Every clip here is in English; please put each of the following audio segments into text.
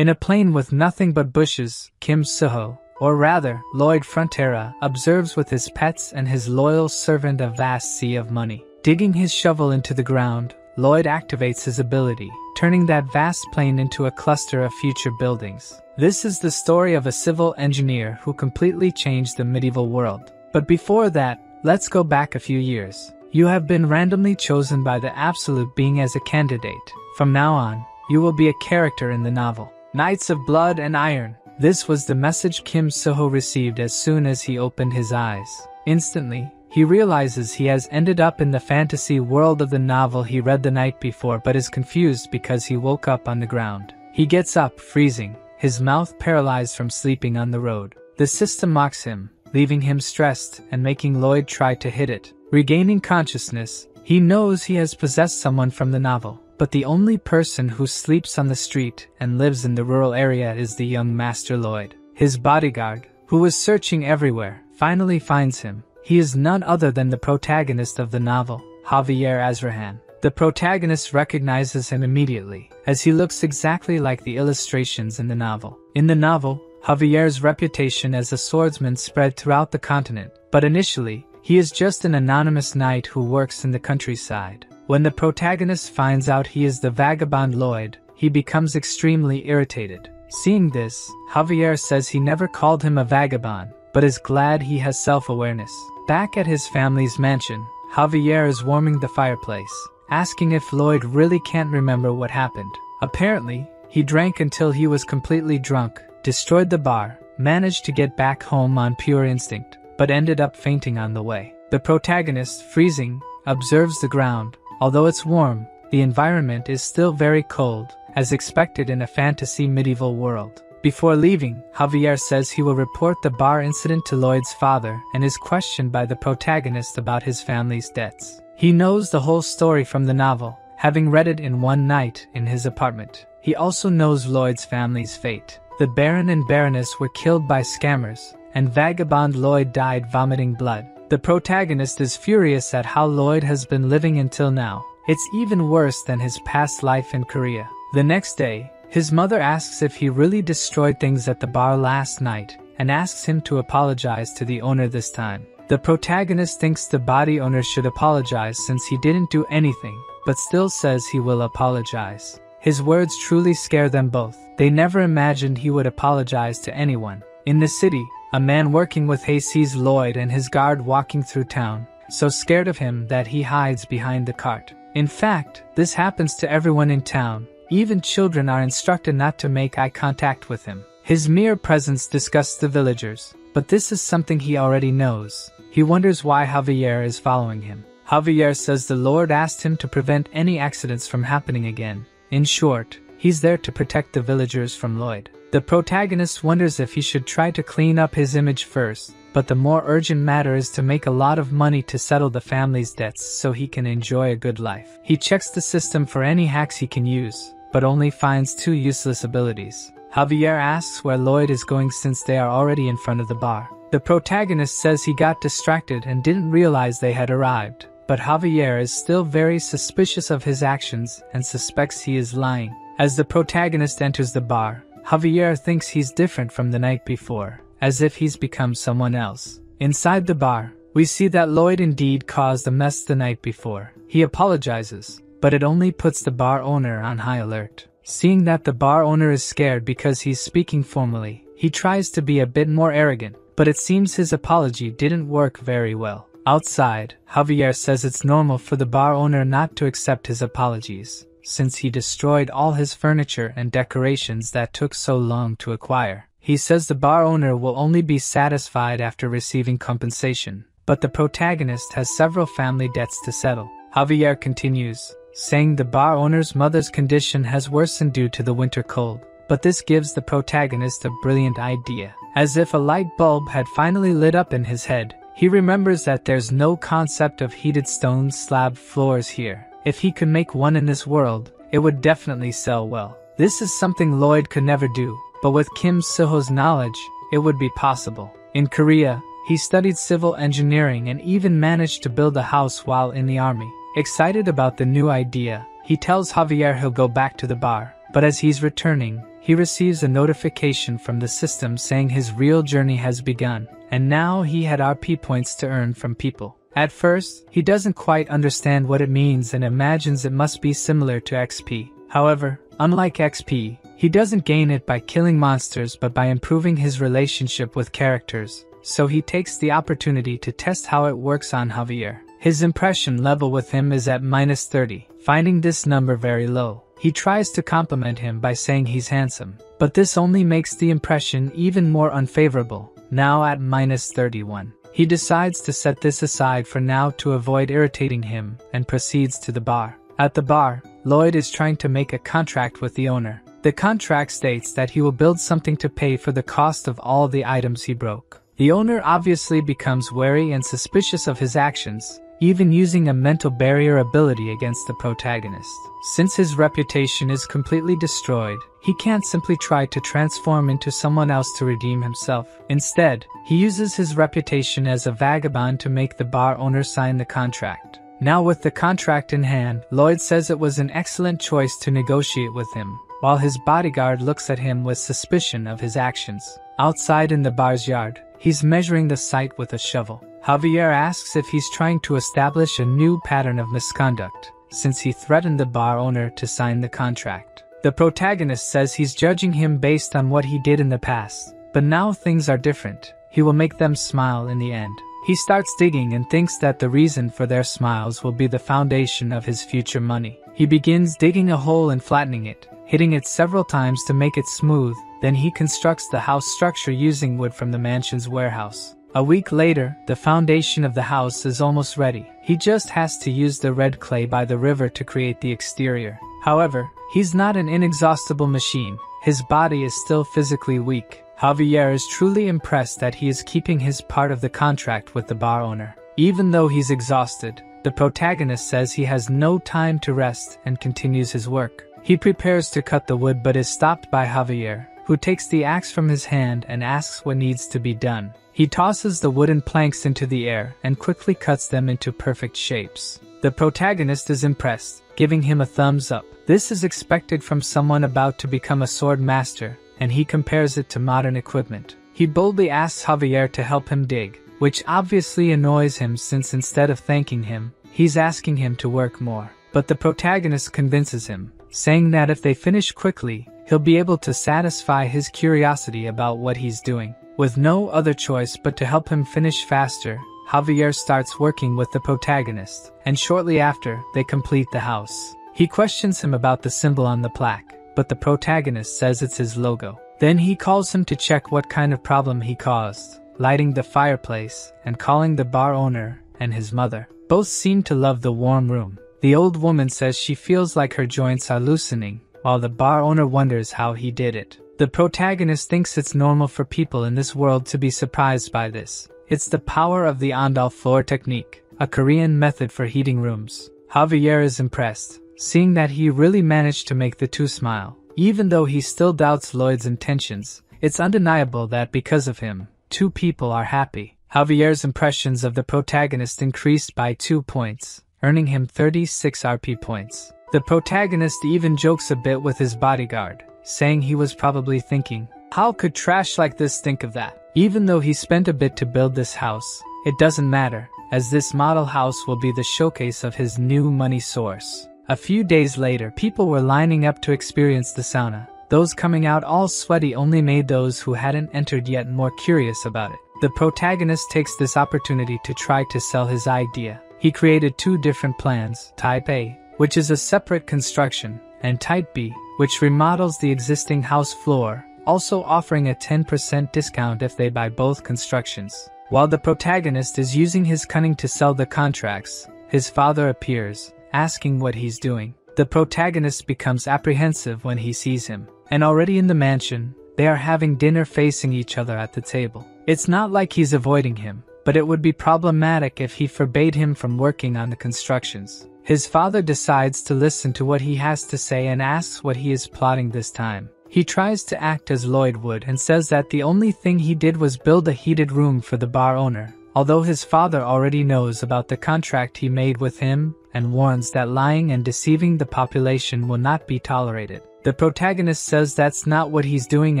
In a plain with nothing but bushes, Kim Suho, or rather, Lloyd Frontera, observes with his pets and his loyal servant a vast sea of money. Digging his shovel into the ground, Lloyd activates his ability, turning that vast plain into a cluster of future buildings. This is the story of a civil engineer who completely changed the medieval world. But before that, let's go back a few years. You have been randomly chosen by the Absolute Being as a candidate. From now on, you will be a character in the novel. Knights of Blood and Iron. This was the message Kim Suho received as soon as he opened his eyes. Instantly, he realizes he has ended up in the fantasy world of the novel he read the night before but is confused because he woke up on the ground. He gets up, freezing, his mouth paralyzed from sleeping on the road. The system mocks him, leaving him stressed and making Lloyd try to hit it. Regaining consciousness, he knows he has possessed someone from the novel. But the only person who sleeps on the street and lives in the rural area is the young Master Lloyd. His bodyguard, who was searching everywhere, finally finds him. He is none other than the protagonist of the novel, Javier Azrahan. The protagonist recognizes him immediately, as he looks exactly like the illustrations in the novel. In the novel, Javier's reputation as a swordsman spread throughout the continent, but initially, he is just an anonymous knight who works in the countryside. When the protagonist finds out he is the vagabond Lloyd, he becomes extremely irritated. Seeing this, Javier says he never called him a vagabond, but is glad he has self-awareness. Back at his family's mansion, Javier is warming the fireplace, asking if Lloyd really can't remember what happened. Apparently, he drank until he was completely drunk, destroyed the bar, managed to get back home on pure instinct, but ended up fainting on the way. The protagonist, freezing, observes the ground. Although it's warm, the environment is still very cold, as expected in a fantasy medieval world. Before leaving, Javier says he will report the bar incident to Lloyd's father and is questioned by the protagonist about his family's debts. He knows the whole story from the novel, having read it in one night in his apartment. He also knows Lloyd's family's fate. The Baron and Baroness were killed by scammers, and vagabond Lloyd died vomiting blood. The protagonist is furious at how Lloyd has been living until now. It's even worse than his past life in Korea. The next day, his mother asks if he really destroyed things at the bar last night, and asks him to apologize to the owner this time. The protagonist thinks the body owner should apologize since he didn't do anything, but still says he will apologize. His words truly scare them both. They never imagined he would apologize to anyone. In the city, a man working with hay sees Lloyd and his guard walking through town, so scared of him that he hides behind the cart. In fact, this happens to everyone in town. Even children are instructed not to make eye contact with him. His mere presence disgusts the villagers, but this is something he already knows. He wonders why Javier is following him. Javier says the Lord asked him to prevent any accidents from happening again. In short, he's there to protect the villagers from Lloyd. The protagonist wonders if he should try to clean up his image first, but the more urgent matter is to make a lot of money to settle the family's debts so he can enjoy a good life. He checks the system for any hacks he can use, but only finds 2 useless abilities. Javier asks where Lloyd is going since they are already in front of the bar. The protagonist says he got distracted and didn't realize they had arrived, but Javier is still very suspicious of his actions and suspects he is lying. As the protagonist enters the bar, Javier thinks he's different from the night before, as if he's become someone else. Inside the bar, we see that Lloyd indeed caused a mess the night before. He apologizes, but it only puts the bar owner on high alert. Seeing that the bar owner is scared because he's speaking formally, he tries to be a bit more arrogant, but it seems his apology didn't work very well. Outside, Javier says it's normal for the bar owner not to accept his apologies, since he destroyed all his furniture and decorations that took so long to acquire. He says the bar owner will only be satisfied after receiving compensation, but the protagonist has several family debts to settle. Javier continues, saying the bar owner's mother's condition has worsened due to the winter cold, but this gives the protagonist a brilliant idea. As if a light bulb had finally lit up in his head, he remembers that there's no concept of heated stone slab floors here. If he could make one in this world, it would definitely sell well. This is something Lloyd could never do, but with Kim Suho's knowledge, it would be possible. In Korea, he studied civil engineering and even managed to build a house while in the army. Excited about the new idea, he tells Javier he'll go back to the bar, but as he's returning, he receives a notification from the system saying his real journey has begun, and now he had RP points to earn from people. At first, he doesn't quite understand what it means and imagines it must be similar to XP. However, unlike XP, he doesn't gain it by killing monsters but by improving his relationship with characters, so he takes the opportunity to test how it works on Javier. His impression level with him is at -30, finding this number very low. He tries to compliment him by saying he's handsome, but this only makes the impression even more unfavorable, now at -31. He decides to set this aside for now to avoid irritating him and proceeds to the bar. At the bar, Lloyd is trying to make a contract with the owner. The contract states that he will build something to pay for the cost of all the items he broke. The owner obviously becomes wary and suspicious of his actions, even using a mental barrier ability against the protagonist. Since his reputation is completely destroyed, he can't simply try to transform into someone else to redeem himself. Instead, he uses his reputation as a vagabond to make the bar owner sign the contract. Now with the contract in hand, Lloyd says it was an excellent choice to negotiate with him, while his bodyguard looks at him with suspicion of his actions. Outside in the bar's yard, he's measuring the site with a shovel. Javier asks if he's trying to establish a new pattern of misconduct, since he threatened the bar owner to sign the contract. The protagonist says he's judging him based on what he did in the past, but now things are different. He will make them smile in the end. He starts digging and thinks that the reason for their smiles will be the foundation of his future money. He begins digging a hole and flattening it, hitting it several times to make it smooth. Then he constructs the house structure using wood from the mansion's warehouse. A week later, the foundation of the house is almost ready. He just has to use the red clay by the river to create the exterior. However, he's not an inexhaustible machine. His body is still physically weak. Javier is truly impressed that he is keeping his part of the contract with the bar owner. Even though he's exhausted, the protagonist says he has no time to rest and continues his work. He prepares to cut the wood but is stopped by Javier, who takes the axe from his hand and asks what needs to be done. He tosses the wooden planks into the air and quickly cuts them into perfect shapes. The protagonist is impressed, giving him a thumbs up. This is expected from someone about to become a sword master, and he compares it to modern equipment. He boldly asks Javier to help him dig, which obviously annoys him since instead of thanking him, he's asking him to work more. But the protagonist convinces him, saying that if they finish quickly, he'll be able to satisfy his curiosity about what he's doing. With no other choice but to help him finish faster, Javier starts working with the protagonist, and shortly after, they complete the house. He questions him about the symbol on the plaque, but the protagonist says it's his logo. Then he calls him to check what kind of problem he caused, lighting the fireplace and calling the bar owner and his mother. Both seem to love the warm room. The old woman says she feels like her joints are loosening, while the bar owner wonders how he did it. The protagonist thinks it's normal for people in this world to be surprised by this. It's the power of the Andal floor technique, a Korean method for heating rooms. Javier is impressed, seeing that he really managed to make the two smile. Even though he still doubts Lloyd's intentions, it's undeniable that because of him, two people are happy. Javier's impressions of the protagonist increased by 2 points, earning him 36 RP points. The protagonist even jokes a bit with his bodyguard, saying he was probably thinking, how could trash like this think of that? Even though he spent a bit to build this house, it doesn't matter, as this model house will be the showcase of his new money source. A few days later, people were lining up to experience the sauna. Those coming out all sweaty only made those who hadn't entered yet more curious about it. The protagonist takes this opportunity to try to sell his idea. He created 2 different plans, Type A, which is a separate construction, and Type B, which remodels the existing house floor, also offering a 10% discount if they buy both constructions. While the protagonist is using his cunning to sell the contracts, his father appears, asking what he's doing. The protagonist becomes apprehensive when he sees him, and already in the mansion, they are having dinner facing each other at the table. It's not like he's avoiding him, but it would be problematic if he forbade him from working on the constructions. His father decides to listen to what he has to say and asks what he is plotting this time. He tries to act as Lloyd would and says that the only thing he did was build a heated room for the bar owner, although his father already knows about the contract he made with him and warns that lying and deceiving the population will not be tolerated. The protagonist says that's not what he's doing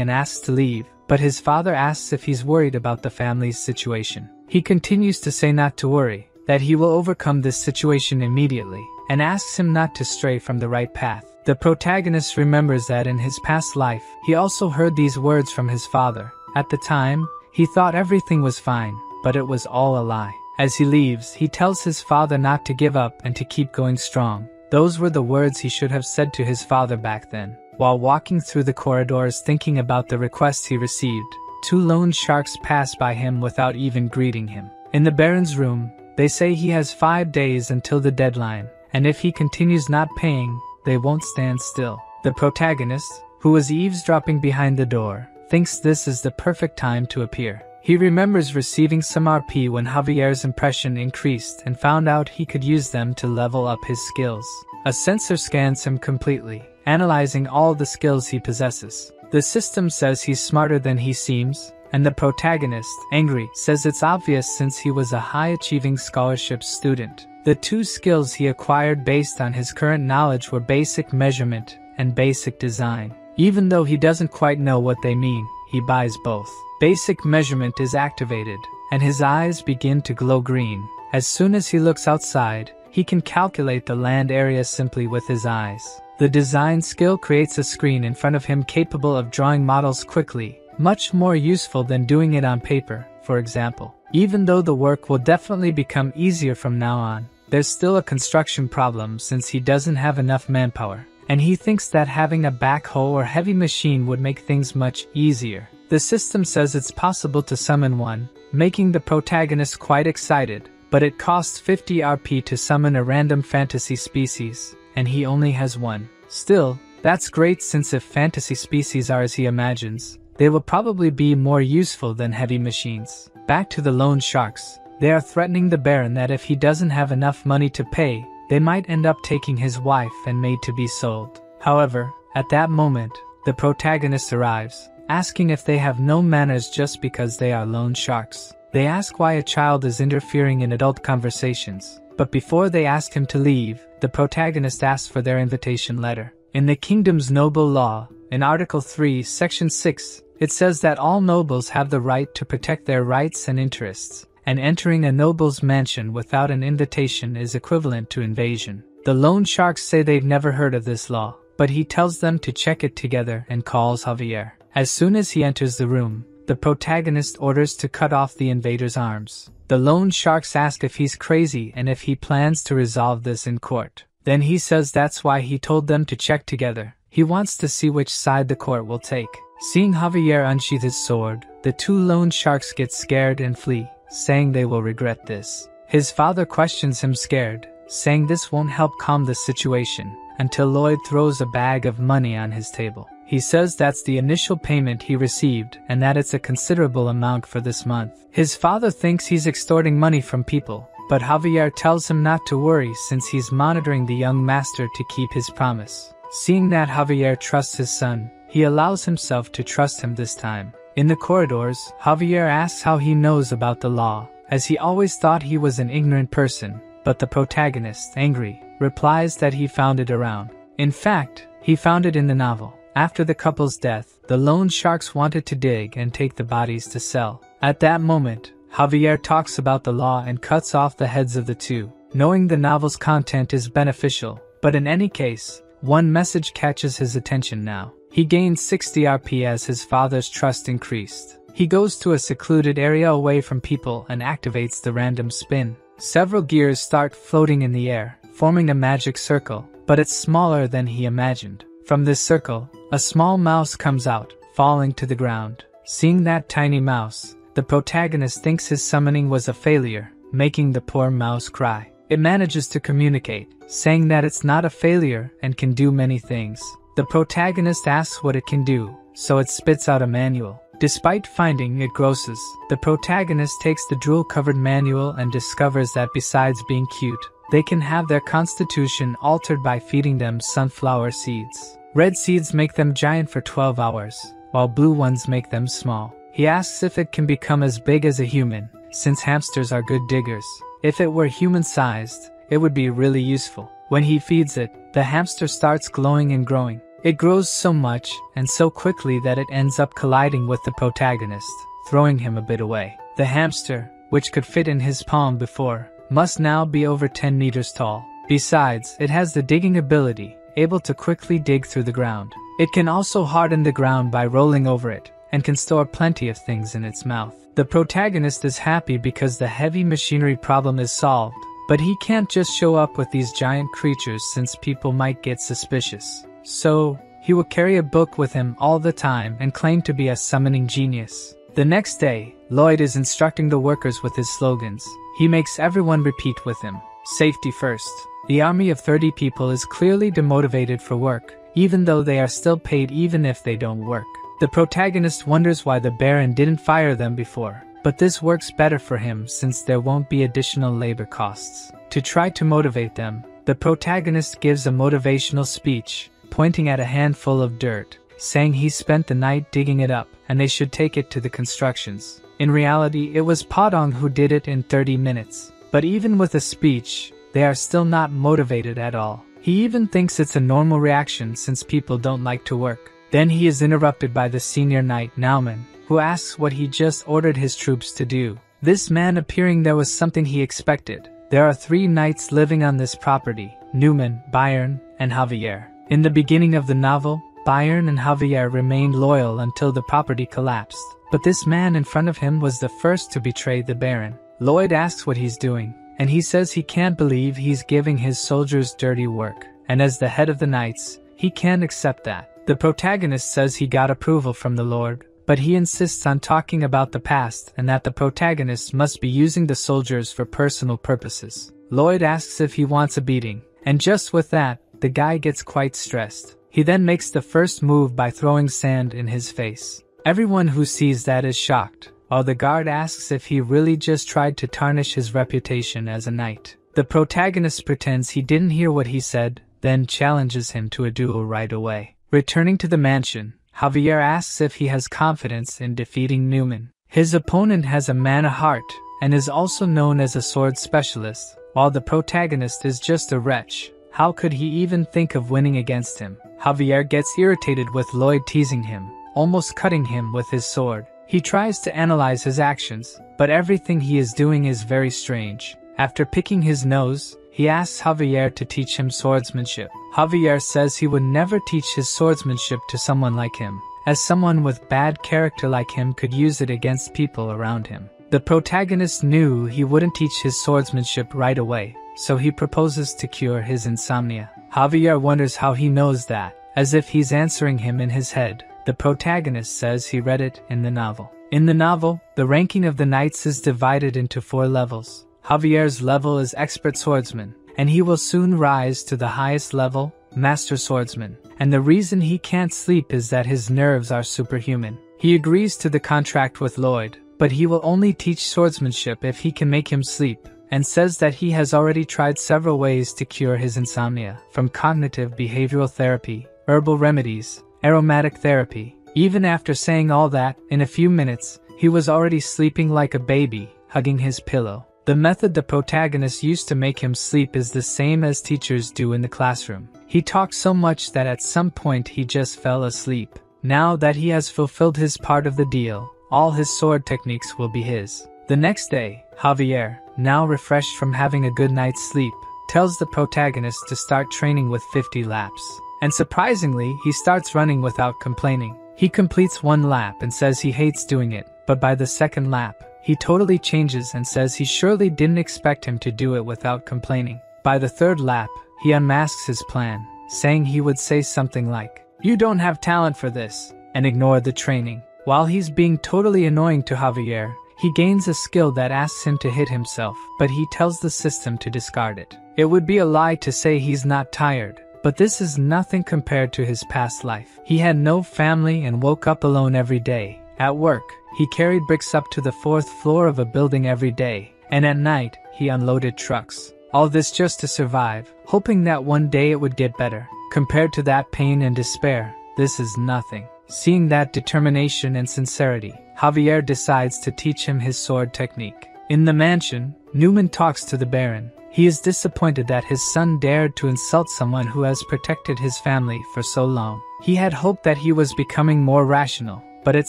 and asks to leave, but his father asks if he's worried about the family's situation. He continues to say not to worry, that he will overcome this situation immediately, and asks him not to stray from the right path. The protagonist remembers that in his past life, he also heard these words from his father. At the time, he thought everything was fine, but it was all a lie. As he leaves, he tells his father not to give up and to keep going strong. Those were the words he should have said to his father back then. While walking through the corridors thinking about the request he received, 2 loan sharks pass by him without even greeting him. In the Baron's room, they say he has 5 days until the deadline, and if he continues not paying, they won't stand still. The protagonist, who was eavesdropping behind the door, thinks this is the perfect time to appear. He remembers receiving some RP when Javier's impression increased and found out he could use them to level up his skills. A sensor scans him completely, analyzing all the skills he possesses. The system says he's smarter than he seems, and the protagonist, angry, says it's obvious since he was a high-achieving scholarship student. The 2 skills he acquired based on his current knowledge were basic measurement and basic design. Even though he doesn't quite know what they mean, he buys both. Basic measurement is activated, and his eyes begin to glow green. As soon as he looks outside, he can calculate the land area simply with his eyes. The design skill creates a screen in front of him capable of drawing models quickly, much more useful than doing it on paper, for example. Even though the work will definitely become easier from now on, there's still a construction problem since he doesn't have enough manpower, and he thinks that having a backhoe or heavy machine would make things much easier. The system says it's possible to summon one, making the protagonist quite excited, but it costs 50 RP to summon a random fantasy species, and he only has one. Still, that's great since if fantasy species are as he imagines, they will probably be more useful than heavy machines. Back to the loan sharks. They are threatening the Baron that if he doesn't have enough money to pay, they might end up taking his wife and maid to be sold. However, at that moment, the protagonist arrives, asking if they have no manners just because they are loan sharks. They ask why a child is interfering in adult conversations, but before they ask him to leave, the protagonist asks for their invitation letter. In the kingdom's noble law, in Article 3, Section 6, it says that all nobles have the right to protect their rights and interests, and entering a noble's mansion without an invitation is equivalent to invasion. The loan sharks say they've never heard of this law, but he tells them to check it together and calls Javier. As soon as he enters the room, the protagonist orders to cut off the invader's arms. The loan sharks ask if he's crazy and if he plans to resolve this in court. Then he says that's why he told them to check together. He wants to see which side the court will take. Seeing Javier unsheath his sword, the 2 loan sharks get scared and flee, saying they will regret this. His father questions him scared, saying this won't help calm the situation, until Lloyd throws a bag of money on his table. He says that's the initial payment he received and that it's a considerable amount for this month. His father thinks he's extorting money from people, but Javier tells him not to worry since he's monitoring the young master to keep his promise. Seeing that Javier trusts his son, he allows himself to trust him this time. In the corridors, Javier asks how he knows about the law, as he always thought he was an ignorant person, but the protagonist, angry, replies that he found it around. In fact, he found it in the novel. After the couple's death, the loan sharks wanted to dig and take the bodies to sell. At that moment, Javier talks about the law and cuts off the heads of the 2, knowing the novel's content is beneficial, but in any case, one message catches his attention now. He gains 60 RP as his father's trust increased. He goes to a secluded area away from people and activates the random spin. Several gears start floating in the air, forming a magic circle, but it's smaller than he imagined. From this circle, a small mouse comes out, falling to the ground. Seeing that tiny mouse, the protagonist thinks his summoning was a failure, making the poor mouse cry. It manages to communicate, saying that it's not a failure and can do many things. The protagonist asks what it can do, so it spits out a manual. Despite finding it grosses, the protagonist takes the drool-covered manual and discovers that besides being cute, they can have their constitution altered by feeding them sunflower seeds. Red seeds make them giant for 12 hours, while blue ones make them small. He asks if it can become as big as a human, since hamsters are good diggers. If it were human-sized, it would be really useful. When he feeds it, the hamster starts glowing and growing. It grows so much and so quickly that it ends up colliding with the protagonist, throwing him a bit away. The hamster, which could fit in his palm before, must now be over 10 meters tall. Besides, it has the digging ability, able to quickly dig through the ground. It can also harden the ground by rolling over it, and can store plenty of things in its mouth. The protagonist is happy because the heavy machinery problem is solved, but he can't just show up with these giant creatures since people might get suspicious. So, he will carry a book with him all the time and claim to be a summoning genius. The next day, Lloyd is instructing the workers with his slogans. He makes everyone repeat with him, "Safety first." The army of 30 people is clearly demotivated for work, even though they are still paid even if they don't work. The protagonist wonders why the Baron didn't fire them before, but this works better for him since there won't be additional labor costs. To try to motivate them, the protagonist gives a motivational speech, pointing at a handful of dirt, saying he spent the night digging it up and they should take it to the constructions. In reality, it was Padong who did it in 30 minutes. But even with a speech, they are still not motivated at all. He even thinks it's a normal reaction since people don't like to work. Then he is interrupted by the senior knight Nauman, who asks what he just ordered his troops to do. This man appearing there was something he expected. There are 3 knights living on this property, Newman, Bayern, and Javier. In the beginning of the novel, Bayern and Javier remained loyal until the property collapsed. But this man in front of him was the first to betray the Baron. Lloyd asks what he's doing, and he says he can't believe he's giving his soldiers dirty work. And as the head of the knights, he can't accept that. The protagonist says he got approval from the Lord, but he insists on talking about the past and that the protagonist must be using the soldiers for personal purposes. Lloyd asks if he wants a beating, and just with that, the guy gets quite stressed. He then makes the first move by throwing sand in his face. Everyone who sees that is shocked, while the guard asks if he really just tried to tarnish his reputation as a knight. The protagonist pretends he didn't hear what he said, then challenges him to a duel right away. Returning to the mansion, Javier asks if he has confidence in defeating Newman. His opponent has a man of heart, and is also known as a sword specialist, while the protagonist is just a wretch. How could he even think of winning against him? Javier gets irritated with Lloyd teasing him, almost cutting him with his sword. He tries to analyze his actions, but everything he is doing is very strange. After picking his nose, he asks Javier to teach him swordsmanship. Javier says he would never teach his swordsmanship to someone like him, as someone with bad character like him could use it against people around him. The protagonist knew he wouldn't teach his swordsmanship right away, so he proposes to cure his insomnia. Javier wonders how he knows that, as if he's answering him in his head. The protagonist says he read it in the novel. In the novel, the ranking of the knights is divided into 4 levels. Javier's level is expert swordsman, and he will soon rise to the highest level, master swordsman. And the reason he can't sleep is that his nerves are superhuman. He agrees to the contract with Lloyd, but he will only teach swordsmanship if he can make him sleep, and says that he has already tried several ways to cure his insomnia, from cognitive behavioral therapy, herbal remedies, aromatic therapy. Even after saying all that, in a few minutes, he was already sleeping like a baby, hugging his pillow. The method the protagonist used to make him sleep is the same as teachers do in the classroom. He talked so much that at some point he just fell asleep. Now that he has fulfilled his part of the deal, all his sword techniques will be his. The next day, Javier, now refreshed from having a good night's sleep, tells the protagonist to start training with 50 laps. And surprisingly, he starts running without complaining. He completes 1 lap and says he hates doing it, but by the 2nd lap, he totally changes and says he surely didn't expect him to do it without complaining. By the 3rd lap, he unmasks his plan, saying he would say something like, "You don't have talent for this," and ignore the training. While he's being totally annoying to Javier, he gains a skill that asks him to hit himself, but he tells the system to discard it. It would be a lie to say he's not tired, but this is nothing compared to his past life. He had no family and woke up alone every day. At work, he carried bricks up to the 4th floor of a building every day, and at night, he unloaded trucks. All this just to survive, hoping that one day it would get better. Compared to that pain and despair, this is nothing. Seeing that determination and sincerity, Javier decides to teach him his sword technique. In the mansion, Newman talks to the Baron. He is disappointed that his son dared to insult someone who has protected his family for so long. He had hoped that he was becoming more rational, but it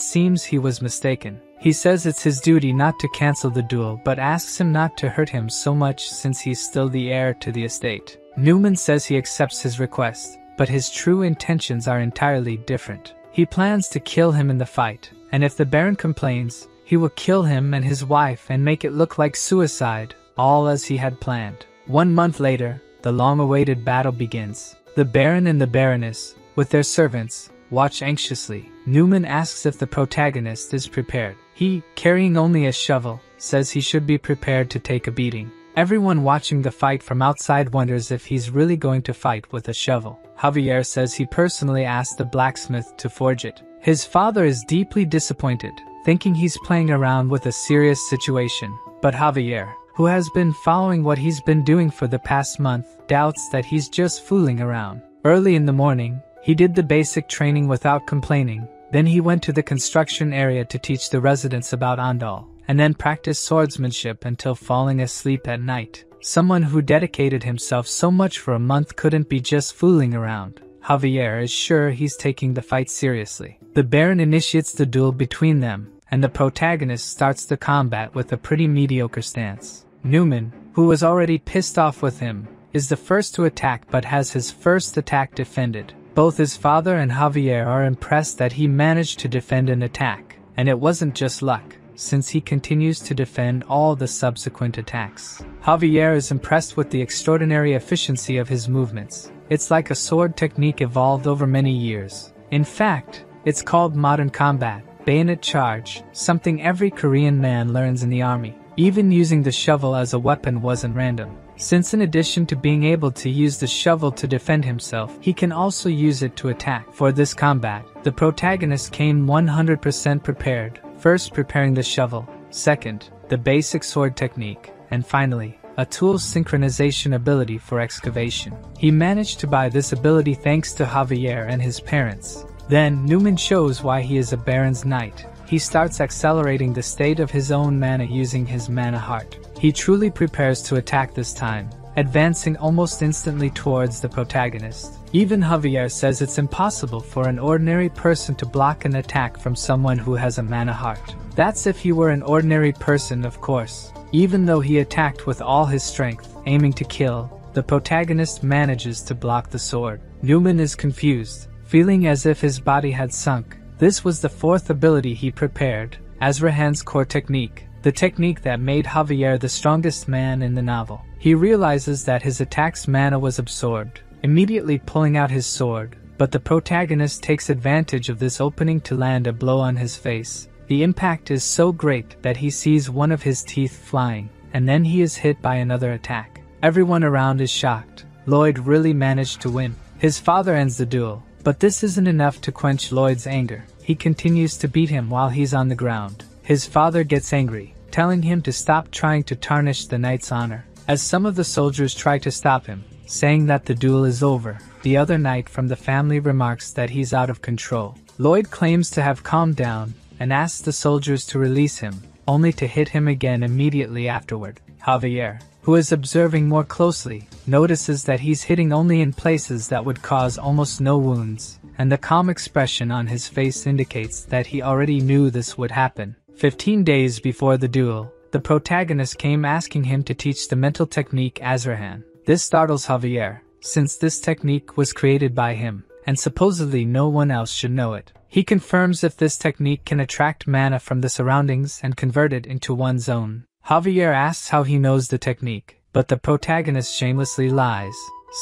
seems he was mistaken. He says it's his duty not to cancel the duel, but asks him not to hurt him so much since he's still the heir to the estate. Newman says he accepts his request, but his true intentions are entirely different. He plans to kill him in the fight, and if the Baron complains, he will kill him and his wife and make it look like suicide, all as he had planned. 1 month later, the long-awaited battle begins. The Baron and the Baroness, with their servants, watch anxiously. Newman asks if the protagonist is prepared. He, carrying only a shovel, says he should be prepared to take a beating. Everyone watching the fight from outside wonders if he's really going to fight with a shovel. Javier says he personally asked the blacksmith to forge it. His father is deeply disappointed, thinking he's playing around with a serious situation. But Javier, who has been following what he's been doing for the past month, doubts that he's just fooling around. Early in the morning, he did the basic training without complaining. Then he went to the construction area to teach the residents about Andal, and then practiced swordsmanship until falling asleep at night. Someone who dedicated himself so much for a month couldn't be just fooling around. Javier is sure he's taking the fight seriously. The Baron initiates the duel between them, and the protagonist starts the combat with a pretty mediocre stance. Newman, who was already pissed off with him, is the first to attack but has his first attack defended. Both his father and Javier are impressed that he managed to defend an attack, and it wasn't just luck, since he continues to defend all the subsequent attacks. Javier is impressed with the extraordinary efficiency of his movements. It's like a sword technique evolved over many years. In fact, it's called modern combat, bayonet charge, something every Korean man learns in the army. Even using the shovel as a weapon wasn't random, since in addition to being able to use the shovel to defend himself, he can also use it to attack. For this combat, the protagonist came 100% prepared, first preparing the shovel, second, the basic sword technique, and finally, a tool synchronization ability for excavation. He managed to buy this ability thanks to Javier and his parents. Then, Newman shows why he is a Baron's Knight. He starts accelerating the state of his own mana using his mana heart. He truly prepares to attack this time, advancing almost instantly towards the protagonist. Even Javier says it's impossible for an ordinary person to block an attack from someone who has a mana heart. That's if he were an ordinary person, of course. Even though he attacked with all his strength, aiming to kill, the protagonist manages to block the sword. Newman is confused, feeling as if his body had sunk. This was the fourth ability he prepared, Azrahan's core technique, the technique that made Javier the strongest man in the novel. He realizes that his attack's mana was absorbed, immediately pulling out his sword, but the protagonist takes advantage of this opening to land a blow on his face. The impact is so great that he sees one of his teeth flying, and then he is hit by another attack. Everyone around is shocked. Lloyd really managed to win. His father ends the duel, but this isn't enough to quench Lloyd's anger. He continues to beat him while he's on the ground. His father gets angry, telling him to stop trying to tarnish the knight's honor. As some of the soldiers try to stop him, saying that the duel is over, the other knight from the family remarks that he's out of control. Lloyd claims to have calmed down and asks the soldiers to release him, only to hit him again immediately afterward. Javier, who is observing more closely, notices that he's hitting only in places that would cause almost no wounds, and the calm expression on his face indicates that he already knew this would happen. 15 days before the duel, the protagonist came asking him to teach the mental technique Azrahan. This startles Javier, since this technique was created by him, and supposedly no one else should know it. He confirms if this technique can attract mana from the surroundings and convert it into one's own. Javier asks how he knows the technique, but the protagonist shamelessly lies,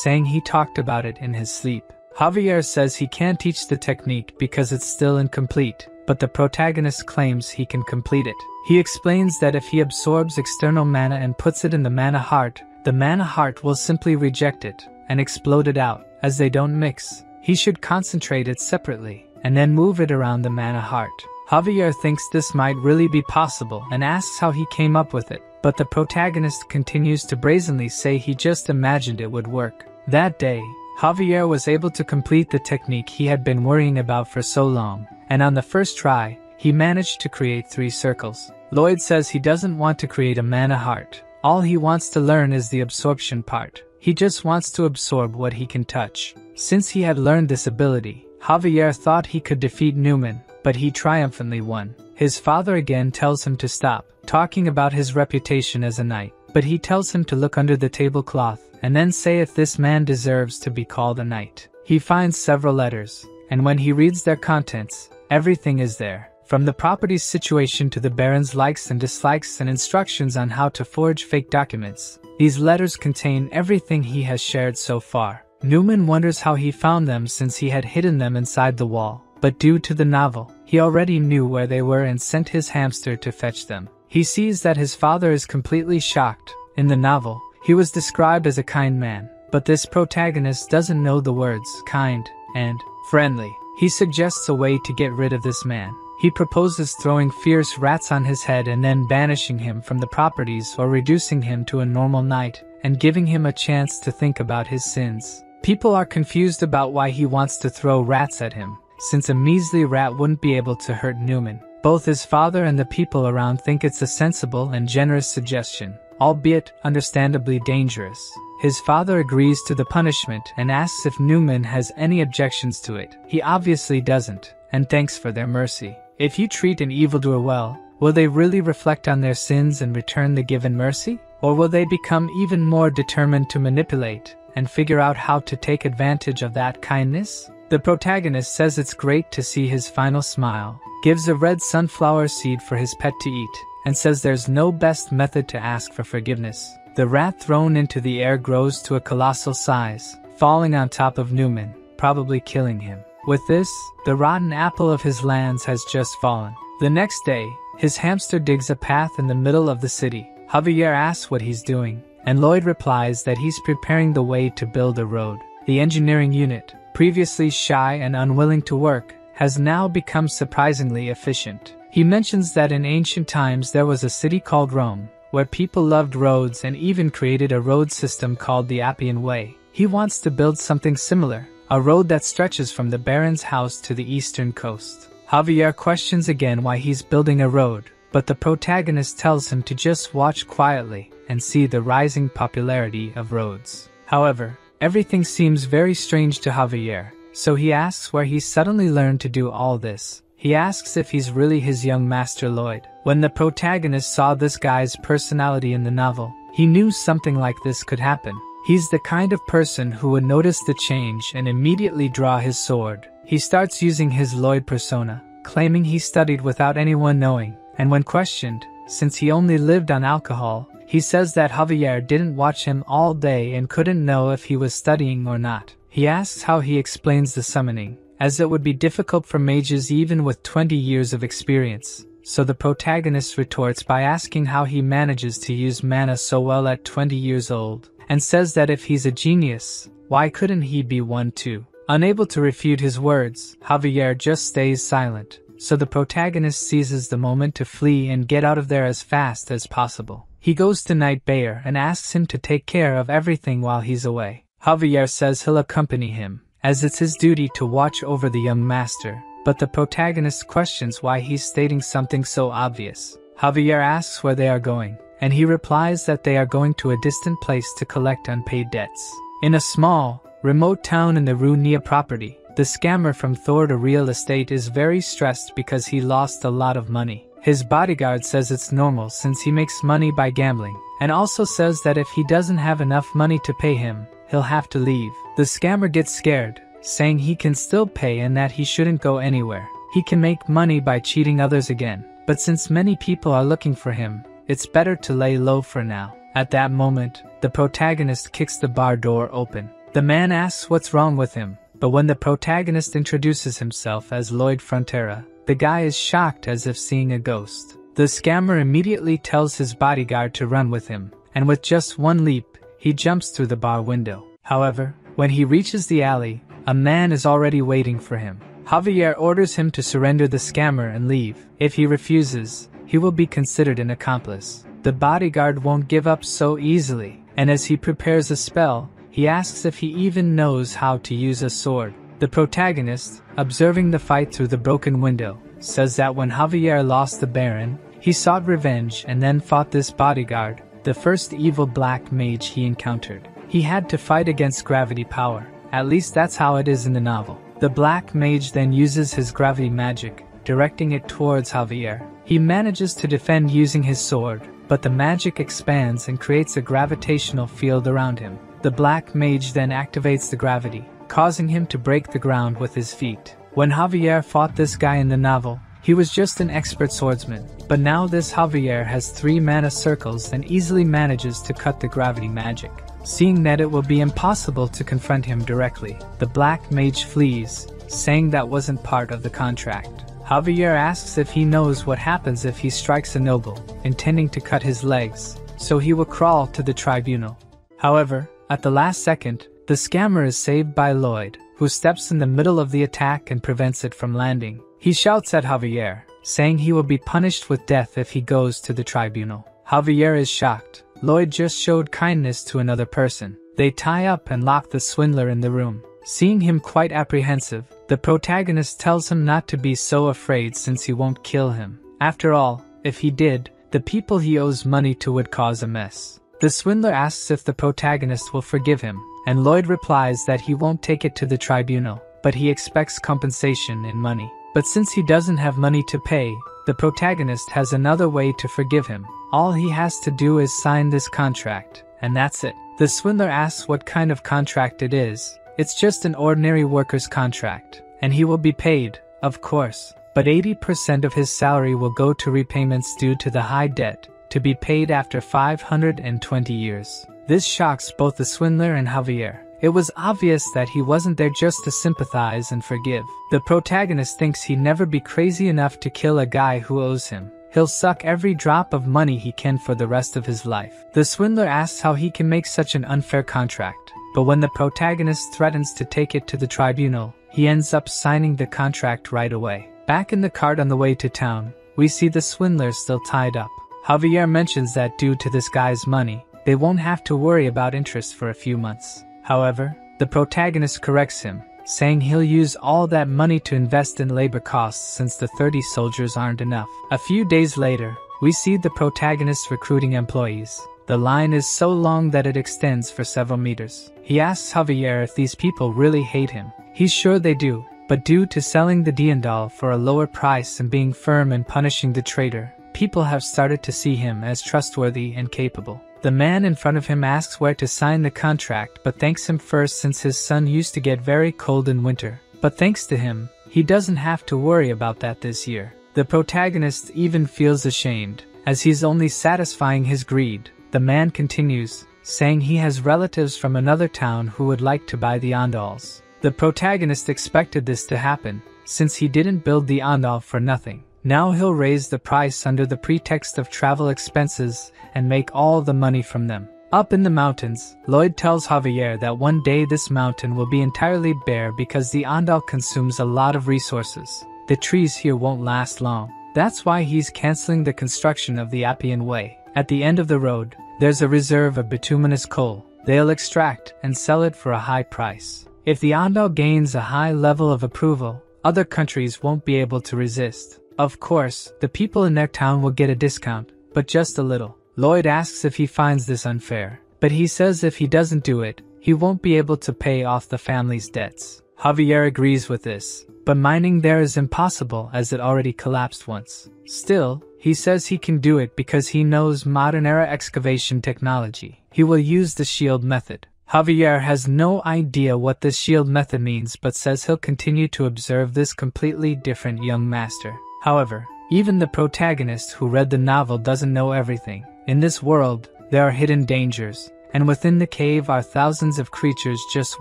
saying he talked about it in his sleep. Javier says he can't teach the technique because it's still incomplete, but the protagonist claims he can complete it. He explains that if he absorbs external mana and puts it in the mana heart, the mana heart will simply reject it and explode it out, as they don't mix. He should concentrate it separately, and then move it around the mana heart. Javier thinks this might really be possible and asks how he came up with it, but the protagonist continues to brazenly say he just imagined it would work. That day, Javier was able to complete the technique he had been worrying about for so long, and on the first try, he managed to create 3 circles. Lloyd says he doesn't want to create a mana heart, All he wants to learn is the absorption part. He just wants to absorb what he can touch. Since he had learned this ability, Javier thought he could defeat Newman, but he triumphantly won. His father again tells him to stop talking about his reputation as a knight, but he tells him to look under the tablecloth and then say if this man deserves to be called a knight. He finds several letters, and when he reads their contents, everything is there. From the property's situation to the Baron's likes and dislikes and instructions on how to forge fake documents, these letters contain everything he has shared so far. Newman wonders how he found them since he had hidden them inside the wall, but due to the novel, he already knew where they were and sent his hamster to fetch them. He sees that his father is completely shocked. In the novel, he was described as a kind man, but this protagonist doesn't know the words kind and friendly. He suggests a way to get rid of this man. He proposes throwing fierce rats on his head and then banishing him from the properties or reducing him to a normal knight and giving him a chance to think about his sins. People are confused about why he wants to throw rats at him, since a measly rat wouldn't be able to hurt Newman. Both his father and the people around think it's a sensible and generous suggestion, albeit understandably dangerous. His father agrees to the punishment and asks if Newman has any objections to it. He obviously doesn't, and thanks for their mercy. If you treat an evildoer well, will they really reflect on their sins and return the given mercy? Or will they become even more determined to manipulate and figure out how to take advantage of that kindness? The protagonist says it's great to see his final smile, gives a red sunflower seed for his pet to eat, and says there's no best method to ask for forgiveness. The rat thrown into the air grows to a colossal size, falling on top of Newman, probably killing him. With this, the rotten apple of his lands has just fallen. The next day, his hamster digs a path in the middle of the city. Javier asks what he's doing, and Lloyd replies that he's preparing the way to build a road. The engineering unit, previously shy and unwilling to work, has now become surprisingly efficient. He mentions that in ancient times there was a city called Rome, where people loved roads and even created a road system called the Appian Way. He wants to build something similar, a road that stretches from the Baron's house to the eastern coast. Javier questions again why he's building a road, but the protagonist tells him to just watch quietly and see the rising popularity of roads. However, everything seems very strange to Javier, so he asks where he suddenly learned to do all this. He asks if he's really his young master Lloyd. When the protagonist saw this guy's personality in the novel, he knew something like this could happen. He's the kind of person who would notice the change and immediately draw his sword. He starts using his Lloyd persona, claiming he studied without anyone knowing, and when questioned, since he only lived on alcohol, he says that Javier didn't watch him all day and couldn't know if he was studying or not. He asks how he explains the summoning, as it would be difficult for mages even with 20 years of experience. So the protagonist retorts by asking how he manages to use mana so well at 20 years old, and says that if he's a genius, why couldn't he be one too? Unable to refute his words, Javier just stays silent, so the protagonist seizes the moment to flee and get out of there as fast as possible. He goes to Knight Bayer and asks him to take care of everything while he's away. Javier says he'll accompany him, as it's his duty to watch over the young master, but the protagonist questions why he's stating something so obvious. Javier asks where they are going, and he replies that they are going to a distant place to collect unpaid debts. In a small, remote town in the Runia property, the scammer from Thor to Real Estate is very stressed because he lost a lot of money. His bodyguard says it's normal since he makes money by gambling, and also says that if he doesn't have enough money to pay him, he'll have to leave. The scammer gets scared, saying he can still pay and that he shouldn't go anywhere. He can make money by cheating others again, but since many people are looking for him, it's better to lay low for now. At that moment, the protagonist kicks the bar door open. The man asks what's wrong with him, but when the protagonist introduces himself as Lloyd Frontera, the guy is shocked as if seeing a ghost. The scammer immediately tells his bodyguard to run with him, and with just one leap, he jumps through the bar window. However, when he reaches the alley, a man is already waiting for him. Javier orders him to surrender the scammer and leave. If he refuses, he will be considered an accomplice. The bodyguard won't give up so easily, and as he prepares a spell, he asks if he even knows how to use a sword. The protagonist, observing the fight through the broken window, says that when Javier lost the Baron, he sought revenge and then fought this bodyguard, the first evil black mage he encountered. He had to fight against gravity power. At least that's how it is in the novel. The black mage then uses his gravity magic, directing it towards Javier. He manages to defend using his sword, but the magic expands and creates a gravitational field around him. The black mage then activates the gravity, causing him to break the ground with his feet. When Javier fought this guy in the novel, he was just an expert swordsman, but now this Javier has 3 mana circles and easily manages to cut the gravity magic. Seeing that it will be impossible to confront him directly, the black mage flees, saying that wasn't part of the contract. Javier asks if he knows what happens if he strikes a noble, intending to cut his legs, so he will crawl to the tribunal. However, at the last second, the scammer is saved by Lloyd, who steps in the middle of the attack and prevents it from landing. He shouts at Javier, saying he will be punished with death if he goes to the tribunal. Javier is shocked. Lloyd just showed kindness to another person. They tie up and lock the swindler in the room. Seeing him quite apprehensive, the protagonist tells him not to be so afraid since he won't kill him. After all, if he did, the people he owes money to would cause a mess. The swindler asks if the protagonist will forgive him, and Lloyd replies that he won't take it to the tribunal, but he expects compensation in money. But since he doesn't have money to pay, the protagonist has another way to forgive him. All he has to do is sign this contract, and that's it. The swindler asks what kind of contract it is. It's just an ordinary worker's contract, and he will be paid, of course, but 80% of his salary will go to repayments due to the high debt, to be paid after 520 years. This shocks both the swindler and Javier. It was obvious that he wasn't there just to sympathize and forgive. The protagonist thinks he'd never be crazy enough to kill a guy who owes him. He'll suck every drop of money he can for the rest of his life. The swindler asks how he can make such an unfair contract, but when the protagonist threatens to take it to the tribunal, he ends up signing the contract right away. Back in the cart on the way to town, we see the swindler still tied up. Javier mentions that due to this guy's money, they won't have to worry about interest for a few months. However, the protagonist corrects him, saying he'll use all that money to invest in labor costs since the 30 soldiers aren't enough. A few days later, we see the protagonist recruiting employees. The line is so long that it extends for several meters. He asks Javier if these people really hate him. He's sure they do, but due to selling the Diandal for a lower price and being firm in punishing the traitor, people have started to see him as trustworthy and capable. The man in front of him asks where to sign the contract but thanks him first since his son used to get very cold in winter. But thanks to him, he doesn't have to worry about that this year. The protagonist even feels ashamed, as he's only satisfying his greed. The man continues, saying he has relatives from another town who would like to buy the Andals. The protagonist expected this to happen, since he didn't build the Andal for nothing. Now he'll raise the price under the pretext of travel expenses and make all the money from them. Up in the mountains, Lloyd tells Javier that one day this mountain will be entirely bare because the Andal consumes a lot of resources. The trees here won't last long. That's why he's canceling the construction of the Appian Way. At the end of the road, there's a reserve of bituminous coal. They'll extract and sell it for a high price. If the Andal gains a high level of approval, other countries won't be able to resist. Of course, the people in their town will get a discount, but just a little. Lloyd asks if he finds this unfair, but he says if he doesn't do it, he won't be able to pay off the family's debts. Javier agrees with this, but mining there is impossible as it already collapsed once. Still, he says he can do it because he knows modern-era excavation technology. He will use the shield method. Javier has no idea what this shield method means but says he'll continue to observe this completely different young master. However, even the protagonist who read the novel doesn't know everything. In this world, there are hidden dangers, and within the cave are thousands of creatures just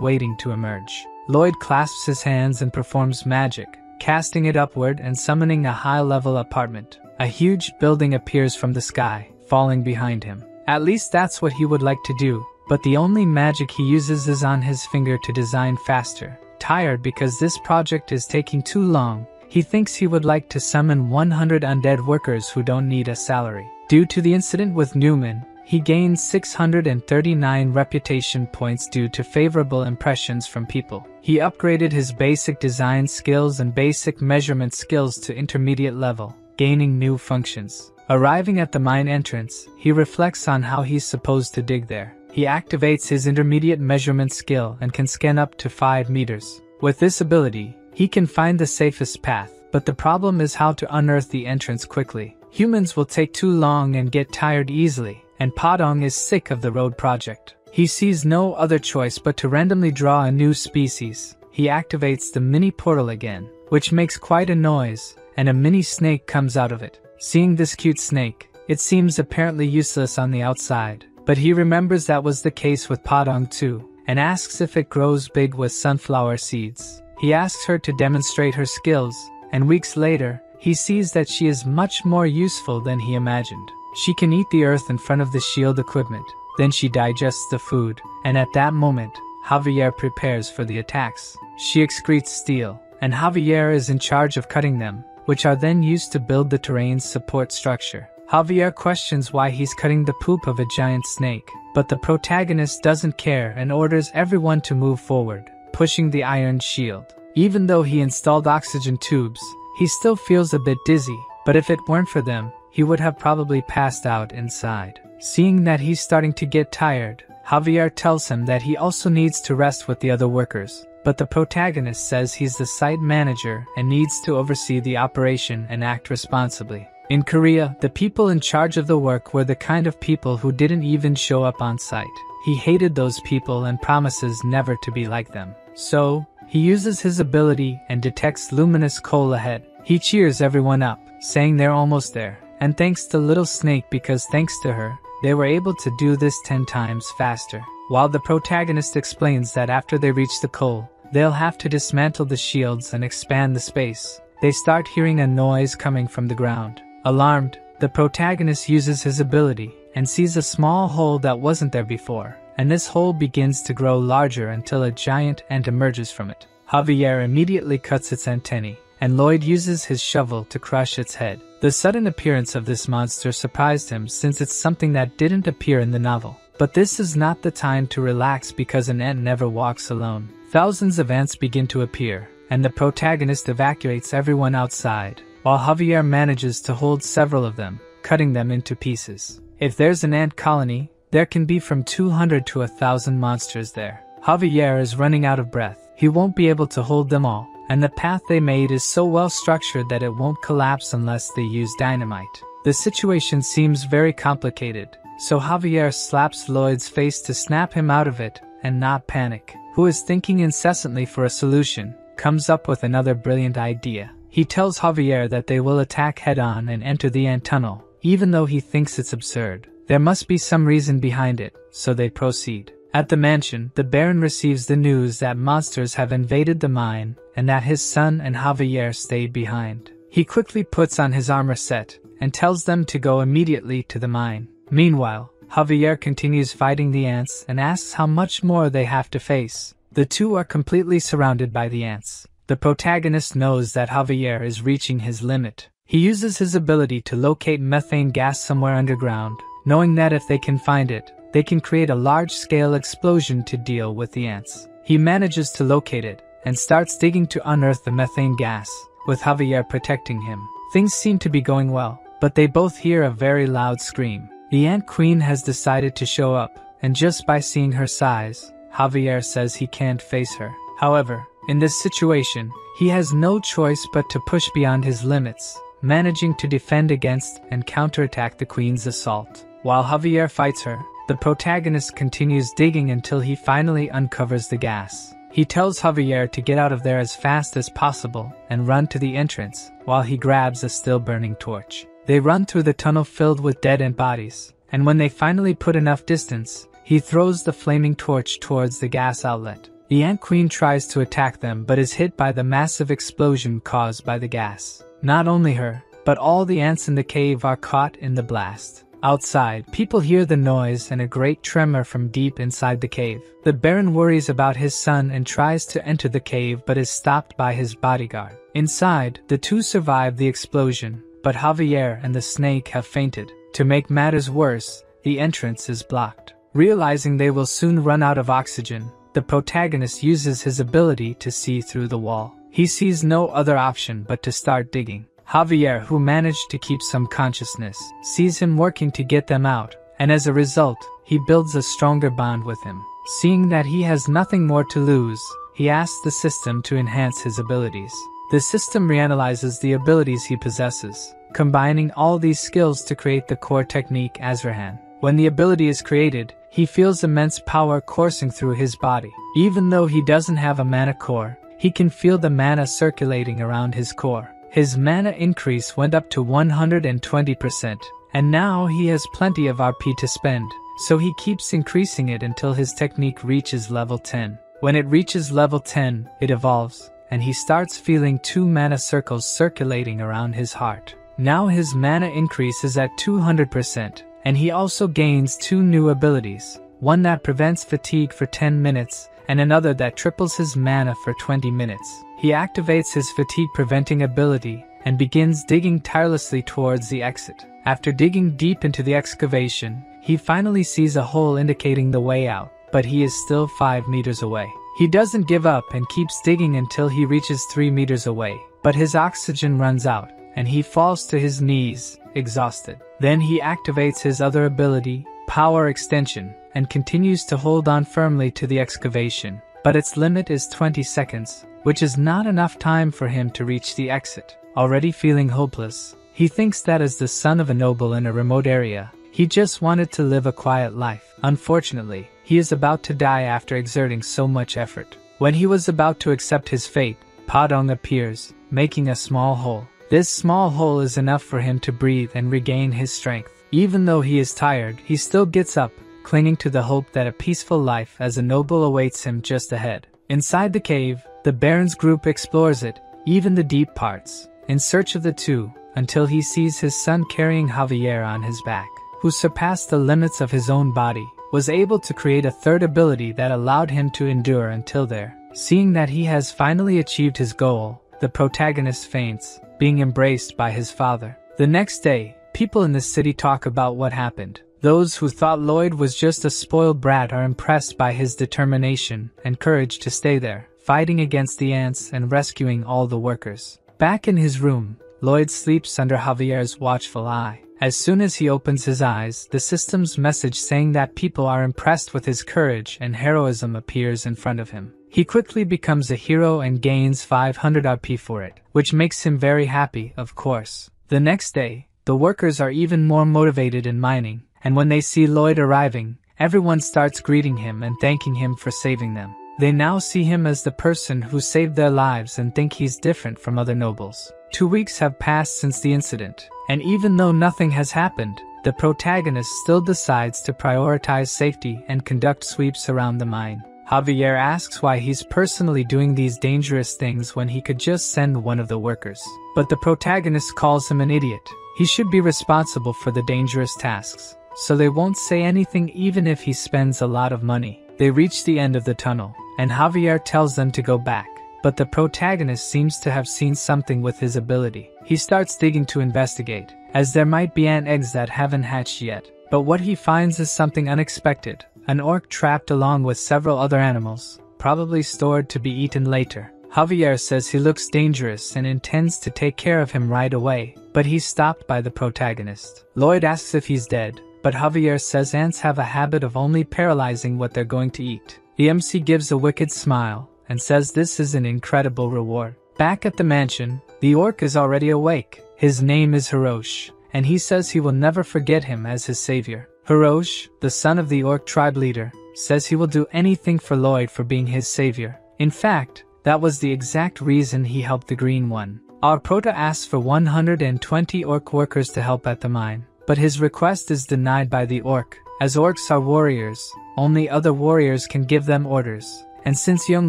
waiting to emerge. Lloyd clasps his hands and performs magic, casting it upward and summoning a high-level apartment. A huge building appears from the sky, falling behind him. At least that's what he would like to do, but the only magic he uses is on his finger to design faster. Tired because this project is taking too long, he thinks he would like to summon 100 undead workers who don't need a salary. Due to the incident with Newman, he gains 639 reputation points due to favorable impressions from people. He upgraded his basic design skills and basic measurement skills to intermediate level, gaining new functions. Arriving at the mine entrance, he reflects on how he's supposed to dig there. He activates his intermediate measurement skill and can scan up to 5 meters. With this ability, he can find the safest path, but the problem is how to unearth the entrance quickly. Humans will take too long and get tired easily, and Padong is sick of the road project. He sees no other choice but to randomly draw a new species. He activates the mini portal again, which makes quite a noise, and a mini snake comes out of it. Seeing this cute snake, it seems apparently useless on the outside, but he remembers that was the case with Padong too, and asks if it grows big with sunflower seeds. He asks her to demonstrate her skills, and weeks later, he sees that she is much more useful than he imagined. She can eat the earth in front of the shield equipment, then she digests the food, and at that moment, Javier prepares for the attacks. She excretes steel, and Javier is in charge of cutting them, which are then used to build the terrain's support structure. Javier questions why he's cutting the poop of a giant snake, but the protagonist doesn't care and orders everyone to move forward, pushing the iron shield. Even though he installed oxygen tubes, he still feels a bit dizzy, but if it weren't for them, he would have probably passed out inside. Seeing that he's starting to get tired, Javier tells him that he also needs to rest with the other workers, but the protagonist says he's the site manager and needs to oversee the operation and act responsibly. In Korea, the people in charge of the work were the kind of people who didn't even show up on site. He hated those people and promises never to be like them. So, he uses his ability and detects luminous coal ahead. He cheers everyone up, saying they're almost there, and thanks to Little Snake because thanks to her, they were able to do this 10 times faster. While the protagonist explains that after they reach the coal, they'll have to dismantle the shields and expand the space, they start hearing a noise coming from the ground. Alarmed, the protagonist uses his ability and sees a small hole that wasn't there before, and this hole begins to grow larger until a giant ant emerges from it. Javier immediately cuts its antennae, and Lloyd uses his shovel to crush its head. The sudden appearance of this monster surprised him since it's something that didn't appear in the novel. But this is not the time to relax because an ant never walks alone. Thousands of ants begin to appear, and the protagonist evacuates everyone outside, while Javier manages to hold several of them, cutting them into pieces. If there's an ant colony, there can be from 200 to 1,000 monsters there. Javier is running out of breath. He won't be able to hold them all, and the path they made is so well structured that it won't collapse unless they use dynamite. The situation seems very complicated, so Javier slaps Lloyd's face to snap him out of it and not panic, who is thinking incessantly for a solution, comes up with another brilliant idea. He tells Javier that they will attack head-on and enter the ant tunnel, even though he thinks it's absurd. There must be some reason behind it, so they proceed. At the mansion, the Baron receives the news that monsters have invaded the mine and that his son and Javier stayed behind. He quickly puts on his armor set and tells them to go immediately to the mine. Meanwhile, Javier continues fighting the ants and asks how much more they have to face. The two are completely surrounded by the ants. The protagonist knows that Javier is reaching his limit. He uses his ability to locate methane gas somewhere underground, knowing that if they can find it, they can create a large-scale explosion to deal with the ants. He manages to locate it and starts digging to unearth the methane gas, with Javier protecting him. Things seem to be going well, but they both hear a very loud scream. The Ant Queen has decided to show up, and just by seeing her size, Javier says he can't face her. However, in this situation, he has no choice but to push beyond his limits, managing to defend against and counterattack the Queen's assault. While Javier fights her, the protagonist continues digging until he finally uncovers the gas. He tells Javier to get out of there as fast as possible and run to the entrance, while he grabs a still-burning torch. They run through the tunnel filled with dead ant bodies, and when they finally put enough distance, he throws the flaming torch towards the gas outlet. The Ant Queen tries to attack them but is hit by the massive explosion caused by the gas. Not only her, but all the ants in the cave are caught in the blast. Outside, people hear the noise and a great tremor from deep inside the cave. The Baron worries about his son and tries to enter the cave but is stopped by his bodyguard. Inside, the two survive the explosion, but Javier and the snake have fainted. To make matters worse, the entrance is blocked. Realizing they will soon run out of oxygen, the protagonist uses his ability to see through the wall. He sees no other option but to start digging. Javier, who managed to keep some consciousness, sees him working to get them out, and as a result, he builds a stronger bond with him. Seeing that he has nothing more to lose, he asks the system to enhance his abilities. The system reanalyzes the abilities he possesses, combining all these skills to create the core technique Azrahan. When the ability is created, he feels immense power coursing through his body. Even though he doesn't have a mana core, he can feel the mana circulating around his core. His mana increase went up to 120%, and now he has plenty of RP to spend, so he keeps increasing it until his technique reaches level 10. When it reaches level 10, it evolves, and he starts feeling 2 mana circles circulating around his heart. Now his mana increase is at 200%, and he also gains 2 new abilities, one that prevents fatigue for 10 minutes, and another that triples his mana for 20 minutes. He activates his fatigue-preventing ability and begins digging tirelessly towards the exit. After digging deep into the excavation, he finally sees a hole indicating the way out, but he is still 5 meters away. He doesn't give up and keeps digging until he reaches 3 meters away, but his oxygen runs out, and he falls to his knees, exhausted. Then he activates his other ability, Power Extension, and continues to hold on firmly to the excavation, but its limit is 20 seconds, which is not enough time for him to reach the exit. Already feeling hopeless, he thinks that as the son of a noble in a remote area, he just wanted to live a quiet life. Unfortunately, he is about to die after exerting so much effort. When he was about to accept his fate, Padong appears, making a small hole. This small hole is enough for him to breathe and regain his strength. Even though he is tired, he still gets up, clinging to the hope that a peaceful life as a noble awaits him just ahead. Inside the cave, the Baron's group explores it, even the deep parts, in search of the two, until he sees his son carrying Javier on his back, who surpassed the limits of his own body, was able to create a third ability that allowed him to endure until there. Seeing that he has finally achieved his goal, the protagonist faints, being embraced by his father. The next day, people in the city talk about what happened. Those who thought Lloyd was just a spoiled brat are impressed by his determination and courage to stay there, fighting against the ants and rescuing all the workers. Back in his room, Lloyd sleeps under Javier's watchful eye. As soon as he opens his eyes, the system's message saying that people are impressed with his courage and heroism appears in front of him. He quickly becomes a hero and gains 500 RP for it, which makes him very happy, of course. The next day, the workers are even more motivated in mining, and when they see Lloyd arriving, everyone starts greeting him and thanking him for saving them. They now see him as the person who saved their lives and think he's different from other nobles. 2 weeks have passed since the incident, and even though nothing has happened, the protagonist still decides to prioritize safety and conduct sweeps around the mine. Javier asks why he's personally doing these dangerous things when he could just send one of the workers. But the protagonist calls him an idiot. He should be responsible for the dangerous tasks, so they won't say anything even if he spends a lot of money. They reach the end of the tunnel, and Javier tells them to go back. But the protagonist seems to have seen something with his ability. He starts digging to investigate, as there might be ant eggs that haven't hatched yet. But what he finds is something unexpected. An orc trapped along with several other animals, probably stored to be eaten later. Javier says he looks dangerous and intends to take care of him right away, but he's stopped by the protagonist. Lloyd asks if he's dead, but Javier says ants have a habit of only paralyzing what they're going to eat. The MC gives a wicked smile and says this is an incredible reward. Back at the mansion, the orc is already awake. His name is Hirosh, and he says he will never forget him as his savior. Hirosh, the son of the orc tribe leader, says he will do anything for Lloyd for being his savior. In fact, that was the exact reason he helped the Green One. Our Prota asks for 120 orc workers to help at the mine, but his request is denied by the orc. As orcs are warriors, only other warriors can give them orders, and since young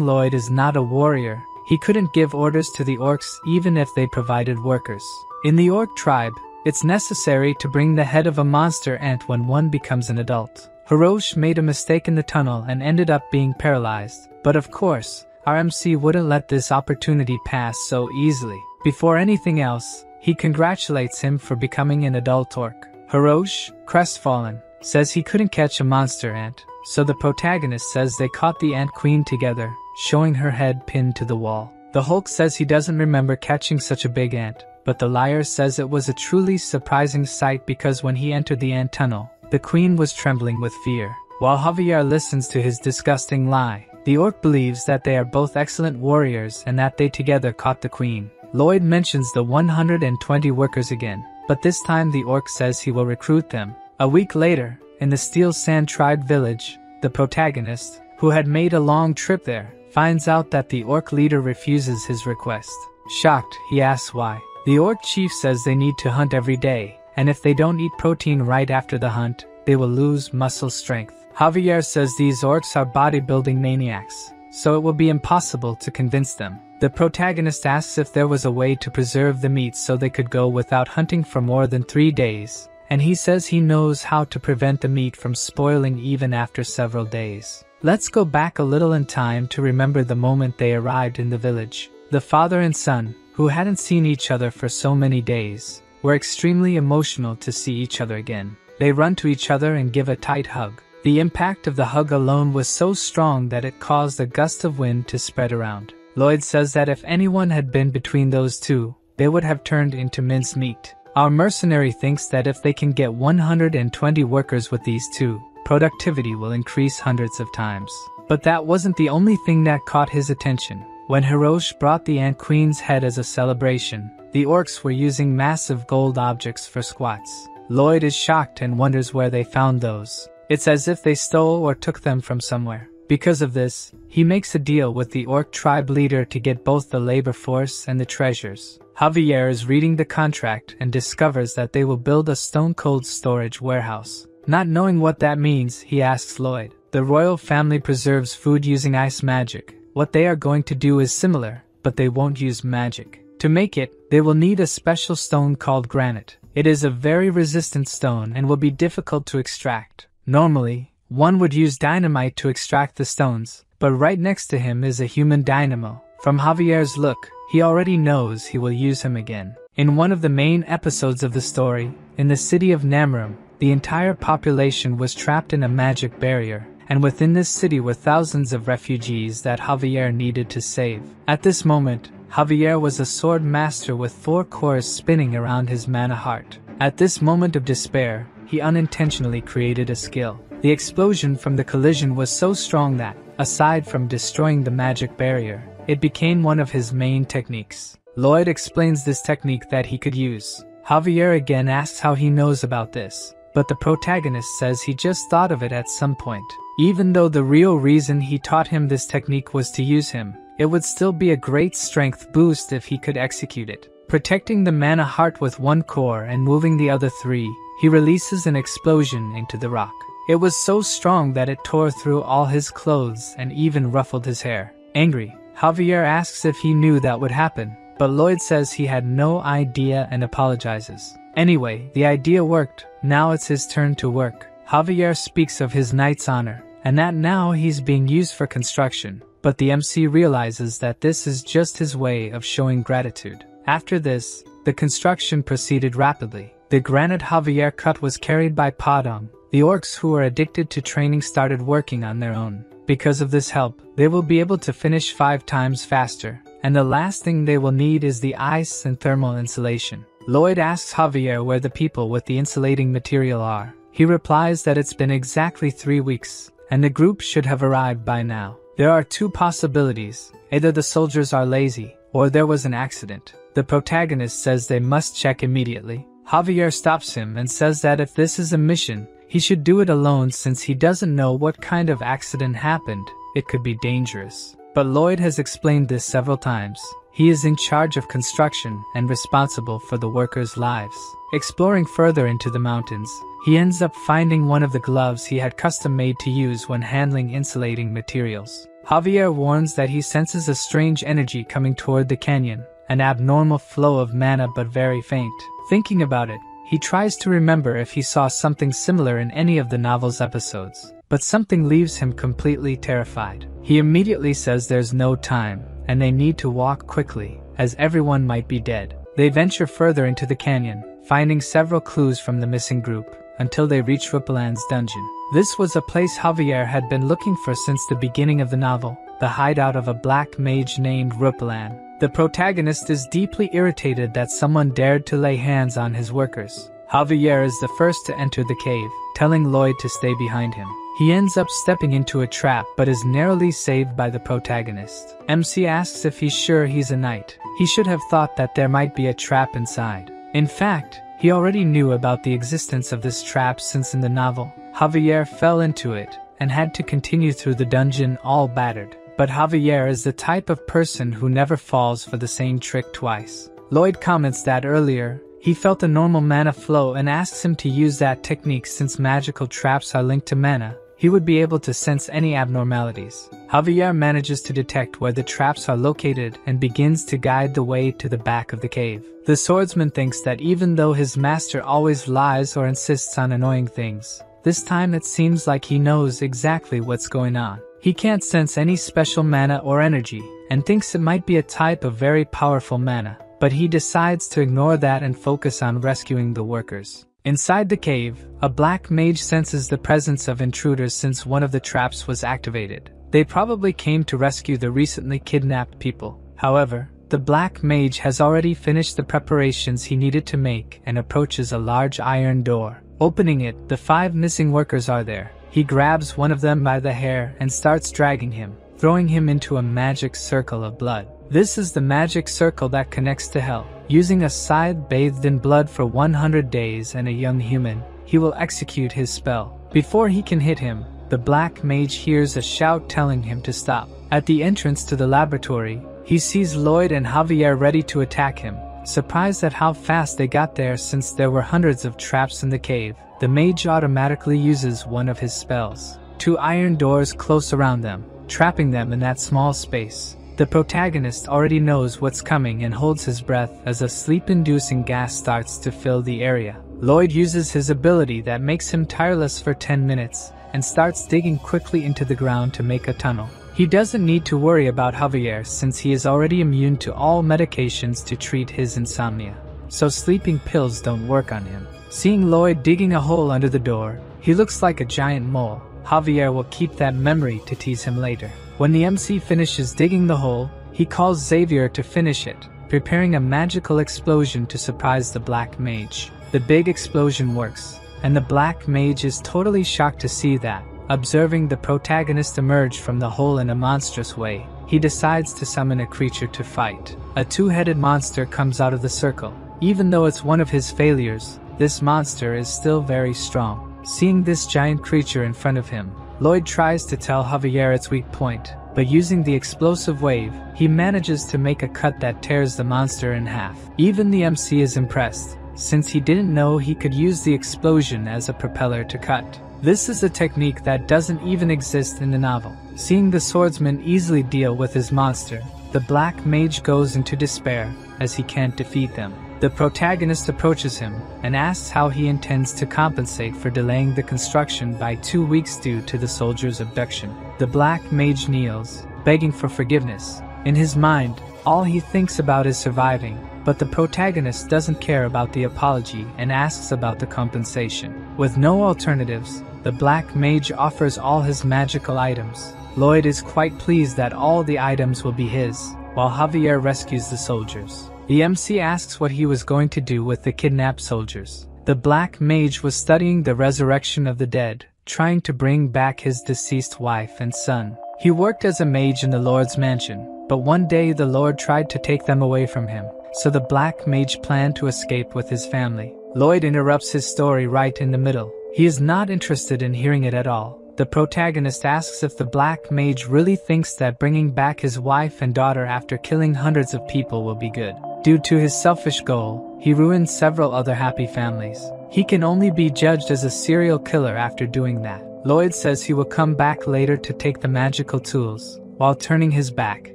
Lloyd is not a warrior, he couldn't give orders to the orcs even if they provided workers. In the orc tribe, it's necessary to bring the head of a monster ant when one becomes an adult. Hirosh made a mistake in the tunnel and ended up being paralyzed, but of course, our MC wouldn't let this opportunity pass so easily. Before anything else, he congratulates him for becoming an adult orc. Hirosh, crestfallen, says he couldn't catch a monster ant, so the protagonist says they caught the ant queen together, showing her head pinned to the wall. The Hulk says he doesn't remember catching such a big ant, but the liar says it was a truly surprising sight because when he entered the ant tunnel, the queen was trembling with fear. While Javier listens to his disgusting lie, the orc believes that they are both excellent warriors and that they together caught the queen. Lloyd mentions the 120 workers again, but this time the orc says he will recruit them. A week later, in the Steel Sand Tribe village, the protagonist, who had made a long trip there, finds out that the orc leader refuses his request. Shocked, he asks why. The orc chief says they need to hunt every day, and if they don't eat protein right after the hunt, they will lose muscle strength. Javier says these orcs are bodybuilding maniacs, so it will be impossible to convince them. The protagonist asks if there was a way to preserve the meat so they could go without hunting for more than 3 days, and he says he knows how to prevent the meat from spoiling even after several days. Let's go back a little in time to remember the moment they arrived in the village. The father and son, who hadn't seen each other for so many days, were extremely emotional to see each other again. They run to each other and give a tight hug. The impact of the hug alone was so strong that it caused a gust of wind to spread around. Lloyd says that if anyone had been between those two, they would have turned into mincemeat. Our mercenary thinks that if they can get 120 workers with these two, productivity will increase hundreds of times. But that wasn't the only thing that caught his attention. When Hirosh brought the Ant Queen's head as a celebration, the orcs were using massive gold objects for squats. Lloyd is shocked and wonders where they found those. It's as if they stole or took them from somewhere. Because of this, he makes a deal with the orc tribe leader to get both the labor force and the treasures. Javier is reading the contract and discovers that they will build a stone-cold storage warehouse. Not knowing what that means, he asks Lloyd. The royal family preserves food using ice magic. What they are going to do is similar, but they won't use magic. To make it, they will need a special stone called granite. It is a very resistant stone and will be difficult to extract. Normally, one would use dynamite to extract the stones, but right next to him is a human dynamo. From Javier's look, he already knows he will use him again. In one of the main episodes of the story, in the city of Namrum, the entire population was trapped in a magic barrier, and within this city were thousands of refugees that Javier needed to save. At this moment, Javier was a sword master with 4 cores spinning around his mana heart. At this moment of despair, he unintentionally created a skill. The explosion from the collision was so strong that, aside from destroying the magic barrier, it became one of his main techniques. Lloyd explains this technique that he could use. Javier again asks how he knows about this, but the protagonist says he just thought of it at some point. Even though the real reason he taught him this technique was to use him, it would still be a great strength boost if he could execute it. Protecting the mana heart with 1 core and moving the other 3, he releases an explosion into the rock. It was so strong that it tore through all his clothes and even ruffled his hair. Angry, Javier asks if he knew that would happen, but Lloyd says he had no idea and apologizes. Anyway, the idea worked. Now it's his turn to work. Javier speaks of his knight's honor, and that now he's being used for construction, but the MC realizes that this is just his way of showing gratitude. After this, the construction proceeded rapidly. The granite Javier cut was carried by Padang. The orcs who were addicted to training started working on their own. Because of this help, they will be able to finish 5 times faster, and the last thing they will need is the ice and thermal insulation. Lloyd asks Javier where the people with the insulating material are. He replies that it's been exactly 3 weeks, and the group should have arrived by now. There are 2 possibilities. Either the soldiers are lazy, or there was an accident. The protagonist says they must check immediately. Javier stops him and says that if this is a mission, he should do it alone since he doesn't know what kind of accident happened. It could be dangerous. But Lloyd has explained this several times. He is in charge of construction and responsible for the workers' lives. Exploring further into the mountains, he ends up finding one of the gloves he had custom made to use when handling insulating materials. Javier warns that he senses a strange energy coming toward the canyon, an abnormal flow of mana but very faint. Thinking about it, he tries to remember if he saw something similar in any of the novel's episodes, but something leaves him completely terrified. He immediately says there's no time, and they need to walk quickly, as everyone might be dead. They venture further into the canyon, finding several clues from the missing group, until they reach Rupalan's dungeon. This was a place Javier had been looking for since the beginning of the novel, the hideout of a black mage named Rupalan. The protagonist is deeply irritated that someone dared to lay hands on his workers. Javier is the first to enter the cave, telling Lloyd to stay behind him. He ends up stepping into a trap but is narrowly saved by the protagonist. MC asks if he's sure he's a knight. He should have thought that there might be a trap inside. In fact, he already knew about the existence of this trap since in the novel, Javier fell into it and had to continue through the dungeon all battered. But Javier is the type of person who never falls for the same trick twice. Lloyd comments that earlier, he felt a normal mana flow and asks him to use that technique since magical traps are linked to mana. He would be able to sense any abnormalities. Javier manages to detect where the traps are located and begins to guide the way to the back of the cave. The swordsman thinks that even though his master always lies or insists on annoying things, this time it seems like he knows exactly what's going on. He can't sense any special mana or energy, and thinks it might be a type of very powerful mana, but he decides to ignore that and focus on rescuing the workers. Inside the cave, a black mage senses the presence of intruders since one of the traps was activated. They probably came to rescue the recently kidnapped people. However, the black mage has already finished the preparations he needed to make and approaches a large iron door. Opening it, the 5 missing workers are there. He grabs one of them by the hair and starts dragging him, throwing him into a magic circle of blood. This is the magic circle that connects to hell. Using a scythe bathed in blood for 100 days and a young human, he will execute his spell. Before he can hit him, the black mage hears a shout telling him to stop. At the entrance to the laboratory, he sees Lloyd and Javier ready to attack him. Surprised at how fast they got there since there were hundreds of traps in the cave, the mage automatically uses one of his spells. 2 iron doors close around them, trapping them in that small space. The protagonist already knows what's coming and holds his breath as a sleep-inducing gas starts to fill the area. Lloyd uses his ability that makes him tireless for 10 minutes and starts digging quickly into the ground to make a tunnel. He doesn't need to worry about Javier since he is already immune to all medications to treat his insomnia, so sleeping pills don't work on him. Seeing Lloyd digging a hole under the door, he looks like a giant mole. Javier will keep that memory to tease him later. When the MC finishes digging the hole, he calls Xavier to finish it, preparing a magical explosion to surprise the black mage. The big explosion works, and the black mage is totally shocked to see that. Observing the protagonist emerge from the hole in a monstrous way, he decides to summon a creature to fight. A 2-headed monster comes out of the circle. Even though it's one of his failures, this monster is still very strong. Seeing this giant creature in front of him, Lloyd tries to tell Javier its weak point, but using the explosive wave, he manages to make a cut that tears the monster in half. Even the MC is impressed, since he didn't know he could use the explosion as a propeller to cut. This is a technique that doesn't even exist in the novel. Seeing the swordsman easily deal with his monster, the black mage goes into despair as he can't defeat them. The protagonist approaches him and asks how he intends to compensate for delaying the construction by 2 weeks due to the soldier's abduction. The black mage kneels, begging for forgiveness. In his mind, all he thinks about is surviving, but the protagonist doesn't care about the apology and asks about the compensation. With no alternatives, the black mage offers all his magical items. Lloyd is quite pleased that all the items will be his, while Javier rescues the soldiers. The MC asks what he was going to do with the kidnapped soldiers. The black mage was studying the resurrection of the dead, trying to bring back his deceased wife and son. He worked as a mage in the Lord's mansion, but one day the Lord tried to take them away from him, so the black mage planned to escape with his family. Lloyd interrupts his story right in the middle. He is not interested in hearing it at all. The protagonist asks if the black mage really thinks that bringing back his wife and daughter after killing hundreds of people will be good. Due to his selfish goal, he ruined several other happy families. He can only be judged as a serial killer after doing that. Lloyd says he will come back later to take the magical tools. While turning his back,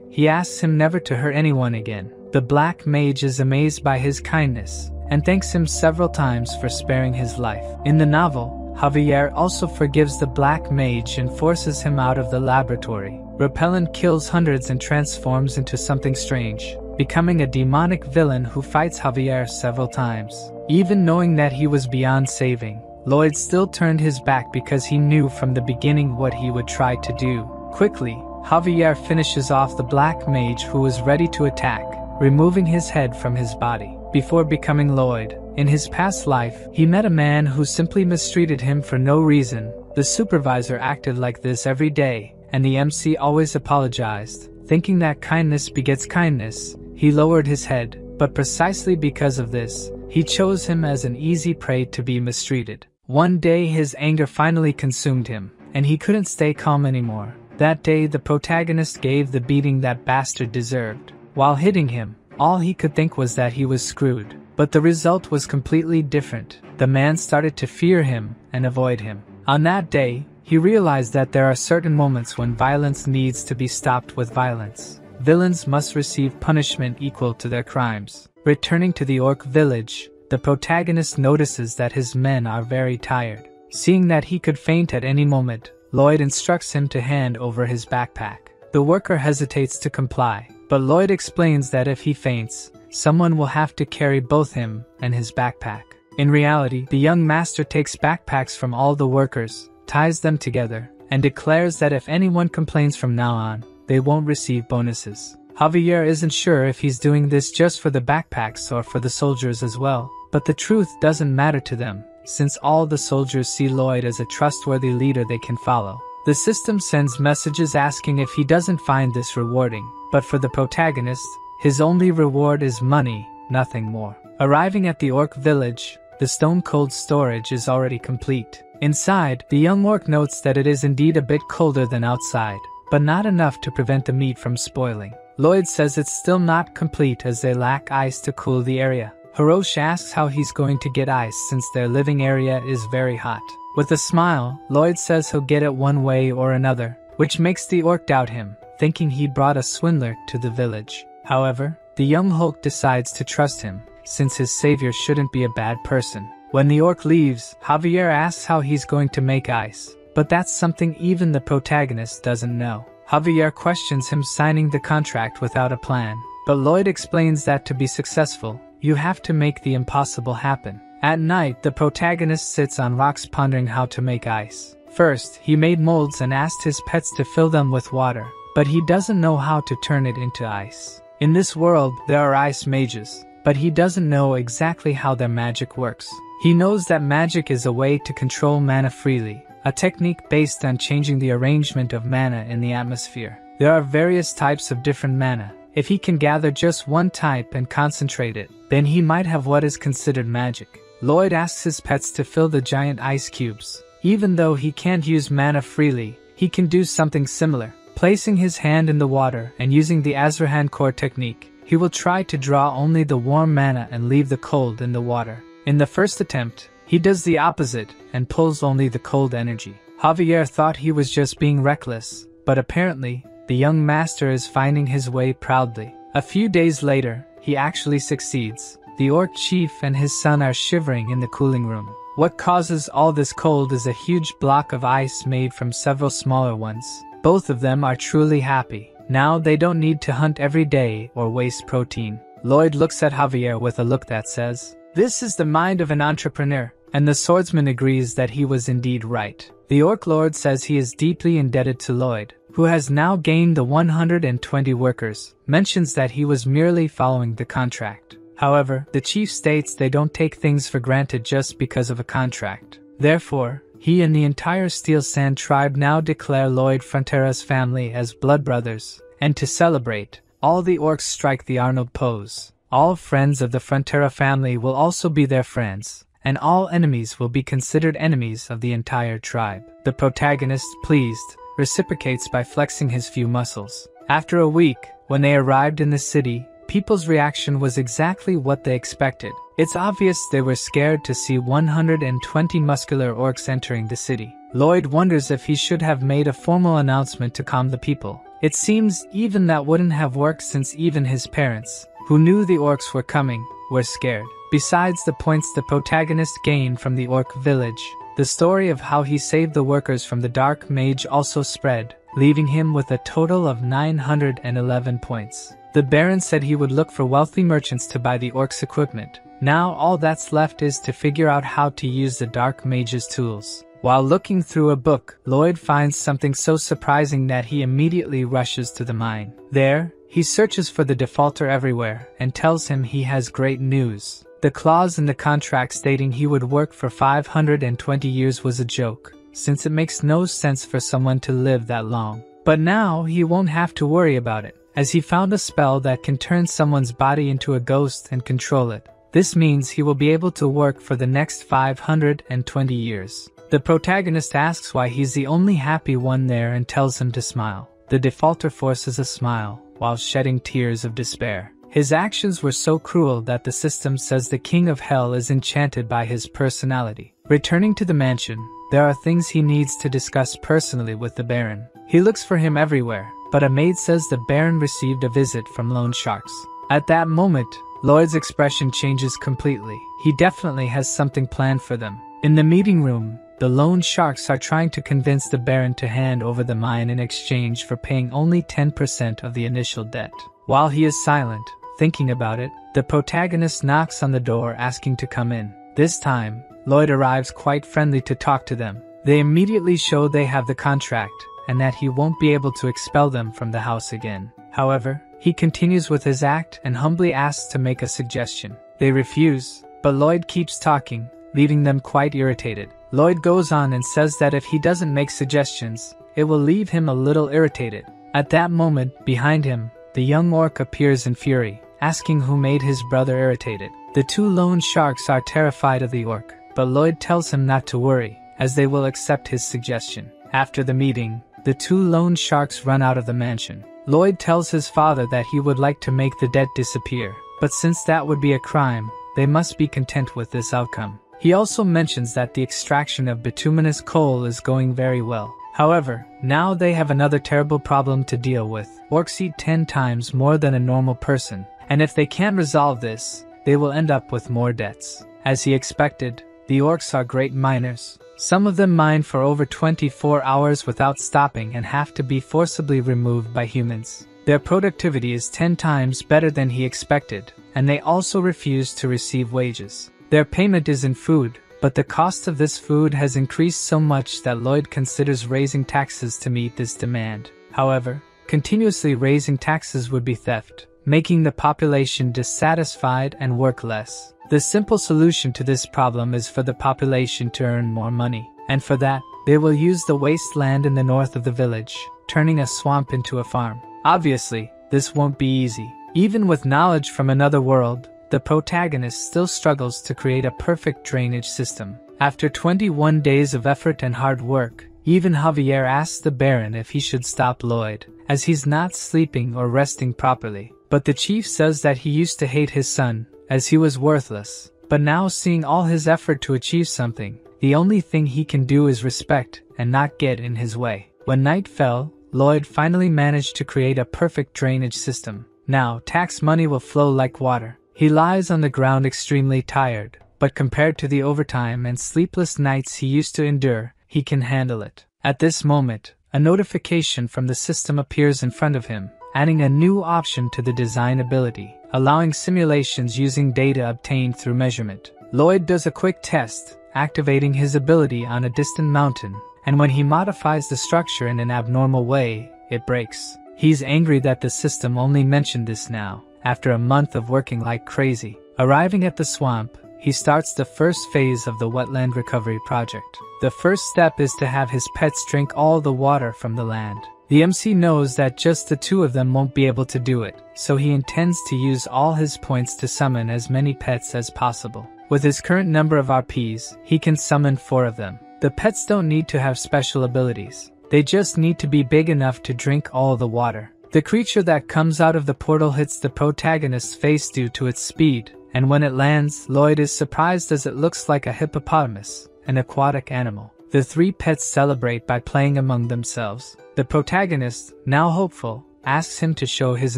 he asks him never to hurt anyone again. The black mage is amazed by his kindness and thanks him several times for sparing his life. In the novel, Javier also forgives the black mage and forces him out of the laboratory. Repellent kills hundreds and transforms into something strange, becoming a demonic villain who fights Javier several times. Even knowing that he was beyond saving, Lloyd still turned his back because he knew from the beginning what he would try to do. Quickly, Javier finishes off the black mage who was ready to attack, removing his head from his body. Before becoming Lloyd, in his past life, he met a man who simply mistreated him for no reason. The supervisor acted like this every day, and the MC always apologized. Thinking that kindness begets kindness, he lowered his head, but precisely because of this, he chose him as an easy prey to be mistreated. One day his anger finally consumed him, and he couldn't stay calm anymore. That day the protagonist gave the beating that bastard deserved. While hitting him, all he could think was that he was screwed. But the result was completely different. The man started to fear him and avoid him. On that day, he realized that there are certain moments when violence needs to be stopped with violence. Villains must receive punishment equal to their crimes. Returning to the orc village, the protagonist notices that his men are very tired. Seeing that he could faint at any moment, Lloyd instructs him to hand over his backpack. The worker hesitates to comply, but Lloyd explains that if he faints, someone will have to carry both him and his backpack. In reality, the young master takes backpacks from all the workers, ties them together, and declares that if anyone complains from now on, they won't receive bonuses. Javier isn't sure if he's doing this just for the backpacks or for the soldiers as well, but the truth doesn't matter to them, since all the soldiers see Lloyd as a trustworthy leader they can follow. The system sends messages asking if he doesn't find this rewarding, but for the protagonist, his only reward is money, nothing more. Arriving at the orc village, the stone-cold storage is already complete. Inside, the young orc notes that it is indeed a bit colder than outside, but not enough to prevent the meat from spoiling. Lloyd says it's still not complete as they lack ice to cool the area. Hiroshi asks how he's going to get ice since their living area is very hot. With a smile, Lloyd says he'll get it one way or another, which makes the orc doubt him, thinking he brought a swindler to the village. However, the young Hulk decides to trust him, since his savior shouldn't be a bad person. When the orc leaves, Javier asks how he's going to make ice, but that's something even the protagonist doesn't know. Javier questions him signing the contract without a plan, but Lloyd explains that to be successful, you have to make the impossible happen. At night, the protagonist sits on rocks pondering how to make ice. First, he made molds and asked his pets to fill them with water, but he doesn't know how to turn it into ice. In this world, there are ice mages, but he doesn't know exactly how their magic works. He knows that magic is a way to control mana freely, a technique based on changing the arrangement of mana in the atmosphere. There are various types of different mana. If he can gather just one type and concentrate it, then he might have what is considered magic. Lloyd asks his pets to fill the giant ice cubes. Even though he can't use mana freely, he can do something similar. Placing his hand in the water and using the Azrahan core technique, he will try to draw only the warm mana and leave the cold in the water. In the first attempt, he does the opposite and pulls only the cold energy. Javier thought he was just being reckless, but apparently, the young master is finding his way proudly. A few days later, he actually succeeds. The orc chief and his son are shivering in the cooling room. What causes all this cold is a huge block of ice made from several smaller ones. Both of them are truly happy. Now they don't need to hunt every day or waste protein. Lloyd looks at Javier with a look that says, "This is the mind of an entrepreneur," and the swordsman agrees that he was indeed right. The orc lord says he is deeply indebted to Lloyd, who has now gained the 120 workers, mentions that he was merely following the contract. However, the chief states they don't take things for granted just because of a contract. Therefore, he and the entire Steel Sand tribe now declare Lloyd Frontera's family as blood brothers, and to celebrate, all the orcs strike the Arnold pose. All friends of the Frontera family will also be their friends, and all enemies will be considered enemies of the entire tribe. The protagonist, pleased, reciprocates by flexing his few muscles. After a week, when they arrived in the city, people's reaction was exactly what they expected. It's obvious they were scared to see 120 muscular orcs entering the city. Lloyd wonders if he should have made a formal announcement to calm the people. It seems even that wouldn't have worked since even his parents, who knew the orcs were coming, were scared. Besides the points the protagonist gained from the orc village, the story of how he saved the workers from the dark mage also spread, leaving him with a total of 911 points. The Baron said he would look for wealthy merchants to buy the orcs' equipment. Now all that's left is to figure out how to use the dark mage's tools. While looking through a book, Lloyd finds something so surprising that he immediately rushes to the mine. There, he searches for the defaulter everywhere and tells him he has great news. The clause in the contract stating he would work for 520 years was a joke, since it makes no sense for someone to live that long. But now he won't have to worry about it, as he found a spell that can turn someone's body into a ghost and control it. This means he will be able to work for the next 520 years. The protagonist asks why he's the only happy one there and tells him to smile. The defaulter forces a smile, while shedding tears of despair. His actions were so cruel that the system says the king of hell is enchanted by his personality. Returning to the mansion, there are things he needs to discuss personally with the Baron. He looks for him everywhere, but a maid says the Baron received a visit from loan sharks. At that moment, Lloyd's expression changes completely. He definitely has something planned for them. In the meeting room, the loan sharks are trying to convince the Baron to hand over the mine in exchange for paying only 10% of the initial debt. While he is silent, thinking about it, the protagonist knocks on the door asking to come in. This time, Lloyd arrives quite friendly to talk to them. They immediately show they have the contract, and that he won't be able to expel them from the house again. However, he continues with his act and humbly asks to make a suggestion. They refuse, but Lloyd keeps talking, leaving them quite irritated. Lloyd goes on and says that if he doesn't make suggestions, it will leave him a little irritated. At that moment, behind him, the young orc appears in fury, asking who made his brother irritated. The two loan sharks are terrified of the orc, but Lloyd tells him not to worry, as they will accept his suggestion. After the meeting, the two loan sharks run out of the mansion. Lloyd tells his father that he would like to make the debt disappear, but since that would be a crime, they must be content with this outcome. He also mentions that the extraction of bituminous coal is going very well. However, now they have another terrible problem to deal with. Orcs eat 10 times more than a normal person, and if they can't resolve this, they will end up with more debts. As he expected, the orcs are great miners. Some of them mine for over 24 hours without stopping and have to be forcibly removed by humans. Their productivity is 10 times better than he expected, and they also refuse to receive wages. Their payment is in food, but the cost of this food has increased so much that Lloyd considers raising taxes to meet this demand. However, continuously raising taxes would be theft, making the population dissatisfied and work less. The simple solution to this problem is for the population to earn more money, and for that, they will use the wasteland in the north of the village, turning a swamp into a farm. Obviously, this won't be easy. Even with knowledge from another world, the protagonist still struggles to create a perfect drainage system. After 21 days of effort and hard work, even Javier asks the Baron if he should stop Lloyd, as he's not sleeping or resting properly. But the chief says that he used to hate his son, as he was worthless. But now seeing all his effort to achieve something, the only thing he can do is respect and not get in his way. When night fell, Lloyd finally managed to create a perfect drainage system. Now, tax money will flow like water. He lies on the ground extremely tired, but compared to the overtime and sleepless nights he used to endure, he can handle it. At this moment, a notification from the system appears in front of him, adding a new option to the design ability, allowing simulations using data obtained through measurement. Lloyd does a quick test, activating his ability on a distant mountain, and when he modifies the structure in an abnormal way, it breaks. He's angry that the system only mentioned this now, after a month of working like crazy. Arriving at the swamp, he starts the first phase of the wetland recovery project. The first step is to have his pets drink all the water from the land. The MC knows that just the two of them won't be able to do it, so he intends to use all his points to summon as many pets as possible. With his current number of RPs, he can summon 4 of them. The pets don't need to have special abilities. They just need to be big enough to drink all the water. The creature that comes out of the portal hits the protagonist's face due to its speed, and when it lands, Lloyd is surprised as it looks like a hippopotamus, an aquatic animal. The 3 pets celebrate by playing among themselves. The protagonist, now hopeful, asks him to show his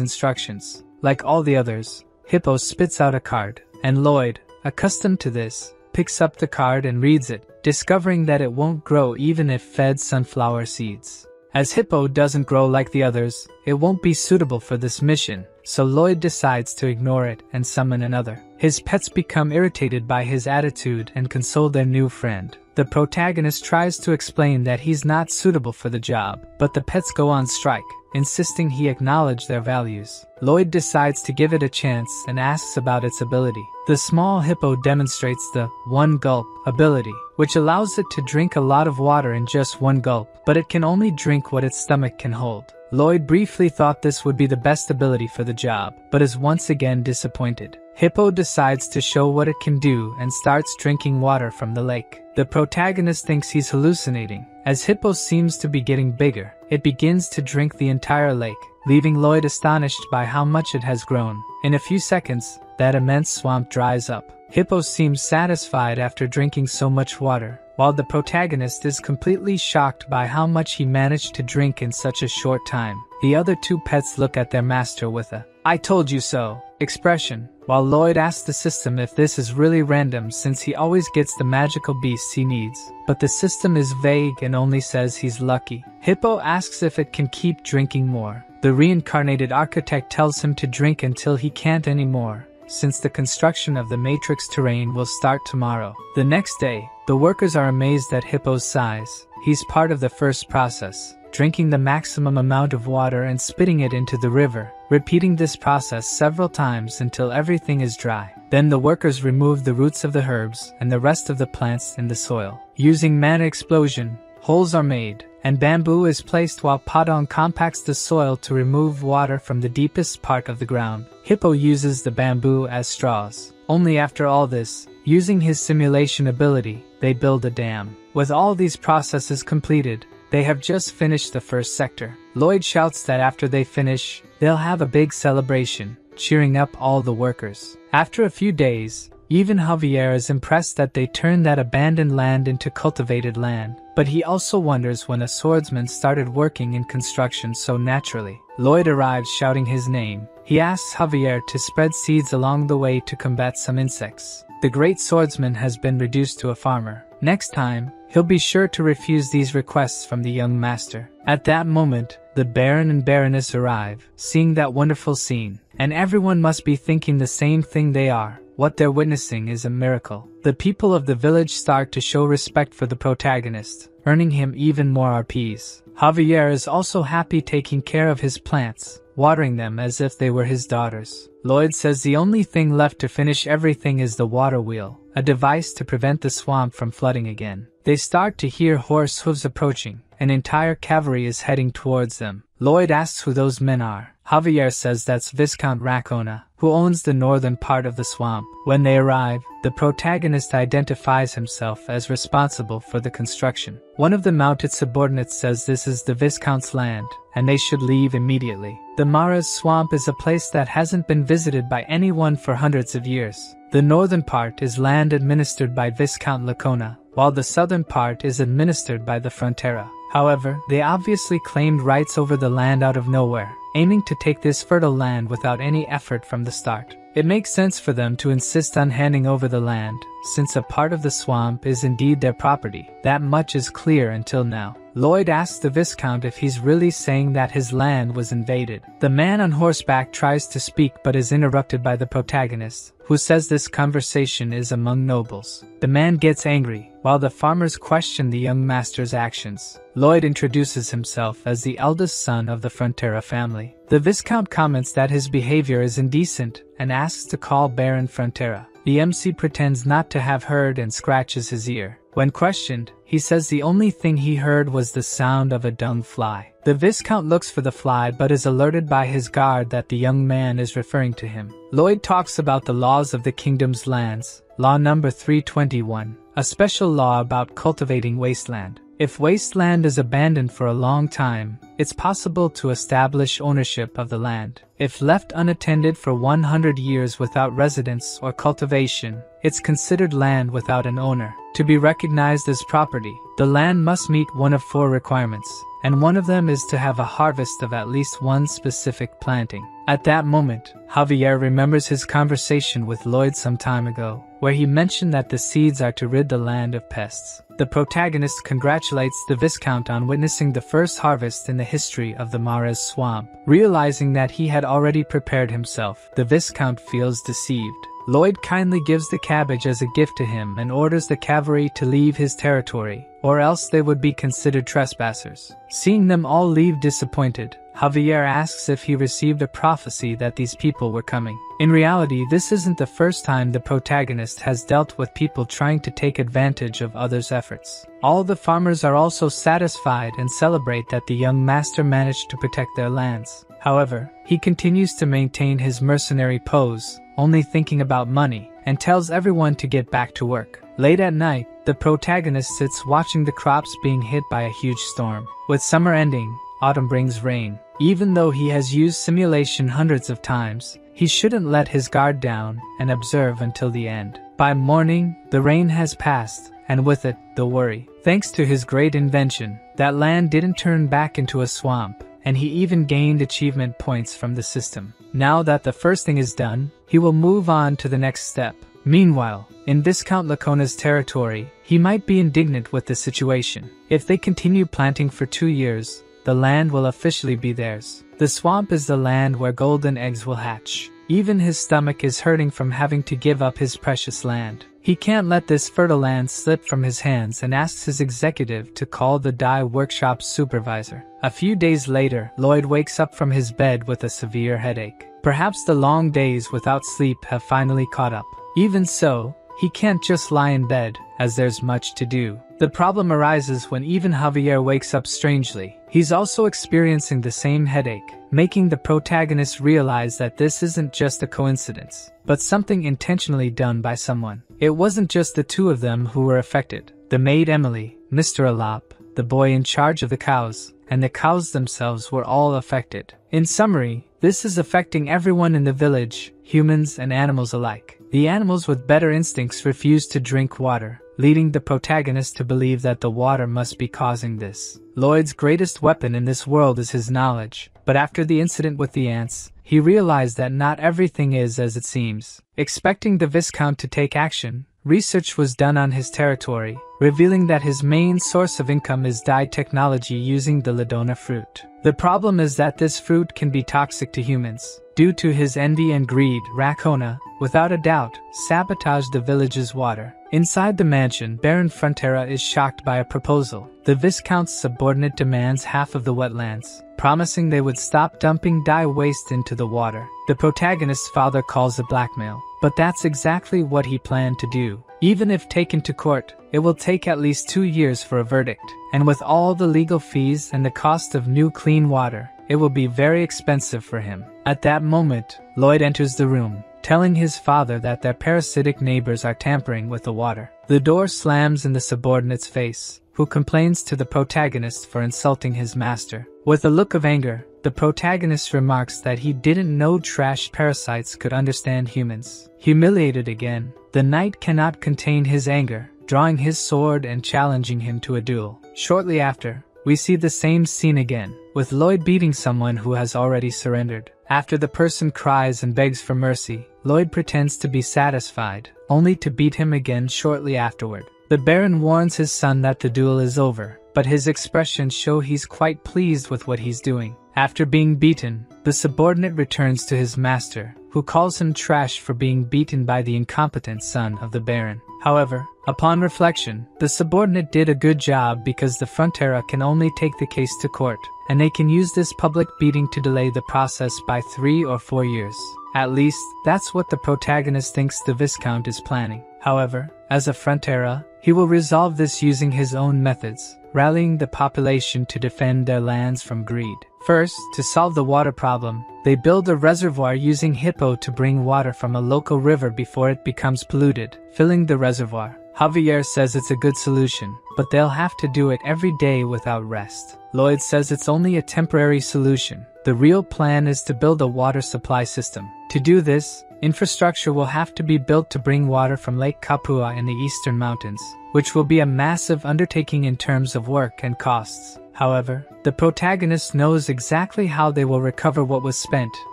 instructions. Like all the others, Hippo spits out a card, and Lloyd, accustomed to this, picks up the card and reads it, discovering that it won't grow even if fed sunflower seeds. As Hippo doesn't grow like the others, it won't be suitable for this mission, so Lloyd decides to ignore it and summon another. His pets become irritated by his attitude and console their new friend. The The protagonist tries to explain that he's not suitable for the job, but the pets go on strike, insisting he acknowledge their values. Lloyd decides to give it a chance and asks about its ability. The small hippo demonstrates the one gulp ability, which allows it to drink a lot of water in just one gulp, but it can only drink what its stomach can hold. Lloyd briefly thought this would be the best ability for the job, but is once again disappointed. Hippo decides to show what it can do and starts drinking water from the lake. The protagonist thinks he's hallucinating. As Hippo seems to be getting bigger, it begins to drink the entire lake, leaving Lloyd astonished by how much it has grown. In a few seconds, that immense swamp dries up. Hippo seems satisfied after drinking so much water, while the protagonist is completely shocked by how much he managed to drink in such a short time. The other two pets look at their master with a "I told you so" expression, while Lloyd asks the system if this is really random since he always gets the magical beasts he needs, but the system is vague and only says he's lucky. Hippo asks if it can keep drinking more. The reincarnated architect tells him to drink until he can't anymore, since the construction of the Matrix terrain will start tomorrow. The next day, the workers are amazed at Hippo's size. He's part of the first process, drinking the maximum amount of water and spitting it into the river, repeating this process several times until everything is dry. Then the workers remove the roots of the herbs and the rest of the plants in the soil. Using mana explosion, holes are made, and bamboo is placed while Padong compacts the soil to remove water from the deepest part of the ground. Hippo uses the bamboo as straws. Only after all this, using his simulation ability, they build a dam. With all these processes completed, they have just finished the first sector. Lloyd shouts that after they finish, they'll have a big celebration, cheering up all the workers. After a few days, even Javier is impressed that they turned that abandoned land into cultivated land, but he also wonders when a swordsman started working in construction so naturally. Lloyd arrives shouting his name. He asks Javier to spread seeds along the way to combat some insects. The great swordsman has been reduced to a farmer. Next time, he'll be sure to refuse these requests from the young master. At that moment, the Baron and Baroness arrive, seeing that wonderful scene, and everyone must be thinking the same thing they are. What they're witnessing is a miracle. The people of the village start to show respect for the protagonist, earning him even more RPs. Javier is also happy taking care of his plants, watering them as if they were his daughters. Lloyd says the only thing left to finish everything is the water wheel, a device to prevent the swamp from flooding again. They start to hear horse hooves approaching. An entire cavalry is heading towards them. Lloyd asks who those men are. Javier says that's Viscount Racona, who owns the northern part of the swamp. When they arrive, the protagonist identifies himself as responsible for the construction. One of the mounted subordinates says this is the Viscount's land, and they should leave immediately. The Mara's swamp is a place that hasn't been visited by anyone for hundreds of years. The northern part is land administered by Viscount Lacona, while the southern part is administered by the Frontera. However, they obviously claimed rights over the land out of nowhere, aiming to take this fertile land without any effort from the start. It makes sense for them to insist on handing over the land, since a part of the swamp is indeed their property. That much is clear until now. Lloyd asks the Viscount if he's really saying that his land was invaded. The man on horseback tries to speak but is interrupted by the protagonist, who says this conversation is among nobles. The man gets angry, while the farmers question the young master's actions. Lloyd introduces himself as the eldest son of the Frontera family. The Viscount comments that his behavior is indecent and asks to call Baron Frontera. The MC pretends not to have heard and scratches his ear. When questioned, he says the only thing he heard was the sound of a dung fly. The Viscount looks for the fly but is alerted by his guard that the young man is referring to him. Lloyd talks about the laws of the kingdom's lands, Law number 321, a special law about cultivating wasteland. If wasteland is abandoned for a long time, it's possible to establish ownership of the land. If left unattended for 100 years without residence or cultivation, it's considered land without an owner. To be recognized as property, the land must meet one of 4 requirements, and one of them is to have a harvest of at least one specific planting. At that moment, Javier remembers his conversation with Lloyd some time ago, where he mentioned that the seeds are to rid the land of pests. The protagonist congratulates the Viscount on witnessing the first harvest in the history of the Mara's swamp. Realizing that he had already prepared himself, the Viscount feels deceived. Lloyd kindly gives the cabbage as a gift to him and orders the cavalry to leave his territory, or else they would be considered trespassers. Seeing them all leave disappointed, Javier asks if he received a prophecy that these people were coming. In reality, this isn't the first time the protagonist has dealt with people trying to take advantage of others' efforts. All the farmers are also satisfied and celebrate that the young master managed to protect their lands. However, he continues to maintain his mercenary pose, only thinking about money, and tells everyone to get back to work. Late at night, the protagonist sits watching the crops being hit by a huge storm. With summer ending, autumn brings rain. Even though he has used simulation hundreds of times, he shouldn't let his guard down and observe until the end. By morning, the rain has passed, and with it, the worry. Thanks to his great invention, that land didn't turn back into a swamp, and he even gained achievement points from the system. Now that the first thing is done, he will move on to the next step. Meanwhile, in Viscount Lacona's territory, he might be indignant with the situation. If they continue planting for 2 years, the land will officially be theirs. The swamp is the land where golden eggs will hatch. Even his stomach is hurting from having to give up his precious land. He can't let this fertile land slip from his hands and asks his executive to call the dye workshop supervisor. A few days later, Lloyd wakes up from his bed with a severe headache. Perhaps the long days without sleep have finally caught up. Even so, he can't just lie in bed, as there's much to do. The problem arises when even Javier wakes up strangely. He's also experiencing the same headache, making the protagonist realize that this isn't just a coincidence, but something intentionally done by someone. It wasn't just the two of them who were affected. The maid Emily, Mr. Alap, the boy in charge of the cows, and the cows themselves were all affected. In summary, this is affecting everyone in the village, humans and animals alike. The animals with better instincts refuse to drink water, leading the protagonist to believe that the water must be causing this. Lloyd's greatest weapon in this world is his knowledge, but after the incident with the ants, he realized that not everything is as it seems. Expecting the Viscount to take action, research was done on his territory, revealing that his main source of income is dye technology using the Ladona fruit. The problem is that this fruit can be toxic to humans. Due to his envy and greed, Racona, without a doubt, sabotaged the village's water. Inside the mansion, Baron Frontera is shocked by a proposal. The Viscount's subordinate demands half of the wetlands, promising they would stop dumping dye waste into the water. The protagonist's father calls it blackmail, but that's exactly what he planned to do. Even if taken to court, it will take at least 2 years for a verdict, and with all the legal fees and the cost of new clean water, it will be very expensive for him. At that moment, Lloyd enters the room, telling his father that their parasitic neighbors are tampering with the water. The door slams in the subordinate's face, who complains to the protagonist for insulting his master. With a look of anger, the protagonist remarks that he didn't know trash parasites could understand humans. Humiliated again, the knight cannot contain his anger, drawing his sword and challenging him to a duel. Shortly after, we see the same scene again, with Lloyd beating someone who has already surrendered. After the person cries and begs for mercy, Lloyd pretends to be satisfied, only to beat him again shortly afterward. The Baron warns his son that the duel is over, but his expressions show he's quite pleased with what he's doing. After being beaten, the subordinate returns to his master, who calls him trash for being beaten by the incompetent son of the Baron. However, upon reflection, the subordinate did a good job because the Frontera can only take the case to court, and they can use this public beating to delay the process by 3 or 4 years. At least, that's what the protagonist thinks the Viscount is planning. However, as a Frontera, he will resolve this using his own methods, rallying the population to defend their lands from greed. First, to solve the water problem, they build a reservoir using hippo to bring water from a local river before it becomes polluted, filling the reservoir. Javier says it's a good solution, but they'll have to do it every day without rest. Lloyd says it's only a temporary solution. The real plan is to build a water supply system. To do this, infrastructure will have to be built to bring water from Lake Kapua in the eastern mountains, which will be a massive undertaking in terms of work and costs. However, the protagonist knows exactly how they will recover what was spent,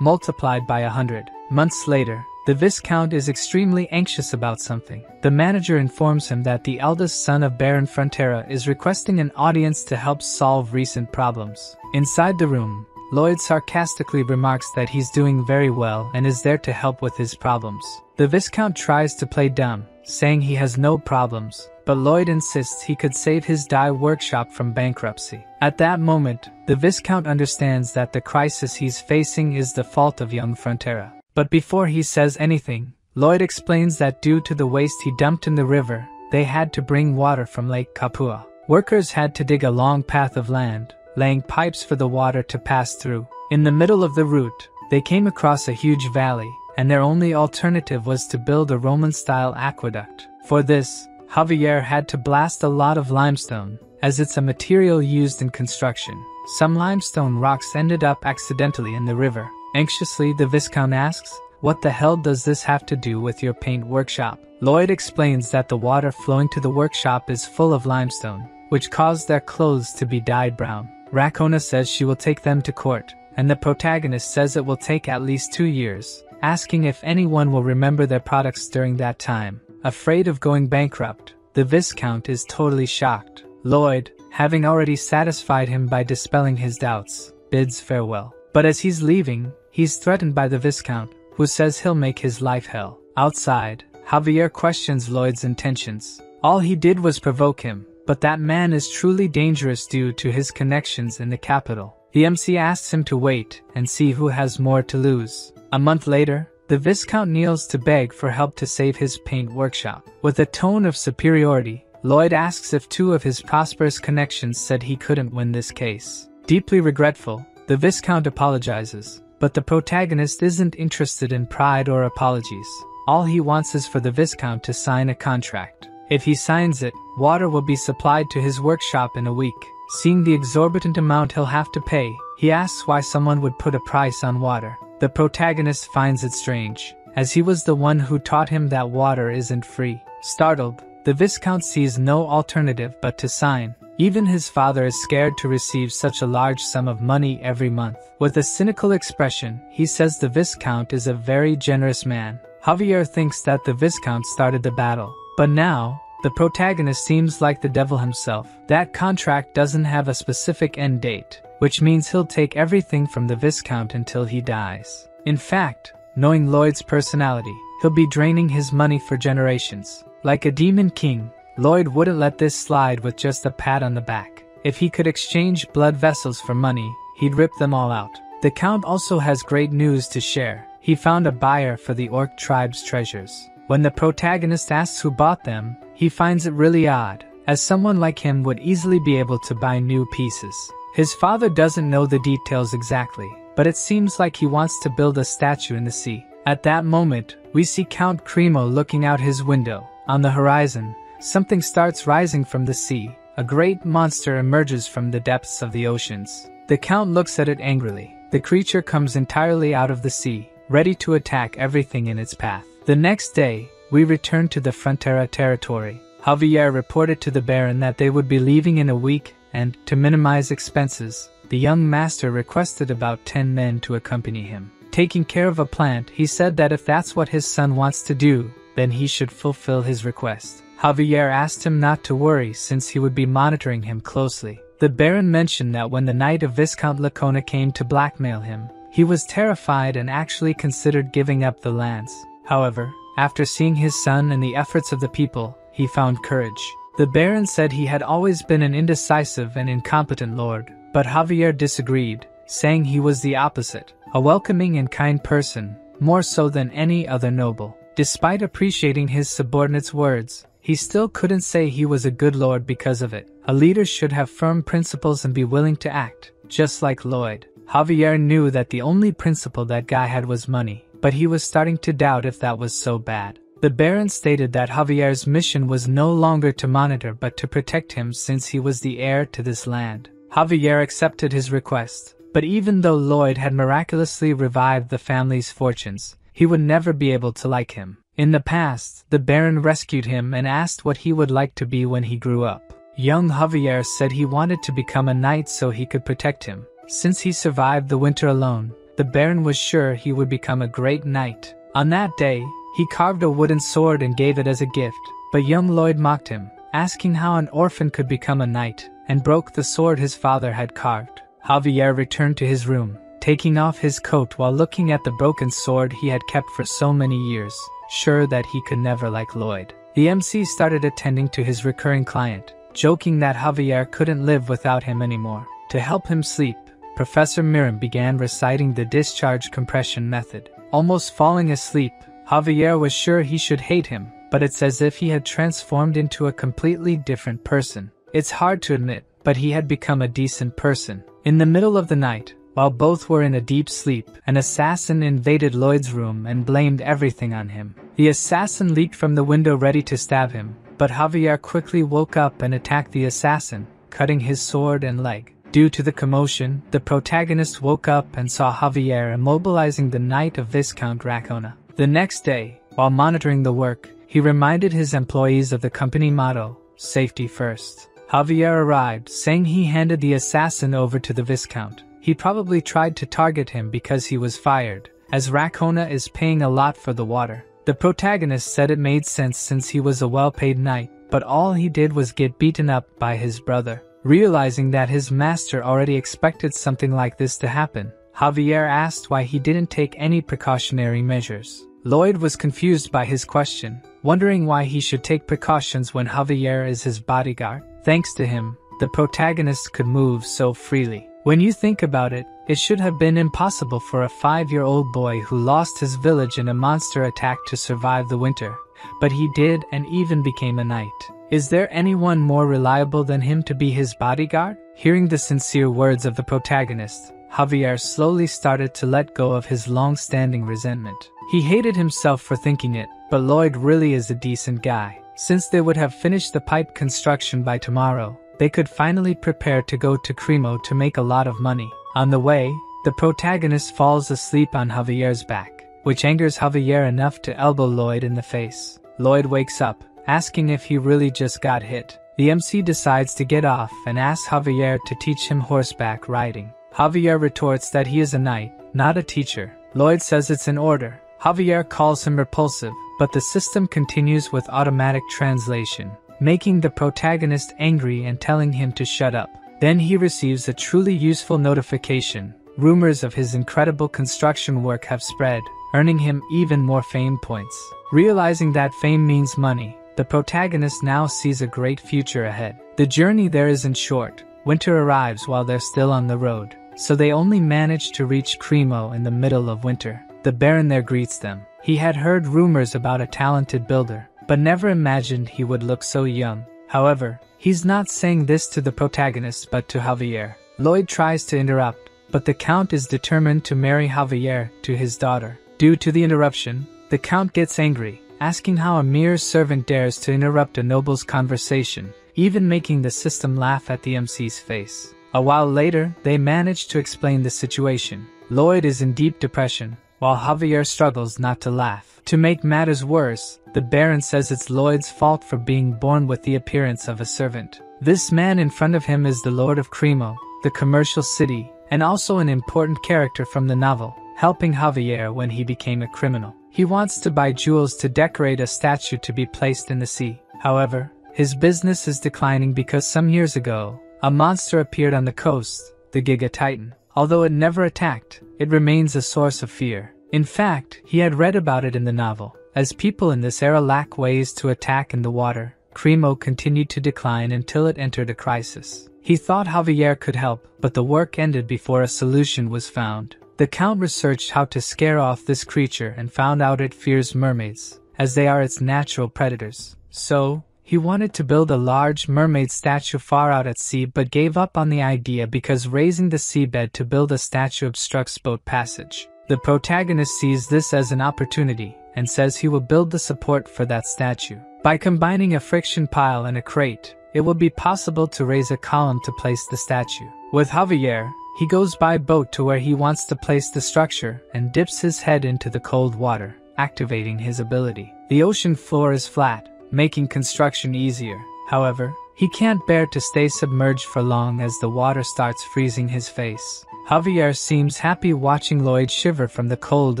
multiplied by 100. Months later, the Viscount is extremely anxious about something. The manager informs him that the eldest son of Baron Frontera is requesting an audience to help solve recent problems. Inside the room, Lloyd sarcastically remarks that he's doing very well and is there to help with his problems. The Viscount tries to play dumb, saying he has no problems, but Lloyd insists he could save his dye workshop from bankruptcy. At that moment, the Viscount understands that the crisis he's facing is the fault of young Frontera. But before he says anything, Lloyd explains that due to the waste he dumped in the river, they had to bring water from Lake Kapua. Workers had to dig a long path of land, laying pipes for the water to pass through. In the middle of the route, they came across a huge valley, and their only alternative was to build a Roman-style aqueduct. For this, Javier had to blast a lot of limestone, as it's a material used in construction. Some limestone rocks ended up accidentally in the river. Anxiously, the Viscount asks, "What the hell does this have to do with your paint workshop?" Lloyd explains that the water flowing to the workshop is full of limestone, which caused their clothes to be dyed brown. Rakona says she will take them to court, and the protagonist says it will take at least 2 years, asking if anyone will remember their products during that time. Afraid of going bankrupt, the Viscount is totally shocked. Lloyd, having already satisfied him by dispelling his doubts, bids farewell. But as he's leaving, he's threatened by the Viscount, who says he'll make his life hell. Outside, Javier questions Lloyd's intentions. All he did was provoke him, but that man is truly dangerous due to his connections in the capital. The MC asks him to wait and see who has more to lose. A month later, the Viscount kneels to beg for help to save his paint workshop. With a tone of superiority, Lloyd asks if 2 of his prosperous connections said he couldn't win this case. Deeply regretful, the Viscount apologizes, but the protagonist isn't interested in pride or apologies. All he wants is for the Viscount to sign a contract. If he signs it, water will be supplied to his workshop in a week. Seeing the exorbitant amount he'll have to pay, he asks why someone would put a price on water. The protagonist finds it strange, as he was the one who taught him that water isn't free. Startled, the Viscount sees no alternative but to sign. Even his father is scared to receive such a large sum of money every month. With a cynical expression, he says the Viscount is a very generous man. Javier thinks that the Viscount started the battle. But now, the protagonist seems like the devil himself. That contract doesn't have a specific end date, which means he'll take everything from the Viscount until he dies. In fact, knowing Lloyd's personality, he'll be draining his money for generations. Like a demon king, Lloyd wouldn't let this slide with just a pat on the back. If he could exchange blood vessels for money, he'd rip them all out. The Count also has great news to share. He found a buyer for the Orc tribe's treasures. When the protagonist asks who bought them, he finds it really odd, as someone like him would easily be able to buy new pieces. His father doesn't know the details exactly, but it seems like he wants to build a statue in the sea. At that moment, we see Count Cremo looking out his window. On the horizon, something starts rising from the sea. A great monster emerges from the depths of the oceans. The Count looks at it angrily. The creature comes entirely out of the sea, ready to attack everything in its path. The next day, we return to the Frontera territory. Javier reported to the Baron that they would be leaving in a week, and, to minimize expenses, the young master requested about 10 men to accompany him. Taking care of a plant, he said that if that's what his son wants to do, then he should fulfill his request. Javier asked him not to worry since he would be monitoring him closely. The Baron mentioned that when the night of Viscount Lacona came to blackmail him, he was terrified and actually considered giving up the lands. However, after seeing his son and the efforts of the people, he found courage. The Baron said he had always been an indecisive and incompetent lord, but Javier disagreed, saying he was the opposite, a welcoming and kind person, more so than any other noble. Despite appreciating his subordinate's words, he still couldn't say he was a good lord because of it. A leader should have firm principles and be willing to act, just like Lloyd. Javier knew that the only principle that guy had was money, but he was starting to doubt if that was so bad. The Baron stated that Javier's mission was no longer to monitor but to protect him since he was the heir to this land. Javier accepted his request, but even though Lloyd had miraculously revived the family's fortunes, he would never be able to like him. In the past, the Baron rescued him and asked what he would like to be when he grew up. Young Javier said he wanted to become a knight so he could protect him. Since he survived the winter alone, the Baron was sure he would become a great knight. On that day, he carved a wooden sword and gave it as a gift, but young Lloyd mocked him, asking how an orphan could become a knight, and broke the sword his father had carved. Javier returned to his room, taking off his coat while looking at the broken sword he had kept for so many years, sure that he could never like Lloyd. The MC started attending to his recurring client, joking that Javier couldn't live without him anymore. To help him sleep, Professor Miram began reciting the discharge compression method. Almost falling asleep, Javier was sure he should hate him, but it's as if he had transformed into a completely different person. It's hard to admit, but he had become a decent person. In the middle of the night, while both were in a deep sleep, an assassin invaded Lloyd's room and blamed everything on him. The assassin leaped from the window ready to stab him, but Javier quickly woke up and attacked the assassin, cutting his sword and leg. Due to the commotion, the protagonist woke up and saw Javier immobilizing the knight of Viscount Racona. The next day, while monitoring the work, he reminded his employees of the company motto, "Safety first." Javier arrived, saying he handed the assassin over to the Viscount. He probably tried to target him because he was fired, as Racona is paying a lot for the water. The protagonist said it made sense since he was a well-paid knight, but all he did was get beaten up by his brother. Realizing that his master already expected something like this to happen, Javier asked why he didn't take any precautionary measures. Lloyd was confused by his question, wondering why he should take precautions when Javier is his bodyguard. Thanks to him, the protagonist could move so freely. When you think about it, it should have been impossible for a 5-year-old boy who lost his village in a monster attack to survive the winter. But he did and even became a knight. Is there anyone more reliable than him to be his bodyguard? Hearing the sincere words of the protagonist, Javier slowly started to let go of his long-standing resentment. He hated himself for thinking it, but Lloyd really is a decent guy. Since they would have finished the pipe construction by tomorrow, they could finally prepare to go to Cremo to make a lot of money. On the way, the protagonist falls asleep on Javier's back, which angers Javier enough to elbow Lloyd in the face. Lloyd wakes up, asking if he really just got hit. The MC decides to get off and asks Javier to teach him horseback riding. Javier retorts that he is a knight, not a teacher. Lloyd says it's an order. Javier calls him repulsive, but the system continues with automatic translation, making the protagonist angry and telling him to shut up. Then he receives a truly useful notification. Rumors of his incredible construction work have spread, earning him even more fame points. Realizing that fame means money, the protagonist now sees a great future ahead. The journey there isn't short. Winter arrives while they're still on the road, so they only manage to reach Cremo in the middle of winter. The Baron there greets them. He had heard rumors about a talented builder, but never imagined he would look so young. However, he's not saying this to the protagonist but to Javier. Lloyd tries to interrupt, but the Count is determined to marry Javier to his daughter. Due to the interruption, the Count gets angry, asking how a mere servant dares to interrupt a noble's conversation, even making the system laugh at the MC's face. A while later, they manage to explain the situation. Lloyd is in deep depression, while Javier struggles not to laugh. To make matters worse, the Baron says it's Lloyd's fault for being born with the appearance of a servant. This man in front of him is the Lord of Cremo, the commercial city, and also an important character from the novel, helping Javier when he became a criminal. He wants to buy jewels to decorate a statue to be placed in the sea. However, his business is declining because some years ago, a monster appeared on the coast, the Giga Titan. Although it never attacked, it remains a source of fear. In fact, he had read about it in the novel. As people in this era lack ways to attack in the water, Cremo continued to decline until it entered a crisis. He thought Javier could help, but the work ended before a solution was found. The Count researched how to scare off this creature and found out it fears mermaids, as they are its natural predators. So, he wanted to build a large mermaid statue far out at sea but gave up on the idea because raising the seabed to build a statue obstructs boat passage. The protagonist sees this as an opportunity and says he will build the support for that statue. By combining a friction pile and a crate, it will be possible to raise a column to place the statue. With Javier, he goes by boat to where he wants to place the structure and dips his head into the cold water, activating his ability. The ocean floor is flat, making construction easier. However, he can't bear to stay submerged for long as the water starts freezing his face. Javier seems happy watching Lloyd shiver from the cold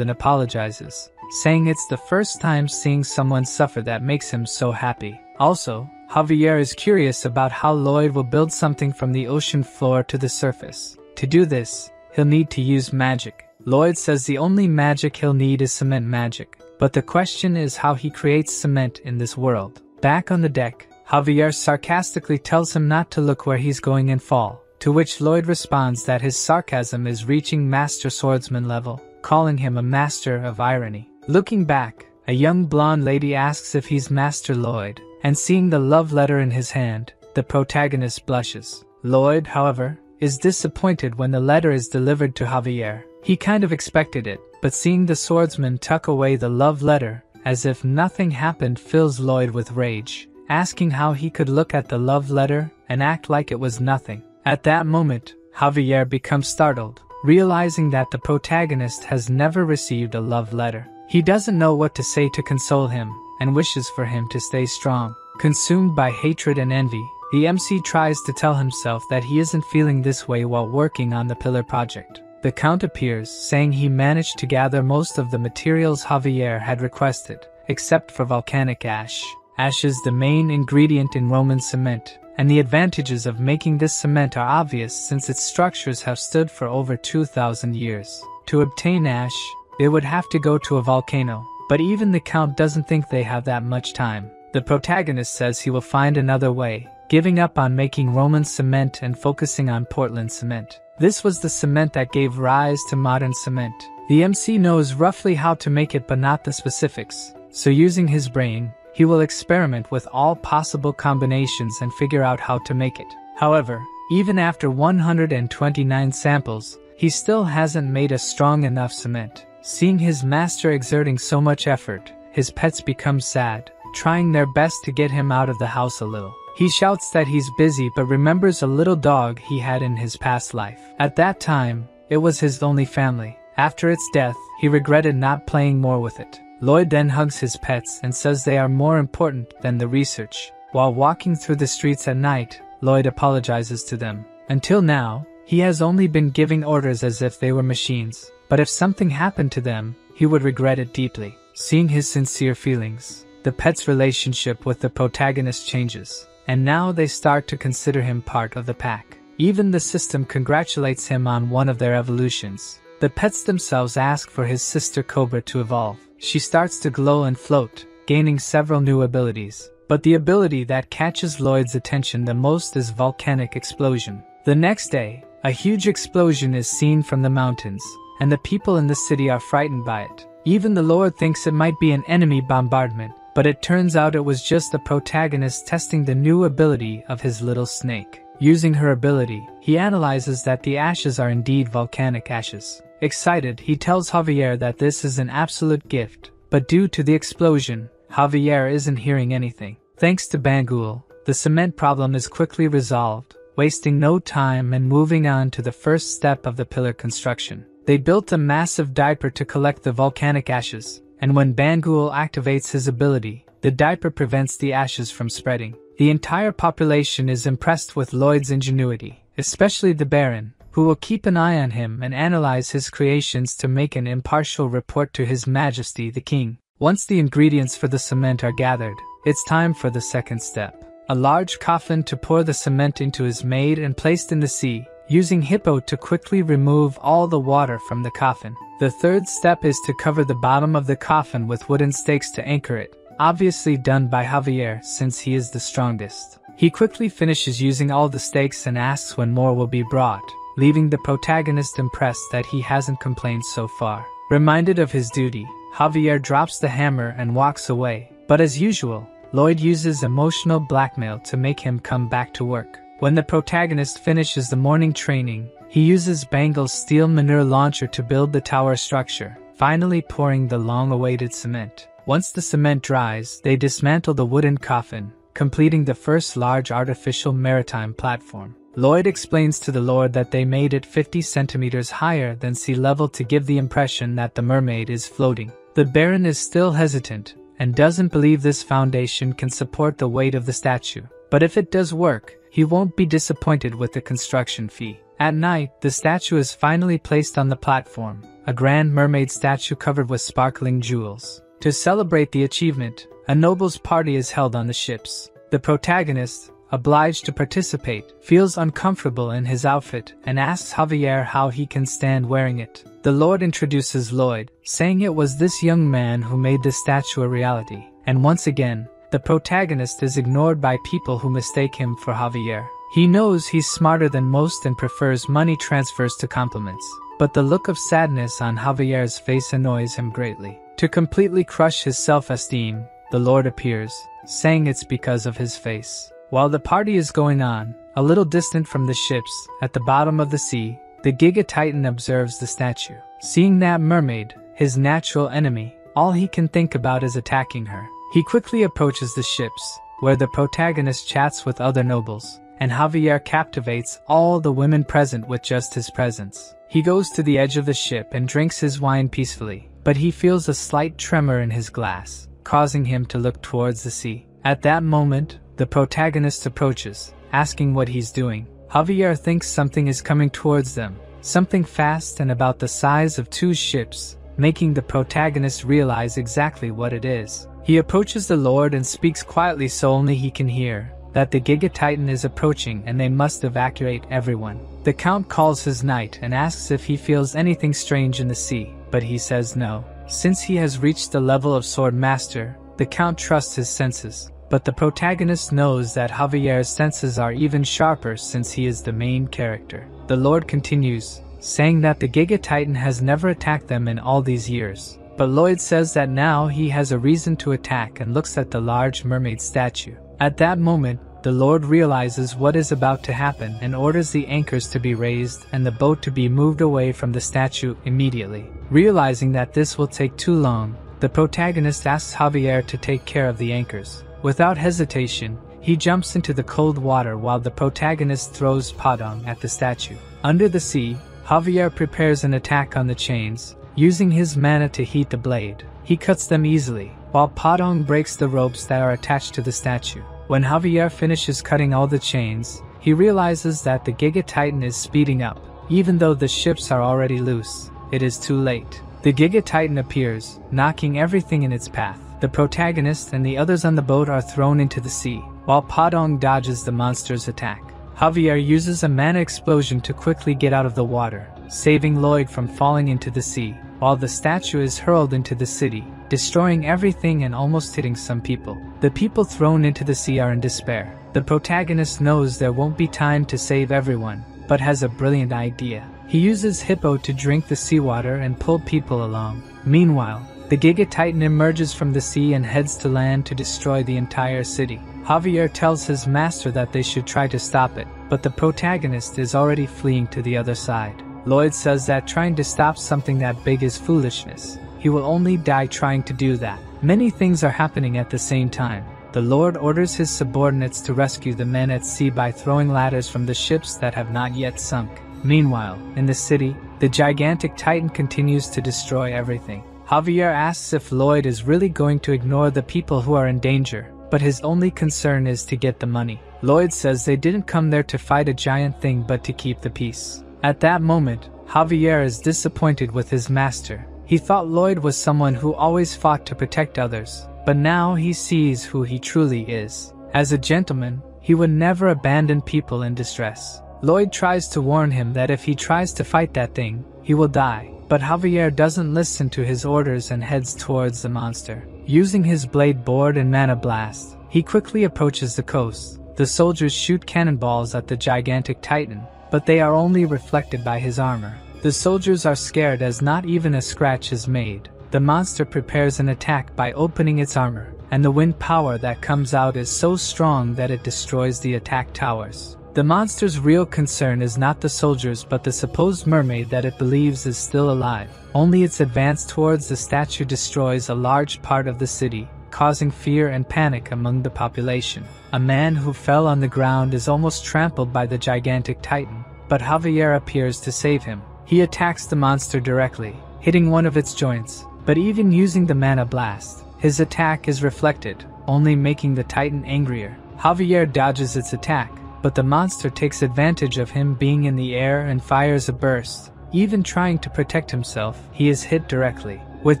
and apologizes, saying it's the first time seeing someone suffer that makes him so happy. Also, Javier is curious about how Lloyd will build something from the ocean floor to the surface. To do this, he'll need to use magic. Lloyd says the only magic he'll need is cement magic, but the question is how he creates cement in this world. Back on the deck, Javier sarcastically tells him not to look where he's going and fall, to which Lloyd responds that his sarcasm is reaching master swordsman level, calling him a master of irony. Looking back, a young blonde lady asks if he's Master Lloyd, and seeing the love letter in his hand, the protagonist blushes. Lloyd, however, is disappointed when the letter is delivered to Javier. He kind of expected it, but seeing the swordsman tuck away the love letter, as if nothing happened, fills Lloyd with rage, asking how he could look at the love letter and act like it was nothing. At that moment, Javier becomes startled, realizing that the protagonist has never received a love letter. He doesn't know what to say to console him, and wishes for him to stay strong. Consumed by hatred and envy, the MC tries to tell himself that he isn't feeling this way while working on the Pillar project. The Count appears, saying he managed to gather most of the materials Javier had requested, except for volcanic ash. Ash is the main ingredient in Roman cement, and the advantages of making this cement are obvious since its structures have stood for over 2,000 years. To obtain ash, they would have to go to a volcano, but even the Count doesn't think they have that much time. The protagonist says he will find another way, giving up on making Roman cement and focusing on Portland cement. This was the cement that gave rise to modern cement. The MC knows roughly how to make it but not the specifics, so using his brain, he will experiment with all possible combinations and figure out how to make it. However, even after 129 samples, he still hasn't made a strong enough cement. Seeing his master exerting so much effort, his pets become sad, trying their best to get him out of the house a little. He shouts that he's busy but remembers a little dog he had in his past life. At that time, it was his only family. After its death, he regretted not playing more with it. Lloyd then hugs his pets and says they are more important than the research. While walking through the streets at night, Lloyd apologizes to them. Until now, he has only been giving orders as if they were machines, but if something happened to them, he would regret it deeply. Seeing his sincere feelings, the pet's relationship with the protagonist changes, and now they start to consider him part of the pack. Even the system congratulates him on one of their evolutions. The pets themselves ask for his sister Cobra to evolve. She starts to glow and float, gaining several new abilities. But the ability that catches Lloyd's attention the most is volcanic explosion. The next day, a huge explosion is seen from the mountains, and the people in the city are frightened by it. Even the Lord thinks it might be an enemy bombardment, but it turns out it was just the protagonist testing the new ability of his little snake. Using her ability, he analyzes that the ashes are indeed volcanic ashes. Excited, he tells Javier that this is an absolute gift, but due to the explosion, Javier isn't hearing anything. Thanks to Bangul, the cement problem is quickly resolved, wasting no time and moving on to the first step of the pillar construction. They built a massive diaper to collect the volcanic ashes, and when Bangul activates his ability, the diaper prevents the ashes from spreading. The entire population is impressed with Lloyd's ingenuity, especially the Baron, who will keep an eye on him and analyze his creations to make an impartial report to His Majesty the King. Once the ingredients for the cement are gathered, it's time for the second step. A large coffin to pour the cement into is made and placed in the sea, using Hippo to quickly remove all the water from the coffin. The third step is to cover the bottom of the coffin with wooden stakes to anchor it, obviously done by Javier since he is the strongest. He quickly finishes using all the stakes and asks when more will be brought, leaving the protagonist impressed that he hasn't complained so far. Reminded of his duty, Javier drops the hammer and walks away, but as usual, Lloyd uses emotional blackmail to make him come back to work. When the protagonist finishes the morning training, he uses Bangle's steel manure launcher to build the tower structure, finally pouring the long-awaited cement. Once the cement dries, they dismantle the wooden coffin, completing the first large artificial maritime platform. Lloyd explains to the Lord that they made it 50 centimeters higher than sea level to give the impression that the mermaid is floating. The Baron is still hesitant, and doesn't believe this foundation can support the weight of the statue. But if it does work, he won't be disappointed with the construction fee. At night, the statue is finally placed on the platform, a grand mermaid statue covered with sparkling jewels. To celebrate the achievement, a nobles' party is held on the ships. The protagonist, obliged to participate, feels uncomfortable in his outfit and asks Javier how he can stand wearing it. The Lord introduces Lloyd, saying it was this young man who made the statue a reality, and once again, the protagonist is ignored by people who mistake him for Javier. He knows he's smarter than most and prefers money transfers to compliments, but the look of sadness on Javier's face annoys him greatly. To completely crush his self-esteem, the Lord appears, saying it's because of his face. While the party is going on, a little distant from the ships, at the bottom of the sea, the Giga Titan observes the statue. Seeing that mermaid, his natural enemy, all he can think about is attacking her. He quickly approaches the ships, where the protagonist chats with other nobles, and Javier captivates all the women present with just his presence. He goes to the edge of the ship and drinks his wine peacefully, but he feels a slight tremor in his glass, causing him to look towards the sea. At that moment, the protagonist approaches, asking what he's doing. Javier thinks something is coming towards them, something fast and about the size of 2 ships, making the protagonist realize exactly what it is. He approaches the Lord and speaks quietly so only he can hear, that the Giga Titan is approaching and they must evacuate everyone. The Count calls his knight and asks if he feels anything strange in the sea, but he says no. Since he has reached the level of Sword Master, the Count trusts his senses, but the protagonist knows that Javier's senses are even sharper since he is the main character. The Lord continues, saying that the Giga Titan has never attacked them in all these years, but Lloyd says that now he has a reason to attack and looks at the large mermaid statue. At that moment, the Lord realizes what is about to happen and orders the anchors to be raised and the boat to be moved away from the statue immediately. Realizing that this will take too long, the protagonist asks Javier to take care of the anchors. Without hesitation, he jumps into the cold water while the protagonist throws Padong at the statue. Under the sea, Javier prepares an attack on the chains, using his mana to heat the blade. He cuts them easily, while Padong breaks the ropes that are attached to the statue. When Javier finishes cutting all the chains, he realizes that the Giga Titan is speeding up. Even though the ships are already loose, it is too late. The Giga Titan appears, knocking everything in its path. The protagonist and the others on the boat are thrown into the sea, while Padong dodges the monster's attack. Javier uses a mana explosion to quickly get out of the water, saving Lloyd from falling into the sea, while the statue is hurled into the city, destroying everything and almost hitting some people. The people thrown into the sea are in despair. The protagonist knows there won't be time to save everyone, but has a brilliant idea. He uses Hippo to drink the seawater and pull people along. Meanwhile, the Giga Titan emerges from the sea and heads to land to destroy the entire city. Javier tells his master that they should try to stop it, but the protagonist is already fleeing to the other side. Lloyd says that trying to stop something that big is foolishness. He will only die trying to do that. Many things are happening at the same time. The Lord orders his subordinates to rescue the men at sea by throwing ladders from the ships that have not yet sunk. Meanwhile, in the city, the gigantic Titan continues to destroy everything. Javier asks if Lloyd is really going to ignore the people who are in danger, but his only concern is to get the money. Lloyd says they didn't come there to fight a giant thing but to keep the peace. At that moment, Javier is disappointed with his master. He thought Lloyd was someone who always fought to protect others, but now he sees who he truly is. As a gentleman, he would never abandon people in distress. Lloyd tries to warn him that if he tries to fight that thing, he will die, but Javier doesn't listen to his orders and heads towards the monster. Using his blade board and mana blast, he quickly approaches the coast. The soldiers shoot cannonballs at the gigantic Titan, but they are only reflected by his armor. The soldiers are scared as not even a scratch is made. The monster prepares an attack by opening its armor, and the wind power that comes out is so strong that it destroys the attack towers. The monster's real concern is not the soldiers but the supposed mermaid that it believes is still alive. Only its advance towards the statue destroys a large part of the city, causing fear and panic among the population. A man who fell on the ground is almost trampled by the gigantic Titan, but Javier appears to save him. He attacks the monster directly, hitting one of its joints, but even using the mana blast, his attack is reflected, only making the Titan angrier. Javier dodges its attack, but the monster takes advantage of him being in the air and fires a burst. Even trying to protect himself, he is hit directly. With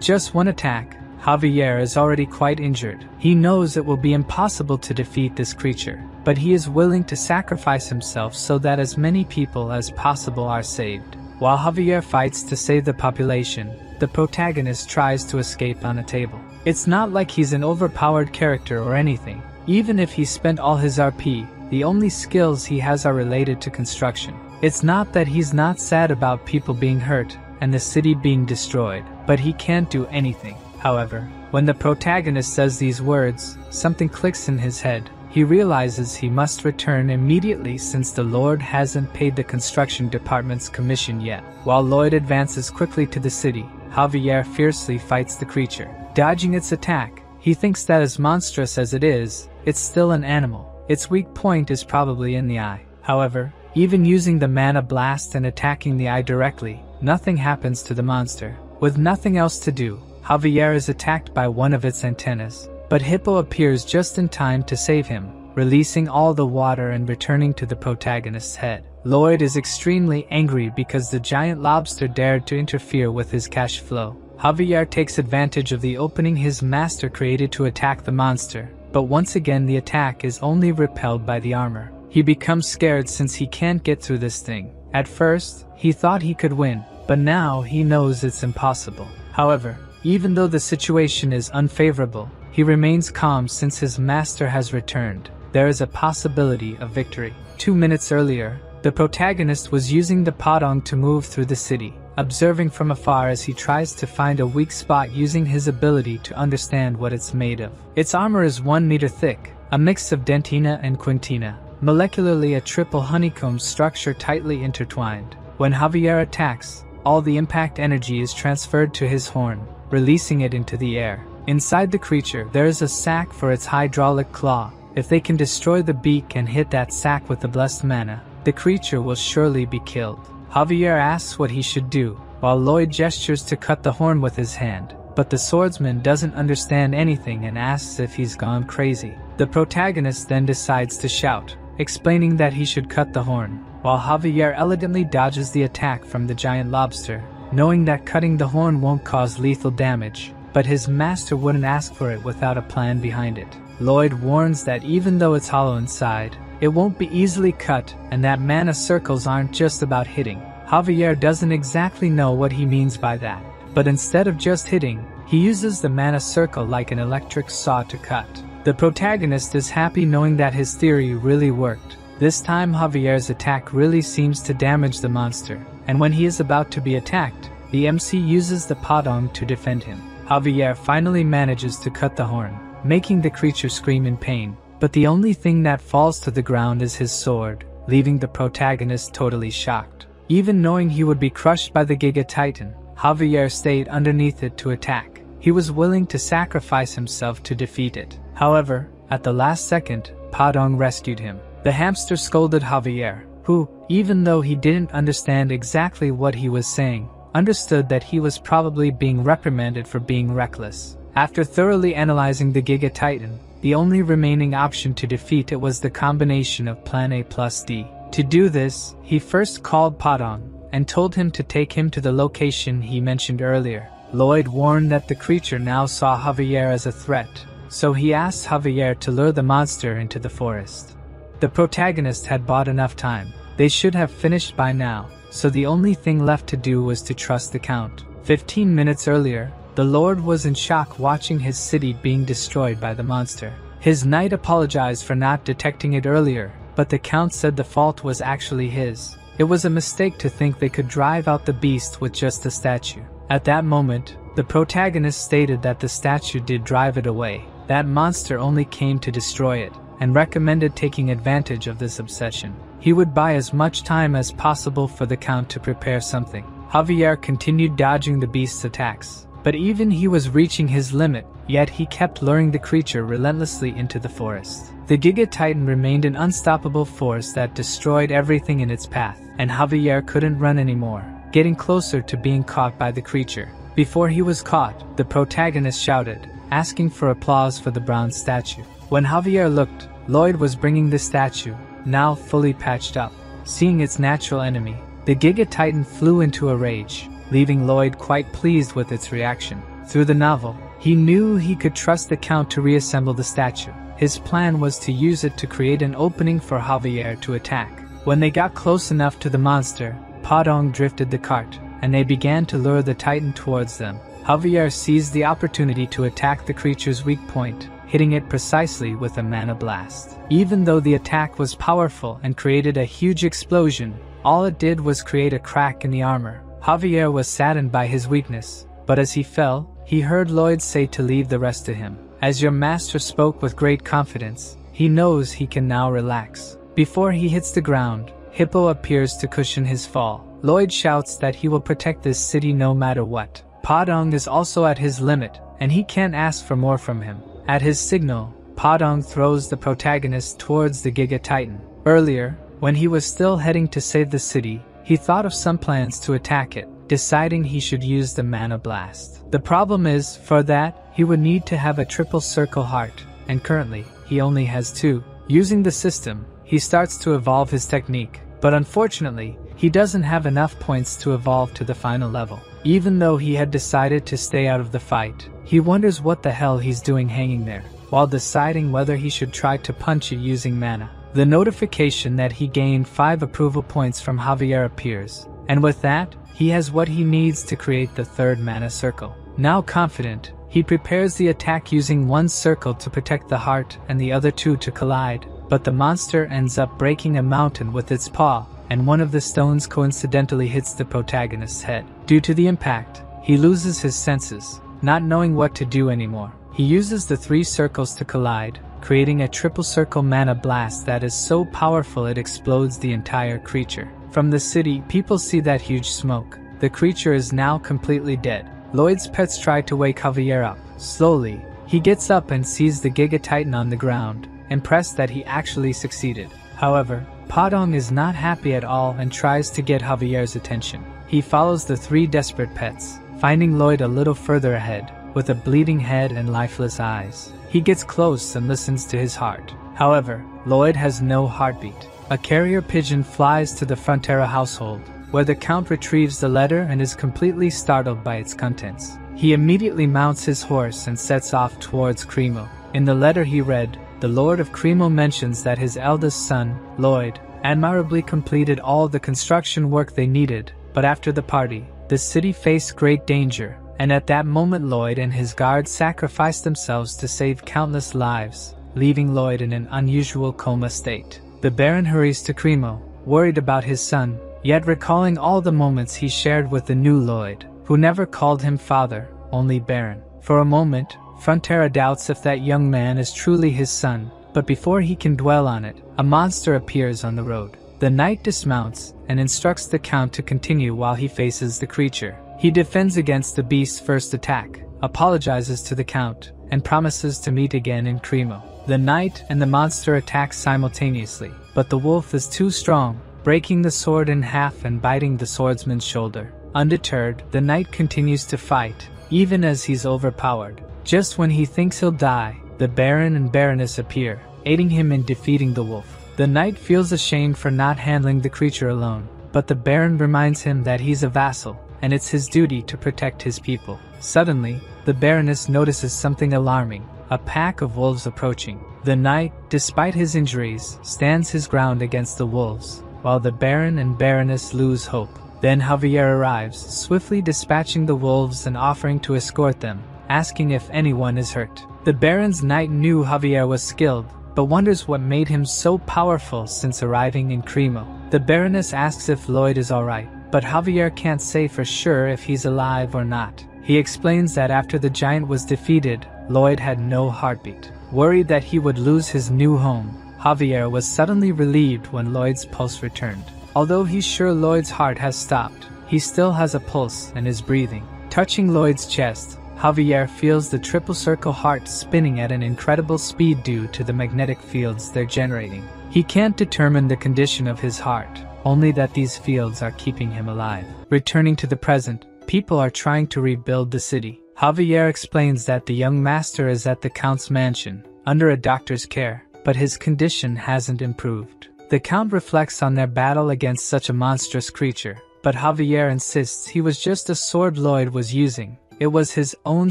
just one attack, Javier is already quite injured. He knows it will be impossible to defeat this creature, but he is willing to sacrifice himself so that as many people as possible are saved. While Javier fights to save the population, the protagonist tries to escape on a table. It's not like he's an overpowered character or anything. Even if he spent all his RP, the only skills he has are related to construction. It's not that he's not sad about people being hurt and the city being destroyed, but he can't do anything. However, when the protagonist says these words, something clicks in his head. He realizes he must return immediately since the Lord hasn't paid the construction department's commission yet. While Lloyd advances quickly to the city, Javier fiercely fights the creature. Dodging its attack, he thinks that as monstrous as it is, it's still an animal. Its weak point is probably in the eye. However, even using the mana blast and attacking the eye directly, nothing happens to the monster. With nothing else to do, Javier is attacked by one of its antennas, but Hippo appears just in time to save him, releasing all the water and returning to the protagonist's head. Lloyd is extremely angry because the giant lobster dared to interfere with his cash flow. Javier takes advantage of the opening his master created to attack the monster, but once again the attack is only repelled by the armor. He becomes scared since he can't get through this thing. At first, he thought he could win, but now he knows it's impossible. However, even though the situation is unfavorable, he remains calm since his master has returned. There is a possibility of victory. 2 minutes earlier, the protagonist was using the Padong to move through the city, observing from afar as he tries to find a weak spot using his ability to understand what it's made of. Its armor is 1 meter thick, a mix of dentina and quintina, molecularly a triple honeycomb structure tightly intertwined. When Javier attacks, all the impact energy is transferred to his horn, releasing it into the air. Inside the creature, there is a sac for its hydraulic claw. If they can destroy the beak and hit that sac with the blessed mana, the creature will surely be killed. Javier asks what he should do, while Lloyd gestures to cut the horn with his hand, but the swordsman doesn't understand anything and asks if he's gone crazy. The protagonist then decides to shout, explaining that he should cut the horn, while Javier elegantly dodges the attack from the giant lobster, knowing that cutting the horn won't cause lethal damage. But his master wouldn't ask for it without a plan behind it. Lloyd warns that even though it's hollow inside, it won't be easily cut and that mana circles aren't just about hitting. Javier doesn't exactly know what he means by that, but instead of just hitting, he uses the mana circle like an electric saw to cut. The protagonist is happy knowing that his theory really worked. This time Javier's attack really seems to damage the monster, and when he is about to be attacked, the MC uses the Padong to defend him. Javier finally manages to cut the horn, making the creature scream in pain, but the only thing that falls to the ground is his sword, leaving the protagonist totally shocked. Even knowing he would be crushed by the Giga Titan, Javier stayed underneath it to attack. He was willing to sacrifice himself to defeat it. However, at the last second, Padong rescued him. The hamster scolded Javier, who, even though he didn't understand exactly what he was saying, understood that he was probably being reprimanded for being reckless. After thoroughly analyzing the Giga Titan, the only remaining option to defeat it was the combination of Plan A plus D. To do this, he first called Padong and told him to take him to the location he mentioned earlier. Lloyd warned that the creature now saw Javier as a threat, so he asked Javier to lure the monster into the forest. The protagonist had bought enough time. They should have finished by now, so the only thing left to do was to trust the Count. 15 minutes earlier, the Lord was in shock watching his city being destroyed by the monster. His knight apologized for not detecting it earlier, but the Count said the fault was actually his. It was a mistake to think they could drive out the beast with just a statue. At that moment, the protagonist stated that the statue did drive it away. That monster only came to destroy it, and recommended taking advantage of this obsession. He would buy as much time as possible for the Count to prepare something. Javier continued dodging the beast's attacks, but even he was reaching his limit, yet he kept luring the creature relentlessly into the forest. The Giga Titan remained an unstoppable force that destroyed everything in its path, and Javier couldn't run anymore, getting closer to being caught by the creature. Before he was caught, the protagonist shouted, asking for applause for the bronze statue. When Javier looked, Lloyd was bringing the statue, now fully patched up. Seeing its natural enemy, the Giga Titan flew into a rage, leaving Lloyd quite pleased with its reaction. Through the novel, he knew he could trust the Count to reassemble the statue. His plan was to use it to create an opening for Javier to attack. When they got close enough to the monster, Padong drifted the cart, and they began to lure the titan towards them. Javier seized the opportunity to attack the creature's weak point, hitting it precisely with a mana blast. Even though the attack was powerful and created a huge explosion, all it did was create a crack in the armor. Javier was saddened by his weakness, but as he fell, he heard Lloyd say to leave the rest to him. As your master spoke with great confidence, he knows he can now relax. Before he hits the ground, Hippo appears to cushion his fall. Lloyd shouts that he will protect this city no matter what. Padong is also at his limit, and he can't ask for more from him. At his signal, Padong throws the protagonist towards the Giga Titan. Earlier, when he was still heading to save the city, he thought of some plans to attack it, deciding he should use the mana blast. The problem is, for that, he would need to have a triple circle heart, and currently, he only has 2. Using the system, he starts to evolve his technique, but unfortunately, he doesn't have enough points to evolve to the final level. Even though he had decided to stay out of the fight, he wonders what the hell he's doing hanging there, while deciding whether he should try to punch it using mana. The notification that he gained 5 approval points from Javier appears, and with that, he has what he needs to create the 3rd mana circle. Now confident, he prepares the attack using 1 circle to protect the heart and the other 2 to collide, but the monster ends up breaking a mountain with its paw, and one of the stones coincidentally hits the protagonist's head. Due to the impact, he loses his senses, not knowing what to do anymore. He uses the 3 circles to collide, creating a triple circle mana blast that is so powerful it explodes the entire creature. From the city, people see that huge smoke. The creature is now completely dead. Lloyd's pets try to wake Javier up. Slowly, he gets up and sees the Giga Titan on the ground, impressed that he actually succeeded. However, Padong is not happy at all and tries to get Javier's attention. He follows the 3 desperate pets, finding Lloyd a little further ahead, with a bleeding head and lifeless eyes. He gets close and listens to his heart. However, Lloyd has no heartbeat. A carrier pigeon flies to the Frontera household, where the Count retrieves the letter and is completely startled by its contents. He immediately mounts his horse and sets off towards Cremo. In the letter he read, the Lord of Cremo mentions that his eldest son, Lloyd, admirably completed all the construction work they needed, but after the party, the city faced great danger, and at that moment Lloyd and his guards sacrificed themselves to save countless lives, leaving Lloyd in an unusual coma state. The Baron hurries to Cremo, worried about his son, yet recalling all the moments he shared with the new Lloyd, who never called him father, only Baron. For a moment, Frontera doubts if that young man is truly his son, but before he can dwell on it, a monster appears on the road. The knight dismounts and instructs the Count to continue while he faces the creature. He defends against the beast's first attack, apologizes to the Count, and promises to meet again in Cremo. The knight and the monster attack simultaneously, but the wolf is too strong, breaking the sword in half and biting the swordsman's shoulder. Undeterred, the knight continues to fight, even as he's overpowered. Just when he thinks he'll die, the Baron and Baroness appear, aiding him in defeating the wolf. The knight feels ashamed for not handling the creature alone, but the Baron reminds him that he's a vassal, and it's his duty to protect his people. Suddenly, the Baroness notices something alarming, a pack of wolves approaching. The knight, despite his injuries, stands his ground against the wolves, while the Baron and Baroness lose hope. Then Javier arrives, swiftly dispatching the wolves and offering to escort them, asking if anyone is hurt. The Baron's knight knew Javier was skilled, but wonders what made him so powerful since arriving in Cremo. The Baroness asks if Lloyd is alright, but Javier can't say for sure if he's alive or not. He explains that after the giant was defeated, Lloyd had no heartbeat. Worried that he would lose his new home, Javier was suddenly relieved when Lloyd's pulse returned. Although he's sure Lloyd's heart has stopped, he still has a pulse and is breathing. Touching Lloyd's chest, Javier feels the triple circle heart spinning at an incredible speed due to the magnetic fields they're generating. He can't determine the condition of his heart, only that these fields are keeping him alive. Returning to the present, people are trying to rebuild the city. Javier explains that the young master is at the Count's mansion, under a doctor's care, but his condition hasn't improved. The Count reflects on their battle against such a monstrous creature, but Javier insists he was just a sword Lloyd was using. It was his own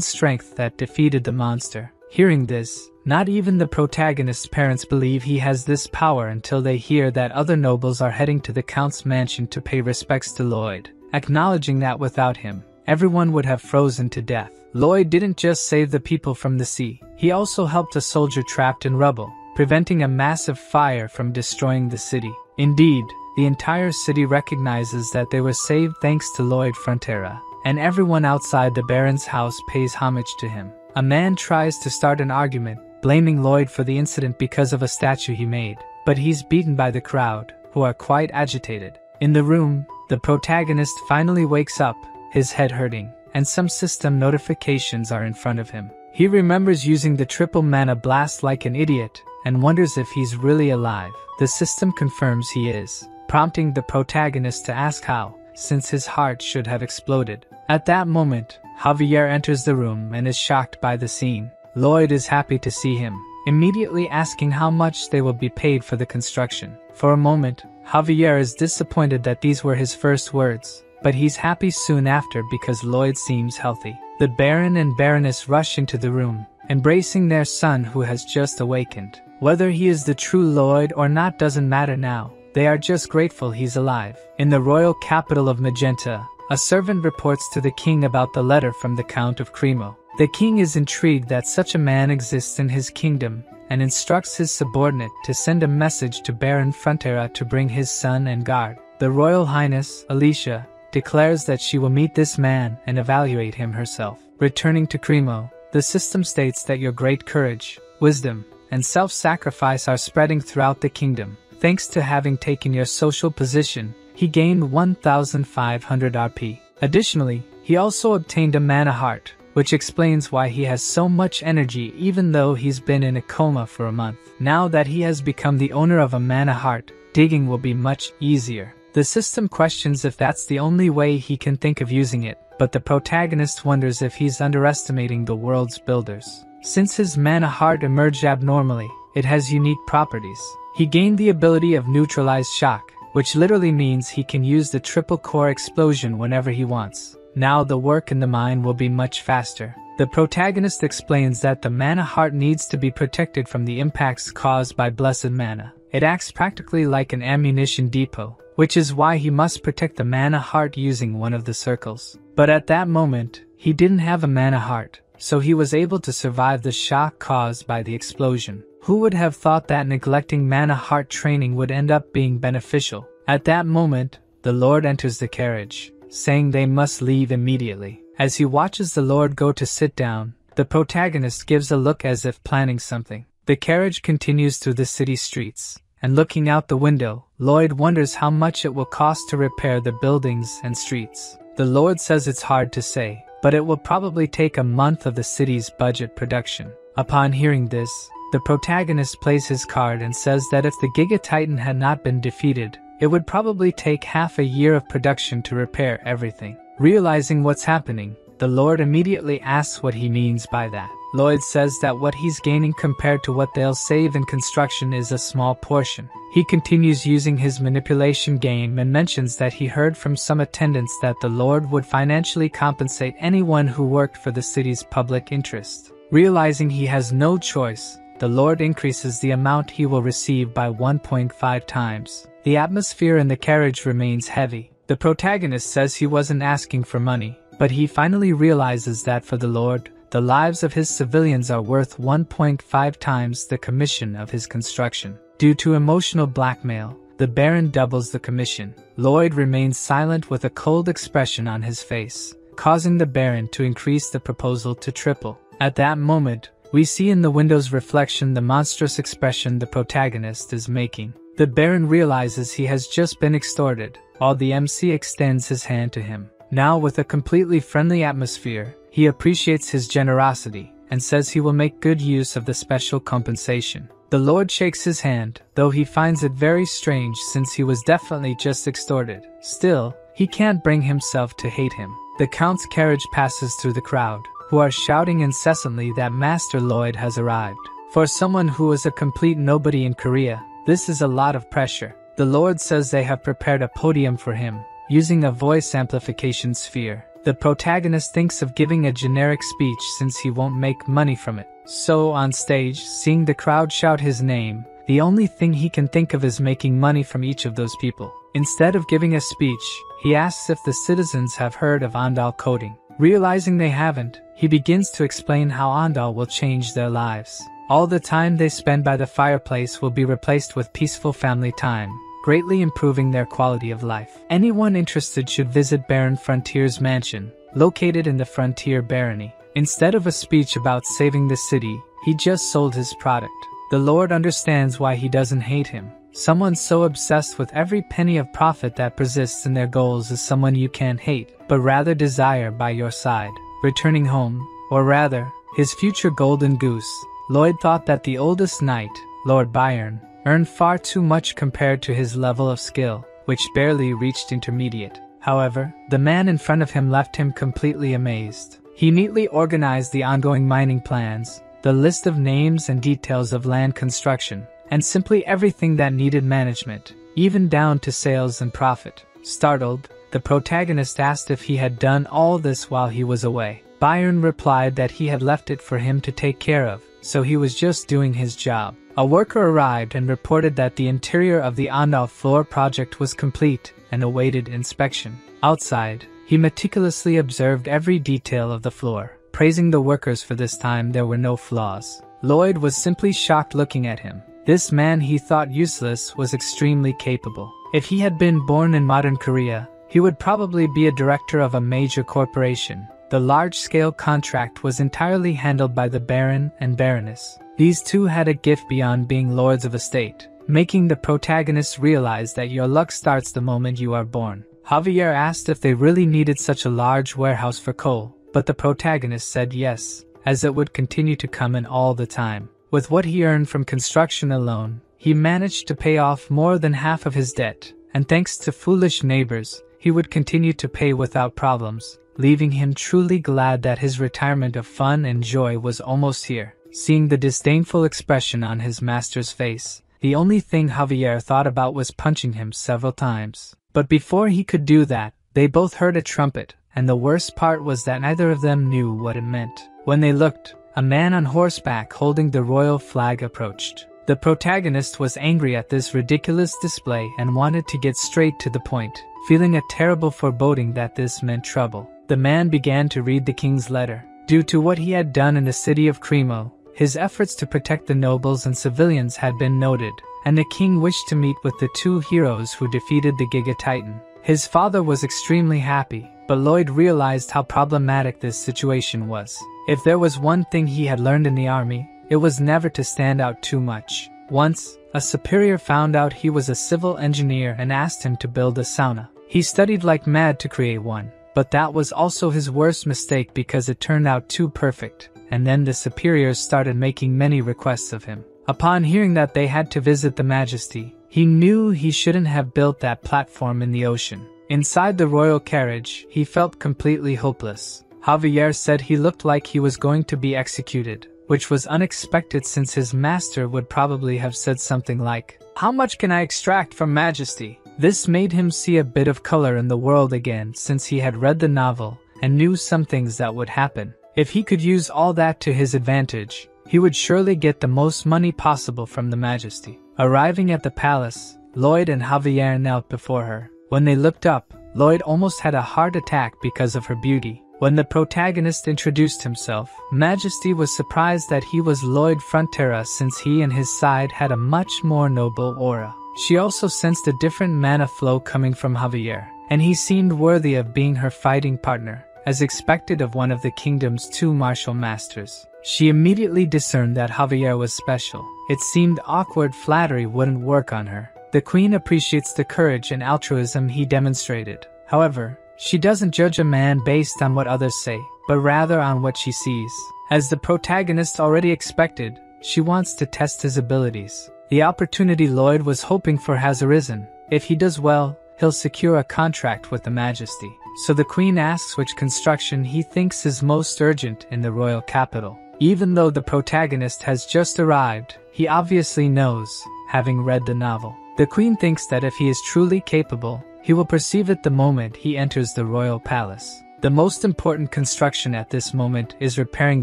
strength that defeated the monster. Hearing this, Not even the protagonist's parents believe he has this power until they hear that other nobles are heading to the Count's mansion to pay respects to Lloyd, acknowledging that without him, everyone would have frozen to death. Lloyd didn't just save the people from the sea, he also helped a soldier trapped in rubble, preventing a massive fire from destroying the city. Indeed, the entire city recognizes that they were saved thanks to Lloyd Frontera, and everyone outside the Baron's house pays homage to him. A man tries to start an argument, blaming Lloyd for the incident because of a statue he made, but he's beaten by the crowd, who are quite agitated. In the room, the protagonist finally wakes up, his head hurting, and some system notifications are in front of him. He remembers using the triple mana blast like an idiot, and wonders if he's really alive. The system confirms he is, prompting the protagonist to ask how, since his heart should have exploded. At that moment, Javier enters the room and is shocked by the scene. Lloyd is happy to see him, immediately asking how much they will be paid for the construction. For a moment, Javier is disappointed that these were his first words, but he's happy soon after because Lloyd seems healthy. The Baron and Baroness rush into the room, embracing their son who has just awakened. Whether he is the true Lloyd or not doesn't matter now, they are just grateful he's alive. In the royal capital of Magenta, a servant reports to the king about the letter from the Count of Cremo. The king is intrigued that such a man exists in his kingdom, and instructs his subordinate to send a message to Baron Frontera to bring his son and guard. The Royal Highness, Alicia, declares that she will meet this man and evaluate him herself. Returning to Cremo, the system states that your great courage, wisdom, and self-sacrifice are spreading throughout the kingdom. Thanks to having taken your social position, he gained 1,500 RP. Additionally, he also obtained a mana heart, which explains why he has so much energy even though he's been in a coma for a month. Now that he has become the owner of a mana heart, digging will be much easier. The system questions if that's the only way he can think of using it, but the protagonist wonders if he's underestimating the world's builders. Since his mana heart emerged abnormally, it has unique properties. He gained the ability of neutralized shock, which literally means he can use the triple core explosion whenever he wants. Now the work in the mine will be much faster. The protagonist explains that the mana heart needs to be protected from the impacts caused by blessed mana. It acts practically like an ammunition depot, which is why he must protect the mana heart using one of the circles. But at that moment, he didn't have a mana heart, so he was able to survive the shock caused by the explosion. Who would have thought that neglecting mana heart training would end up being beneficial? At that moment, the Lord enters the carriage, saying they must leave immediately. As he watches the Lord go to sit down, the protagonist gives a look as if planning something. The carriage continues through the city streets, and looking out the window, Lloyd wonders how much it will cost to repair the buildings and streets. The Lord says it's hard to say, but it will probably take a month of the city's budget production. Upon hearing this, the protagonist plays his card and says that if the Giga Titan had not been defeated, it would probably take half a year of production to repair everything. Realizing what's happening, the Lord immediately asks what he means by that. Lloyd says that what he's gaining compared to what they'll save in construction is a small portion. He continues using his manipulation game and mentions that he heard from some attendants that the Lord would financially compensate anyone who worked for the city's public interest. Realizing he has no choice, the Lord increases the amount he will receive by 1.5 times. The atmosphere in the carriage remains heavy. The protagonist says he wasn't asking for money, but he finally realizes that for the Lord, the lives of his civilians are worth 1.5 times the commission of his construction. Due to emotional blackmail, the Baron doubles the commission. Lloyd remains silent with a cold expression on his face, causing the Baron to increase the proposal to triple. At that moment, we see in the window's reflection the monstrous expression the protagonist is making. The Baron realizes he has just been extorted, while the MC extends his hand to him. Now with a completely friendly atmosphere, he appreciates his generosity, and says he will make good use of the special compensation. The Lord shakes his hand, though he finds it very strange since he was definitely just extorted. Still, he can't bring himself to hate him. The Count's carriage passes through the crowd, who are shouting incessantly that Master Lloyd has arrived. For someone who is a complete nobody in Korea, this is a lot of pressure. The Lord says they have prepared a podium for him, using a voice amplification sphere. The protagonist thinks of giving a generic speech since he won't make money from it. So on stage, seeing the crowd shout his name, the only thing he can think of is making money from each of those people. Instead of giving a speech, he asks if the citizens have heard of Andal coding. Realizing they haven't, he begins to explain how Andal will change their lives. All the time they spend by the fireplace will be replaced with peaceful family time, greatly improving their quality of life. Anyone interested should visit Baron Frontier's mansion, located in the Frontier Barony. Instead of a speech about saving the city, he just sold his product. The Lord understands why he doesn't hate him. Someone so obsessed with every penny of profit that persists in their goals is someone you can't hate, but rather desire by your side. Returning home, or rather, his future golden goose, Lloyd thought that the oldest knight, Lord Byron, earned far too much compared to his level of skill, which barely reached intermediate. However, the man in front of him left him completely amazed. He neatly organized the ongoing mining plans, the list of names and details of land construction, and simply everything that needed management, even down to sales and profit. Startled, the protagonist asked if he had done all this while he was away. Byron replied that he had left it for him to take care of, so he was just doing his job. A worker arrived and reported that the interior of the Andal floor project was complete and awaited inspection. Outside, he meticulously observed every detail of the floor, praising the workers for this time there were no flaws. Lloyd was simply shocked looking at him. This man he thought useless was extremely capable. If he had been born in modern Korea, he would probably be a director of a major corporation. The large-scale contract was entirely handled by the Baron and Baroness. These two had a gift beyond being lords of a state, making the protagonist realize that your luck starts the moment you are born. Javier asked if they really needed such a large warehouse for coal, but the protagonist said yes, as it would continue to come in all the time. With what he earned from construction alone, he managed to pay off more than half of his debt, and thanks to foolish neighbors, he would continue to pay without problems, leaving him truly glad that his retirement of fun and joy was almost here. Seeing the disdainful expression on his master's face, the only thing Javier thought about was punching him several times. But before he could do that, they both heard a trumpet, and the worst part was that neither of them knew what it meant. When they looked, a man on horseback holding the royal flag approached. The protagonist was angry at this ridiculous display and wanted to get straight to the point, feeling a terrible foreboding that this meant trouble. The man began to read the king's letter. Due to what he had done in the city of Cremo, his efforts to protect the nobles and civilians had been noted, and the king wished to meet with the two heroes who defeated the Giga Titan. His father was extremely happy, but Lloyd realized how problematic this situation was. If there was one thing he had learned in the army, it was never to stand out too much. Once, a superior found out he was a civil engineer and asked him to build a sauna. He studied like mad to create one, but that was also his worst mistake because it turned out too perfect, and then the superiors started making many requests of him. Upon hearing that they had to visit the Majesty, he knew he shouldn't have built that platform in the ocean. Inside the royal carriage, he felt completely hopeless. Javier said he looked like he was going to be executed, which was unexpected since his master would probably have said something like, "How much can I extract from Majesty?" This made him see a bit of color in the world again since he had read the novel and knew some things that would happen. If he could use all that to his advantage, he would surely get the most money possible from the Majesty. Arriving at the palace, Lloyd and Javier knelt before her. When they looked up, Lloyd almost had a heart attack because of her beauty. When the protagonist introduced himself, Majesty was surprised that he was Lloyd Frontera since he and his side had a much more noble aura. She also sensed a different mana flow coming from Javier, and he seemed worthy of being her fighting partner, as expected of one of the kingdom's two martial masters. She immediately discerned that Javier was special. It seemed awkward flattery wouldn't work on her. The queen appreciates the courage and altruism he demonstrated. However, she doesn't judge a man based on what others say, but rather on what she sees. As the protagonist already expected, she wants to test his abilities. The opportunity Lloyd was hoping for has arisen. If he does well, he'll secure a contract with the Majesty. So the queen asks which construction he thinks is most urgent in the royal capital. Even though the protagonist has just arrived, he obviously knows, having read the novel. The queen thinks that if he is truly capable, he will perceive it the moment he enters the royal palace. The most important construction at this moment is repairing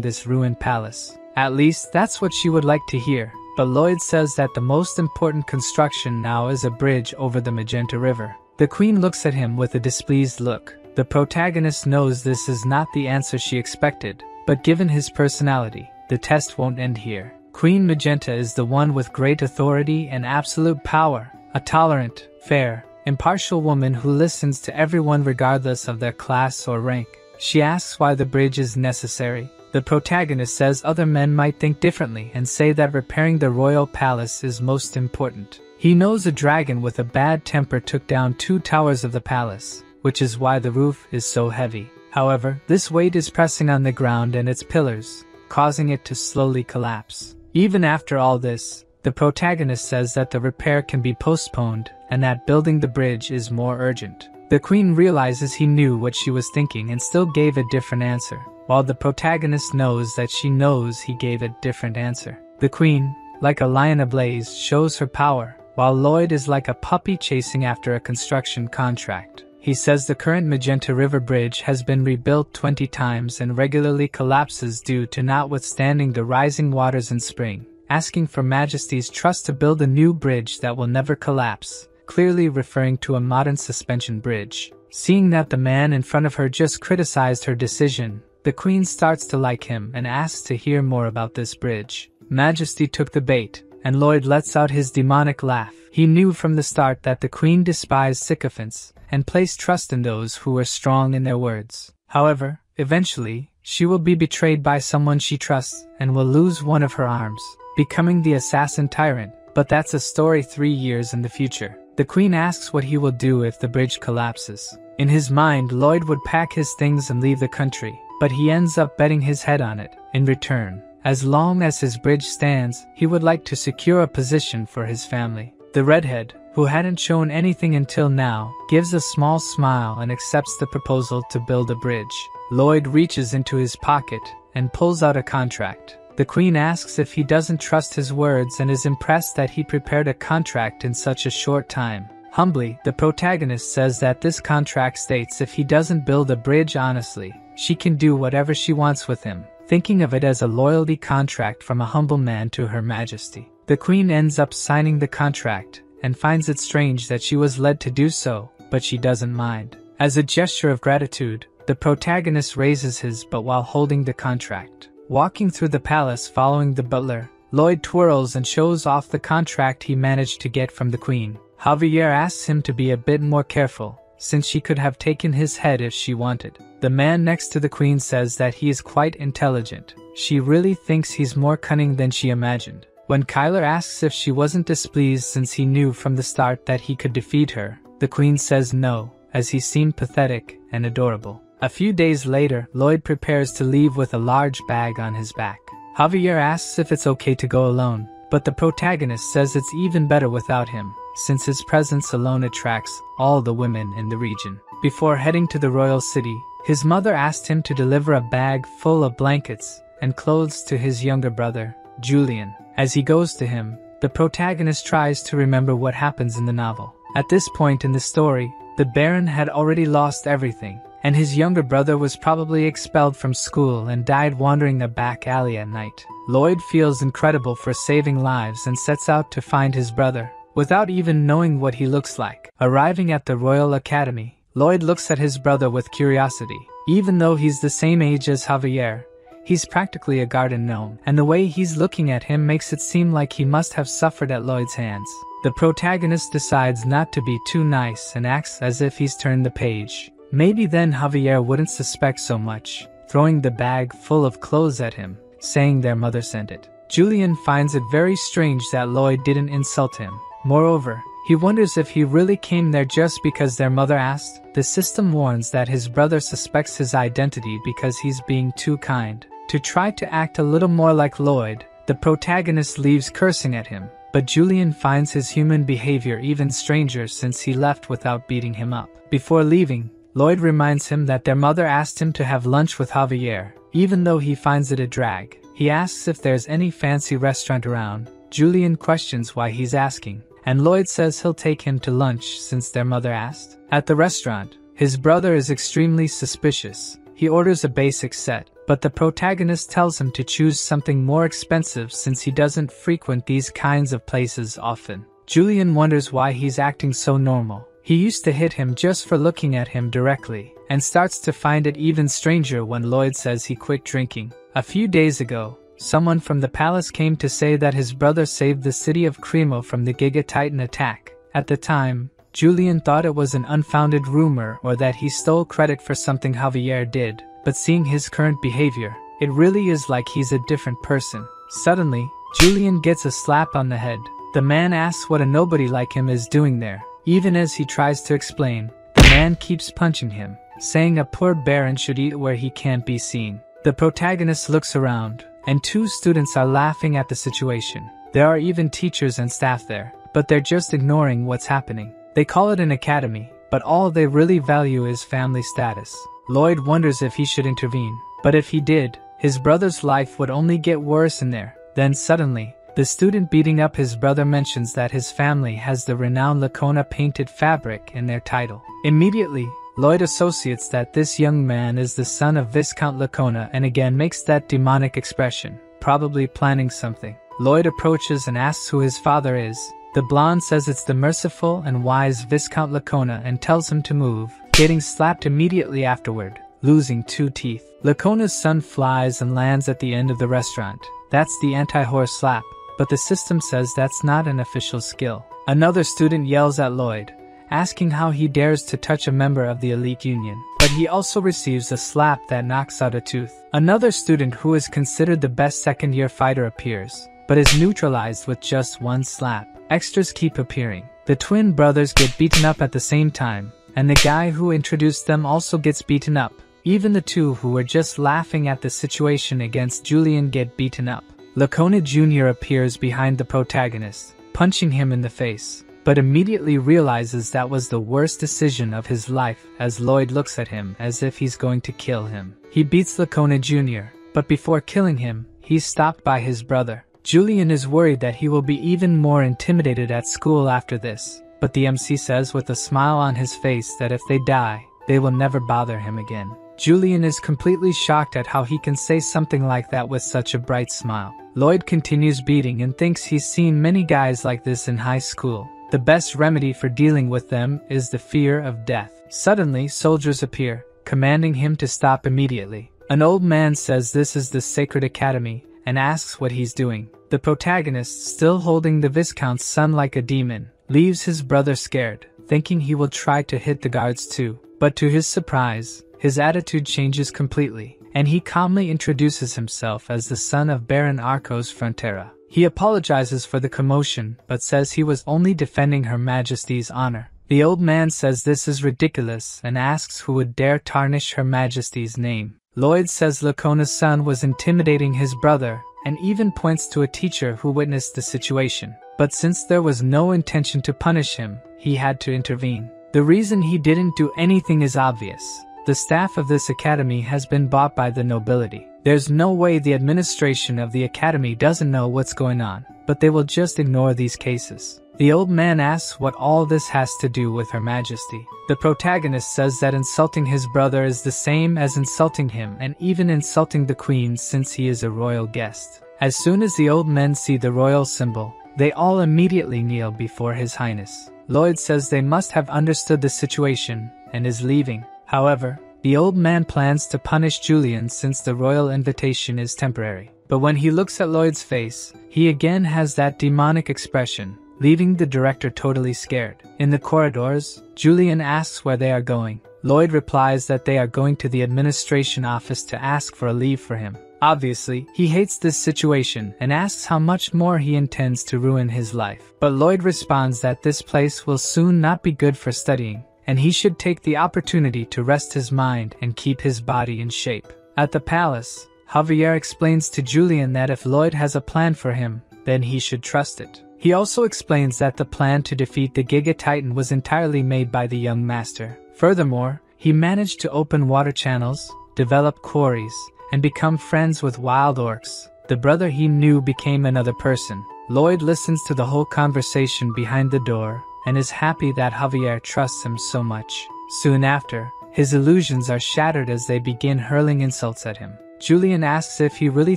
this ruined palace. At least that's what she would like to hear. But Lloyd says that the most important construction now is a bridge over the Magenta River. The Queen looks at him with a displeased look. The protagonist knows this is not the answer she expected, but given his personality, the test won't end here. Queen Magenta is the one with great authority and absolute power, a tolerant, fair, impartial woman who listens to everyone regardless of their class or rank. She asks why the bridge is necessary. The protagonist says other men might think differently and say that repairing the royal palace is most important. He knows a dragon with a bad temper took down 2 towers of the palace, which is why the roof is so heavy. However, this weight is pressing on the ground and its pillars, causing it to slowly collapse. Even after all this, the protagonist says that the repair can be postponed and that building the bridge is more urgent. The Queen realizes he knew what she was thinking and still gave a different answer, while the protagonist knows that she knows he gave a different answer. The Queen, like a lion ablaze, shows her power, while Lloyd is like a puppy chasing after a construction contract. He says the current Magenta River Bridge has been rebuilt 20 times and regularly collapses due to not withstanding the rising waters in spring, asking for Majesty's trust to build a new bridge that will never collapse, clearly referring to a modern suspension bridge. Seeing that the man in front of her just criticized her decision, the Queen starts to like him and asks to hear more about this bridge. Majesty took the bait, and Lloyd lets out his demonic laugh. He knew from the start that the Queen despised sycophants and placed trust in those who were strong in their words. However, eventually, she will be betrayed by someone she trusts and will lose one of her arms, becoming the assassin tyrant. But that's a story 3 years in the future. The Queen asks what he will do if the bridge collapses. In his mind, Lloyd would pack his things and leave the country, but he ends up betting his head on it. In return, as long as his bridge stands, he would like to secure a position for his family. The redhead, who hadn't shown anything until now, gives a small smile and accepts the proposal to build a bridge. Lloyd reaches into his pocket and pulls out a contract. The Queen asks if he doesn't trust his words and is impressed that he prepared a contract in such a short time. Humbly, the protagonist says that this contract states if he doesn't build a bridge honestly, she can do whatever she wants with him, thinking of it as a loyalty contract from a humble man to Her Majesty. The Queen ends up signing the contract and finds it strange that she was led to do so, but she doesn't mind. As a gesture of gratitude, the protagonist raises his but while holding the contract. Walking through the palace following the butler, Lloyd twirls and shows off the contract he managed to get from the Queen. Javier asks him to be a bit more careful, since she could have taken his head if she wanted. The man next to the Queen says that he is quite intelligent. She really thinks he's more cunning than she imagined. When Kyler asks if she wasn't displeased since he knew from the start that he could defeat her, the Queen says no, as he seemed pathetic and adorable. A few days later, Lloyd prepares to leave with a large bag on his back. Javier asks if it's okay to go alone, but the protagonist says it's even better without him, since his presence alone attracts all the women in the region. Before heading to the royal city, his mother asked him to deliver a bag full of blankets and clothes to his younger brother, Julian. As he goes to him, the protagonist tries to remember what happens in the novel. At this point in the story, the Baron had already lost everything, and his younger brother was probably expelled from school and died wandering a back alley at night. Lloyd feels incredible for saving lives and sets out to find his brother, without even knowing what he looks like. Arriving at the Royal Academy, Lloyd looks at his brother with curiosity. Even though he's the same age as Javier, he's practically a garden gnome, and the way he's looking at him makes it seem like he must have suffered at Lloyd's hands. The protagonist decides not to be too nice and acts as if he's turned the page. Maybe then Javier wouldn't suspect so much, throwing the bag full of clothes at him, saying their mother sent it. Julian finds it very strange that Lloyd didn't insult him. Moreover, he wonders if he really came there just because their mother asked. The system warns that his brother suspects his identity because he's being too kind. To try to act a little more like Lloyd, the protagonist leaves cursing at him, but Julian finds his human behavior even stranger since he left without beating him up. Before leaving, Lloyd reminds him that their mother asked him to have lunch with Javier, even though he finds it a drag. He asks if there's any fancy restaurant around. Julian questions why he's asking, and Lloyd says he'll take him to lunch since their mother asked. At the restaurant, his brother is extremely suspicious. He orders a basic set, but the protagonist tells him to choose something more expensive since he doesn't frequent these kinds of places often. Julian wonders why he's acting so normal. He used to hit him just for looking at him directly, and starts to find it even stranger when Lloyd says he quit drinking. A few days ago, someone from the palace came to say that his brother saved the city of Cremo from the Giga Titan attack. At the time, Julian thought it was an unfounded rumor or that he stole credit for something Javier did, but seeing his current behavior, it really is like he's a different person. Suddenly, Julian gets a slap on the head. The man asks what a nobody like him is doing there. Even as he tries to explain, the man keeps punching him, saying a poor baron should eat where he can't be seen. The protagonist looks around, and 2 students are laughing at the situation. There are even teachers and staff there, but they're just ignoring what's happening. They call it an academy, but all they really value is family status. Lloyd wonders if he should intervene, but if he did, his brother's life would only get worse in there. Then suddenly, the student beating up his brother mentions that his family has the renowned Lacona painted fabric in their title. Immediately, Lloyd associates that this young man is the son of Viscount Lacona and again makes that demonic expression, probably planning something. Lloyd approaches and asks who his father is. The blonde says it's the merciful and wise Viscount Lacona and tells him to move, getting slapped immediately afterward, losing 2 teeth. Lacona's son flies and lands at the end of the restaurant. That's the anti-horse slap. But the system says that's not an official skill. Another student yells at Lloyd, asking how he dares to touch a member of the elite union. But he also receives a slap that knocks out a tooth. Another student who is considered the best second-year fighter appears, but is neutralized with just 1 slap. Extras keep appearing. The twin brothers get beaten up at the same time, and the guy who introduced them also gets beaten up. Even the 2 who were just laughing at the situation against Julian get beaten up. Lacona Jr. appears behind the protagonist, punching him in the face, but immediately realizes that was the worst decision of his life as Lloyd looks at him as if he's going to kill him. He beats Lacona Jr., but before killing him, he's stopped by his brother. Julian is worried that he will be even more intimidated at school after this, but the MC says with a smile on his face that if they die, they will never bother him again. Julian is completely shocked at how he can say something like that with such a bright smile. Lloyd continues beating and thinks he's seen many guys like this in high school. The best remedy for dealing with them is the fear of death. Suddenly, soldiers appear, commanding him to stop immediately. An old man says this is the Sacred Academy and asks what he's doing. The protagonist, still holding the Viscount's son like a demon, leaves his brother scared, thinking he will try to hit the guards too. But to his surprise, his attitude changes completely, and he calmly introduces himself as the son of Baron Arcos Frontera. He apologizes for the commotion, but says he was only defending Her Majesty's honor. The old man says this is ridiculous and asks who would dare tarnish Her Majesty's name. Lloyd says Lacona's son was intimidating his brother, and even points to a teacher who witnessed the situation. But since there was no intention to punish him, he had to intervene. The reason he didn't do anything is obvious. The staff of this academy has been bought by the nobility. There's no way the administration of the academy doesn't know what's going on, but they will just ignore these cases. The old man asks what all this has to do with Her Majesty. The protagonist says that insulting his brother is the same as insulting him and even insulting the queen since he is a royal guest. As soon as the old men see the royal symbol, they all immediately kneel before His Highness. Lloyd says they must have understood the situation and is leaving. However, the old man plans to punish Julian since the royal invitation is temporary. But when he looks at Lloyd's face, he again has that demonic expression, leaving the director totally scared. In the corridors, Julian asks where they are going. Lloyd replies that they are going to the administration office to ask for a leave for him. Obviously, he hates this situation and asks how much more he intends to ruin his life. But Lloyd responds that this place will soon not be good for studying, and he should take the opportunity to rest his mind and keep his body in shape. At the palace, Javier explains to Julian that if Lloyd has a plan for him, then he should trust it. He also explains that the plan to defeat the Giga Titan was entirely made by the young master. Furthermore, he managed to open water channels, develop quarries, and become friends with wild orcs. The brother he knew became another person. Lloyd listens to the whole conversation behind the door and is happy that Javier trusts him so much. Soon after, his illusions are shattered as they begin hurling insults at him. Julian asks if he really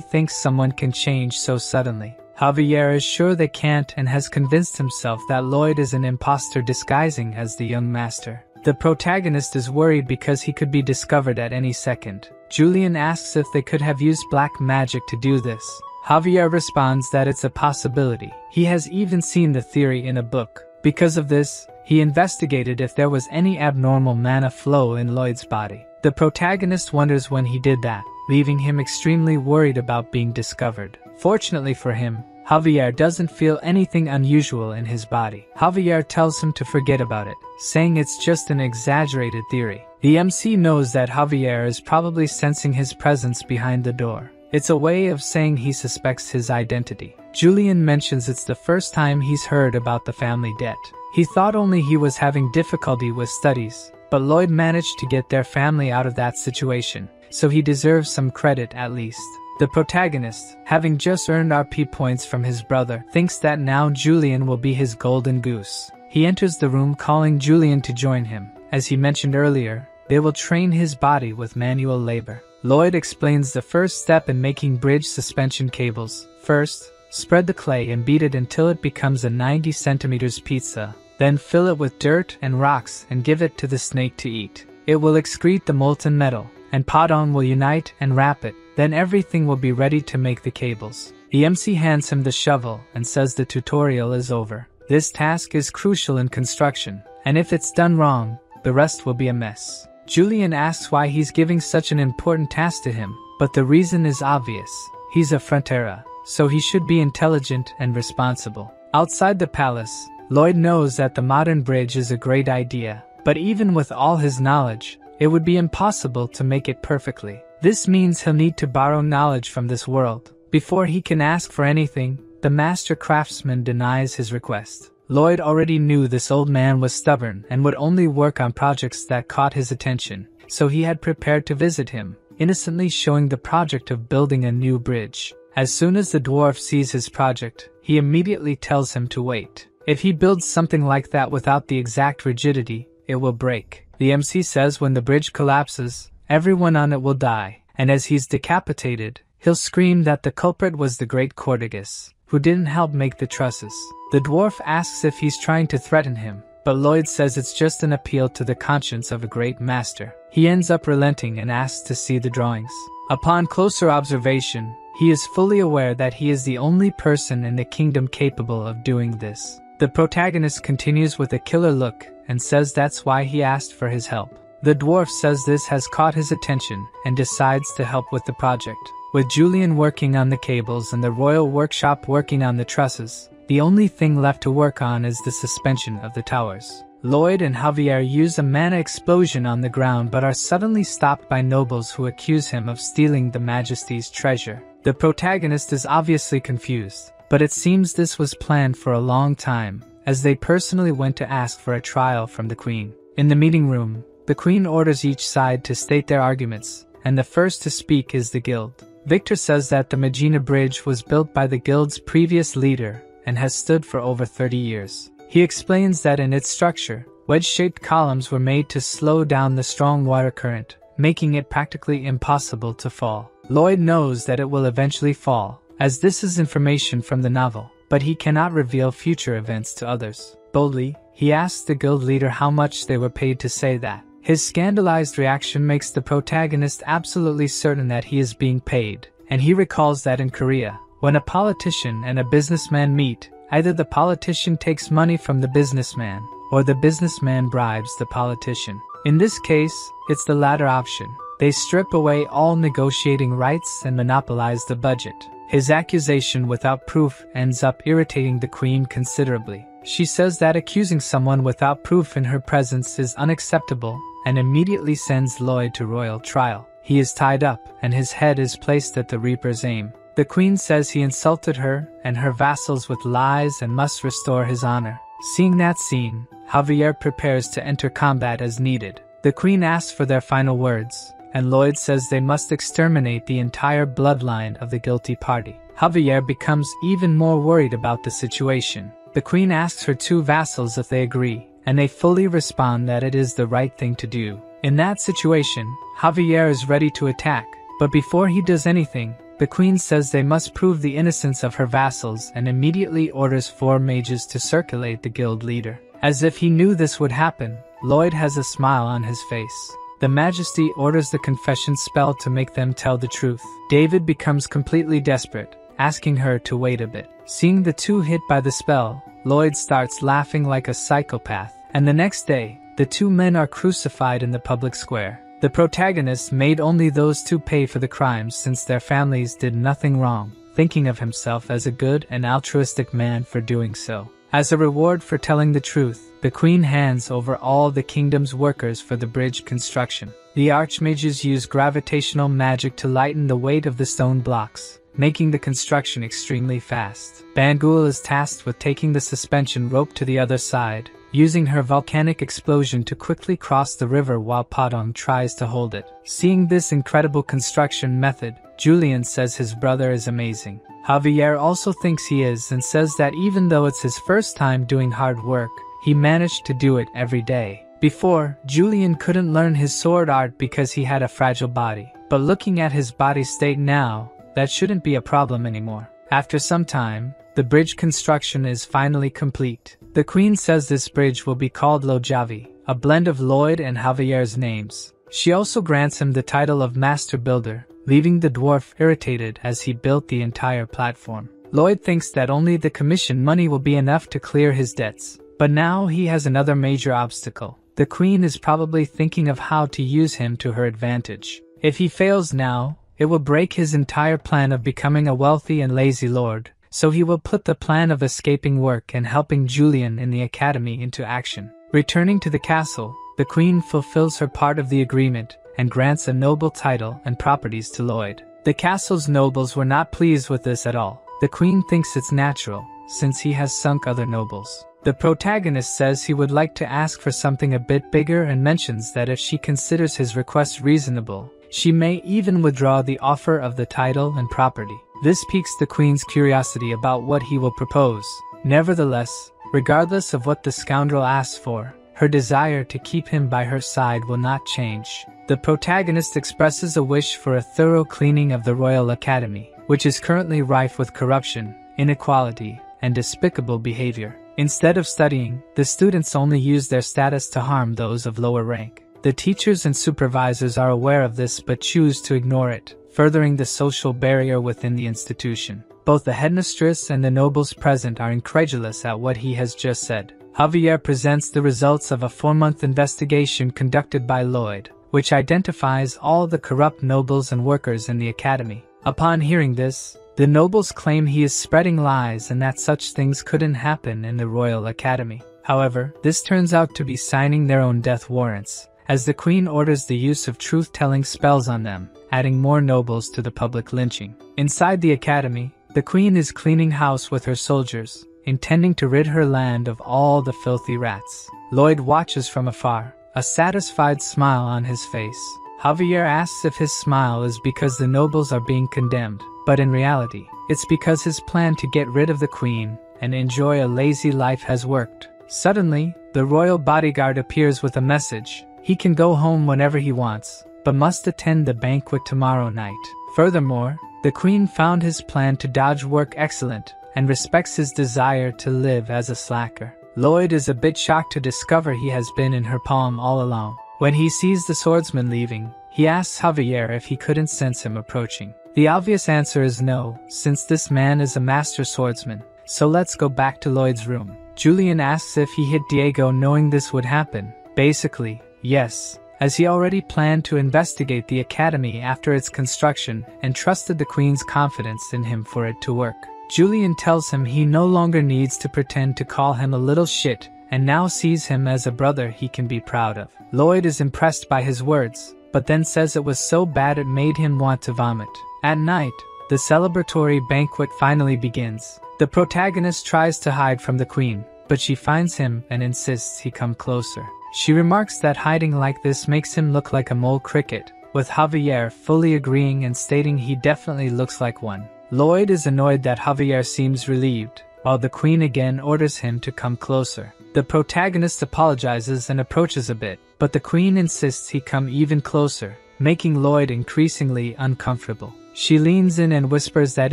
thinks someone can change so suddenly. Javier is sure they can't and has convinced himself that Lloyd is an imposter disguising as the young master. The protagonist is worried because he could be discovered at any second. Julian asks if they could have used black magic to do this. Javier responds that it's a possibility. He has even seen the theory in a book. Because of this, he investigated if there was any abnormal mana flow in Lloyd's body. The protagonist wonders when he did that, leaving him extremely worried about being discovered. Fortunately for him, Javier doesn't feel anything unusual in his body. Javier tells him to forget about it, saying it's just an exaggerated theory. The MC knows that Javier is probably sensing his presence behind the door. It's a way of saying he suspects his identity. Julian mentions it's the first time he's heard about the family debt. He thought only he was having difficulty with studies, but Lloyd managed to get their family out of that situation, so he deserves some credit at least. The protagonist, having just earned RP points from his brother, thinks that now Julian will be his golden goose. He enters the room calling Julian to join him. As he mentioned earlier, they will train his body with manual labor. Lloyd explains the first step in making bridge suspension cables. First, spread the clay and beat it until it becomes a 90 centimeters pizza. Then fill it with dirt and rocks and give it to the snake to eat. It will excrete the molten metal, and Podon will unite and wrap it. Then everything will be ready to make the cables. The MC hands him the shovel and says the tutorial is over. This task is crucial in construction, and if it's done wrong, the rest will be a mess. Julian asks why he's giving such an important task to him, but the reason is obvious. He's a Frontera, so he should be intelligent and responsible. Outside the palace, Lloyd knows that the modern bridge is a great idea, but even with all his knowledge, it would be impossible to make it perfectly. This means he'll need to borrow knowledge from this world. Before he can ask for anything, the master craftsman denies his request. Lloyd already knew this old man was stubborn and would only work on projects that caught his attention, so he had prepared to visit him, innocently showing the project of building a new bridge. As soon as the dwarf sees his project, he immediately tells him to wait. If he builds something like that without the exact rigidity, it will break. The MC says when the bridge collapses, everyone on it will die, and as he's decapitated, he'll scream that the culprit was the great Cortigus, who didn't help make the trusses. The dwarf asks if he's trying to threaten him, but Lloyd says it's just an appeal to the conscience of a great master. He ends up relenting and asks to see the drawings. Upon closer observation, he is fully aware that he is the only person in the kingdom capable of doing this. The protagonist continues with a killer look and says that's why he asked for his help. The dwarf says this has caught his attention and decides to help with the project. With Julian working on the cables and the royal workshop working on the trusses, the only thing left to work on is the suspension of the towers. Lloyd and Javier use a mana explosion on the ground but are suddenly stopped by nobles who accuse him of stealing the Majesty's treasure. The protagonist is obviously confused, but it seems this was planned for a long time, as they personally went to ask for a trial from the Queen. In the meeting room, the Queen orders each side to state their arguments, and the first to speak is the guild. Victor says that the Magina Bridge was built by the guild's previous leader and has stood for over 30 years. He explains that in its structure, wedge-shaped columns were made to slow down the strong water current, making it practically impossible to fall. Lloyd knows that it will eventually fall, as this is information from the novel, but he cannot reveal future events to others. Boldly, he asks the guild leader how much they were paid to say that. His scandalized reaction makes the protagonist absolutely certain that he is being paid, and he recalls that in Korea, when a politician and a businessman meet, either the politician takes money from the businessman, or the businessman bribes the politician. In this case, it's the latter option. They strip away all negotiating rights and monopolize the budget. His accusation without proof ends up irritating the Queen considerably. She says that accusing someone without proof in her presence is unacceptable, and immediately sends Lloyd to royal trial. He is tied up, and his head is placed at the Reaper's aim. The Queen says he insulted her and her vassals with lies and must restore his honor. Seeing that scene, Javier prepares to enter combat as needed. The Queen asks for their final words, and Lloyd says they must exterminate the entire bloodline of the guilty party. Javier becomes even more worried about the situation. The Queen asks her two vassals if they agree, and they fully respond that it is the right thing to do. In that situation, Javier is ready to attack, But before he does anything, the queen says they must prove the innocence of her vassals and immediately orders 4 mages to circulate the guild leader. As if he knew this would happen, Lloyd has a smile on his face. The Majesty orders the confession spell to make them tell the truth. David becomes completely desperate, asking her to wait a bit. Seeing the 2 hit by the spell, Lloyd starts laughing like a psychopath, and the next day, the 2 men are crucified in the public square. The protagonist made only those 2 pay for the crimes since their families did nothing wrong, thinking of himself as a good and altruistic man for doing so. As a reward for telling the truth, the queen hands over all the kingdom's workers for the bridge construction. The archmages use gravitational magic to lighten the weight of the stone blocks, making the construction extremely fast. Bangul is tasked with taking the suspension rope to the other side, using her volcanic explosion to quickly cross the river while Padong tries to hold it. Seeing this incredible construction method, Julian says his brother is amazing. Javier also thinks he is and says that even though it's his first time doing hard work, he managed to do it every day. Before, Julian couldn't learn his sword art because he had a fragile body. But looking at his body state now, that shouldn't be a problem anymore. After some time, the bridge construction is finally complete. The queen says this bridge will be called Lojavi, a blend of Lloyd and Javier's names. She also grants him the title of Master Builder, leaving the dwarf irritated as he built the entire platform. Lloyd thinks that only the commission money will be enough to clear his debts, but now he has another major obstacle. The queen is probably thinking of how to use him to her advantage. If he fails now, it will break his entire plan of becoming a wealthy and lazy lord, so he will put the plan of escaping work and helping Julian in the academy into action. Returning to the castle, the queen fulfills her part of the agreement and grants a noble title and properties to Lloyd. The castle's nobles were not pleased with this at all. The queen thinks it's natural, since he has sunk other nobles. The protagonist says he would like to ask for something a bit bigger and mentions that if she considers his request reasonable, she may even withdraw the offer of the title and property. This piques the queen's curiosity about what he will propose. Nevertheless, regardless of what the scoundrel asks for, her desire to keep him by her side will not change. The protagonist expresses a wish for a thorough cleaning of the Royal Academy, which is currently rife with corruption, inequality, and despicable behavior. Instead of studying, the students only use their status to harm those of lower rank. The teachers and supervisors are aware of this but choose to ignore it, furthering the social barrier within the institution. Both the headmistress and the nobles present are incredulous at what he has just said. Javier presents the results of a 4-month investigation conducted by Lloyd, which identifies all the corrupt nobles and workers in the academy. Upon hearing this, the nobles claim he is spreading lies and that such things couldn't happen in the Royal Academy. However, this turns out to be signing their own death warrants, as the queen orders the use of truth-telling spells on them, adding more nobles to the public lynching. Inside the academy, the queen is cleaning house with her soldiers, intending to rid her land of all the filthy rats. Lloyd watches from afar, a satisfied smile on his face. Javier asks if his smile is because the nobles are being condemned, but in reality, it's because his plan to get rid of the queen and enjoy a lazy life has worked. Suddenly, the royal bodyguard appears with a message. He can go home whenever he wants, but must attend the banquet tomorrow night. Furthermore, the queen found his plan to dodge work excellent and respects his desire to live as a slacker. Lloyd is a bit shocked to discover he has been in her palm all along. When he sees the swordsman leaving, he asks Javier if he couldn't sense him approaching. The obvious answer is no, since this man is a master swordsman. So let's go back to Lloyd's room. Julian asks if he hit Diego knowing this would happen. Basically, yes, as he already planned to investigate the academy after its construction and trusted the queen's confidence in him for it to work. Julian tells him he no longer needs to pretend to call him a little shit and now sees him as a brother he can be proud of. Lloyd is impressed by his words, but then says it was so bad it made him want to vomit. At night, the celebratory banquet finally begins. The protagonist tries to hide from the queen, but she finds him and insists he come closer. She remarks that hiding like this makes him look like a mole cricket, with Javier fully agreeing and stating he definitely looks like one. Lloyd is annoyed that Javier seems relieved, while the queen again orders him to come closer. The protagonist apologizes and approaches a bit, but the queen insists he come even closer, making Lloyd increasingly uncomfortable. She leans in and whispers that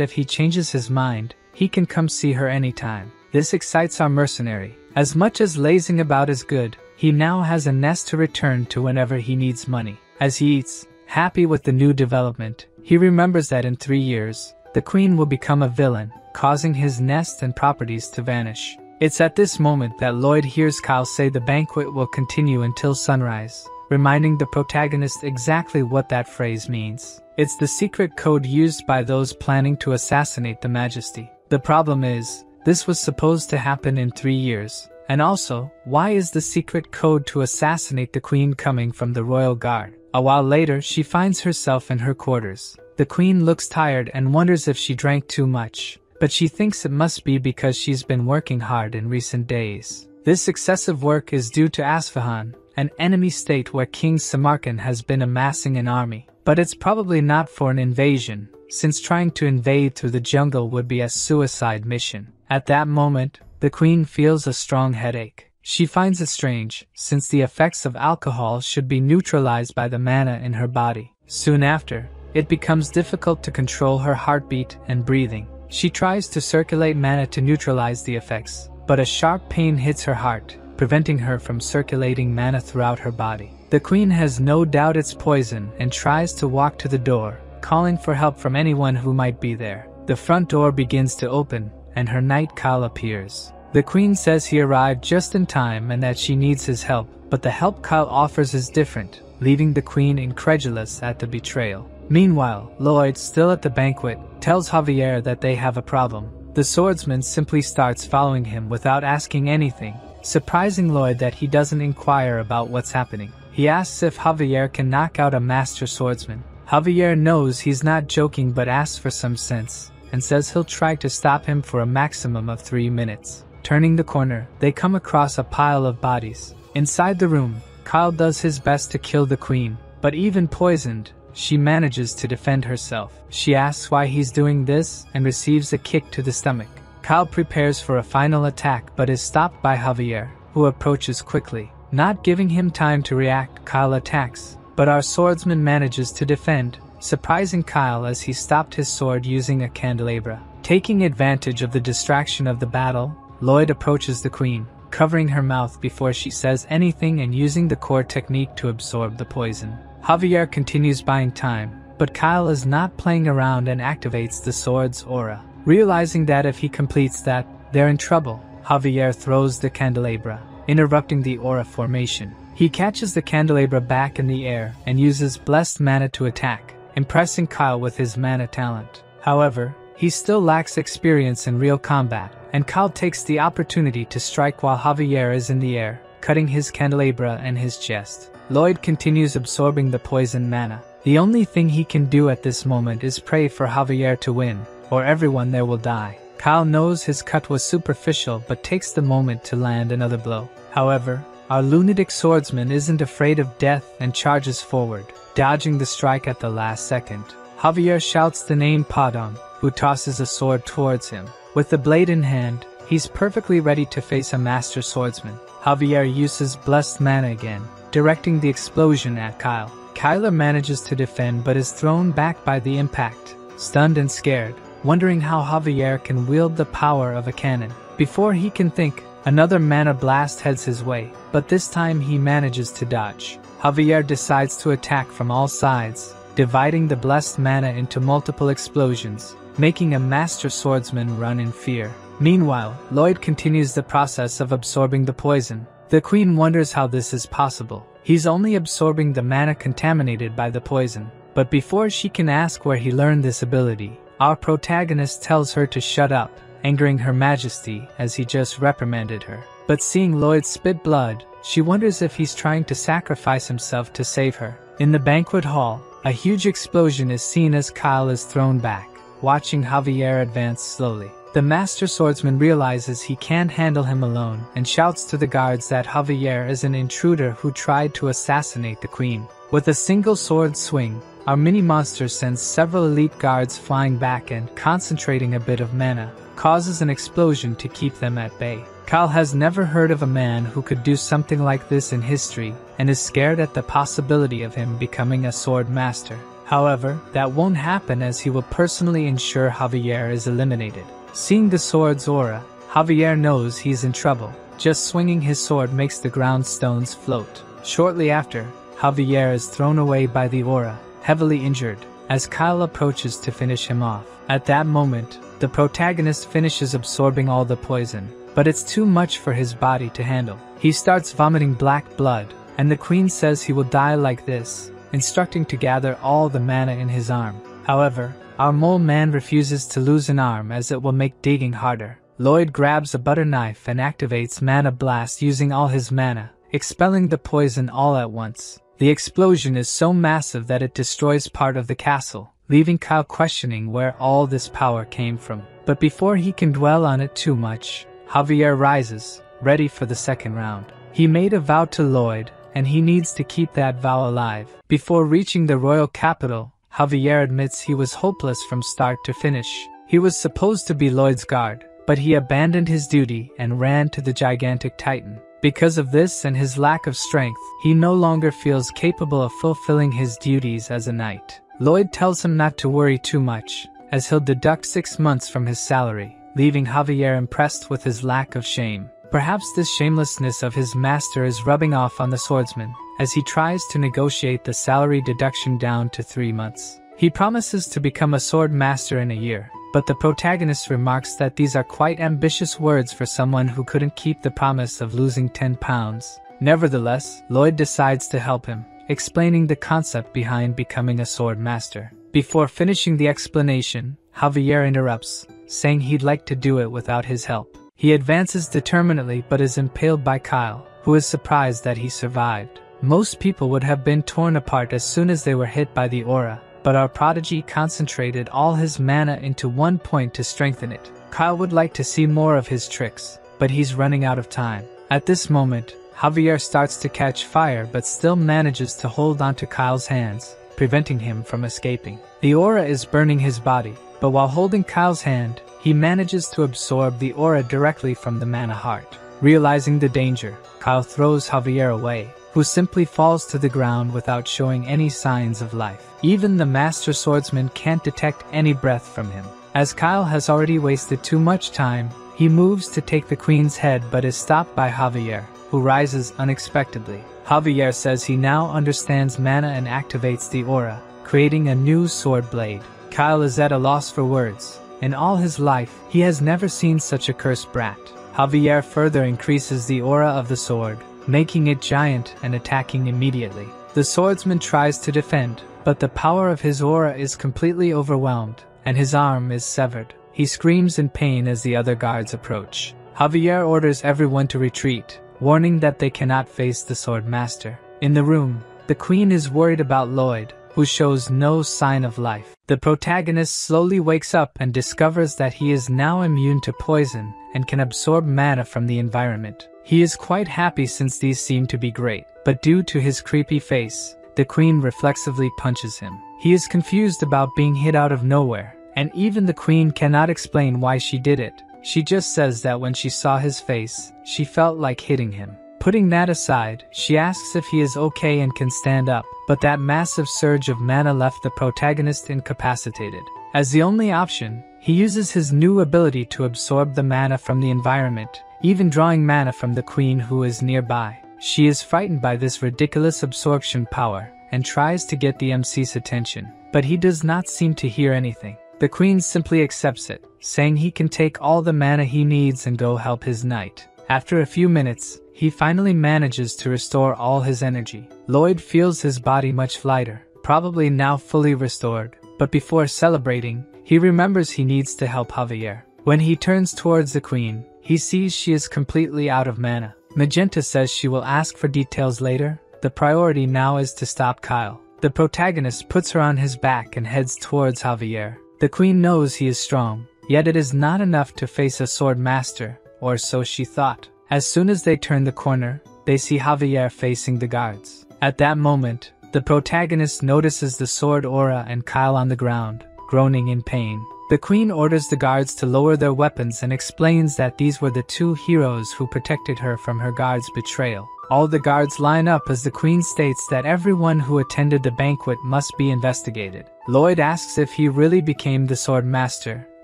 if he changes his mind, he can come see her anytime. This excites our mercenary. As much as lazing about is good, he now has a nest to return to whenever he needs money. As he eats, happy with the new development, he remembers that in 3 years, the queen will become a villain, causing his nest and properties to vanish. It's at this moment that Lloyd hears Kyle say the banquet will continue until sunrise, reminding the protagonist exactly what that phrase means. It's the secret code used by those planning to assassinate the Majesty. The problem is, this was supposed to happen in 3 years. And also, why is the secret code to assassinate the queen coming from the royal guard? A while later, she finds herself in her quarters. The queen looks tired and wonders if she drank too much, but she thinks it must be because she's been working hard in recent days. This excessive work is due to Asfahan, an enemy state where King Samarkand has been amassing an army. But it's probably not for an invasion, since trying to invade through the jungle would be a suicide mission. At that moment, the queen feels a strong headache. She finds it strange, since the effects of alcohol should be neutralized by the mana in her body. Soon after, it becomes difficult to control her heartbeat and breathing. She tries to circulate mana to neutralize the effects, but a sharp pain hits her heart, preventing her from circulating mana throughout her body. The queen has no doubt it's poison and tries to walk to the door, calling for help from anyone who might be there. The front door begins to open, and her knight Kyle appears. The queen says he arrived just in time and that she needs his help, but the help Kyle offers is different, leaving the queen incredulous at the betrayal. Meanwhile, Lloyd, still at the banquet, tells Javier that they have a problem. The swordsman simply starts following him without asking anything, surprising Lloyd that he doesn't inquire about what's happening. He asks if Javier can knock out a master swordsman. Javier knows he's not joking but asks for some sense, and says he'll try to stop him for a maximum of 3 minutes. Turning the corner, they come across a pile of bodies. Inside the room, Kyle does his best to kill the queen, but even poisoned, she manages to defend herself. She asks why he's doing this and receives a kick to the stomach. Kyle prepares for a final attack but is stopped by Javier, who approaches quickly. Not giving him time to react, Kyle attacks, but our swordsman manages to defend, surprising Kyle as he stopped his sword using a candelabra. Taking advantage of the distraction of the battle, Lloyd approaches the queen, covering her mouth before she says anything and using the core technique to absorb the poison. Javier continues buying time, but Kyle is not playing around and activates the sword's aura. Realizing that if he completes that, they're in trouble, Javier throws the candelabra, interrupting the aura formation. He catches the candelabra back in the air and uses blessed mana to attack, impressing Kyle with his mana talent. However, he still lacks experience in real combat, and Kyle takes the opportunity to strike while Javier is in the air, cutting his candelabra and his chest. Lloyd continues absorbing the poison mana. The only thing he can do at this moment is pray for Javier to win, or everyone there will die. Kyle knows his cut was superficial but takes the moment to land another blow. However, our lunatic swordsman isn't afraid of death and charges forward, dodging the strike at the last second. Javier shouts the name Padon, who tosses a sword towards him. With the blade in hand, he's perfectly ready to face a master swordsman. Javier uses blessed mana again, directing the explosion at Kyle. Kyler manages to defend but is thrown back by the impact, stunned and scared, wondering how Javier can wield the power of a cannon. Before he can think, another mana blast heads his way, but this time he manages to dodge. Javier decides to attack from all sides, dividing the blessed mana into multiple explosions, making a master swordsman run in fear. Meanwhile, Lloyd continues the process of absorbing the poison. The queen wonders how this is possible. He's only absorbing the mana contaminated by the poison. But before she can ask where he learned this ability, our protagonist tells her to shut up, angering Her Majesty as he just reprimanded her. But seeing Lloyd spit blood, she wonders if he's trying to sacrifice himself to save her. In the banquet hall, a huge explosion is seen as Kyle is thrown back, watching Javier advance slowly. The master swordsman realizes he can't handle him alone and shouts to the guards that Javier is an intruder who tried to assassinate the queen. With a single sword swing, our mini-monster sends several elite guards flying back and, concentrating a bit of mana, causes an explosion to keep them at bay. Kyle has never heard of a man who could do something like this in history, and is scared at the possibility of him becoming a sword master. However, that won't happen as he will personally ensure Javier is eliminated. Seeing the sword's aura, Javier knows he's in trouble. Just swinging his sword makes the ground stones float. Shortly after, Javier is thrown away by the aura, heavily injured, as Kyle approaches to finish him off. At that moment, the protagonist finishes absorbing all the poison, but it's too much for his body to handle. He starts vomiting black blood, and the queen says he will die like this, instructing to gather all the mana in his arm. However, our mole man refuses to lose an arm as it will make digging harder. Lloyd grabs a butter knife and activates Mana Blast using all his mana, expelling the poison all at once. The explosion is so massive that it destroys part of the castle, leaving Kyle questioning where all this power came from. But before he can dwell on it too much, Javier rises, ready for the second round. He made a vow to Lloyd, and he needs to keep that vow alive. Before reaching the royal capital, Javier admits he was hopeless from start to finish. He was supposed to be Lloyd's guard, but he abandoned his duty and ran to the gigantic titan. Because of this and his lack of strength, he no longer feels capable of fulfilling his duties as a knight. Lloyd tells him not to worry too much, as he'll deduct 6 months from his salary, leaving Javier impressed with his lack of shame. Perhaps this shamelessness of his master is rubbing off on the swordsman, as he tries to negotiate the salary deduction down to 3 months. He promises to become a sword master in a year, but the protagonist remarks that these are quite ambitious words for someone who couldn't keep the promise of losing 10 pounds. Nevertheless, Lloyd decides to help him, explaining the concept behind becoming a sword master. Before finishing the explanation, Javier interrupts, saying he'd like to do it without his help. He advances determinedly but is impaled by Kyle, who is surprised that he survived. Most people would have been torn apart as soon as they were hit by the aura, but our prodigy concentrated all his mana into one point to strengthen it. Kyle would like to see more of his tricks, but he's running out of time. At this moment, Javier starts to catch fire but still manages to hold onto Kyle's hands, preventing him from escaping. The aura is burning his body, but while holding Kyle's hand, he manages to absorb the aura directly from the mana heart. Realizing the danger, Kyle throws Javier away, who simply falls to the ground without showing any signs of life. Even the master swordsman can't detect any breath from him. As Kyle has already wasted too much time, he moves to take the queen's head but is stopped by Javier, who rises unexpectedly. Javier says he now understands mana and activates the aura, creating a new sword blade. Kyle is at a loss for words. In all his life, he has never seen such a cursed brat. Javier further increases the aura of the sword, making it giant and attacking immediately. The swordsman tries to defend, but the power of his aura is completely overwhelmed, and his arm is severed. He screams in pain as the other guards approach. Javier orders everyone to retreat, warning that they cannot face the sword master. In the room, the queen is worried about Lloyd, who shows no sign of life. The protagonist slowly wakes up and discovers that he is now immune to poison and can absorb mana from the environment. He is quite happy since these seem to be great, but due to his creepy face, the queen reflexively punches him. He is confused about being hit out of nowhere, and even the queen cannot explain why she did it. She just says that when she saw his face, she felt like hitting him. Putting that aside, she asks if he is okay and can stand up, but that massive surge of mana left the protagonist incapacitated. As the only option, he uses his new ability to absorb the mana from the environment, even drawing mana from the queen who is nearby. She is frightened by this ridiculous absorption power, and tries to get the MC's attention, but he does not seem to hear anything. The queen simply accepts it, saying he can take all the mana he needs and go help his knight. After a few minutes, he finally manages to restore all his energy. Lloyd feels his body much lighter, probably now fully restored, but before celebrating, he remembers he needs to help Javier. When he turns towards the queen, he sees she is completely out of mana. Magenta says she will ask for details later. The priority now is to stop Kyle. The protagonist puts her on his back and heads towards Javier. The queen knows he is strong, yet it is not enough to face a sword master, or so she thought. As soon as they turn the corner, they see Javier facing the guards. At that moment, The protagonist notices the sword aura and Kyle on the ground, groaning in pain. The queen orders the guards to lower their weapons and explains that these were the two heroes who protected her from her guards' betrayal. All the guards line up as the queen states that everyone who attended the banquet must be investigated. Lloyd asks if he really became the sword master.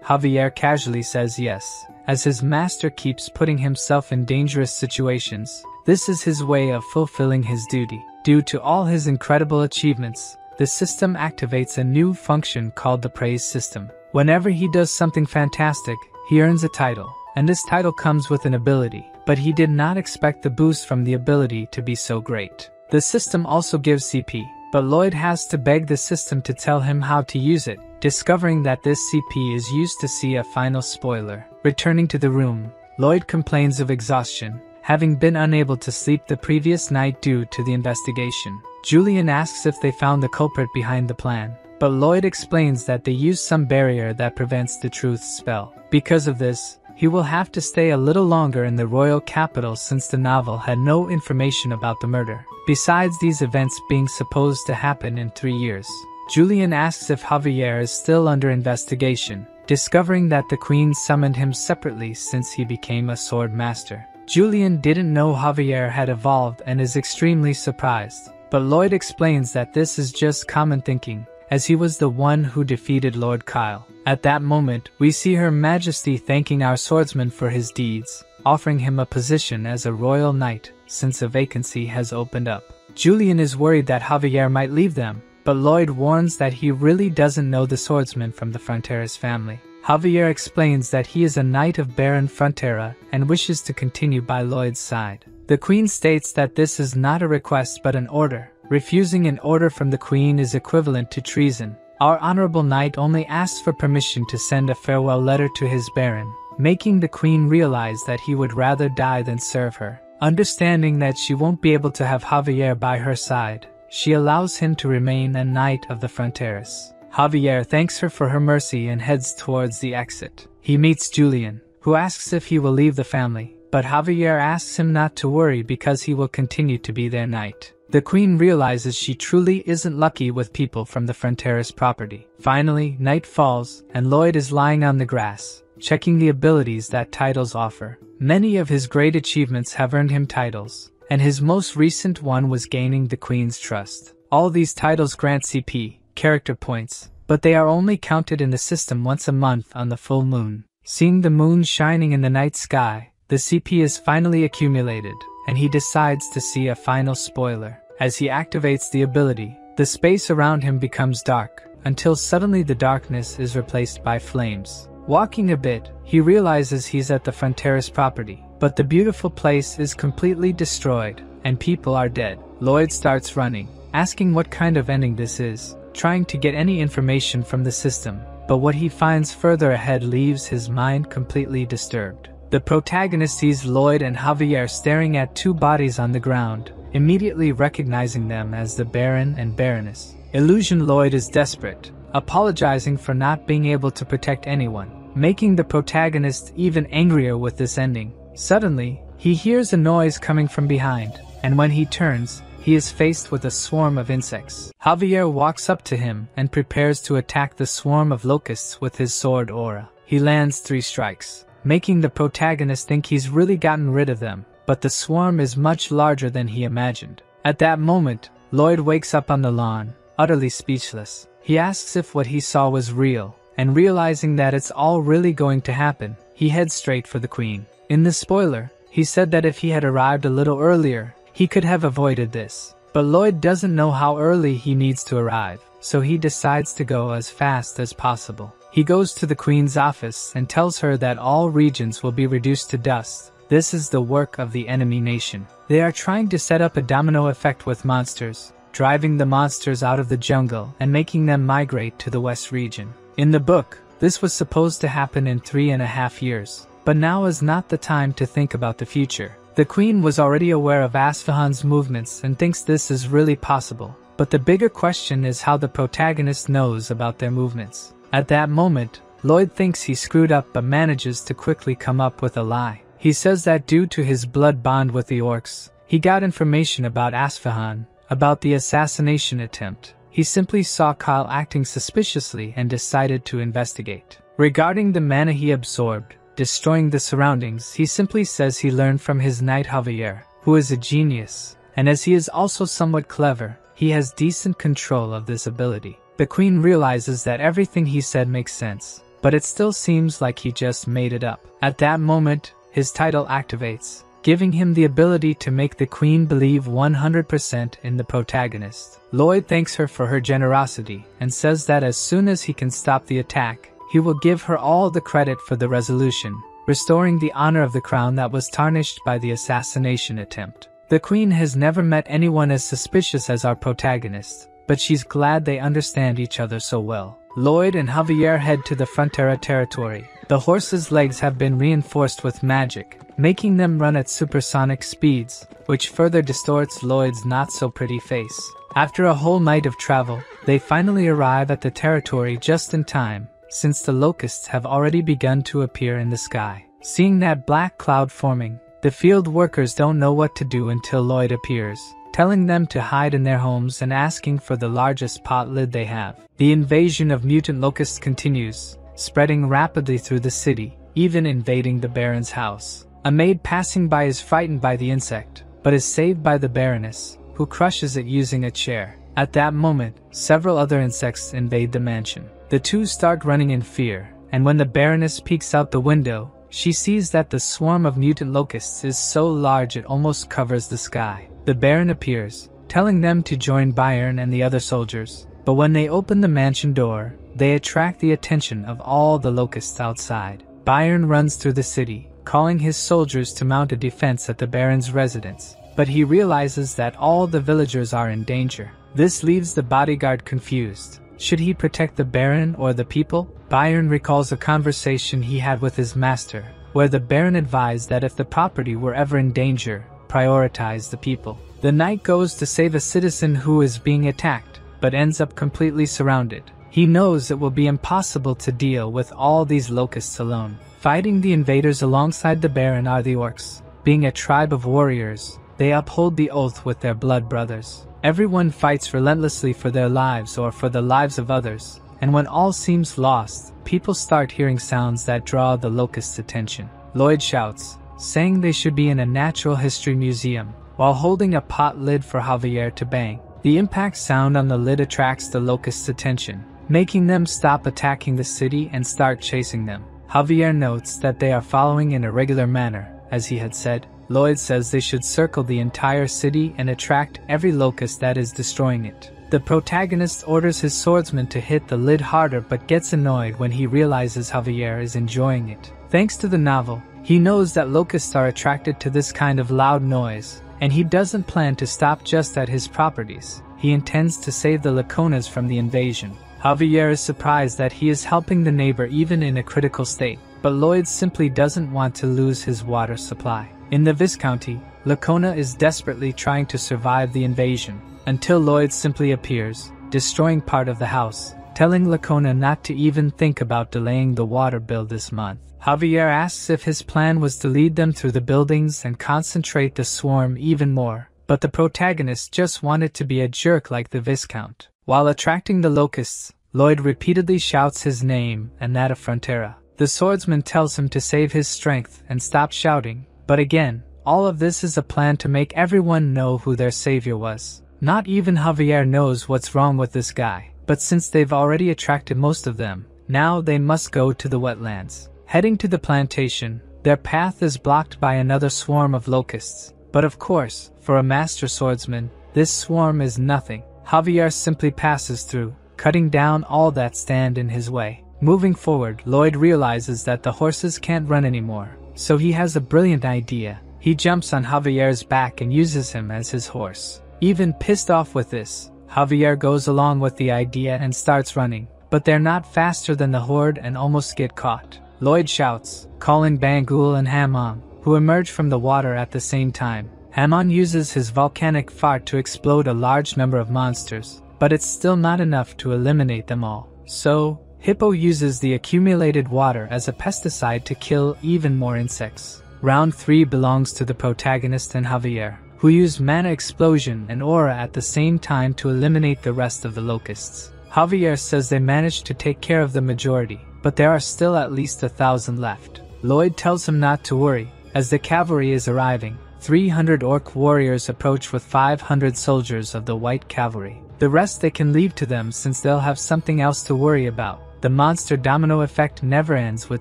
Javier casually says yes, as his master keeps putting himself in dangerous situations. This is his way of fulfilling his duty. Due to all his incredible achievements, the system activates a new function called the praise system. Whenever he does something fantastic, he earns a title, and this title comes with an ability, but he did not expect the boost from the ability to be so great. The system also gives CP, but Lloyd has to beg the system to tell him how to use it, discovering that this CP is used to see a final spoiler. Returning to the room, Lloyd complains of exhaustion, having been unable to sleep the previous night due to the investigation. Julian asks if they found the culprit behind the plan, but Lloyd explains that they used some barrier that prevents the truth's spell. Because of this, he will have to stay a little longer in the royal capital since the novel had no information about the murder, besides these events being supposed to happen in 3 years. Julian asks if Javier is still under investigation, discovering that the queen summoned him separately since he became a sword master. Julian didn't know Javier had evolved and is extremely surprised, but Lloyd explains that this is just common thinking, as he was the one who defeated Lord Kyle. At that moment, we see Her Majesty thanking our swordsman for his deeds, offering him a position as a royal knight, since a vacancy has opened up. Julian is worried that Javier might leave them, but Lloyd warns that he really doesn't know the swordsman from the Frontera's family. Javier explains that he is a knight of Baron Frontera and wishes to continue by Lloyd's side. The queen states that this is not a request but an order. Refusing an order from the queen is equivalent to treason. Our honorable knight only asks for permission to send a farewell letter to his baron, making the queen realize that he would rather die than serve her. Understanding that she won't be able to have Javier by her side, she allows him to remain a knight of the Fronteras. Javier thanks her for her mercy and heads towards the exit. He meets Julian, who asks if he will leave the family, but Javier asks him not to worry because he will continue to be their knight. The queen realizes she truly isn't lucky with people from the Frontera's property. Finally, night falls, and Lloyd is lying on the grass, checking the abilities that titles offer. Many of his great achievements have earned him titles, and his most recent one was gaining the queen's trust. All these titles grant CP, character points, but they are only counted in the system once a month on the full moon. Seeing the moon shining in the night sky, the CP is finally accumulated, and he decides to see a final spoiler. As he activates the ability, the space around him becomes dark, until suddenly the darkness is replaced by flames. Walking a bit, he realizes he's at the Frontera's property, but the beautiful place is completely destroyed, and people are dead. Lloyd starts running, asking what kind of ending this is, trying to get any information from the system, but what he finds further ahead leaves his mind completely disturbed. The protagonist sees Lloyd and Javier staring at two bodies on the ground, immediately recognizing them as the Baron and Baroness. Illusion Lloyd is desperate, apologizing for not being able to protect anyone, making the protagonist even angrier with this ending. Suddenly, he hears a noise coming from behind, and when he turns, he is faced with a swarm of insects. Javier walks up to him and prepares to attack the swarm of locusts with his sword aura. He lands 3 strikes, making the protagonist think he's really gotten rid of them, but the swarm is much larger than he imagined. At that moment, Lloyd wakes up on the lawn, utterly speechless. He asks if what he saw was real, and realizing that it's all really going to happen, he heads straight for the queen. In the spoiler, he said that if he had arrived a little earlier, he could have avoided this. But Lloyd doesn't know how early he needs to arrive, so he decides to go as fast as possible. He goes to the queen's office and tells her that all regions will be reduced to dust. This is the work of the enemy nation. They are trying to set up a domino effect with monsters, driving the monsters out of the jungle and making them migrate to the west region. In the book, this was supposed to happen in 3.5 years, but now is not the time to think about the future. The queen was already aware of Asfahan's movements and thinks this is really possible, but the bigger question is how the protagonist knows about their movements. At that moment, Lloyd thinks he screwed up but manages to quickly come up with a lie. He says that due to his blood bond with the orcs, he got information about Asfahan, about the assassination attempt. He simply saw Kyle acting suspiciously and decided to investigate. Regarding the mana he absorbed, destroying the surroundings, he simply says he learned from his knight Javier, who is a genius, and as he is also somewhat clever, he has decent control of this ability. The queen realizes that everything he said makes sense, but it still seems like he just made it up. At that moment, his title activates, giving him the ability to make the queen believe 100% in the protagonist. Lloyd thanks her for her generosity and says that as soon as he can stop the attack, he will give her all the credit for the resolution, restoring the honor of the crown that was tarnished by the assassination attempt. The queen has never met anyone as suspicious as our protagonist, but she's glad they understand each other so well. Lloyd and Javier head to the Frontera territory. The horses' legs have been reinforced with magic, making them run at supersonic speeds, which further distorts Lloyd's not-so-pretty face. After a whole night of travel, they finally arrive at the territory just in time, since the locusts have already begun to appear in the sky. Seeing that black cloud forming, the field workers don't know what to do until Lloyd appears, telling them to hide in their homes and asking for the largest pot lid they have. The invasion of mutant locusts continues, spreading rapidly through the city, even invading the Baron's house. A maid passing by is frightened by the insect, but is saved by the Baroness, who crushes it using a chair. At that moment, several other insects invade the mansion. The two start running in fear, and when the Baroness peeks out the window, she sees that the swarm of mutant locusts is so large it almost covers the sky. The Baron appears, telling them to join Byron and the other soldiers, but when they open the mansion door, they attract the attention of all the locusts outside. Byron runs through the city, calling his soldiers to mount a defense at the Baron's residence, but he realizes that all the villagers are in danger. This leaves the bodyguard confused. Should he protect the Baron or the people? Byron recalls a conversation he had with his master, where the Baron advised that if the property were ever in danger, prioritize the people. The knight goes to save a citizen who is being attacked, but ends up completely surrounded. He knows it will be impossible to deal with all these locusts alone. Fighting the invaders alongside the Baron are the orcs. Being a tribe of warriors, they uphold the oath with their blood brothers. Everyone fights relentlessly for their lives or for the lives of others, and when all seems lost, people start hearing sounds that draw the locusts' attention. Lloyd shouts, saying they should be in a natural history museum, while holding a pot lid for Javier to bang. The impact sound on the lid attracts the locusts' attention, making them stop attacking the city and start chasing them. Javier notes that they are following in a regular manner, as he had said. Lloyd says they should circle the entire city and attract every locust that is destroying it. The protagonist orders his swordsman to hit the lid harder but gets annoyed when he realizes Javier is enjoying it. Thanks to the novel, he knows that locusts are attracted to this kind of loud noise, and he doesn't plan to stop just at his properties. He intends to save the Laconas from the invasion. Javier is surprised that he is helping the neighbor even in a critical state, but Lloyd simply doesn't want to lose his water supply. In the Viscounty, Lacona is desperately trying to survive the invasion, until Lloyd simply appears, destroying part of the house, telling Lacona not to even think about delaying the water bill this month. Javier asks if his plan was to lead them through the buildings and concentrate the swarm even more, but the protagonist just wanted to be a jerk like the Viscount. While attracting the locusts, Lloyd repeatedly shouts his name and that of Frontera. The swordsman tells him to save his strength and stop shouting, but again, all of this is a plan to make everyone know who their savior was. Not even Javier knows what's wrong with this guy, but since they've already attracted most of them, now they must go to the wetlands. Heading to the plantation, their path is blocked by another swarm of locusts, but of course, for a master swordsman, this swarm is nothing. Javier simply passes through, cutting down all that stand in his way. Moving forward, Lloyd realizes that the horses can't run anymore, so he has a brilliant idea. He jumps on Javier's back and uses him as his horse. Even pissed off with this, Javier goes along with the idea and starts running, but they're not faster than the horde and almost get caught. Lloyd shouts, calling Bangul and Hamon, who emerge from the water at the same time. Hamon uses his volcanic fart to explode a large number of monsters, but it's still not enough to eliminate them all. So, Hippo uses the accumulated water as a pesticide to kill even more insects. Round 3 belongs to the protagonist and Javier, who who used mana explosion and aura at the same time to eliminate the rest of the locusts. Javier says they managed to take care of the majority, but there are still at least 1,000 left. Lloyd tells him not to worry, as the cavalry is arriving. 300 orc warriors approach with 500 soldiers of the white cavalry. The rest they can leave to them since they'll have something else to worry about. The monster domino effect never ends with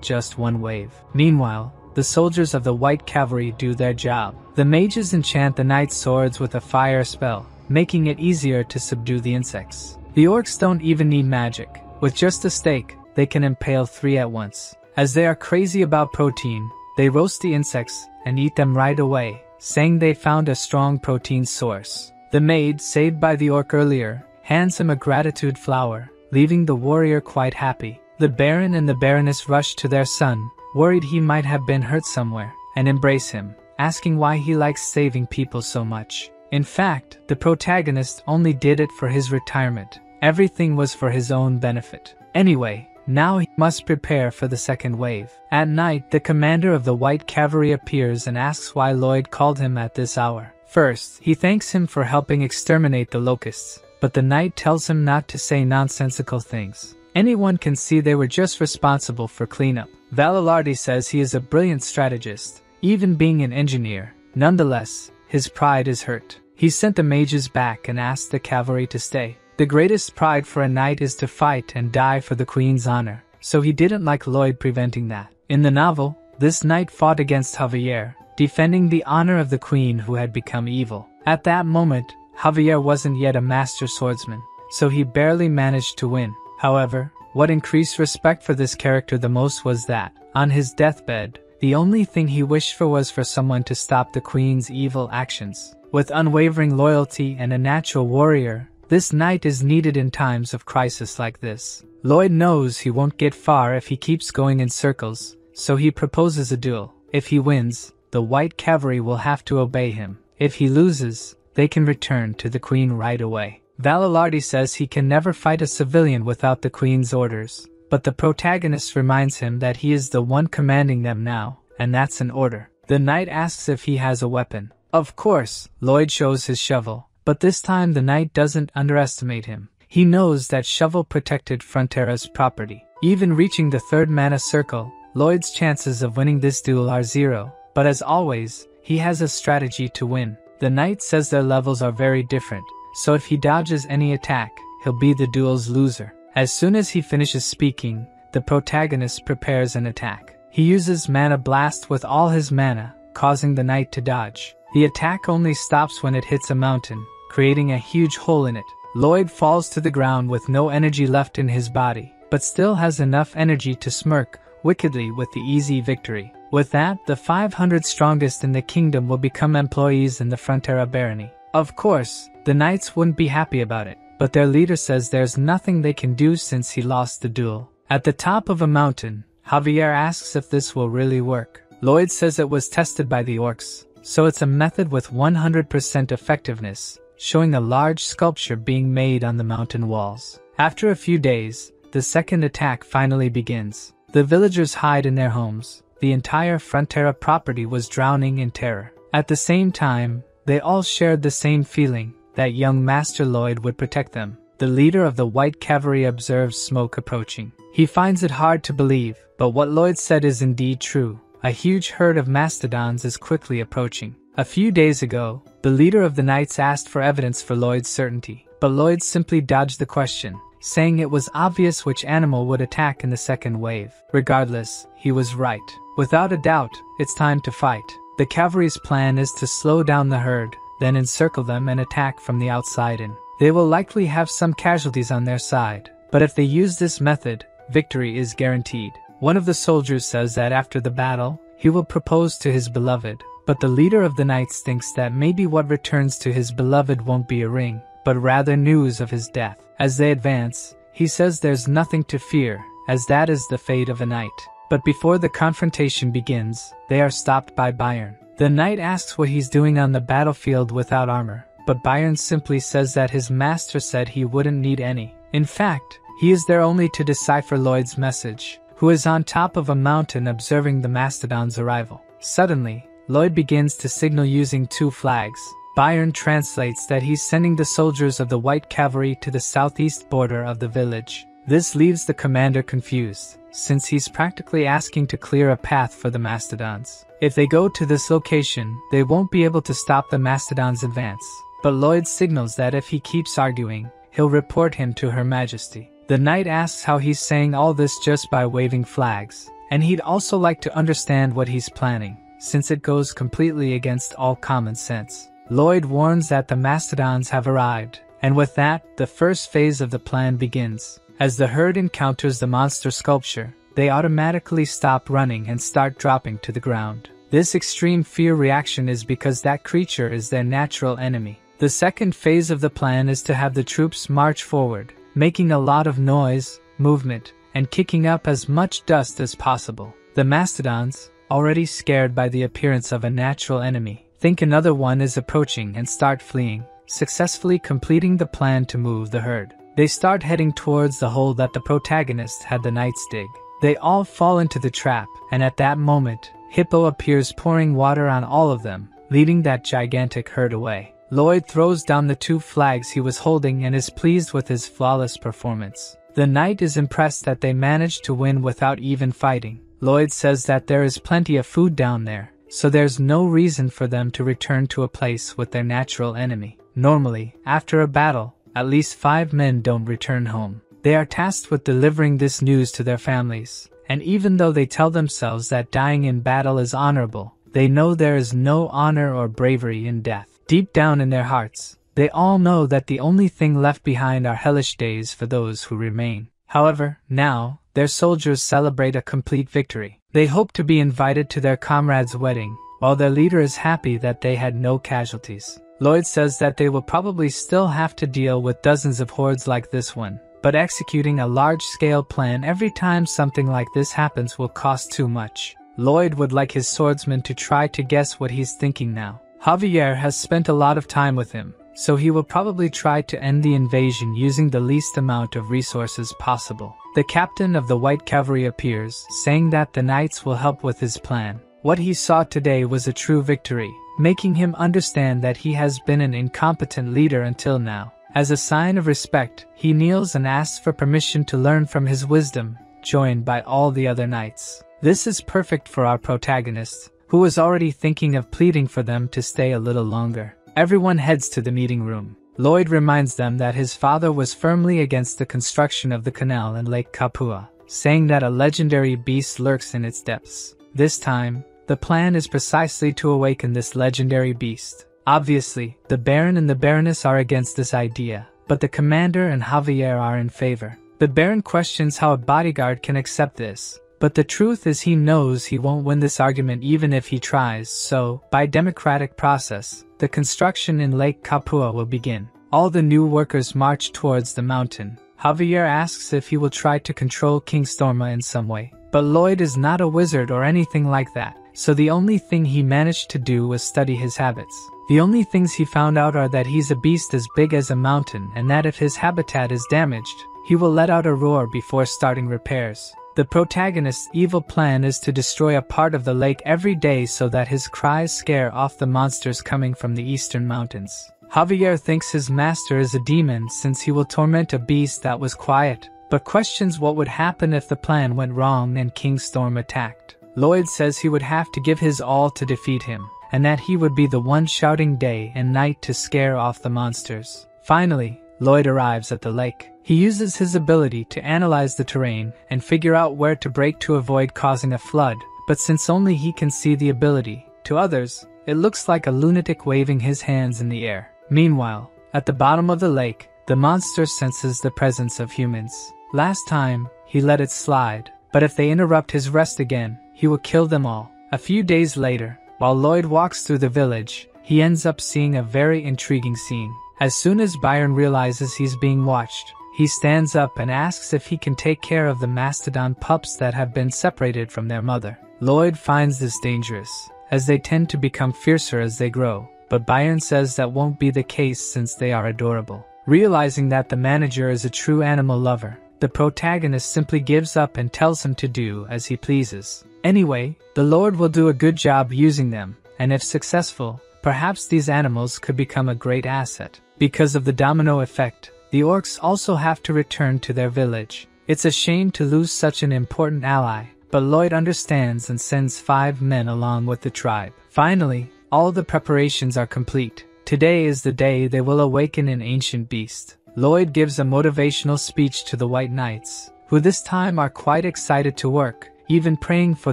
just one wave. Meanwhile, the soldiers of the white cavalry do their job. The mages enchant the knight's swords with a fire spell, making it easier to subdue the insects. The orcs don't even need magic. With just a stake, they can impale 3 at once. As they are crazy about protein, they roast the insects and eat them right away, saying they found a strong protein source. The maid, saved by the orc earlier, hands him a gratitude flower, leaving the warrior quite happy. The baron and the baroness rush to their son, worried he might have been hurt somewhere, and embrace him, asking why he likes saving people so much. In fact, the protagonist only did it for his retirement. Everything was for his own benefit. Anyway, now he must prepare for the second wave. At night, the commander of the white cavalry appears and asks why Lloyd called him at this hour. First, he thanks him for helping exterminate the locusts, but the knight tells him not to say nonsensical things. Anyone can see they were just responsible for cleanup. Valalardi says he is a brilliant strategist, even being an engineer. Nonetheless, his pride is hurt. He sent the mages back and asked the cavalry to stay. The greatest pride for a knight is to fight and die for the queen's honor, so he didn't like Lloyd preventing that. In the novel, this knight fought against Javier, defending the honor of the queen who had become evil. At that moment, Javier wasn't yet a master swordsman, so he barely managed to win. However, what increased respect for this character the most was that, on his deathbed, the only thing he wished for was for someone to stop the queen's evil actions. With unwavering loyalty and a natural warrior, this knight is needed in times of crisis like this. Lloyd knows he won't get far if he keeps going in circles, so he proposes a duel. If he wins, the white cavalry will have to obey him. If he loses, they can return to the queen right away. Valalardi says he can never fight a civilian without the queen's orders, but the protagonist reminds him that he is the one commanding them now, and that's an order. The knight asks if he has a weapon. Of course, Lloyd shows his shovel, but this time the knight doesn't underestimate him. He knows that shovel protected Frontera's property. Even reaching the 3rd mana circle, Lloyd's chances of winning this duel are 0, but as always, he has a strategy to win. The knight says their levels are very different, so if he dodges any attack, he'll be the duel's loser. As soon as he finishes speaking, the protagonist prepares an attack. He uses Mana Blast with all his mana, causing the knight to dodge. The attack only stops when it hits a mountain, creating a huge hole in it. Lloyd falls to the ground with no energy left in his body, but still has enough energy to smirk wickedly with the easy victory. With that, the 500 strongest in the kingdom will become employees in the Frontera barony. Of course, the knights wouldn't be happy about it, but their leader says there's nothing they can do since he lost the duel. At the top of a mountain, Javier asks if this will really work. Lloyd says it was tested by the orcs, so it's a method with 100% effectiveness, showing a large sculpture being made on the mountain walls. After a few days, the second attack finally begins. The villagers hide in their homes. The entire Frontera property was drowning in terror. At the same time, they all shared the same feeling, that young Master Lloyd would protect them. The leader of the white cavalry observes smoke approaching. He finds it hard to believe, but what Lloyd said is indeed true. A huge herd of mastodons is quickly approaching. A few days ago, the leader of the knights asked for evidence for Lloyd's certainty, but Lloyd simply dodged the question, saying it was obvious which animal would attack in the second wave. Regardless, he was right. Without a doubt, it's time to fight. The cavalry's plan is to slow down the herd, then encircle them and attack from the outside in. They will likely have some casualties on their side, but if they use this method, victory is guaranteed. One of the soldiers says that after the battle, he will propose to his beloved, but the leader of the knights thinks that maybe what returns to his beloved won't be a ring, but rather news of his death. As they advance, he says there's nothing to fear, as that is the fate of a knight. But before the confrontation begins, they are stopped by Bayern. The knight asks what he's doing on the battlefield without armor, but Bayern simply says that his master said he wouldn't need any. In fact, he is there only to decipher Lloyd's message, who is on top of a mountain observing the mastodon's arrival. Suddenly, Lloyd begins to signal using 2 flags. Byron translates that he's sending the soldiers of the White Cavalry to the southeast border of the village. This leaves the commander confused, since he's practically asking to clear a path for the mastodons. If they go to this location, they won't be able to stop the mastodons' advance. But Lloyd signals that if he keeps arguing, he'll report him to Her Majesty. The knight asks how he's saying all this just by waving flags, and he'd also like to understand what he's planning, since it goes completely against all common sense. Lloyd warns that the mastodons have arrived, and with that, the first phase of the plan begins. As the herd encounters the monster sculpture, they automatically stop running and start dropping to the ground. This extreme fear reaction is because that creature is their natural enemy. The second phase of the plan is to have the troops march forward, making a lot of noise, movement, and kicking up as much dust as possible. The mastodons, already scared by the appearance of a natural enemy, think another one is approaching and start fleeing, successfully completing the plan to move the herd. They start heading towards the hole that the protagonist had the knights dig. They all fall into the trap, and at that moment, Hippo appears pouring water on all of them, leading that gigantic herd away. Lloyd throws down the 2 flags he was holding and is pleased with his flawless performance. The knight is impressed that they managed to win without even fighting. Lloyd says that there is plenty of food down there, so there's no reason for them to return to a place with their natural enemy. Normally, after a battle, at least 5 men don't return home. They are tasked with delivering this news to their families, and even though they tell themselves that dying in battle is honorable, they know there is no honor or bravery in death. Deep down in their hearts, they all know that the only thing left behind are hellish days for those who remain. However, now, their soldiers celebrate a complete victory. They hope to be invited to their comrade's wedding, while their leader is happy that they had no casualties. Lloyd says that they will probably still have to deal with dozens of hordes like this one, but executing a large-scale plan every time something like this happens will cost too much. Lloyd would like his swordsman to try to guess what he's thinking now. Javier has spent a lot of time with him, so he will probably try to end the invasion using the least amount of resources possible. The captain of the White Cavalry appears, saying that the knights will help with his plan. What he saw today was a true victory, making him understand that he has been an incompetent leader until now. As a sign of respect, he kneels and asks for permission to learn from his wisdom, joined by all the other knights. This is perfect for our protagonist, who was already thinking of pleading for them to stay a little longer. Everyone heads to the meeting room. Lloyd reminds them that his father was firmly against the construction of the canal in Lake Kapua, saying that a legendary beast lurks in its depths. This time, the plan is precisely to awaken this legendary beast. Obviously, the Baron and the Baroness are against this idea, but the commander and Javier are in favor. The Baron questions how a bodyguard can accept this, but the truth is he knows he won't win this argument even if he tries, so, by democratic process, the construction in Lake Kapua will begin. All the new workers march towards the mountain. Javier asks if he will try to control King Storma in some way, but Lloyd is not a wizard or anything like that, so the only thing he managed to do was study his habits. The only things he found out are that he's a beast as big as a mountain and that if his habitat is damaged, he will let out a roar before starting repairs. The protagonist's evil plan is to destroy a part of the lake every day so that his cries scare off the monsters coming from the eastern mountains. Javier thinks his master is a demon since he will torment a beast that was quiet, but questions what would happen if the plan went wrong and King Storm attacked. Lloyd says he would have to give his all to defeat him, and that he would be the one shouting day and night to scare off the monsters. Finally, Lloyd arrives at the lake. He uses his ability to analyze the terrain and figure out where to break to avoid causing a flood, but since only he can see the ability, to others, it looks like a lunatic waving his hands in the air. Meanwhile, at the bottom of the lake, the monster senses the presence of humans. Last time, he let it slide, but if they interrupt his rest again, he will kill them all. A few days later, while Lloyd walks through the village, he ends up seeing a very intriguing scene. As soon as Byron realizes he's being watched, he stands up and asks if he can take care of the mastodon pups that have been separated from their mother. Lloyd finds this dangerous, as they tend to become fiercer as they grow, but Byron says that won't be the case since they are adorable. Realizing that the manager is a true animal lover, the protagonist simply gives up and tells him to do as he pleases. Anyway, the Lord will do a good job using them, and if successful, Perhaps these animals could become a great asset. Because of the domino effect, the orcs also have to return to their village. It's a shame to lose such an important ally, but Lloyd understands and sends 5 men along with the tribe. Finally, all the preparations are complete. Today is the day they will awaken an ancient beast. Lloyd gives a motivational speech to the White Knights, who this time are quite excited to work, even praying for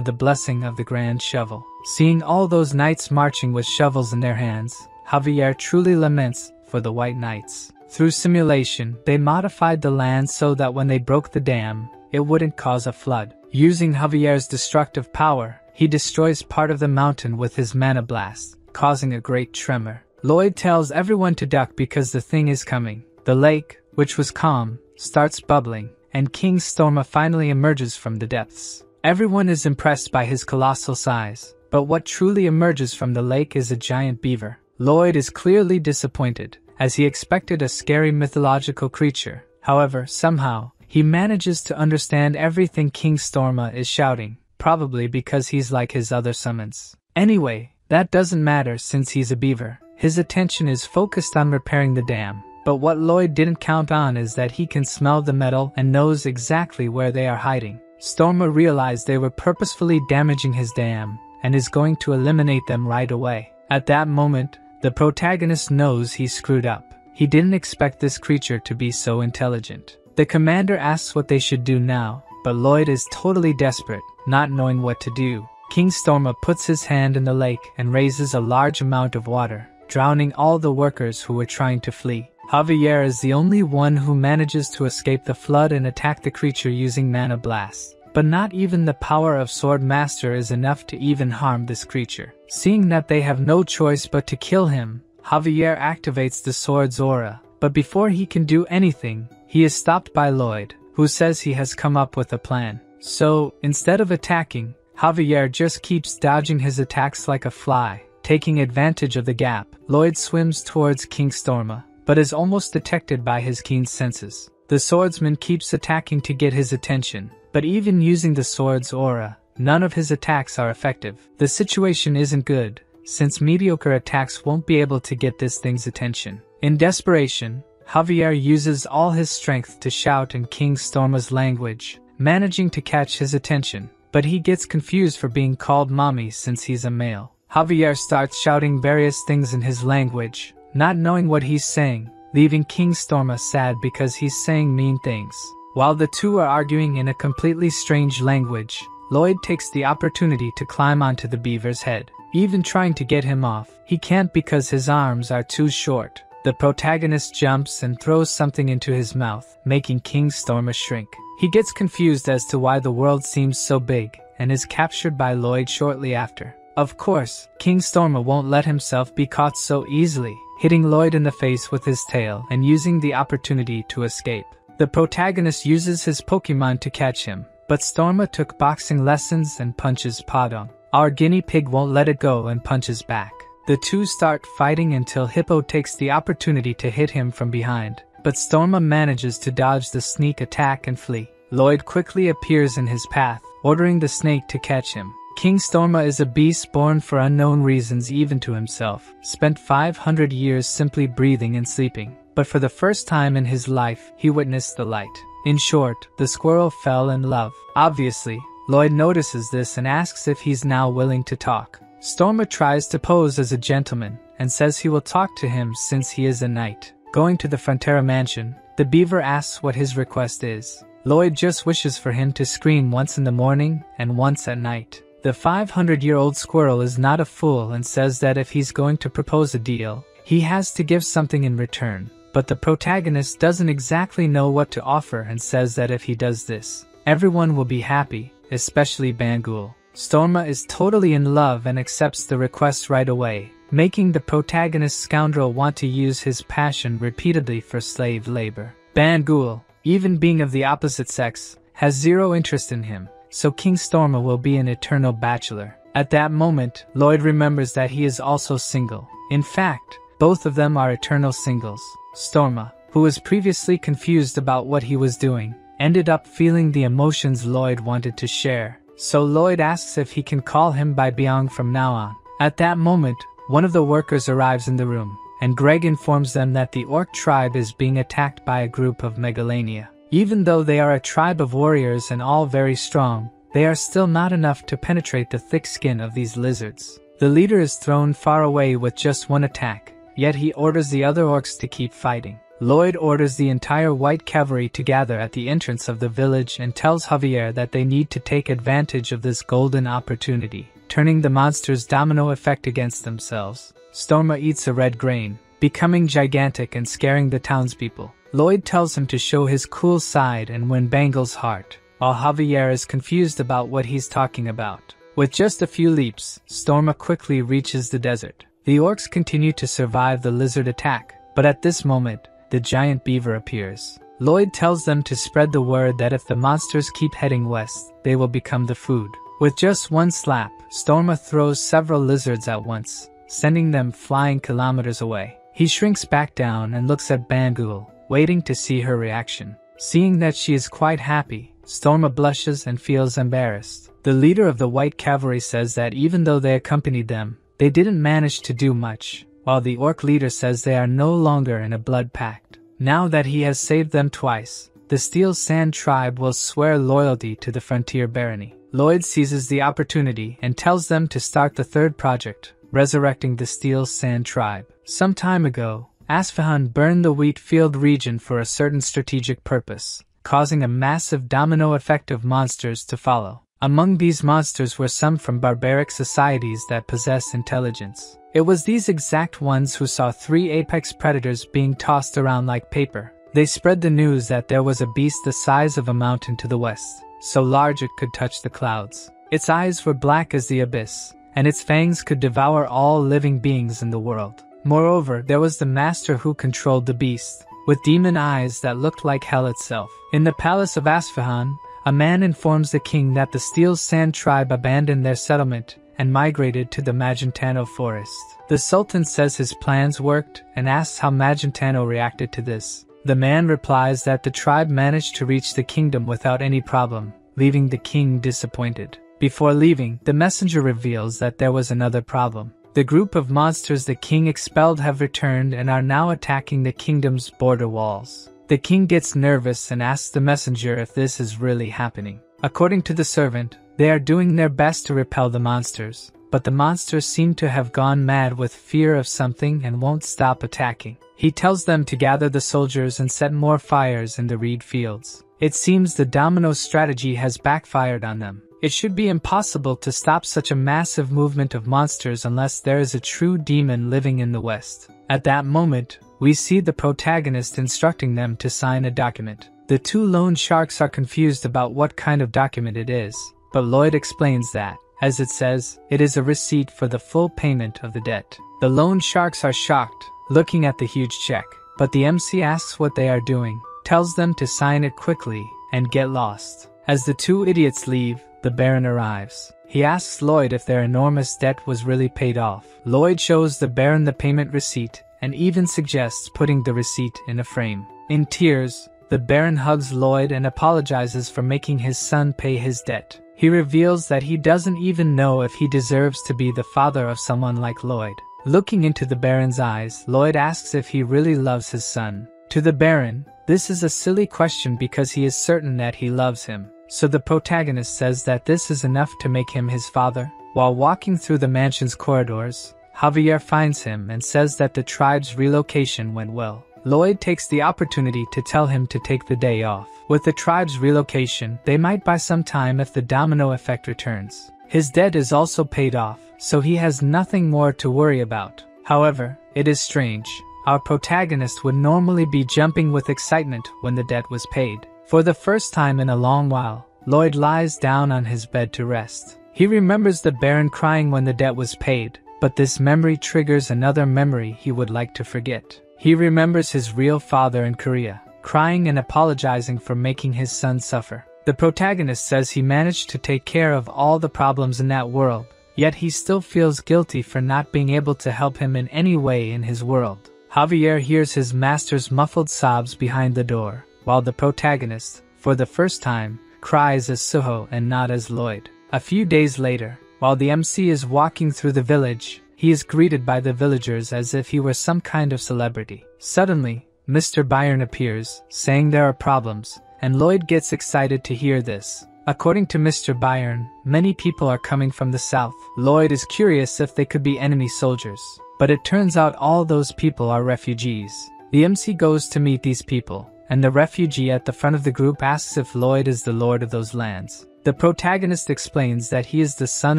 the blessing of the Grand Shovel. Seeing all those knights marching with shovels in their hands, Javier truly laments for the White Knights. Through simulation, they modified the land so that when they broke the dam, it wouldn't cause a flood. Using Javier's destructive power, he destroys part of the mountain with his mana blast, causing a great tremor. Lloyd tells everyone to duck because the thing is coming. The lake, which was calm, starts bubbling, and King Storma finally emerges from the depths. Everyone is impressed by his colossal size, but what truly emerges from the lake is a giant beaver. Lloyd is clearly disappointed, as he expected a scary mythological creature. However, somehow, he manages to understand everything King Storma is shouting, probably because he's like his other summons. Anyway, that doesn't matter since he's a beaver. His attention is focused on repairing the dam, but what Lloyd didn't count on is that he can smell the metal and knows exactly where they are hiding. Storma realized they were purposefully damaging his dam, and is going to eliminate them right away. At that moment, the protagonist knows he screwed up. He didn't expect this creature to be so intelligent. The commander asks what they should do now, but Lloyd is totally desperate, not knowing what to do. King Storma puts his hand in the lake and raises a large amount of water, drowning all the workers who were trying to flee. Javier is the only one who manages to escape the flood and attack the creature using mana blast. But not even the power of Sword Master is enough to even harm this creature. Seeing that they have no choice but to kill him, Javier activates the sword's aura. But before he can do anything, he is stopped by Lloyd, who says he has come up with a plan. So, instead of attacking, Javier just keeps dodging his attacks like a fly. Taking advantage of the gap, Lloyd swims towards King Storma, but is almost detected by his keen senses. The swordsman keeps attacking to get his attention, but even using the sword's aura, none of his attacks are effective. The situation isn't good, since mediocre attacks won't be able to get this thing's attention. In desperation, Javier uses all his strength to shout in King Storma's language, managing to catch his attention, but he gets confused for being called mommy since he's a male. Javier starts shouting various things in his language, not knowing what he's saying, leaving King Storma sad because he's saying mean things. While the two are arguing in a completely strange language, Lloyd takes the opportunity to climb onto the beaver's head. Even trying to get him off, he can't because his arms are too short. The protagonist jumps and throws something into his mouth, making King Storma shrink. He gets confused as to why the world seems so big, and is captured by Lloyd shortly after. Of course, King Storma won't let himself be caught so easily, hitting Lloyd in the face with his tail and using the opportunity to escape. The protagonist uses his Pokemon to catch him, but Storma took boxing lessons and punches Padong. Our guinea pig won't let it go and punches back. The two start fighting until Hippo takes the opportunity to hit him from behind, but Storma manages to dodge the sneak attack and flee. Lloyd quickly appears in his path, ordering the snake to catch him. King Storma is a beast born for unknown reasons even to himself, spent 500 years simply breathing and sleeping, but for the first time in his life, he witnessed the light. In short, the squirrel fell in love. Obviously, Lloyd notices this and asks if he's now willing to talk. Storma tries to pose as a gentleman, and says he will talk to him since he is a knight. Going to the Frontera mansion, the beaver asks what his request is. Lloyd just wishes for him to scream once in the morning and once at night. The 500-year-old squirrel is not a fool and says that if he's going to propose a deal, he has to give something in return. But the protagonist doesn't exactly know what to offer and says that if he does this, everyone will be happy, especially Bangul. Storma is totally in love and accepts the request right away, making the protagonist scoundrel want to use his passion repeatedly for slave labor. Bangul, even being of the opposite sex, has zero interest in him, so King Storma will be an eternal bachelor. At that moment, Lloyd remembers that he is also single. In fact, both of them are eternal singles. Storma, who was previously confused about what he was doing, ended up feeling the emotions Lloyd wanted to share. So Lloyd asks if he can call him by Byung from now on. At that moment, one of the workers arrives in the room, and Greg informs them that the orc tribe is being attacked by a group of megalania. Even though they are a tribe of warriors and all very strong, they are still not enough to penetrate the thick skin of these lizards. The leader is thrown far away with just one attack, yet he orders the other orcs to keep fighting. Lloyd orders the entire white cavalry to gather at the entrance of the village and tells Javier that they need to take advantage of this golden opportunity, turning the monster's domino effect against themselves. Storma eats a red grain, becoming gigantic and scaring the townspeople. Lloyd tells him to show his cool side and win Bangle's heart, while Javier is confused about what he's talking about. With just a few leaps, Storma quickly reaches the desert. The orcs continue to survive the lizard attack, but at this moment, the giant beaver appears. Lloyd tells them to spread the word that if the monsters keep heading west, they will become the food. With just one slap, Storma throws several lizards at once, sending them flying kilometers away. He shrinks back down and looks at Bangle, waiting to see her reaction. Seeing that she is quite happy, Storma blushes and feels embarrassed. The leader of the White Cavalry says that even though they accompanied them, they didn't manage to do much, while the orc leader says they are no longer in a blood pact. Now that he has saved them twice, the Steel Sand tribe will swear loyalty to the Frontier Barony. Lloyd seizes the opportunity and tells them to start the third project, resurrecting the Steel Sand tribe. Some time ago, Asfahan burned the wheat field region for a certain strategic purpose, causing a massive domino effect of monsters to follow. Among these monsters were some from barbaric societies that possess intelligence. It was these exact ones who saw 3 apex predators being tossed around like paper. They spread the news that there was a beast the size of a mountain to the west, so large it could touch the clouds. Its eyes were black as the abyss, and its fangs could devour all living beings in the world. Moreover, there was the master who controlled the beast, with demon eyes that looked like hell itself. In the palace of Asfahan, a man informs the king that the Steel Sand tribe abandoned their settlement and migrated to the Magentano forest. The Sultan says his plans worked and asks how Magentano reacted to this. The man replies that the tribe managed to reach the kingdom without any problem, leaving the king disappointed. Before leaving, the messenger reveals that there was another problem. The group of monsters the king expelled have returned and are now attacking the kingdom's border walls. The king gets nervous and asks the messenger if this is really happening. According to the servant, they are doing their best to repel the monsters, but the monsters seem to have gone mad with fear of something and won't stop attacking. He tells them to gather the soldiers and set more fires in the reed fields. It seems the domino strategy has backfired on them. It should be impossible to stop such a massive movement of monsters unless there is a true demon living in the West. At that moment, we see the protagonist instructing them to sign a document. The 2 loan sharks are confused about what kind of document it is, but Lloyd explains that, as it says, it is a receipt for the full payment of the debt. The loan sharks are shocked, looking at the huge check, but the MC asks what they are doing, tells them to sign it quickly, and get lost. As the 2 idiots leave, the Baron arrives. He asks Lloyd if their enormous debt was really paid off. Lloyd shows the Baron the payment receipt, and even suggests putting the receipt in a frame. In tears, the Baron hugs Lloyd and apologizes for making his son pay his debt. He reveals that he doesn't even know if he deserves to be the father of someone like Lloyd. Looking into the Baron's eyes, Lloyd asks if he really loves his son. To the Baron, this is a silly question because he is certain that he loves him. So the protagonist says that this is enough to make him his father. While walking through the mansion's corridors, Javier finds him and says that the tribe's relocation went well. Lloyd takes the opportunity to tell him to take the day off. With the tribe's relocation, they might buy some time if the domino effect returns. His debt is also paid off, so he has nothing more to worry about. However, it is strange. Our protagonist would normally be jumping with excitement when the debt was paid. For the first time in a long while, Lloyd lies down on his bed to rest. He remembers the Baron crying when the debt was paid, but this memory triggers another memory he would like to forget. He remembers his real father in Korea, crying and apologizing for making his son suffer. The protagonist says he managed to take care of all the problems in that world, yet he still feels guilty for not being able to help him in any way in his world. Javier hears his master's muffled sobs behind the door, while the protagonist, for the first time, cries as Suho and not as Lloyd. A few days later, while the MC is walking through the village, he is greeted by the villagers as if he were some kind of celebrity. Suddenly, Mr. Byron appears, saying there are problems, and Lloyd gets excited to hear this. According to Mr. Byron, many people are coming from the south. Lloyd is curious if they could be enemy soldiers, but it turns out all those people are refugees. The MC goes to meet these people, and the refugee at the front of the group asks if Lloyd is the lord of those lands. The protagonist explains that he is the son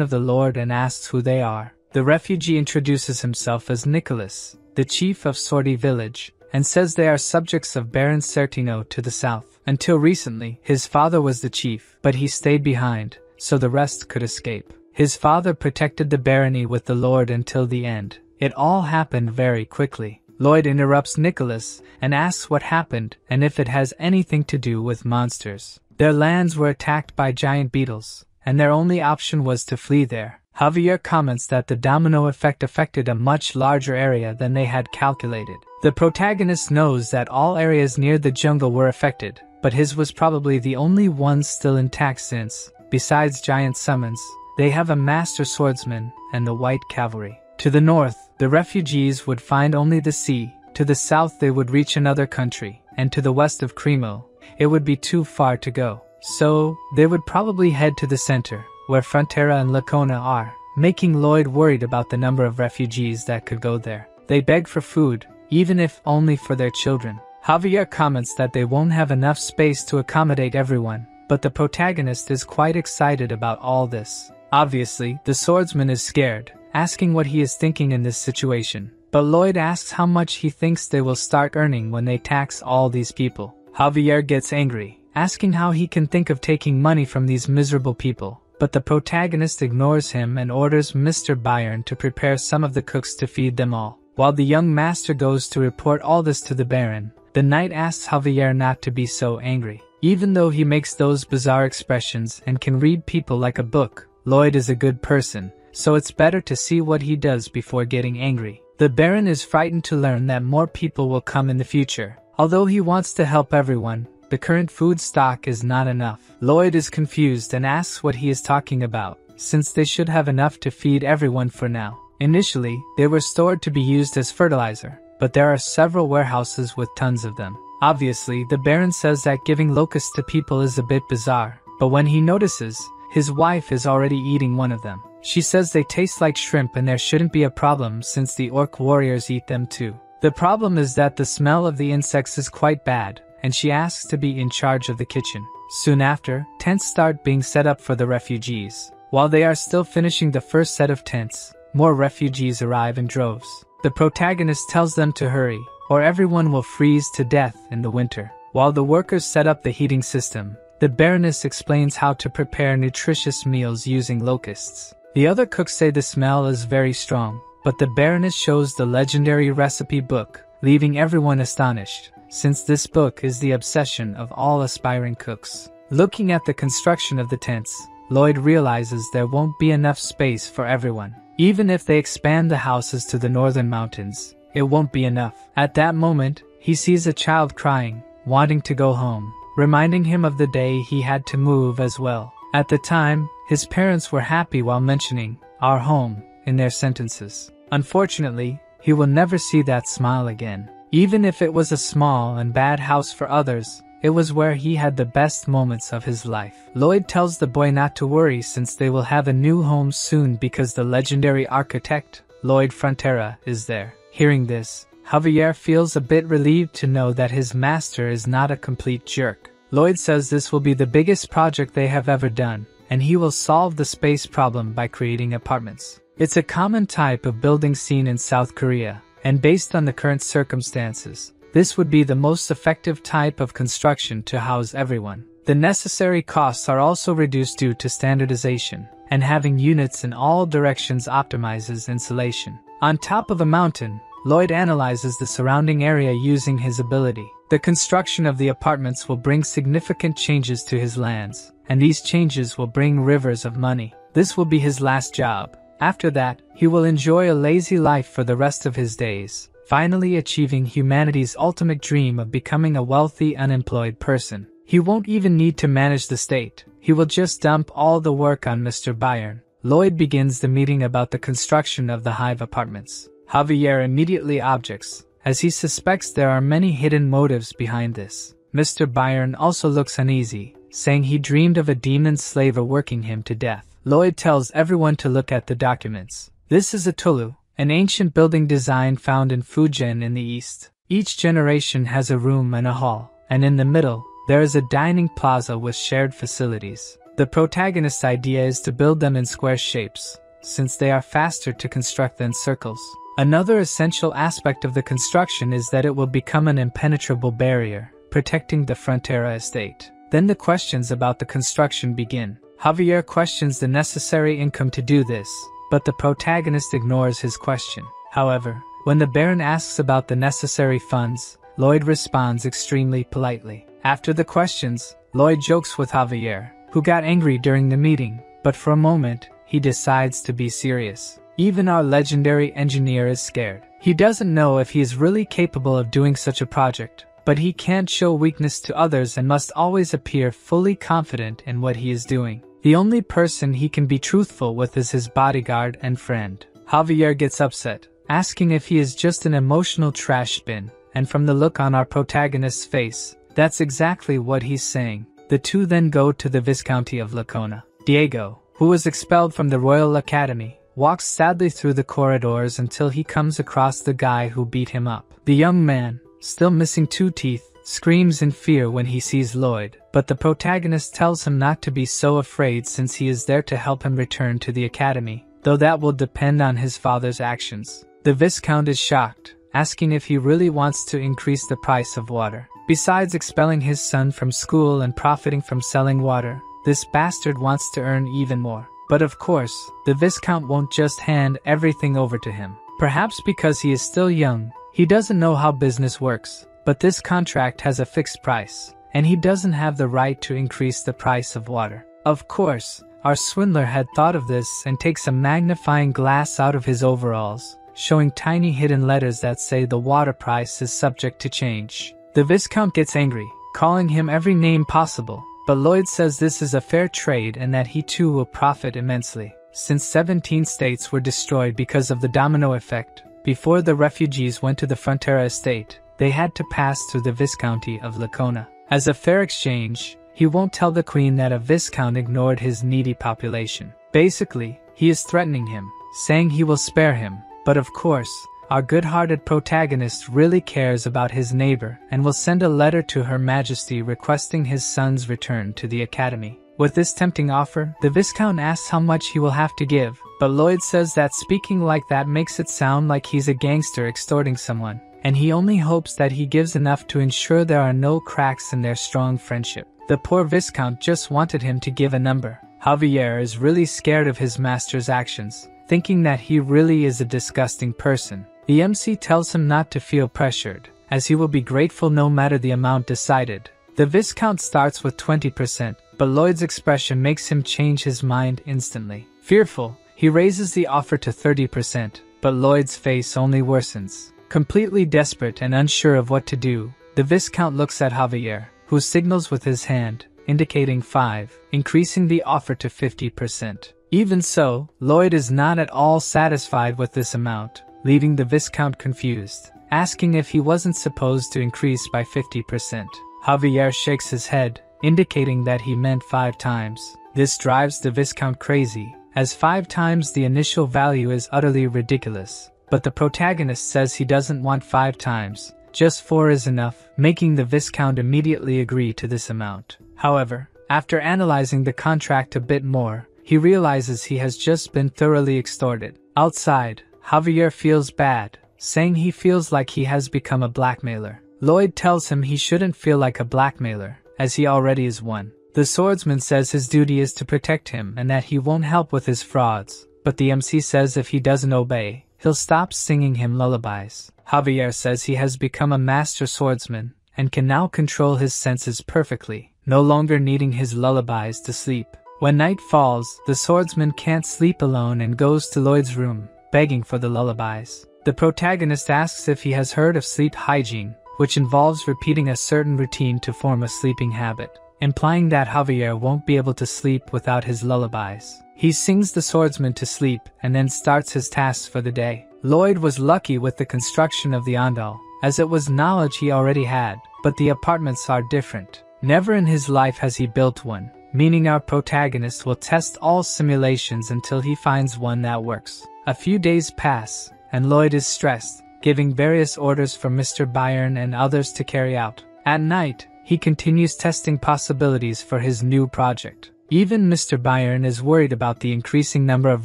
of the lord and asks who they are. The refugee introduces himself as Nicholas, the chief of Sortie village, and says they are subjects of Baron Certino to the south. Until recently, his father was the chief, but he stayed behind, so the rest could escape. His father protected the barony with the lord until the end. It all happened very quickly. Lloyd interrupts Nicholas and asks what happened and if it has anything to do with monsters. Their lands were attacked by giant beetles, and their only option was to flee there. Javier comments that the domino effect affected a much larger area than they had calculated. The protagonist knows that all areas near the jungle were affected, but his was probably the only one still intact since, besides giant summons, they have a master swordsman and the white cavalry. To the north, the refugees would find only the sea, to the south they would reach another country, and to the west of Cremo, it would be too far to go. So, they would probably head to the center, where Frontera and Lacona are, making Lloyd worried about the number of refugees that could go there. They beg for food, even if only for their children. Javier comments that they won't have enough space to accommodate everyone, but the protagonist is quite excited about all this. Obviously, the swordsman is scared, asking what he is thinking in this situation, but Lloyd asks how much he thinks they will start earning when they tax all these people. Javier gets angry, asking how he can think of taking money from these miserable people, but the protagonist ignores him and orders Mr. Byron to prepare some of the cooks to feed them all. While the young master goes to report all this to the Baron, the knight asks Javier not to be so angry. Even though he makes those bizarre expressions and can read people like a book, Lloyd is a good person, so it's better to see what he does before getting angry. The Baron is frightened to learn that more people will come in the future. Although he wants to help everyone, the current food stock is not enough. Lloyd is confused and asks what he is talking about, since they should have enough to feed everyone for now. Initially, they were stored to be used as fertilizer, but there are several warehouses with tons of them. Obviously, the Baron says that giving locusts to people is a bit bizarre, but when he notices, his wife is already eating one of them. She says they taste like shrimp and there shouldn't be a problem since the orc warriors eat them too. The problem is that the smell of the insects is quite bad, and she asks to be in charge of the kitchen. Soon after, tents start being set up for the refugees. While they are still finishing the first set of tents, more refugees arrive in droves. The protagonist tells them to hurry, or everyone will freeze to death in the winter. While the workers set up the heating system, the Baroness explains how to prepare nutritious meals using locusts. The other cooks say the smell is very strong, but the Baroness shows the legendary recipe book, leaving everyone astonished, since this book is the obsession of all aspiring cooks. Looking at the construction of the tents, Lloyd realizes there won't be enough space for everyone. Even if they expand the houses to the northern mountains, it won't be enough. At that moment, he sees a child crying, wanting to go home, reminding him of the day he had to move as well. At the time, his parents were happy while mentioning "our home" in their sentences. Unfortunately, he will never see that smile again. Even if it was a small and bad house for others, it was where he had the best moments of his life. Lloyd tells the boy not to worry since they will have a new home soon because the legendary architect, Lloyd Frontera, is there. Hearing this, Javier feels a bit relieved to know that his master is not a complete jerk. Lloyd says this will be the biggest project they have ever done, and he will solve the space problem by creating apartments. It's a common type of building seen in South Korea, and based on the current circumstances, this would be the most effective type of construction to house everyone. The necessary costs are also reduced due to standardization, and having units in all directions optimizes insulation. On top of a mountain, Lloyd analyzes the surrounding area using his ability. The construction of the apartments will bring significant changes to his lands, and these changes will bring rivers of money. This will be his last job. After that, he will enjoy a lazy life for the rest of his days, finally achieving humanity's ultimate dream of becoming a wealthy, unemployed person. He won't even need to manage the state. He will just dump all the work on Mr. Byron. Lloyd begins the meeting about the construction of the Hive apartments. Javier immediately objects, as he suspects there are many hidden motives behind this. Mr. Byron also looks uneasy, saying he dreamed of a demon slaver working him to death. Lloyd tells everyone to look at the documents. This is a Tulu, an ancient building design found in Fujian in the east. Each generation has a room and a hall, and in the middle, there is a dining plaza with shared facilities. The protagonist's idea is to build them in square shapes, since they are faster to construct than circles. Another essential aspect of the construction is that it will become an impenetrable barrier, protecting the Frontera estate. Then the questions about the construction begin. Javier questions the necessary income to do this, but the protagonist ignores his question. However, when the Baron asks about the necessary funds, Lloyd responds extremely politely. After the questions, Lloyd jokes with Javier, who got angry during the meeting, but for a moment, he decides to be serious. Even our legendary engineer is scared. He doesn't know if he is really capable of doing such a project, but he can't show weakness to others and must always appear fully confident in what he is doing. The only person he can be truthful with is his bodyguard and friend. Javier gets upset, asking if he is just an emotional trash bin, and from the look on our protagonist's face, that's exactly what he's saying. The two then go to the Viscounty of Lacona. Diego, who was expelled from the Royal Academy, walks sadly through the corridors until he comes across the guy who beat him up. The young man, still missing 2 teeth, screams in fear when he sees Lloyd, but the protagonist tells him not to be so afraid since he is there to help him return to the academy, though that will depend on his father's actions. The Viscount is shocked, asking if he really wants to increase the price of water. Besides expelling his son from school and profiting from selling water, this bastard wants to earn even more. But of course, the Viscount won't just hand everything over to him. Perhaps because he is still young, he doesn't know how business works, but this contract has a fixed price, and he doesn't have the right to increase the price of water. Of course, our swindler had thought of this and takes a magnifying glass out of his overalls, showing tiny hidden letters that say the water price is subject to change. The Viscount gets angry, calling him every name possible, but Lloyd says this is a fair trade and that he too will profit immensely. Since 17 states were destroyed because of the domino effect, before the refugees went to the Frontera estate, they had to pass through the Viscounty of Lacona. As a fair exchange, he won't tell the queen that a Viscount ignored his needy population. Basically, he is threatening him, saying he will spare him, but of course, our good-hearted protagonist really cares about his neighbor and will send a letter to Her Majesty requesting his son's return to the academy. With this tempting offer, the Viscount asks how much he will have to give, but Lloyd says that speaking like that makes it sound like he's a gangster extorting someone, and he only hopes that he gives enough to ensure there are no cracks in their strong friendship. The poor Viscount just wanted him to give a number. Javier is really scared of his master's actions, thinking that he really is a disgusting person. The MC tells him not to feel pressured, as he will be grateful no matter the amount decided. The Viscount starts with 20%, but Lloyd's expression makes him change his mind instantly. Fearful, he raises the offer to 30%, but Lloyd's face only worsens. Completely desperate and unsure of what to do, the Viscount looks at Javier, who signals with his hand, indicating 5, increasing the offer to 50%. Even so, Lloyd is not at all satisfied with this amount, leaving the Viscount confused, asking if he wasn't supposed to increase by 50%. Javier shakes his head, indicating that he meant 5 times. This drives the Viscount crazy, as 5 times the initial value is utterly ridiculous. But the protagonist says he doesn't want 5 times, just 4 is enough, making the Viscount immediately agree to this amount. However, after analyzing the contract a bit more, he realizes he has just been thoroughly extorted. Outside, Javier feels bad, saying he feels like he has become a blackmailer. Lloyd tells him he shouldn't feel like a blackmailer, as he already is one. The swordsman says his duty is to protect him and that he won't help with his frauds, but the MC says if he doesn't obey, he'll stop singing him lullabies. Javier says he has become a master swordsman and can now control his senses perfectly, no longer needing his lullabies to sleep. When night falls, the swordsman can't sleep alone and goes to Lloyd's room, begging for the lullabies. The protagonist asks if he has heard of sleep hygiene, which involves repeating a certain routine to form a sleeping habit. implying that Javier won't be able to sleep without his lullabies. He sings the swordsman to sleep and then starts his tasks for the day. Lloyd was lucky with the construction of the Andal, as it was knowledge he already had, but the apartments are different. Never in his life has he built one, meaning our protagonist will test all simulations until he finds one that works. A few days pass, and Lloyd is stressed, giving various orders for Mr. Byron and others to carry out. At night, he continues testing possibilities for his new project. Even Mr. Byron is worried about the increasing number of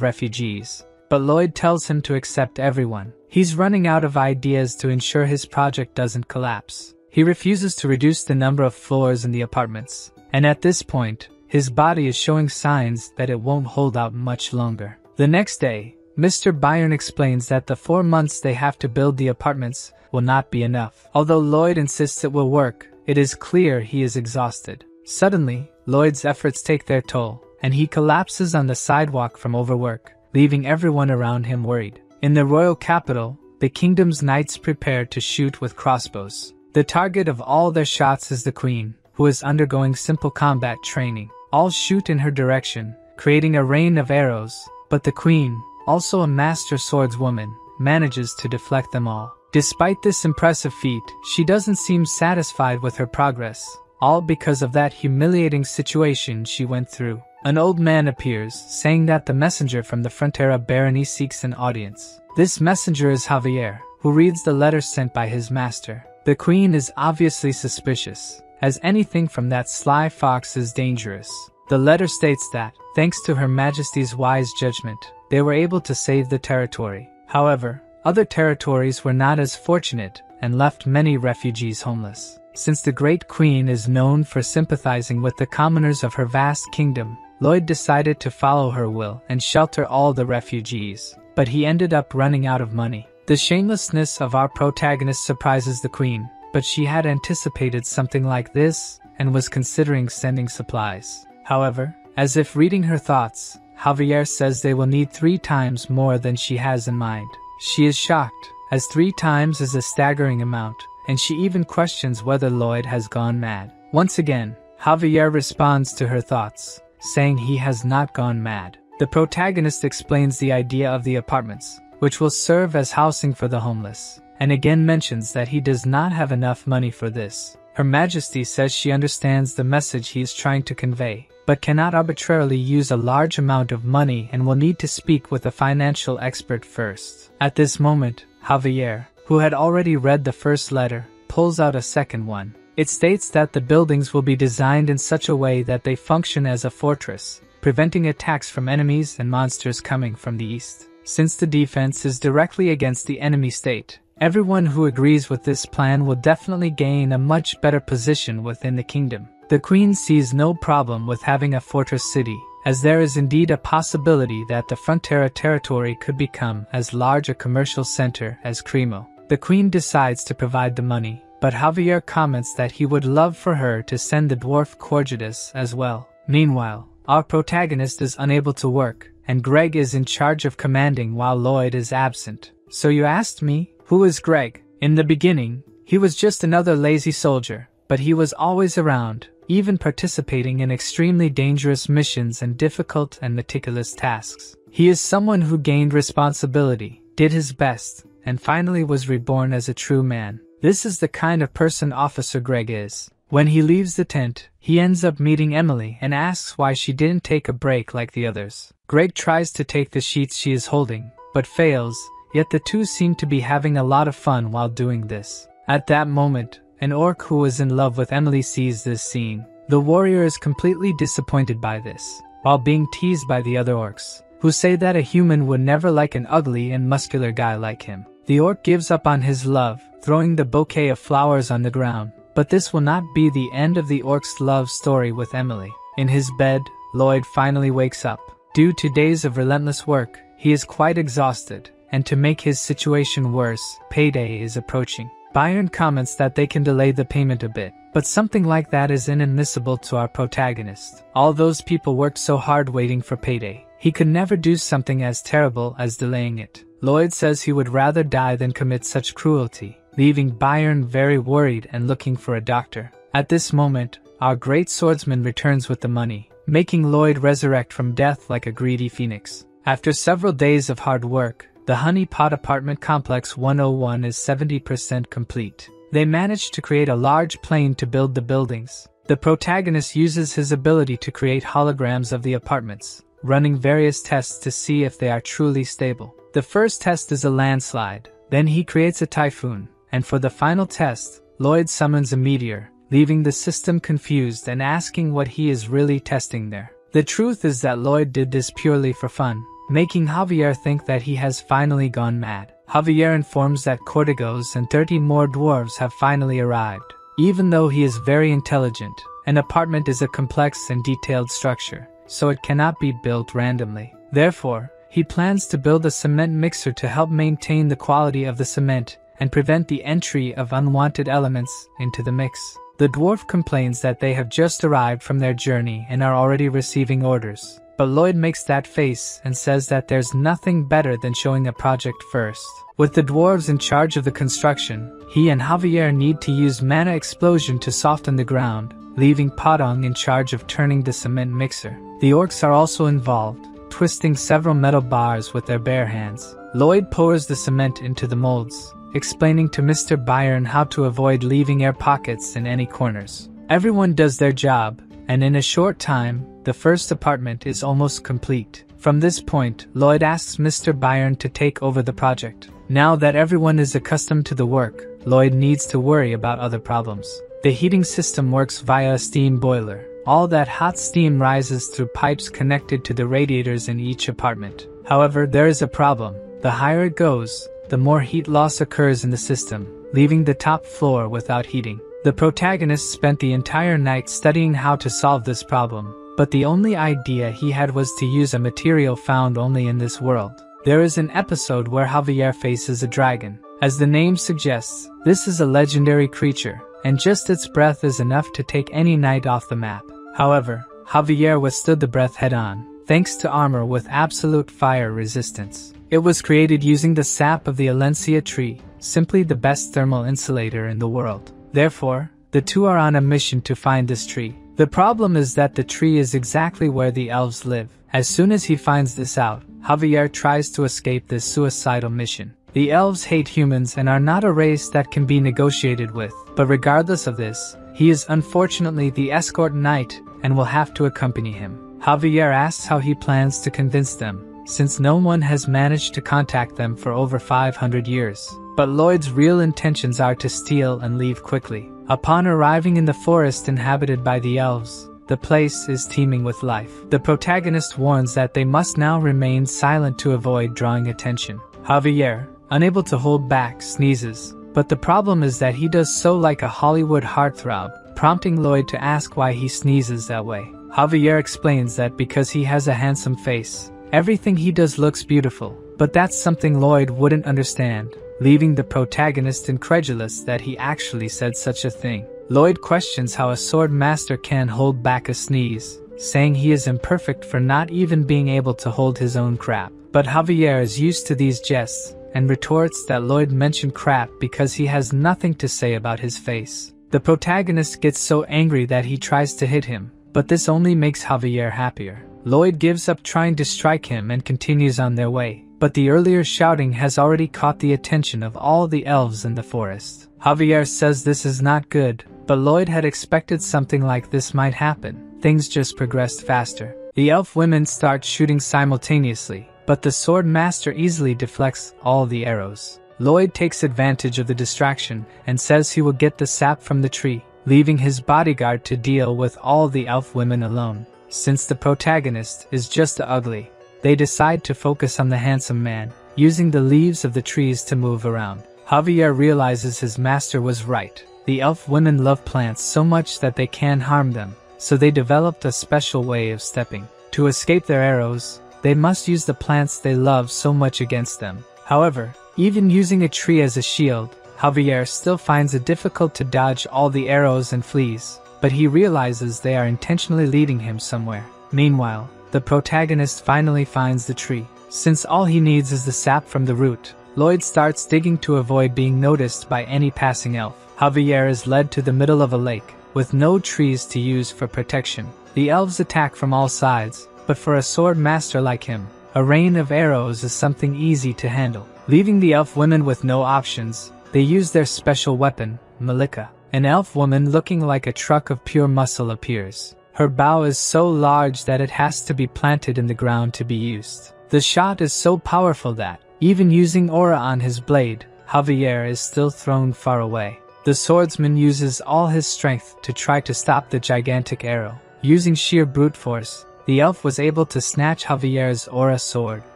refugees, but Lloyd tells him to accept everyone. He's running out of ideas to ensure his project doesn't collapse. He refuses to reduce the number of floors in the apartments, and at this point, his body is showing signs that it won't hold out much longer. The next day, Mr. Byron explains that the 4 months they have to build the apartments will not be enough. Although Lloyd insists it will work, it is clear he is exhausted. Suddenly, Lloyd's efforts take their toll, and he collapses on the sidewalk from overwork, leaving everyone around him worried. In the royal capital, the kingdom's knights prepare to shoot with crossbows. The target of all their shots is the queen, who is undergoing simple combat training. All shoot in her direction, creating a rain of arrows, but the queen, also a master swordswoman, manages to deflect them all. Despite this impressive feat, she doesn't seem satisfied with her progress, all because of that humiliating situation she went through. An old man appears, saying that the messenger from the Frontera barony seeks an audience. This messenger is Javier, who reads the letter sent by his master. The queen is obviously suspicious, as anything from that sly fox is dangerous. The letter states that, thanks to Her Majesty's wise judgment, they were able to save the territory. However, other territories were not as fortunate and left many refugees homeless. Since the Great Queen is known for sympathizing with the commoners of her vast kingdom, Lloyd decided to follow her will and shelter all the refugees, but he ended up running out of money. The shamelessness of our protagonist surprises the queen, but she had anticipated something like this and was considering sending supplies. However, as if reading her thoughts, Javier says they will need 3 times more than she has in mind. She is shocked, as 3 times is a staggering amount, and she even questions whether Lloyd has gone mad. Once again, Javier responds to her thoughts, saying he has not gone mad. The protagonist explains the idea of the apartments, which will serve as housing for the homeless, and again mentions that he does not have enough money for this. Her Majesty says she understands the message he is trying to convey, but cannot arbitrarily use a large amount of money and will need to speak with a financial expert first. At this moment, Javier, who had already read the first letter, pulls out a second one. It states that the buildings will be designed in such a way that they function as a fortress, preventing attacks from enemies and monsters coming from the east. Since the defense is directly against the enemy state, everyone who agrees with this plan will definitely gain a much better position within the kingdom. The queen sees no problem with having a fortress city, as there is indeed a possibility that the Frontera territory could become as large a commercial center as Cremo. The queen decides to provide the money, but Javier comments that he would love for her to send the dwarf Corjudas as well. Meanwhile, our protagonist is unable to work, and Greg is in charge of commanding while Lloyd is absent. So you asked me, who is Greg? In the beginning, he was just another lazy soldier, but he was always around, even participating in extremely dangerous missions and difficult and meticulous tasks. He is someone who gained responsibility, did his best, and finally was reborn as a true man. This is the kind of person Officer Greg is. When he leaves the tent, he ends up meeting Emily and asks why she didn't take a break like the others. Greg tries to take the sheets she is holding, but fails, yet the two seem to be having a lot of fun while doing this. At that moment, an orc who is in love with Emily sees this scene. The warrior is completely disappointed by this, while being teased by the other orcs, who say that a human would never like an ugly and muscular guy like him. The orc gives up on his love, throwing the bouquet of flowers on the ground, but this will not be the end of the orc's love story with Emily. In his bed, Lloyd finally wakes up. Due to days of relentless work, he is quite exhausted, and to make his situation worse, payday is approaching. Byron comments that they can delay the payment a bit, but something like that is inadmissible to our protagonist. All those people worked so hard waiting for payday. He could never do something as terrible as delaying it. Lloyd says he would rather die than commit such cruelty, leaving Byron very worried and looking for a doctor. At this moment, our great swordsman returns with the money, making Lloyd resurrect from death like a greedy phoenix. After several days of hard work, the Honey Pot Apartment Complex 101 is 70% complete. They managed to create a large plane to build the buildings. The protagonist uses his ability to create holograms of the apartments, running various tests to see if they are truly stable. The first test is a landslide, then he creates a typhoon, and for the final test, Lloyd summons a meteor, leaving the system confused and asking what he is really testing there. The truth is that Lloyd did this purely for fun, making Javier think that he has finally gone mad. Javier informs that Cortigos and 30 more dwarves have finally arrived. Even though he is very intelligent, an apartment is a complex and detailed structure, so it cannot be built randomly. Therefore, he plans to build a cement mixer to help maintain the quality of the cement and prevent the entry of unwanted elements into the mix. The dwarf complains that they have just arrived from their journey and are already receiving orders. But Lloyd makes that face and says that there's nothing better than showing a project first. With the dwarves in charge of the construction, he and Javier need to use mana explosion to soften the ground, leaving Padong in charge of turning the cement mixer. The orcs are also involved, twisting several metal bars with their bare hands. Lloyd pours the cement into the molds, explaining to Mr. Byron how to avoid leaving air pockets in any corners. Everyone does their job, and in a short time, the first apartment is almost complete. From this point, Lloyd asks Mr. Byron to take over the project. Now that everyone is accustomed to the work, Lloyd needs to worry about other problems. The heating system works via a steam boiler. All that hot steam rises through pipes connected to the radiators in each apartment. However, there is a problem. The higher it goes, the more heat loss occurs in the system, leaving the top floor without heating. The protagonist spent the entire night studying how to solve this problem, but the only idea he had was to use a material found only in this world. There is an episode where Javier faces a dragon. As the name suggests, this is a legendary creature, and just its breath is enough to take any knight off the map. However, Javier withstood the breath head-on, thanks to armor with absolute fire resistance. It was created using the sap of the Alencia tree, simply the best thermal insulator in the world. Therefore, the two are on a mission to find this tree. The problem is that the tree is exactly where the elves live. As soon as he finds this out, Javier tries to escape this suicidal mission. The elves hate humans and are not a race that can be negotiated with, but regardless of this, he is unfortunately the escort knight and will have to accompany him. Javier asks how he plans to convince them, since no one has managed to contact them for over 500 years. But Lloyd's real intentions are to steal and leave quickly. Upon arriving in the forest inhabited by the elves, the place is teeming with life. The protagonist warns that they must now remain silent to avoid drawing attention. Javier, unable to hold back, sneezes, but the problem is that he does so like a Hollywood heartthrob, prompting Lloyd to ask why he sneezes that way. Javier explains that because he has a handsome face, everything he does looks beautiful, but that's something Lloyd wouldn't understand, leaving the protagonist incredulous that he actually said such a thing. Lloyd questions how a sword master can hold back a sneeze, saying he is imperfect for not even being able to hold his own crap. But Javier is used to these jests, and retorts that Lloyd mentioned crap because he has nothing to say about his face. The protagonist gets so angry that he tries to hit him, but this only makes Javier happier. Lloyd gives up trying to strike him and continues on their way, but the earlier shouting has already caught the attention of all the elves in the forest. Javier says this is not good, but Lloyd had expected something like this might happen. Things just progressed faster. The elf women start shooting simultaneously, but the sword master easily deflects all the arrows. Lloyd takes advantage of the distraction and says he will get the sap from the tree, leaving his bodyguard to deal with all the elf women alone. Since the protagonist is just ugly, they decide to focus on the handsome man, using the leaves of the trees to move around. Javier realizes his master was right. The elf women love plants so much that they can harm them, so they developed a special way of stepping. To escape their arrows, they must use the plants they love so much against them. However, even using a tree as a shield, Javier still finds it difficult to dodge all the arrows and fleas, but he realizes they are intentionally leading him somewhere. Meanwhile, the protagonist finally finds the tree. Since all he needs is the sap from the root, Lloyd starts digging to avoid being noticed by any passing elf. Javier is led to the middle of a lake, with no trees to use for protection. The elves attack from all sides, but for a sword master like him, a rain of arrows is something easy to handle. Leaving the elf women with no options, they use their special weapon, Malika. An elf woman looking like a truck of pure muscle appears. Her bow is so large that it has to be planted in the ground to be used. The shot is so powerful that, even using aura on his blade, Javier is still thrown far away. The swordsman uses all his strength to try to stop the gigantic arrow. Using sheer brute force, the elf was able to snatch Javier's aura sword.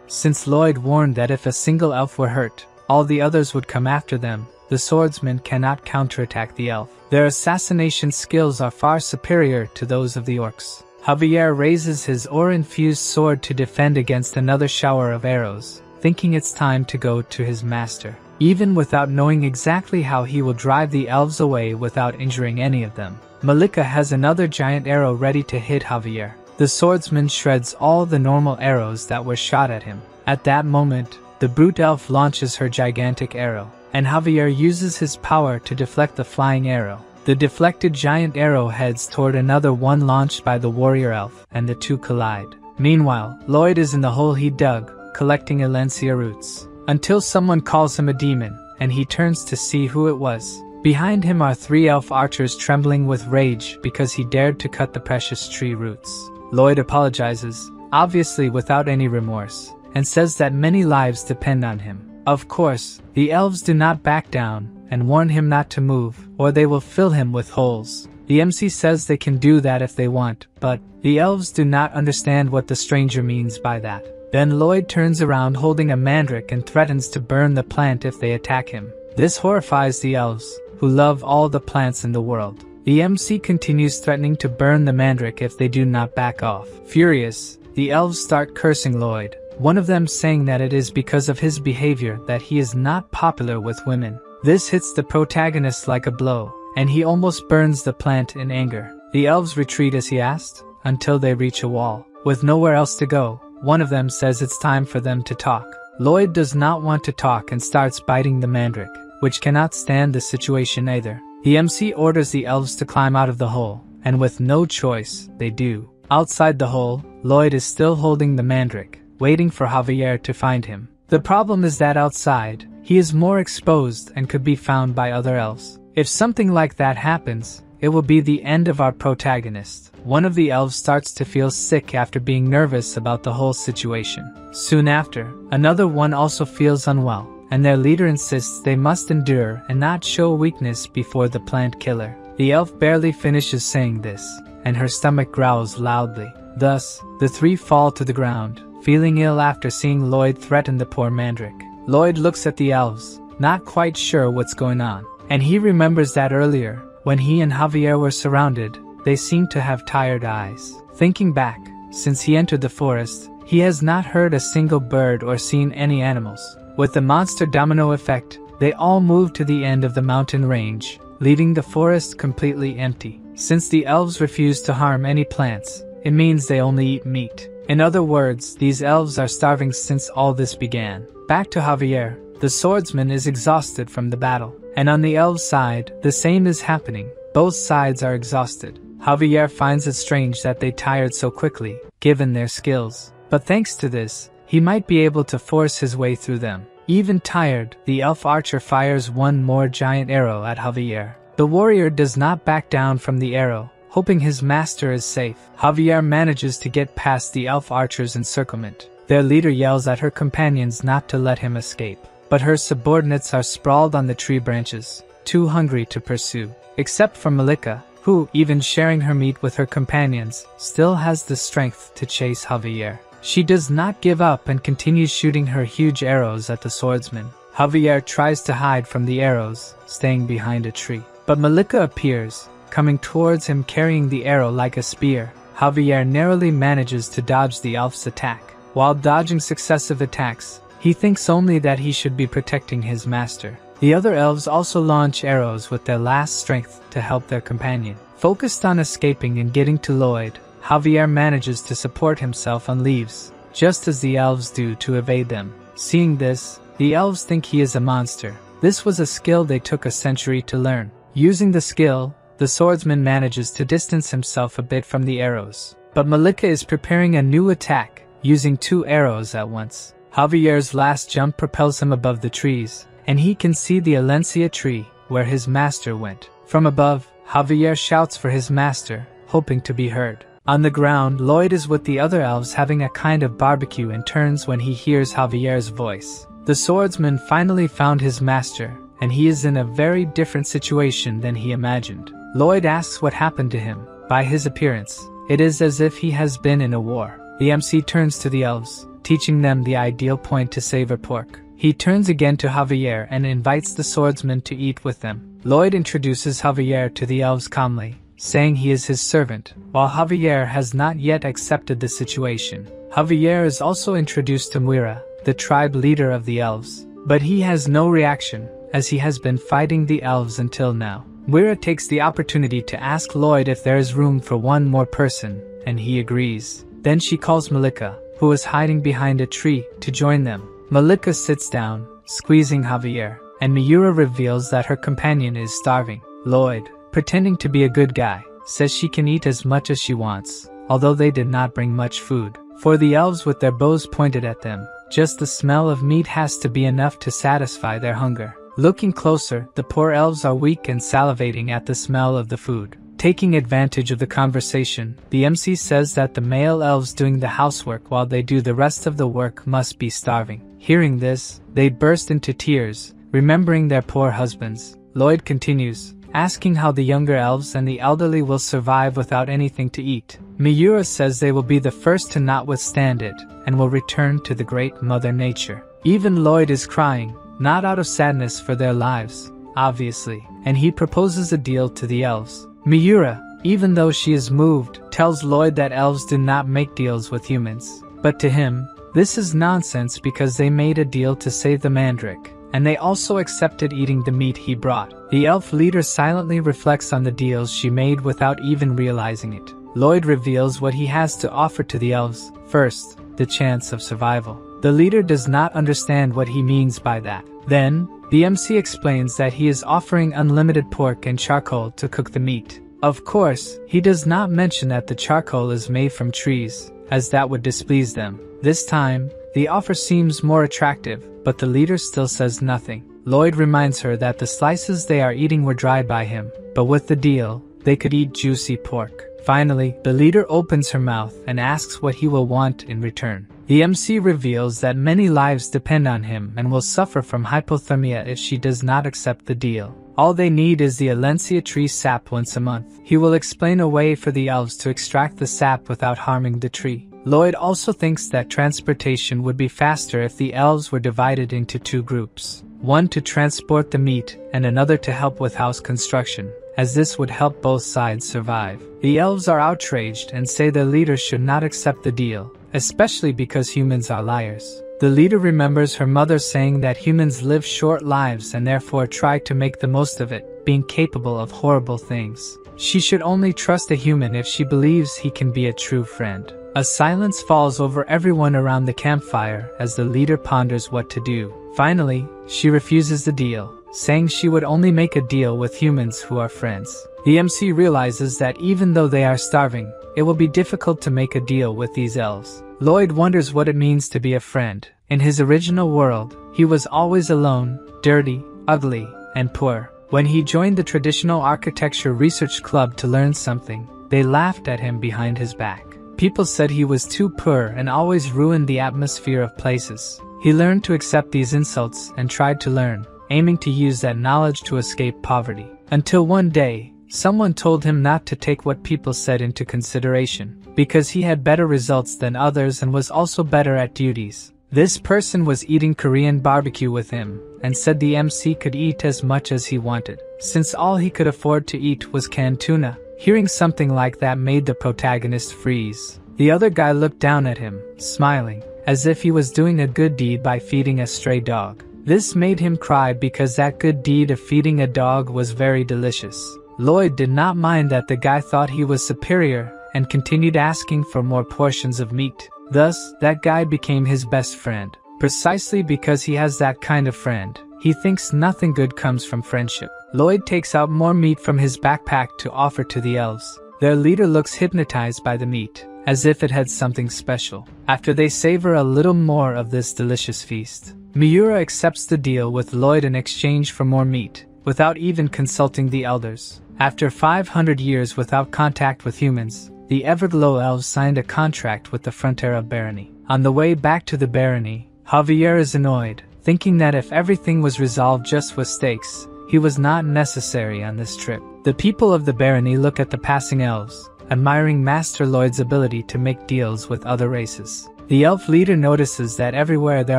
Since Lloyd warned that if a single elf were hurt, all the others would come after them, the swordsman cannot counterattack the elf. Their assassination skills are far superior to those of the orcs. Javier raises his aura-infused sword to defend against another shower of arrows, thinking it's time to go to his master. Even without knowing exactly how he will drive the elves away without injuring any of them, Malika has another giant arrow ready to hit Javier. The swordsman shreds all the normal arrows that were shot at him. At that moment, the brute elf launches her gigantic arrow, and Javier uses his power to deflect the flying arrow. The deflected giant arrow heads toward another one launched by the warrior elf, and the two collide. Meanwhile, Lloyd is in the hole he dug, collecting Alencia roots, until someone calls him a demon, and he turns to see who it was. Behind him are 3 elf archers trembling with rage because he dared to cut the precious tree roots. Lloyd apologizes, obviously without any remorse, and says that many lives depend on him. Of course, the elves do not back down and warn him not to move, or they will fill him with holes. The MC says they can do that if they want, but the elves do not understand what the stranger means by that. Then Lloyd turns around holding a mandrake and threatens to burn the plant if they attack him. This horrifies the elves, who love all the plants in the world. The MC continues threatening to burn the mandrake if they do not back off. Furious, the elves start cursing Lloyd, one of them saying that it is because of his behavior that he is not popular with women. This hits the protagonist like a blow, and he almost burns the plant in anger. The elves retreat as he asked, until they reach a wall. With nowhere else to go, one of them says it's time for them to talk. Lloyd does not want to talk and starts biting the mandrake, which cannot stand the situation either. The MC orders the elves to climb out of the hole, and with no choice, they do. Outside the hole, Lloyd is still holding the mandrake, waiting for Javier to find him. The problem is that outside, he is more exposed and could be found by other elves. If something like that happens, it will be the end of our protagonist. One of the elves starts to feel sick after being nervous about the whole situation. Soon after, another one also feels unwell, and their leader insists they must endure and not show weakness before the plant killer. The elf barely finishes saying this, and her stomach growls loudly. Thus, the 3 fall to the ground, feeling ill after seeing Lloyd threaten the poor mandrake. Lloyd looks at the elves, not quite sure what's going on, and he remembers that earlier, when he and Javier were surrounded, they seemed to have tired eyes. Thinking back, since he entered the forest, he has not heard a single bird or seen any animals. With the monster domino effect, they all move to the end of the mountain range, leaving the forest completely empty. Since the elves refuse to harm any plants, it means they only eat meat. In other words, these elves are starving since all this began. Back to Javier, the swordsman is exhausted from the battle, and on the elves' side, the same is happening. Both sides are exhausted. Javier finds it strange that they tired so quickly, given their skills. But thanks to this, he might be able to force his way through them. Even tired, the elf archer fires one more giant arrow at Javier. The warrior does not back down from the arrow, hoping his master is safe. Javier manages to get past the elf archer's encirclement. Their leader yells at her companions not to let him escape, but her subordinates are sprawled on the tree branches, too hungry to pursue. Except for Malika, who, even sharing her meat with her companions, still has the strength to chase Javier. She does not give up and continues shooting her huge arrows at the swordsman. Javier tries to hide from the arrows, staying behind a tree. But Malika appears, coming towards him carrying the arrow like a spear. Javier narrowly manages to dodge the elf's attack. While dodging successive attacks, he thinks only that he should be protecting his master. The other elves also launch arrows with their last strength to help their companion. Focused on escaping and getting to Lloyd, Javier manages to support himself on leaves, just as the elves do to evade them. Seeing this, the elves think he is a monster. This was a skill they took a century to learn. Using the skill, the swordsman manages to distance himself a bit from the arrows. But Malika is preparing a new attack, using 2 arrows at once. Javier's last jump propels him above the trees, and he can see the Alencia tree, where his master went. From above, Javier shouts for his master, hoping to be heard. On the ground, Lloyd is with the other elves having a kind of barbecue and turns when he hears Javier's voice. The swordsman finally found his master, and he is in a very different situation than he imagined. Lloyd asks what happened to him. By his appearance, it is as if he has been in a war. The MC turns to the elves, teaching them the ideal point to savor pork. He turns again to Javier and invites the swordsman to eat with them. Lloyd introduces Javier to the elves calmly, saying he is his servant, while Javier has not yet accepted the situation. Javier is also introduced to Muira, the tribe leader of the elves, but he has no reaction, as he has been fighting the elves until now. Muira takes the opportunity to ask Lloyd if there is room for one more person, and he agrees. Then she calls Malika, who is hiding behind a tree, to join them. Malika sits down, squeezing Javier, and Miura reveals that her companion is starving. Lloyd, pretending to be a good guy, says she can eat as much as she wants, although they did not bring much food. For the elves with their bows pointed at them, just the smell of meat has to be enough to satisfy their hunger. Looking closer, the poor elves are weak and salivating at the smell of the food. Taking advantage of the conversation, the MC says that the male elves doing the housework while they do the rest of the work must be starving. Hearing this, they burst into tears, remembering their poor husbands. Lloyd continues, asking how the younger elves and the elderly will survive without anything to eat. Miura says they will be the first to not withstand it, and will return to the great Mother Nature. Even Lloyd is crying, not out of sadness for their lives, obviously, and he proposes a deal to the elves. Miura, even though she is moved, tells Lloyd that elves do not make deals with humans. But to him, this is nonsense because they made a deal to save the mandrake, and they also accepted eating the meat he brought. The elf leader silently reflects on the deals she made without even realizing it. Lloyd reveals what he has to offer to the elves. First, the chance of survival. The leader does not understand what he means by that. Then, the MC explains that he is offering unlimited pork and charcoal to cook the meat. Of course, he does not mention that the charcoal is made from trees, as that would displease them. This time, the offer seems more attractive, but the leader still says nothing. Lloyd reminds her that the slices they are eating were dried by him, but with the deal, they could eat juicy pork. Finally, the leader opens her mouth and asks what he will want in return. The MC reveals that many lives depend on him and will suffer from hypothermia if she does not accept the deal. All they need is the Alencia tree sap once a month. He will explain a way for the elves to extract the sap without harming the tree. Lloyd also thinks that transportation would be faster if the elves were divided into 2 groups. One to transport the meat and another to help with house construction, as this would help both sides survive. The elves are outraged and say their leader should not accept the deal, especially because humans are liars. The leader remembers her mother saying that humans live short lives and therefore try to make the most of it, being capable of horrible things. She should only trust a human if she believes he can be a true friend. A silence falls over everyone around the campfire as the leader ponders what to do. Finally, she refuses the deal, saying she would only make a deal with humans who are friends. The MC realizes that even though they are starving, it will be difficult to make a deal with these elves. Lloyd wonders what it means to be a friend. In his original world, he was always alone, dirty, ugly, and poor. When he joined the Traditional Architecture Research Club to learn something, they laughed at him behind his back. People said he was too poor and always ruined the atmosphere of places. He learned to accept these insults and tried to learn, aiming to use that knowledge to escape poverty. Until one day, someone told him not to take what people said into consideration, because he had better results than others and was also better at duties. This person was eating Korean barbecue with him, and said the MC could eat as much as he wanted, since all he could afford to eat was canned tuna. Hearing something like that made the protagonist freeze. The other guy looked down at him, smiling, as if he was doing a good deed by feeding a stray dog. This made him cry because that good deed of feeding a dog was very delicious. Lloyd did not mind that the guy thought he was superior and continued asking for more portions of meat. Thus, that guy became his best friend. Precisely because he has that kind of friend, he thinks nothing good comes from friendship. Lloyd takes out more meat from his backpack to offer to the elves. Their leader looks hypnotized by the meat, as if it had something special. After they savor a little more of this delicious feast, Miura accepts the deal with Lloyd in exchange for more meat, without even consulting the elders. After 500 years without contact with humans, the Everglow elves signed a contract with the Frontera barony. On the way back to the barony, Javier is annoyed, thinking that if everything was resolved just with stakes, he was not necessary on this trip. The people of the barony look at the passing elves, admiring Master Lloyd's ability to make deals with other races. The elf leader notices that everywhere there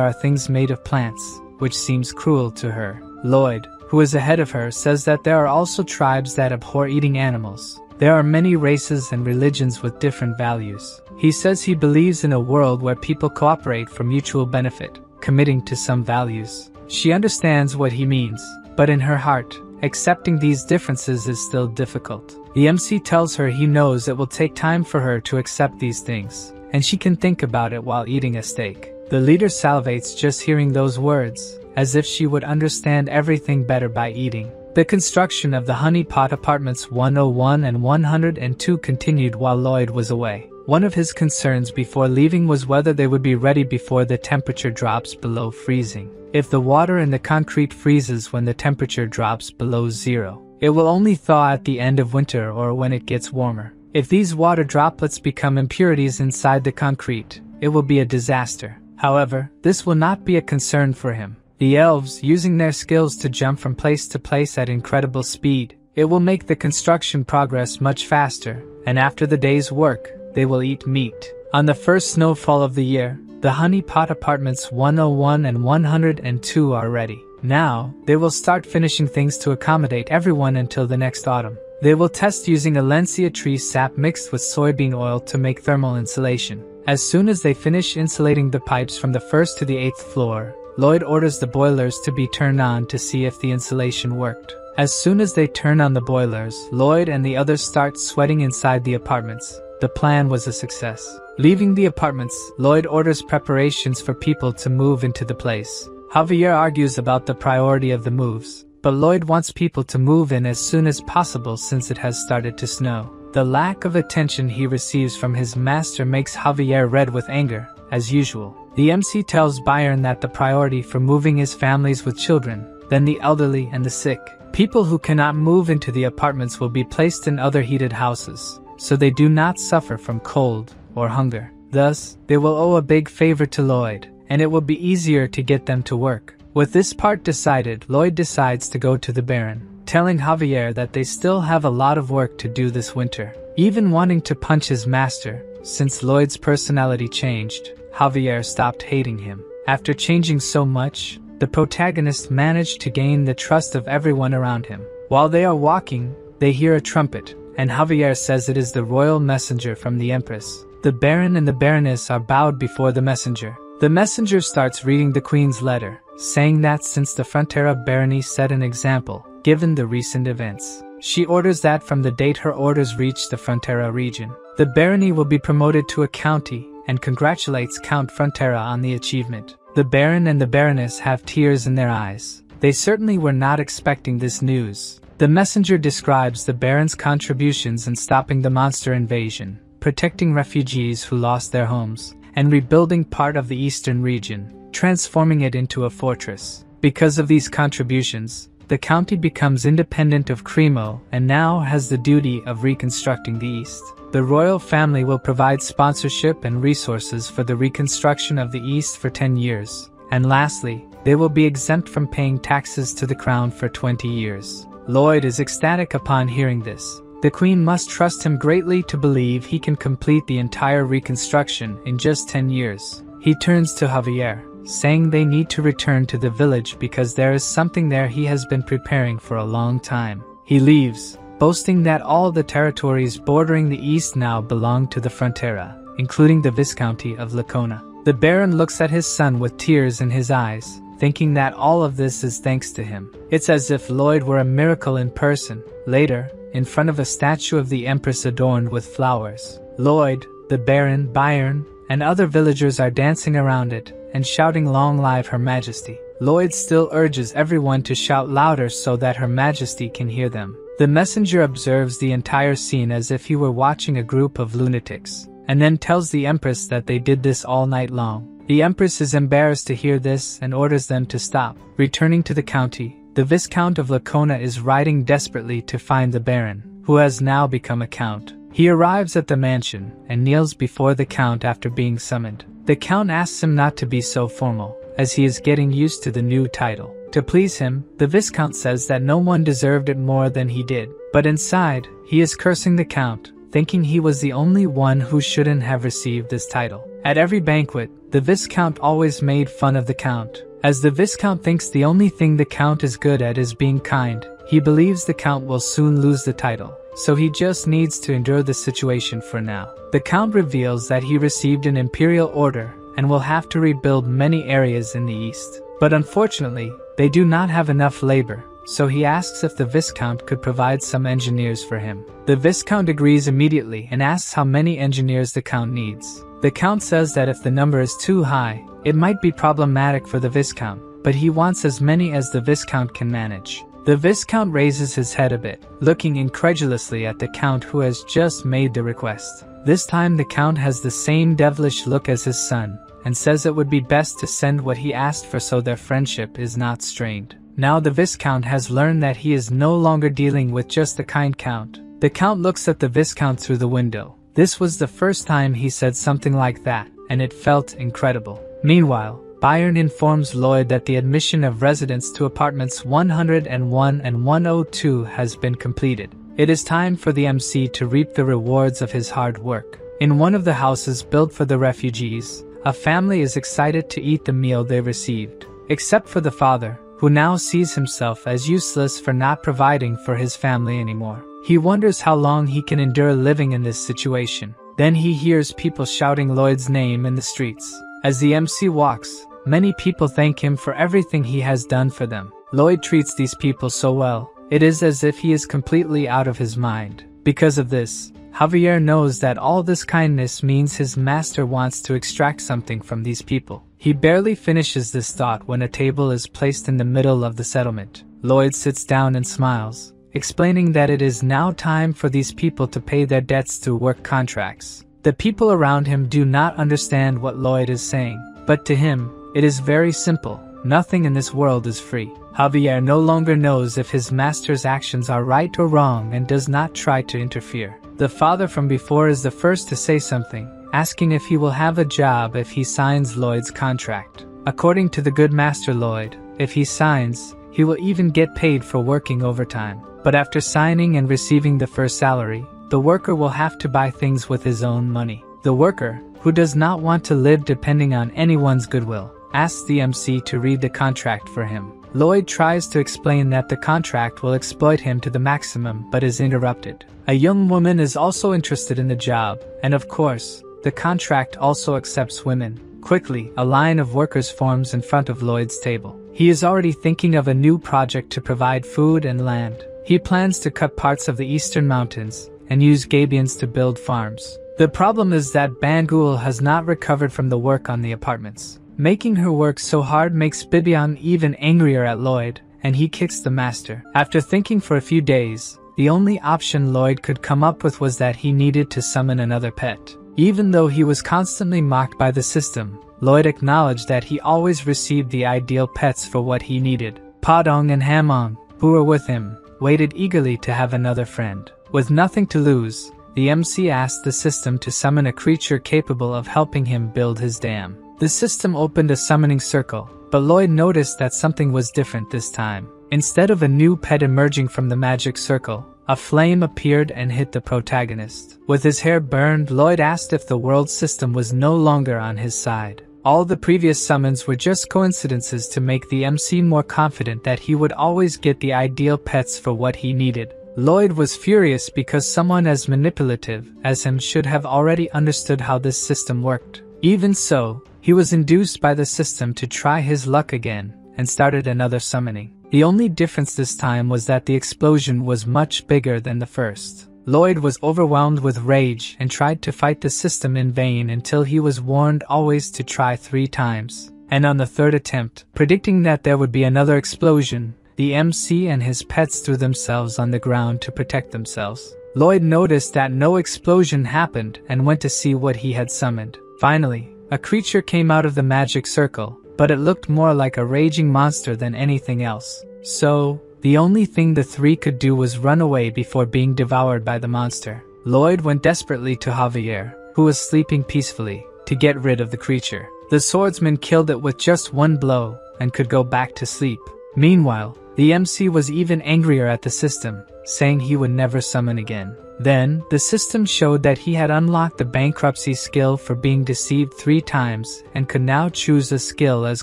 are things made of plants, which seems cruel to her. Lloyd, who is ahead of her, says that there are also tribes that abhor eating animals. There are many races and religions with different values. He says he believes in a world where people cooperate for mutual benefit, committing to some values. She understands what he means, but in her heart, accepting these differences is still difficult. The MC tells her he knows it will take time for her to accept these things, and she can think about it while eating a steak. The leader salivates just hearing those words, as if she would understand everything better by eating. The construction of the Honey Pot Apartments 101 and 102 continued while Lloyd was away. One of his concerns before leaving was whether they would be ready before the temperature drops below freezing. If the water in the concrete freezes when the temperature drops below zero, it will only thaw at the end of winter or when it gets warmer. If these water droplets become impurities inside the concrete, it will be a disaster. However, this will not be a concern for him. The elves, using their skills to jump from place to place at incredible speed, it will make the construction progress much faster, and after the day's work, they will eat meat. On the first snowfall of the year, the Honey Pot Apartments 101 and 102 are ready. Now, they will start finishing things to accommodate everyone until the next autumn. They will test using Alencia tree sap mixed with soybean oil to make thermal insulation. As soon as they finish insulating the pipes from the first to the 8th floor, Lloyd orders the boilers to be turned on to see if the insulation worked. As soon as they turn on the boilers, Lloyd and the others start sweating inside the apartments. The plan was a success. Leaving the apartments, Lloyd orders preparations for people to move into the place. Javier argues about the priority of the moves, but Lloyd wants people to move in as soon as possible since it has started to snow. The lack of attention he receives from his master makes Javier red with anger, as usual. The MC tells Byron that the priority for moving is families with children, then the elderly and the sick. People who cannot move into the apartments will be placed in other heated houses, so they do not suffer from cold or hunger. Thus, they will owe a big favor to Lloyd, and it will be easier to get them to work. With this part decided, Lloyd decides to go to the Baron, telling Javier that they still have a lot of work to do this winter. Even wanting to punch his master, since Lloyd's personality changed, Javier stopped hating him. After changing so much, the protagonist managed to gain the trust of everyone around him. While they are walking, they hear a trumpet, and Javier says it is the royal messenger from the Empress. The Baron and the Baroness are bowed before the messenger. The messenger starts reading the Queen's letter, saying that since the Frontera barony set an example, given the recent events, she orders that from the date her orders reach the Frontera region, the barony will be promoted to a county, and congratulates Count Frontera on the achievement. The Baron and the Baroness have tears in their eyes. They certainly were not expecting this news. The messenger describes the Baron's contributions in stopping the monster invasion, protecting refugees who lost their homes, and rebuilding part of the eastern region, transforming it into a fortress. Because of these contributions, the county becomes independent of Cremo and now has the duty of reconstructing the east. The royal family will provide sponsorship and resources for the reconstruction of the East for 10 years. And lastly, they will be exempt from paying taxes to the crown for 20 years. Lloyd is ecstatic upon hearing this. The Queen must trust him greatly to believe he can complete the entire reconstruction in just 10 years. He turns to Javier, saying they need to return to the village because there is something there he has been preparing for a long time. He leaves, boasting that all the territories bordering the east now belong to the Frontera, including the Viscounty of Lacona. The Baron looks at his son with tears in his eyes, thinking that all of this is thanks to him. It's as if Lloyd were a miracle in person. Later, in front of a statue of the Empress adorned with flowers, Lloyd, the Baron, Byron, and other villagers are dancing around it and shouting "Long live Her Majesty." Lloyd still urges everyone to shout louder so that Her Majesty can hear them. The messenger observes the entire scene as if he were watching a group of lunatics, and then tells the Empress that they did this all night long. The Empress is embarrassed to hear this and orders them to stop. Returning to the county, the Viscount of Lacona is riding desperately to find the Baron, who has now become a count. He arrives at the mansion and kneels before the Count after being summoned. The Count asks him not to be so formal, as he is getting used to the new title. To please him, the Viscount says that no one deserved it more than he did, but inside, he is cursing the Count, thinking he was the only one who shouldn't have received this title. At every banquet, the Viscount always made fun of the Count. As the Viscount thinks the only thing the Count is good at is being kind, he believes the Count will soon lose the title, so he just needs to endure the situation for now. The Count reveals that he received an imperial order and will have to rebuild many areas in the east. But unfortunately, they do not have enough labor, so he asks if the Viscount could provide some engineers for him. The Viscount agrees immediately and asks how many engineers the Count needs. The Count says that if the number is too high, it might be problematic for the Viscount, but he wants as many as the Viscount can manage. The Viscount raises his head a bit, looking incredulously at the Count who has just made the request. This time the Count has the same devilish look as his son, and says it would be best to send what he asked for so their friendship is not strained. Now the Viscount has learned that he is no longer dealing with just a kind Count. The Count looks at the Viscount through the window. This was the first time he said something like that, and it felt incredible. Meanwhile, Bayern informs Lloyd that the admission of residents to apartments 101 and 102 has been completed. It is time for the MC to reap the rewards of his hard work. In one of the houses built for the refugees, a family is excited to eat the meal they received, except for the father, who now sees himself as useless for not providing for his family anymore. He wonders how long he can endure living in this situation. Then he hears people shouting Lloyd's name in the streets. As the MC walks, many people thank him for everything he has done for them. Lloyd treats these people so well, it is as if he is completely out of his mind. Because of this, Javier knows that all this kindness means his master wants to extract something from these people. He barely finishes this thought when a table is placed in the middle of the settlement. Lloyd sits down and smiles, explaining that it is now time for these people to pay their debts through work contracts. The people around him do not understand what Lloyd is saying, but to him, it is very simple. Nothing in this world is free. Javier no longer knows if his master's actions are right or wrong and does not try to interfere. The father from before is the first to say something, asking if he will have a job if he signs Lloyd's contract. According to the good master Lloyd, if he signs, he will even get paid for working overtime. But after signing and receiving the first salary, the worker will have to buy things with his own money. The worker, who does not want to live depending on anyone's goodwill, asks the MC to read the contract for him. Lloyd tries to explain that the contract will exploit him to the maximum but is interrupted. A young woman is also interested in the job, and of course, the contract also accepts women. Quickly, a line of workers forms in front of Lloyd's table. He is already thinking of a new project to provide food and land. He plans to cut parts of the eastern mountains and use Gabions to build farms. The problem is that Bangul has not recovered from the work on the apartments. Making her work so hard makes Bibian even angrier at Lloyd, and he kicks the master. After thinking for a few days, the only option Lloyd could come up with was that he needed to summon another pet. Even though he was constantly mocked by the system, Lloyd acknowledged that he always received the ideal pets for what he needed. Padong and Hamong, who were with him, waited eagerly to have another friend. With nothing to lose, the MC asked the system to summon a creature capable of helping him build his dam. The system opened a summoning circle, but Lloyd noticed that something was different this time. Instead of a new pet emerging from the magic circle, a flame appeared and hit the protagonist. With his hair burned, Lloyd asked if the world system was no longer on his side. All the previous summons were just coincidences to make the MC more confident that he would always get the ideal pets for what he needed. Lloyd was furious because someone as manipulative as him should have already understood how this system worked. Even so, he was induced by the system to try his luck again, and started another summoning. The only difference this time was that the explosion was much bigger than the first. Lloyd was overwhelmed with rage and tried to fight the system in vain until he was warned always to try 3 times. and on the third attempt, predicting that there would be another explosion, the MC and his pets threw themselves on the ground to protect themselves. Lloyd noticed that no explosion happened and went to see what he had summoned. Finally, a creature came out of the magic circle, but it looked more like a raging monster than anything else. So, the only thing the three could do was run away before being devoured by the monster. Lloyd went desperately to Javier, who was sleeping peacefully, to get rid of the creature. The swordsman killed it with just one blow and could go back to sleep. Meanwhile, the MC was even angrier at the system, saying he would never summon again. Then, the system showed that he had unlocked the bankruptcy skill for being deceived 3 times and could now choose a skill as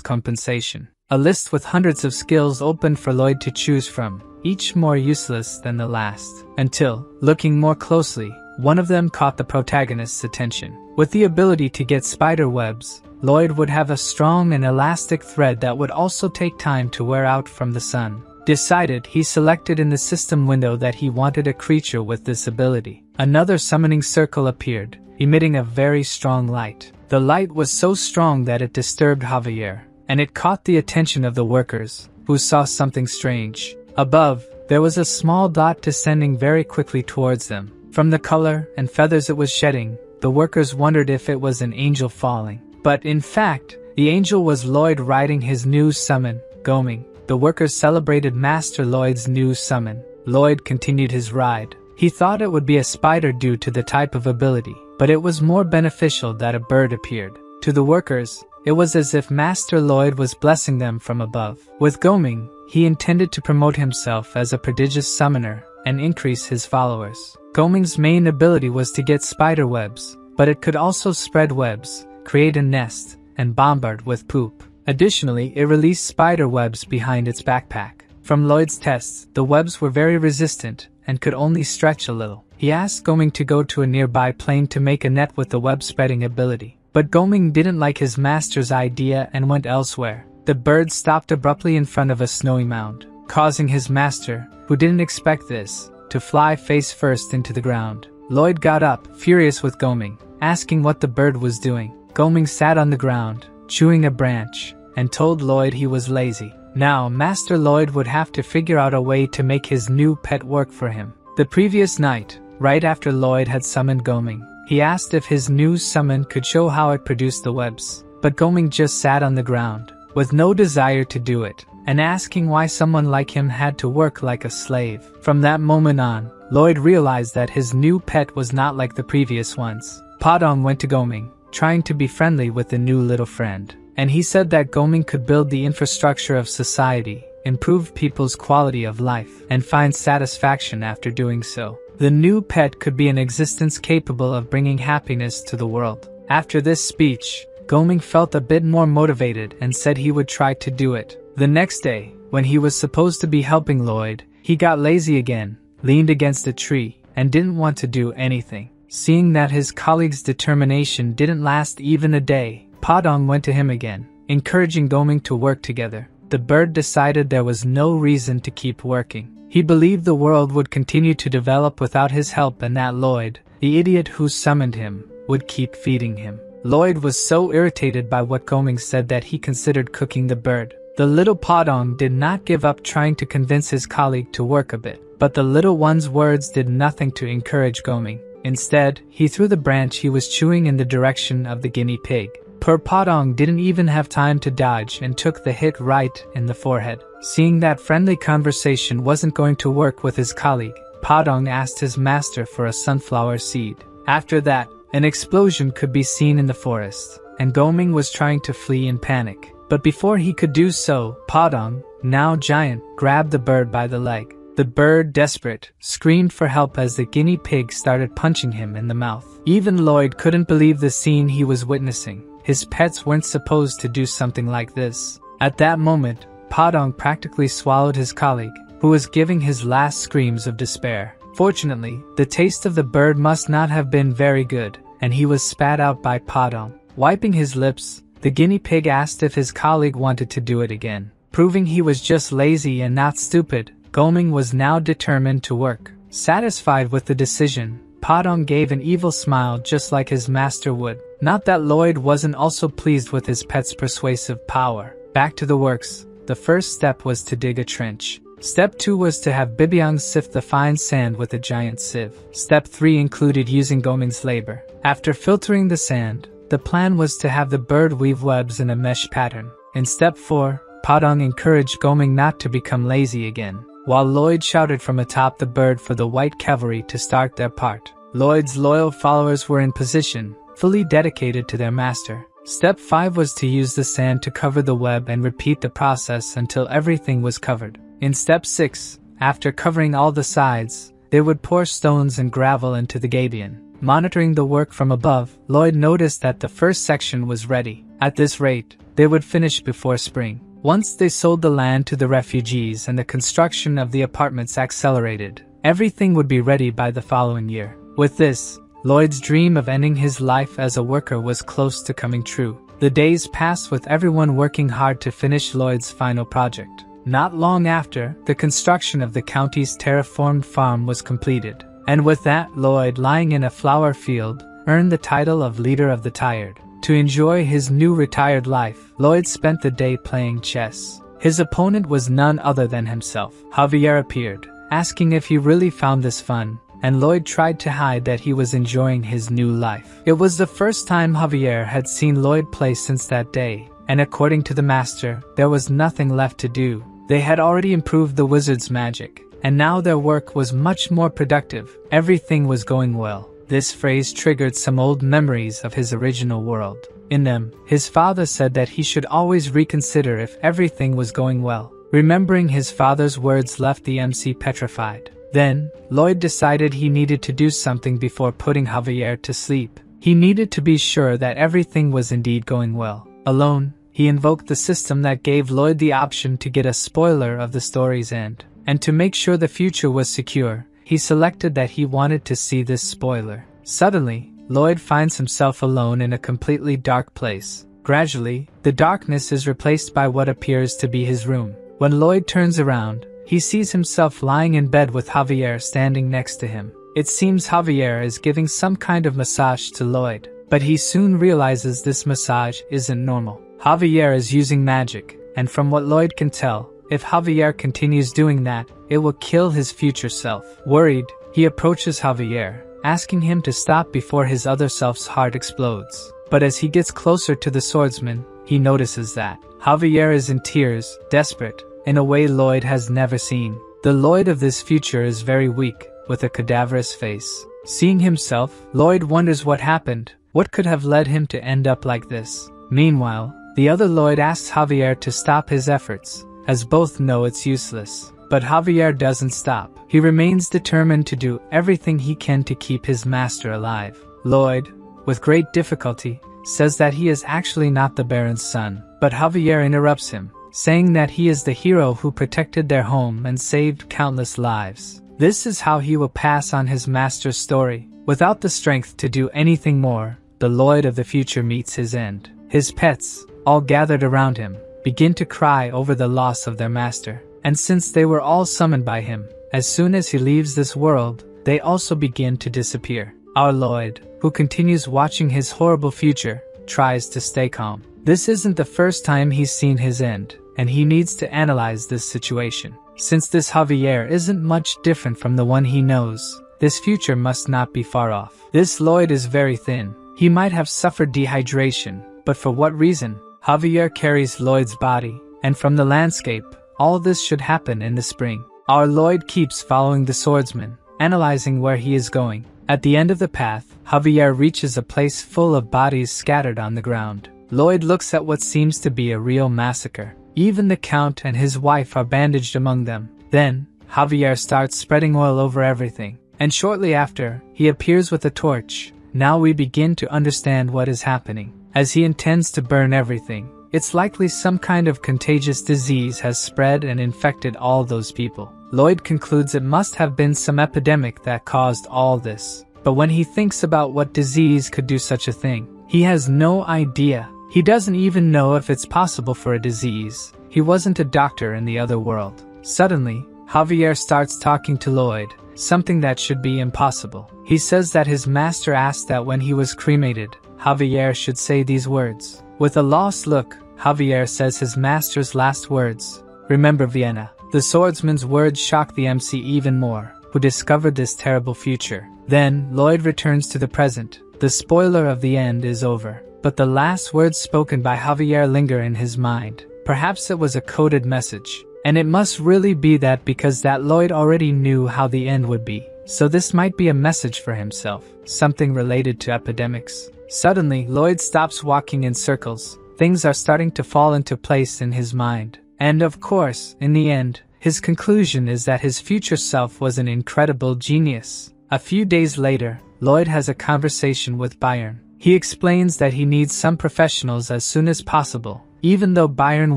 compensation. A list with hundreds of skills opened for Lloyd to choose from, each more useless than the last. Until, looking more closely, one of them caught the protagonist's attention. With the ability to get spider webs, Lloyd would have a strong and elastic thread that would also take time to wear out from the sun. Decided, he selected in the system window that he wanted a creature with this ability. Another summoning circle appeared, emitting a very strong light. The light was so strong that it disturbed Javier, and it caught the attention of the workers, who saw something strange. Above, there was a small dot descending very quickly towards them. From the color and feathers it was shedding, the workers wondered if it was an angel falling. But in fact, the angel was Lloyd riding his new summon, Goming. The workers celebrated Master Lloyd's new summon. Lloyd continued his ride. He thought it would be a spider due to the type of ability, but it was more beneficial that a bird appeared. To the workers, it was as if Master Lloyd was blessing them from above. With Goming, he intended to promote himself as a prodigious summoner and increase his followers. Goming's main ability was to get spider webs, but it could also spread webs, create a nest, and bombard with poop. Additionally, it released spider webs behind its backpack. From Lloyd's tests, the webs were very resistant and could only stretch a little. He asked Goming to go to a nearby plane to make a net with the web-spreading ability. But Goming didn't like his master's idea and went elsewhere. The bird stopped abruptly in front of a snowy mound, causing his master, who didn't expect this, to fly face first into the ground. Lloyd got up, furious with Goming, asking what the bird was doing. Goming sat on the ground, chewing a branch, and told Lloyd he was lazy. Now, Master Lloyd would have to figure out a way to make his new pet work for him. The previous night, right after Lloyd had summoned Goming, he asked if his new summon could show how it produced the webs. But Goming just sat on the ground, with no desire to do it, and asking why someone like him had to work like a slave. From that moment on, Lloyd realized that his new pet was not like the previous ones. Padong went to Goming, trying to be friendly with the new little friend. And he said that Goming could build the infrastructure of society, improve people's quality of life, and find satisfaction after doing so. The new pet could be an existence capable of bringing happiness to the world. After this speech, Goming felt a bit more motivated and said he would try to do it. The next day, when he was supposed to be helping Lloyd, he got lazy again, leaned against a tree, and didn't want to do anything. Seeing that his colleague's determination didn't last even a day, Padong went to him again, encouraging Goming to work together. The bird decided there was no reason to keep working. He believed the world would continue to develop without his help and that Lloyd, the idiot who summoned him, would keep feeding him. Lloyd was so irritated by what Goming said that he considered cooking the bird. The little Padong did not give up trying to convince his colleague to work a bit, but the little one's words did nothing to encourage Goming. Instead, he threw the branch he was chewing in the direction of the guinea pig. Poor Padong didn't even have time to dodge and took the hit right in the forehead. Seeing that friendly conversation wasn't going to work with his colleague, Padong asked his master for a sunflower seed. After that, an explosion could be seen in the forest, and Goming was trying to flee in panic. But before he could do so, Padong, now giant, grabbed the bird by the leg. The bird, desperate, screamed for help as the guinea pig started punching him in the mouth. Even Lloyd couldn't believe the scene he was witnessing. His pets weren't supposed to do something like this. At that moment, Padong practically swallowed his colleague, who was giving his last screams of despair. Fortunately, the taste of the bird must not have been very good, and he was spat out by Padong. Wiping his lips, the guinea pig asked if his colleague wanted to do it again. Proving he was just lazy and not stupid, Goming was now determined to work. Satisfied with the decision, Padong gave an evil smile just like his master would. Not that Lloyd wasn't also pleased with his pet's persuasive power. Back to the works. The first step was to dig a trench. Step 2 was to have Bibyang sift the fine sand with a giant sieve. Step 3 included using Goming's labor. After filtering the sand, the plan was to have the bird weave webs in a mesh pattern. In step 4, Padong encouraged Goming not to become lazy again, while Lloyd shouted from atop the bird for the white cavalry to start their part. Lloyd's loyal followers were in position, fully dedicated to their master. Step 5 was to use the sand to cover the web and repeat the process until everything was covered. In step 6, after covering all the sides, they would pour stones and gravel into the gabion. Monitoring the work from above, Lloyd noticed that the first section was ready. At this rate, they would finish before spring. Once they sold the land to the refugees and the construction of the apartments accelerated, everything would be ready by the following year. With this, Lloyd's dream of ending his life as a worker was close to coming true. The days passed with everyone working hard to finish Lloyd's final project. Not long after, the construction of the county's terraformed farm was completed. And with that, Lloyd, lying in a flower field, earned the title of Leader of the Tired. To enjoy his new retired life, Lloyd spent the day playing chess. His opponent was none other than himself. Javier appeared, asking if he really found this fun, and Lloyd tried to hide that he was enjoying his new life. It was the first time Javier had seen Lloyd play since that day, and according to the master, there was nothing left to do. They had already improved the wizard's magic, and now their work was much more productive. Everything was going well. This phrase triggered some old memories of his original world. In them, his father said that he should always reconsider if everything was going well. Remembering his father's words left the MC petrified. Then, Lloyd decided he needed to do something before putting Javier to sleep. He needed to be sure that everything was indeed going well. Alone, he invoked the system that gave Lloyd the option to get a spoiler of the story's end. And to make sure the future was secure, he selected that he wanted to see this spoiler. Suddenly, Lloyd finds himself alone in a completely dark place. Gradually, the darkness is replaced by what appears to be his room. When Lloyd turns around, he sees himself lying in bed with Javier standing next to him. It seems Javier is giving some kind of massage to Lloyd, but he soon realizes this massage isn't normal. Javier is using magic, and from what Lloyd can tell, if Javier continues doing that, it will kill his future self. Worried, he approaches Javier, asking him to stop before his other self's heart explodes. But as he gets closer to the swordsman, he notices that Javier is in tears, desperate, in a way Lloyd has never seen. The Lloyd of this future is very weak, with a cadaverous face. Seeing himself, Lloyd wonders what happened. What could have led him to end up like this? Meanwhile, the other Lloyd asks Javier to stop his efforts, as both know it's useless. But Javier doesn't stop. He remains determined to do everything he can to keep his master alive. Lloyd, with great difficulty, says that he is actually not the Baron's son, but Javier interrupts him, saying that he is the hero who protected their home and saved countless lives. This is how he will pass on his master's story. Without the strength to do anything more, the Lloyd of the future meets his end. His pets, all gathered around him, begin to cry over the loss of their master. And since they were all summoned by him, as soon as he leaves this world, they also begin to disappear. Our Lloyd, who continues watching his horrible future, tries to stay calm. This isn't the first time he's seen his end, and he needs to analyze this situation. Since this Javier isn't much different from the one he knows, this future must not be far off. This Lloyd is very thin. He might have suffered dehydration, but for what reason? Javier carries Lloyd's body, and from the landscape, all this should happen in the spring. Our Lloyd keeps following the swordsman, analyzing where he is going. At the end of the path, Javier reaches a place full of bodies scattered on the ground. Lloyd looks at what seems to be a real massacre. Even the Count and his wife are bandaged among them. Then, Javier starts spreading oil over everything, and shortly after, he appears with a torch. Now we begin to understand what is happening. As he intends to burn everything, it's likely some kind of contagious disease has spread and infected all those people. Lloyd concludes it must have been some epidemic that caused all this. But when he thinks about what disease could do such a thing, he has no idea. He doesn't even know if it's possible for a disease. He wasn't a doctor in the other world. Suddenly, Javier starts talking to Lloyd, something that should be impossible. He says that his master asked that when he was cremated, Javier should say these words. With a lost look, Javier says his master's last words. Remember Vienna. The swordsman's words shock the MC even more, who discovered this terrible future. Then, Lloyd returns to the present. The spoiler of the end is over, but the last words spoken by Javier linger in his mind. Perhaps it was a coded message. And it must really be that because that Lloyd already knew how the end would be. So this might be a message for himself, something related to epidemics. Suddenly, Lloyd stops walking in circles. Things are starting to fall into place in his mind. And of course, in the end, his conclusion is that his future self was an incredible genius. A few days later, Lloyd has a conversation with Bayern. He explains that he needs some professionals as soon as possible, even though Bayern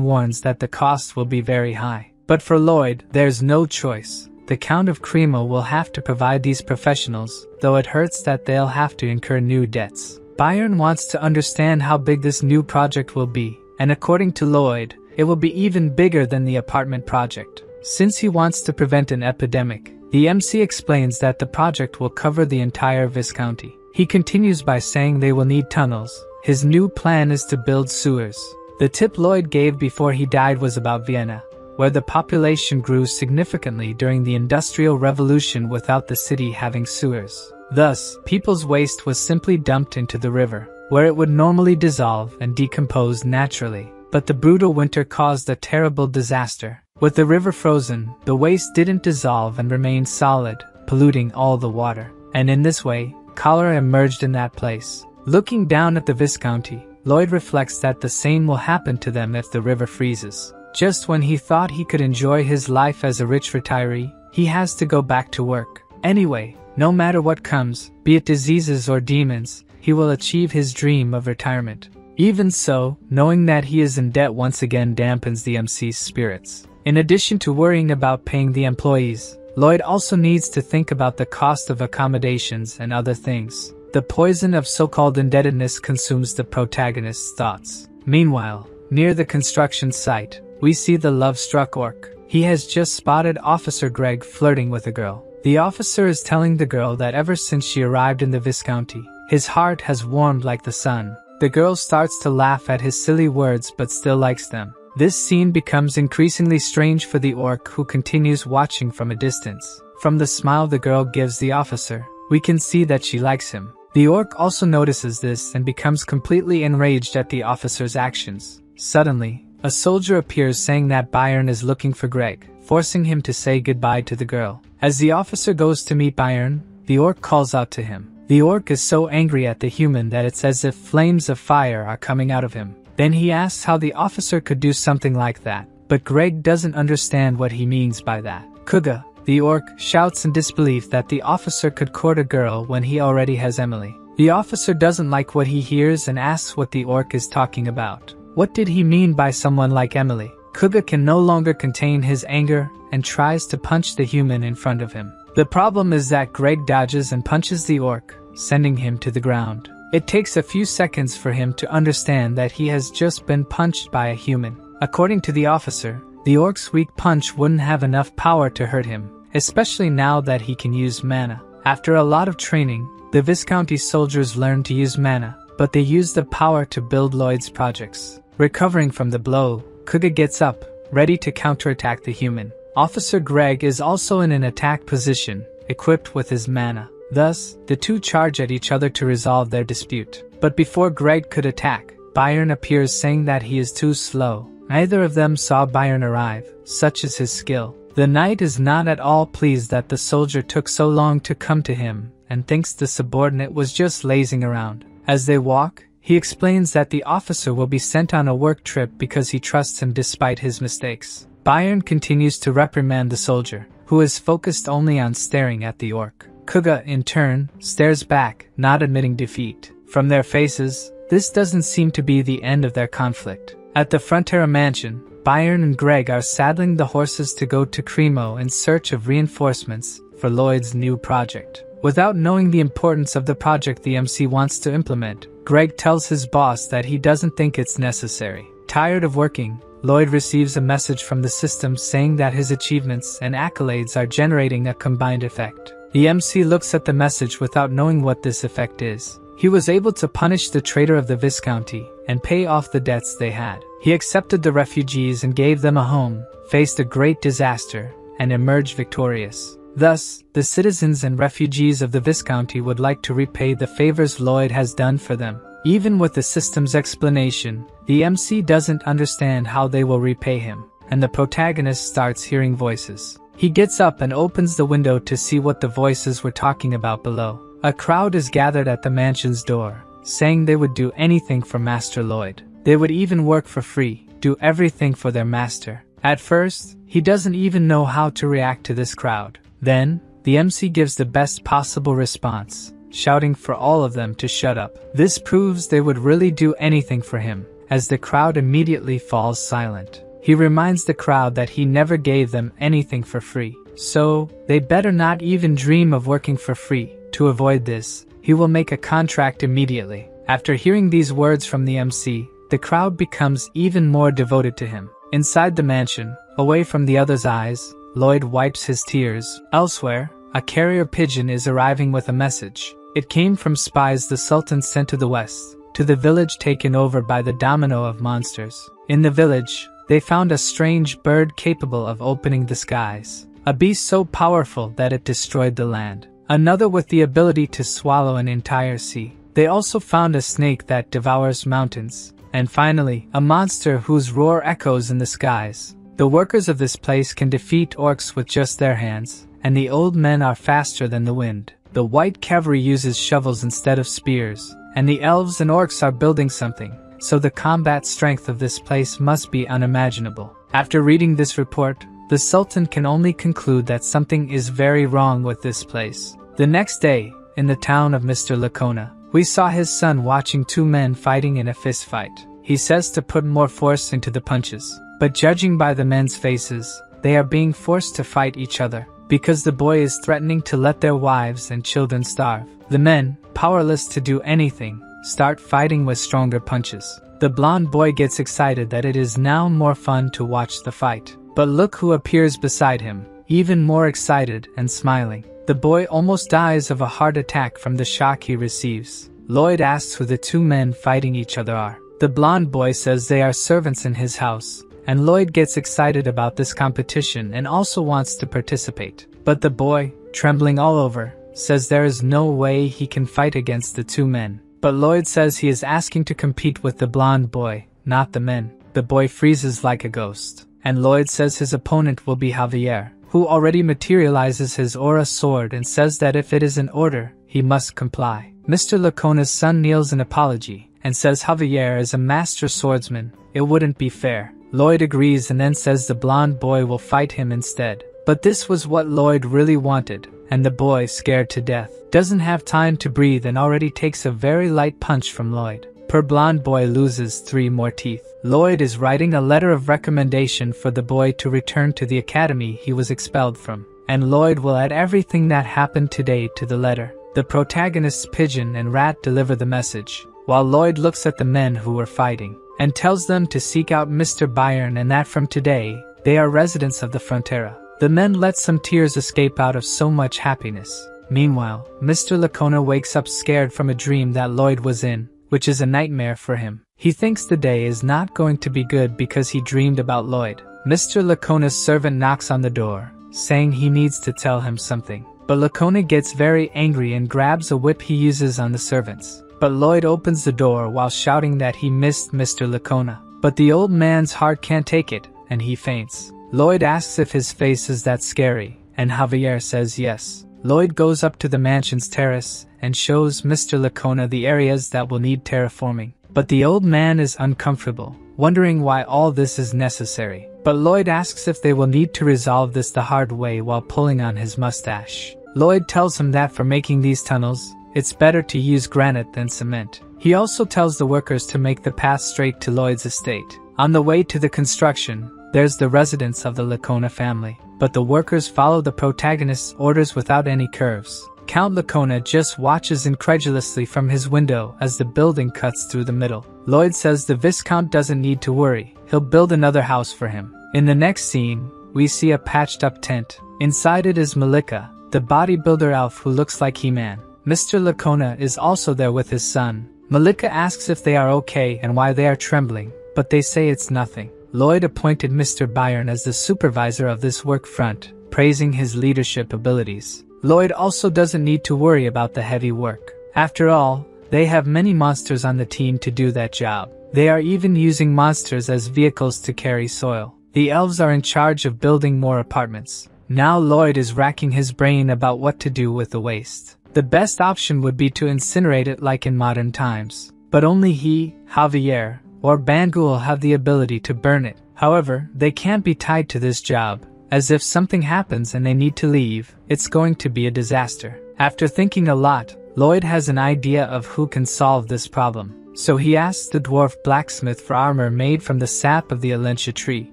warns that the cost will be very high. But for Lloyd, there's no choice. The Count of Cremo will have to provide these professionals, though it hurts that they'll have to incur new debts. Bayern wants to understand how big this new project will be, and according to Lloyd, it will be even bigger than the apartment project. Since he wants to prevent an epidemic, the MC explains that the project will cover the entire Viscounty. He continues by saying they will need tunnels. His new plan is to build sewers. The tip Lloyd gave before he died was about Vienna, where the population grew significantly during the Industrial Revolution without the city having sewers. Thus, people's waste was simply dumped into the river, where it would normally dissolve and decompose naturally. But the brutal winter caused a terrible disaster. With the river frozen, the waste didn't dissolve and remained solid, polluting all the water. And in this way, cholera emerged in that place. Looking down at the Viscounty, Lloyd reflects that the same will happen to them if the river freezes. Just when he thought he could enjoy his life as a rich retiree, he has to go back to work. Anyway, no matter what comes, be it diseases or demons, he will achieve his dream of retirement. Even so, knowing that he is in debt once again dampens the MC's spirits. In addition to worrying about paying the employees, Lloyd also needs to think about the cost of accommodations and other things. The poison of so-called indebtedness consumes the protagonist's thoughts. Meanwhile, near the construction site, we see the love-struck orc. He has just spotted Officer Greg flirting with a girl. The officer is telling the girl that ever since she arrived in the Viscounty, his heart has warmed like the sun. The girl starts to laugh at his silly words but still likes them. This scene becomes increasingly strange for the orc, who continues watching from a distance. From the smile the girl gives the officer, we can see that she likes him. The orc also notices this and becomes completely enraged at the officer's actions. Suddenly, a soldier appears saying that Bayern is looking for Greg, forcing him to say goodbye to the girl. As the officer goes to meet Bayern, the orc calls out to him. The orc is so angry at the human that it's as if flames of fire are coming out of him. Then he asks how the officer could do something like that, but Greg doesn't understand what he means by that. Kuga, the orc, shouts in disbelief that the officer could court a girl when he already has Emily. The officer doesn't like what he hears and asks what the orc is talking about. What did he mean by someone like Emily? Kuga can no longer contain his anger and tries to punch the human in front of him. The problem is that Greg dodges and punches the orc, sending him to the ground. It takes a few seconds for him to understand that he has just been punched by a human. According to the officer, the orc's weak punch wouldn't have enough power to hurt him, especially now that he can use mana. After a lot of training, the Viscounty soldiers learn to use mana, but they use the power to build Lloyd's projects. Recovering from the blow, Kuga gets up, ready to counterattack the human. Officer Greg is also in an attack position, equipped with his mana. Thus, the two charge at each other to resolve their dispute. But before Greg could attack, Bayern appears saying that he is too slow. Neither of them saw Bayern arrive, such is his skill. The knight is not at all pleased that the soldier took so long to come to him, and thinks the subordinate was just lazing around. As they walk, he explains that the officer will be sent on a work trip because he trusts him despite his mistakes. Bayern continues to reprimand the soldier, who is focused only on staring at the orc. Kuga, in turn, stares back, not admitting defeat. From their faces, this doesn't seem to be the end of their conflict. At the Frontera mansion, Bayern and Greg are saddling the horses to go to Cremo in search of reinforcements for Lloyd's new project. Without knowing the importance of the project the MC wants to implement, Greg tells his boss that he doesn't think it's necessary. Tired of working, Lloyd receives a message from the system saying that his achievements and accolades are generating a combined effect. The MC looks at the message without knowing what this effect is. he was able to punish the traitor of the Viscounty and pay off the debts they had. He accepted the refugees and gave them a home, faced a great disaster, and emerged victorious. Thus, the citizens and refugees of the Viscounty would like to repay the favors Lloyd has done for them. Even with the system's explanation, the MC doesn't understand how they will repay him, and the protagonist starts hearing voices. He gets up and opens the window to see what the voices were talking about below. A crowd is gathered at the mansion's door, saying they would do anything for Master Lloyd. They would even work for free, do everything for their master. At first, he doesn't even know how to react to this crowd. Then, the MC gives the best possible response, shouting for all of them to shut up. This proves they would really do anything for him, as the crowd immediately falls silent. He reminds the crowd that he never gave them anything for free, so they better not even dream of working for free. To avoid this, he will make a contract immediately. After hearing these words from the MC, the crowd becomes even more devoted to him. Inside the mansion, away from the others' eyes, Lloyd wipes his tears. Elsewhere, a carrier pigeon is arriving with a message. It came from spies the Sultan sent to the west, to the village taken over by the domino of monsters. In the village, they found a strange bird capable of opening the skies, a beast so powerful that it destroyed the land, another with the ability to swallow an entire sea. They also found a snake that devours mountains, and finally, a monster whose roar echoes in the skies. The workers of this place can defeat orcs with just their hands, and the old men are faster than the wind. The white cavalry uses shovels instead of spears, and the elves and orcs are building something, so the combat strength of this place must be unimaginable. After reading this report, the Sultan can only conclude that something is very wrong with this place. The next day, in the town of Mr. Lacona, we saw his son watching two men fighting in a fist fight. He says to put more force into the punches, but judging by the men's faces, they are being forced to fight each other, because the boy is threatening to let their wives and children starve. The men, powerless to do anything, start fighting with stronger punches. The blonde boy gets excited that it is now more fun to watch the fight. But look who appears beside him, even more excited and smiling. The boy almost dies of a heart attack from the shock he receives. Lloyd asks who the two men fighting each other are. The blonde boy says they are servants in his house, and Lloyd gets excited about this competition and also wants to participate. But the boy, trembling all over, says there is no way he can fight against the two men. But Lloyd says he is asking to compete with the blonde boy, not the men. The boy freezes like a ghost, and Lloyd says his opponent will be Javier, who already materializes his aura sword and says that if it is an order, he must comply. Mr. Lacona's son kneels in apology and says Javier is a master swordsman. It wouldn't be fair. Lloyd agrees and then says the blonde boy will fight him instead. But this was what Lloyd really wanted, and the boy, scared to death, doesn't have time to breathe and already takes a very light punch from Lloyd. Poor blonde boy loses 3 more teeth. Lloyd is writing a letter of recommendation for the boy to return to the academy he was expelled from, and Lloyd will add everything that happened today to the letter. The protagonist's pigeon and rat deliver the message, while Lloyd looks at the men who were fighting, and tells them to seek out Mr. Byron and that from today, they are residents of the Frontera. The men let some tears escape out of so much happiness. Meanwhile, Mr. Lacona wakes up scared from a dream that Lloyd was in, which is a nightmare for him. He thinks the day is not going to be good because he dreamed about Lloyd. Mr. Lacona's servant knocks on the door, saying he needs to tell him something. But Lacona gets very angry and grabs a whip he uses on the servants. But Lloyd opens the door while shouting that he missed Mr. Lacona. But the old man's heart can't take it, and he faints. Lloyd asks if his face is that scary, and Javier says yes. Lloyd goes up to the mansion's terrace and shows Mr. Lacona the areas that will need terraforming. But the old man is uncomfortable, wondering why all this is necessary. But Lloyd asks if they will need to resolve this the hard way while pulling on his mustache. Lloyd tells him that for making these tunnels, it's better to use granite than cement. He also tells the workers to make the path straight to Lloyd's estate. On the way to the construction, there's the residence of the Lacona family, but the workers follow the protagonist's orders without any curves. Count Lacona just watches incredulously from his window as the building cuts through the middle. Lloyd says the Viscount doesn't need to worry, he'll build another house for him. In the next scene, we see a patched up tent. Inside it is Malika, the bodybuilder elf who looks like He-Man. Mr. Lacona is also there with his son. Malika asks if they are okay and why they are trembling, but they say it's nothing. Lloyd appointed Mr. Byron as the supervisor of this work front, praising his leadership abilities. Lloyd also doesn't need to worry about the heavy work. After all, they have many monsters on the team to do that job. They are even using monsters as vehicles to carry soil. The elves are in charge of building more apartments. Now Lloyd is racking his brain about what to do with the waste. The best option would be to incinerate it like in modern times. But only he, Javier, or Bangul have the ability to burn it. However, they can't be tied to this job, as if something happens and they need to leave, it's going to be a disaster. After thinking a lot, Lloyd has an idea of who can solve this problem. So he asks the dwarf blacksmith for armor made from the sap of the Alentia tree.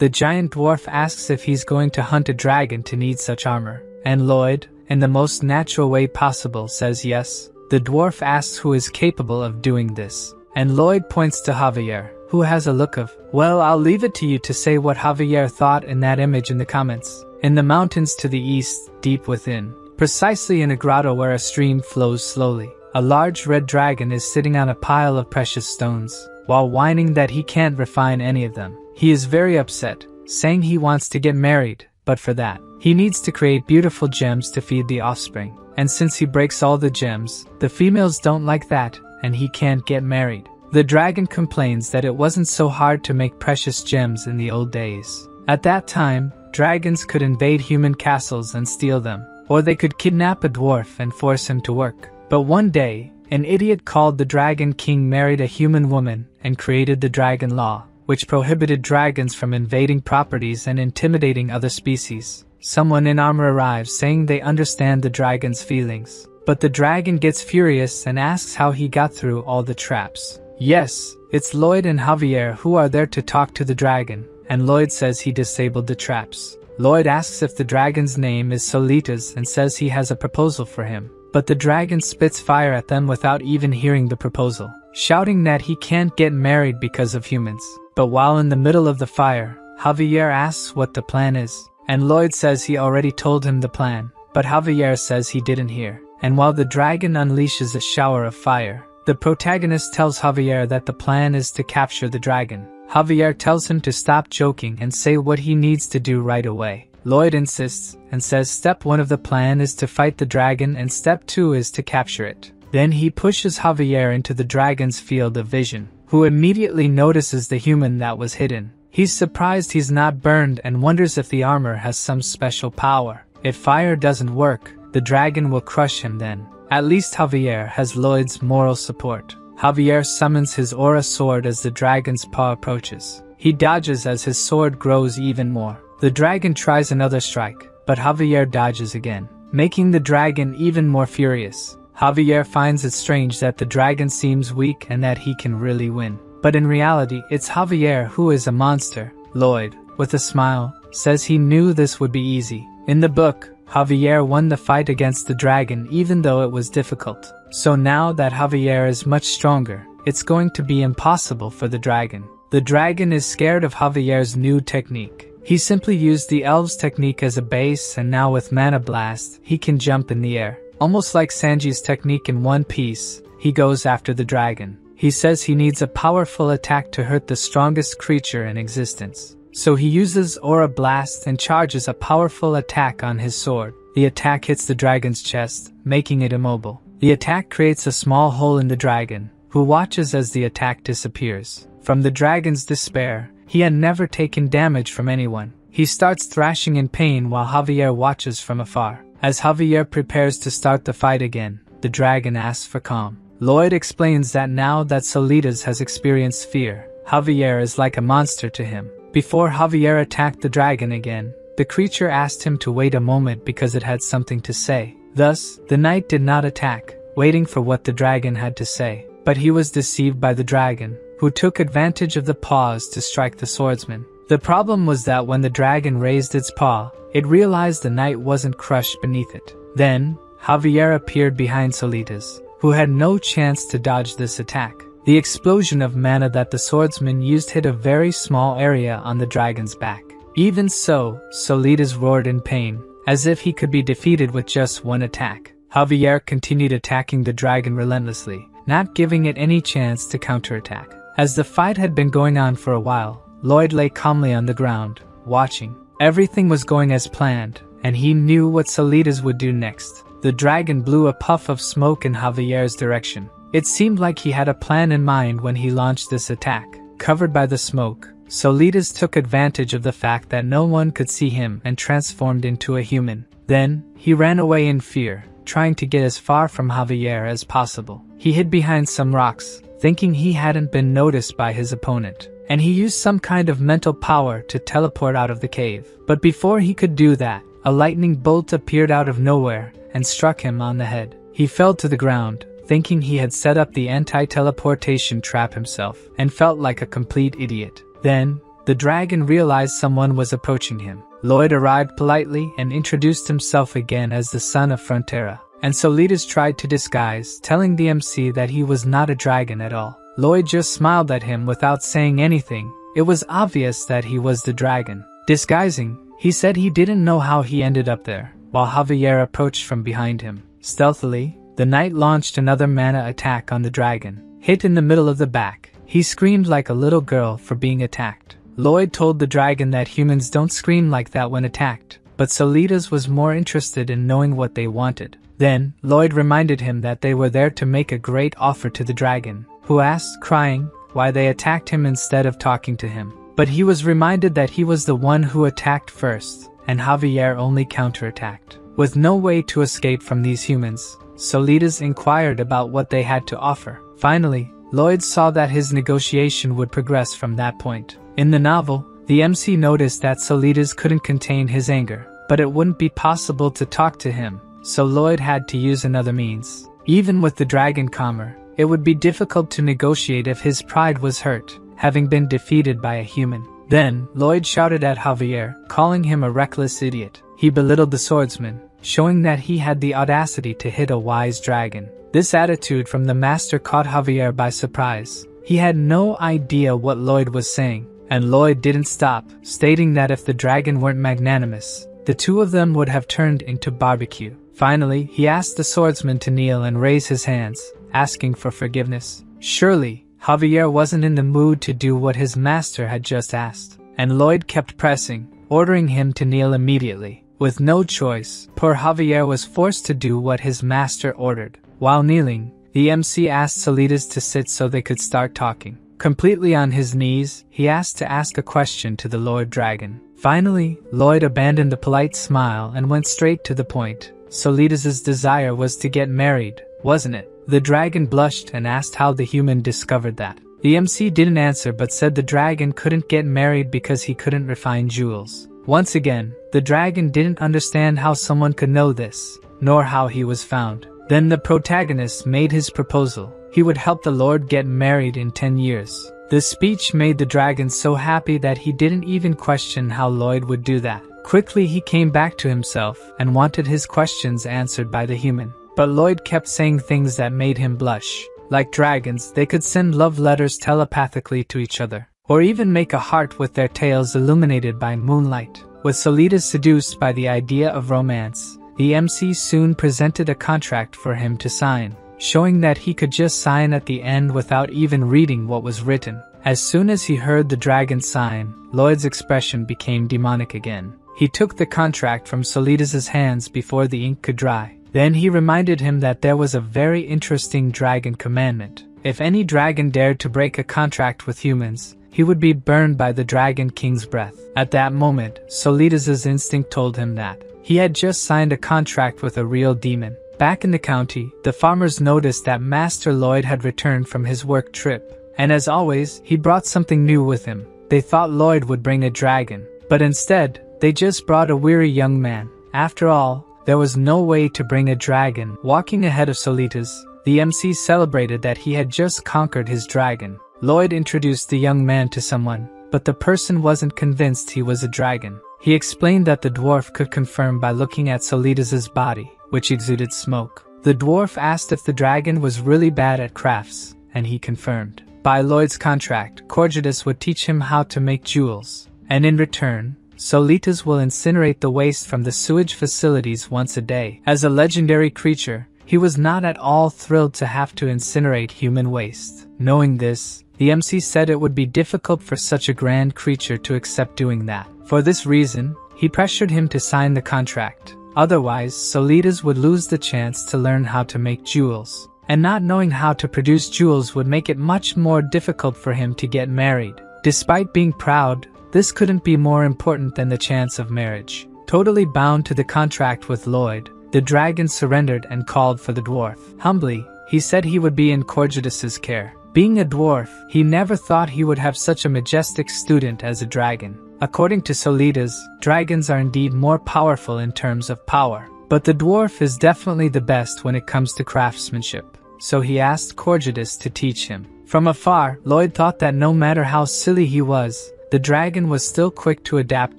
The giant dwarf asks if he's going to hunt a dragon to need such armor. And Lloyd, in the most natural way possible, says yes. The dwarf asks who is capable of doing this. And Lloyd points to Javier, who has a look of, well, I'll leave it to you to say what Javier thought in that image in the comments. In the mountains to the east, deep within, precisely in a grotto where a stream flows slowly, a large red dragon is sitting on a pile of precious stones, while whining that he can't refine any of them. He is very upset, saying he wants to get married, but for that, he needs to create beautiful gems to feed the offspring. And since he breaks all the gems, the females don't like that, and he can't get married. The dragon complains that it wasn't so hard to make precious gems in the old days. At that time, dragons could invade human castles and steal them, or they could kidnap a dwarf and force him to work. But one day, an idiot called the Dragon King married a human woman and created the Dragon Law, which prohibited dragons from invading properties and intimidating other species. Someone in armor arrives saying they understand the dragon's feelings. But the dragon gets furious and asks how he got through all the traps. Yes, it's Lloyd and Javier who are there to talk to the dragon, and Lloyd says he disabled the traps. Lloyd asks if the dragon's name is Solitas and says he has a proposal for him. But the dragon spits fire at them without even hearing the proposal, shouting that he can't get married because of humans. But while in the middle of the fire, Javier asks what the plan is, and Lloyd says he already told him the plan, but Javier says he didn't hear. And while the dragon unleashes a shower of fire, the protagonist tells Javier that the plan is to capture the dragon. Javier tells him to stop joking and say what he needs to do right away. Lloyd insists and says step 1 of the plan is to fight the dragon and step 2 is to capture it. Then he pushes Javier into the dragon's field of vision, who immediately notices the human that was hidden. He's surprised he's not burned and wonders if the armor has some special power. If fire doesn't work, the dragon will crush him then. At least Javier has Lloyd's moral support. Javier summons his aura sword as the dragon's paw approaches. He dodges as his sword grows even more. The dragon tries another strike, but Javier dodges again, making the dragon even more furious. Javier finds it strange that the dragon seems weak and that he can really win. But in reality, it's Javier who is a monster. Lloyd, with a smile, says he knew this would be easy. In the book, Javier won the fight against the dragon even though it was difficult. So now that Javier is much stronger, it's going to be impossible for the dragon. The dragon is scared of Javier's new technique. He simply used the elves' technique as a base, and now with Mana Blast, he can jump in the air. Almost like Sanji's technique in One Piece, he goes after the dragon. He says he needs a powerful attack to hurt the strongest creature in existence. So he uses Aura Blast and charges a powerful attack on his sword. The attack hits the dragon's chest, making it immobile. The attack creates a small hole in the dragon, who watches as the attack disappears. From the dragon's despair, he had never taken damage from anyone. He starts thrashing in pain while Javier watches from afar. As Javier prepares to start the fight again, the dragon asks for calm. Lloyd explains that now that Solitas has experienced fear, Javier is like a monster to him. Before Javier attacked the dragon again, the creature asked him to wait a moment because it had something to say. Thus, the knight did not attack, waiting for what the dragon had to say. But he was deceived by the dragon, who took advantage of the pause to strike the swordsman. The problem was that when the dragon raised its paw, it realized the knight wasn't crushed beneath it. Then, Javier appeared behind Solitas, who had no chance to dodge this attack. The explosion of mana that the swordsman used hit a very small area on the dragon's back. Even so, Solitas roared in pain, as if he could be defeated with just one attack. Javier continued attacking the dragon relentlessly, not giving it any chance to counterattack. As the fight had been going on for a while, Lloyd lay calmly on the ground, watching. Everything was going as planned, and he knew what Solitas would do next. The dragon blew a puff of smoke in Javier's direction. It seemed like he had a plan in mind when he launched this attack. Covered by the smoke, Solitas took advantage of the fact that no one could see him and transformed into a human. Then, he ran away in fear, trying to get as far from Javier as possible. He hid behind some rocks, thinking he hadn't been noticed by his opponent, and he used some kind of mental power to teleport out of the cave. But before he could do that, a lightning bolt appeared out of nowhere and struck him on the head. He fell to the ground, thinking he had set up the anti-teleportation trap himself, and felt like a complete idiot. Then, the dragon realized someone was approaching him. Lloyd arrived politely and introduced himself again as the son of Frontera, and Solitas tried to disguise, telling the MC that he was not a dragon at all. Lloyd just smiled at him without saying anything. It was obvious that he was the dragon. Disguising, he said he didn't know how he ended up there, while Javier approached from behind him. Stealthily, the knight launched another mana attack on the dragon. Hit in the middle of the back, he screamed like a little girl for being attacked. Lloyd told the dragon that humans don't scream like that when attacked, but Solitas was more interested in knowing what they wanted. Then, Lloyd reminded him that they were there to make a great offer to the dragon, who asked, crying, why they attacked him instead of talking to him. But he was reminded that he was the one who attacked first, and Javier only counterattacked. With no way to escape from these humans, Solitas inquired about what they had to offer. Finally, Lloyd saw that his negotiation would progress from that point. In the novel, the MC noticed that Solitas couldn't contain his anger, but it wouldn't be possible to talk to him, so Lloyd had to use another means. Even with the dragon calmer, it would be difficult to negotiate if his pride was hurt, having been defeated by a human. Then, Lloyd shouted at Javier, calling him a reckless idiot. He belittled the swordsman, showing that he had the audacity to hit a wise dragon. This attitude from the master caught Javier by surprise. He had no idea what Lloyd was saying, and Lloyd didn't stop, stating that if the dragon weren't magnanimous, the two of them would have turned into barbecue. Finally, he asked the swordsman to kneel and raise his hands, asking for forgiveness. Surely, Javier wasn't in the mood to do what his master had just asked, and Lloyd kept pressing, ordering him to kneel immediately. With no choice, poor Javier was forced to do what his master ordered. While kneeling, the MC asked Solitas to sit so they could start talking. Completely on his knees, he asked to ask a question to the Lord Dragon. Finally, Lloyd abandoned the polite smile and went straight to the point. Solitas' desire was to get married, wasn't it? The dragon blushed and asked how the human discovered that. The MC didn't answer but said the dragon couldn't get married because he couldn't refine jewels. Once again, the dragon didn't understand how someone could know this, nor how he was found. Then the protagonist made his proposal. He would help the Lord get married in 10 years. This speech made the dragon so happy that he didn't even question how Lloyd would do that. Quickly he came back to himself and wanted his questions answered by the human. But Lloyd kept saying things that made him blush. Like dragons, they could send love letters telepathically to each other, or even make a heart with their tails illuminated by moonlight. With Solitas seduced by the idea of romance, the MC soon presented a contract for him to sign, showing that he could just sign at the end without even reading what was written. As soon as he heard the dragon sign, Lloyd's expression became demonic again. He took the contract from Solitas' hands before the ink could dry. Then he reminded him that there was a very interesting dragon commandment. If any dragon dared to break a contract with humans, he would be burned by the Dragon King's breath. At that moment, Solitas' instinct told him that he had just signed a contract with a real demon. Back in the county, the farmers noticed that Master Lloyd had returned from his work trip, and as always, he brought something new with him. They thought Lloyd would bring a dragon, but instead, they just brought a weary young man. After all, there was no way to bring a dragon. Walking ahead of Solitas, the MC celebrated that he had just conquered his dragon. Lloyd introduced the young man to someone, but the person wasn't convinced he was a dragon. He explained that the dwarf could confirm by looking at Solitas' body, which exuded smoke. The dwarf asked if the dragon was really bad at crafts, and he confirmed. By Lloyd's contract, Corgidus would teach him how to make jewels, and in return, Solitas will incinerate the waste from the sewage facilities once a day. As a legendary creature, he was not at all thrilled to have to incinerate human waste. Knowing this, the MC said it would be difficult for such a grand creature to accept doing that. For this reason, he pressured him to sign the contract. Otherwise, Solitas would lose the chance to learn how to make jewels. And not knowing how to produce jewels would make it much more difficult for him to get married. Despite being proud, this couldn't be more important than the chance of marriage. Totally bound to the contract with Lloyd, the dragon surrendered and called for the dwarf. Humbly, he said he would be in Corjudas's care. Being a dwarf, he never thought he would have such a majestic student as a dragon. According to Solitas, dragons are indeed more powerful in terms of power. But the dwarf is definitely the best when it comes to craftsmanship. So he asked Corjudas to teach him. From afar, Lloyd thought that no matter how silly he was, the dragon was still quick to adapt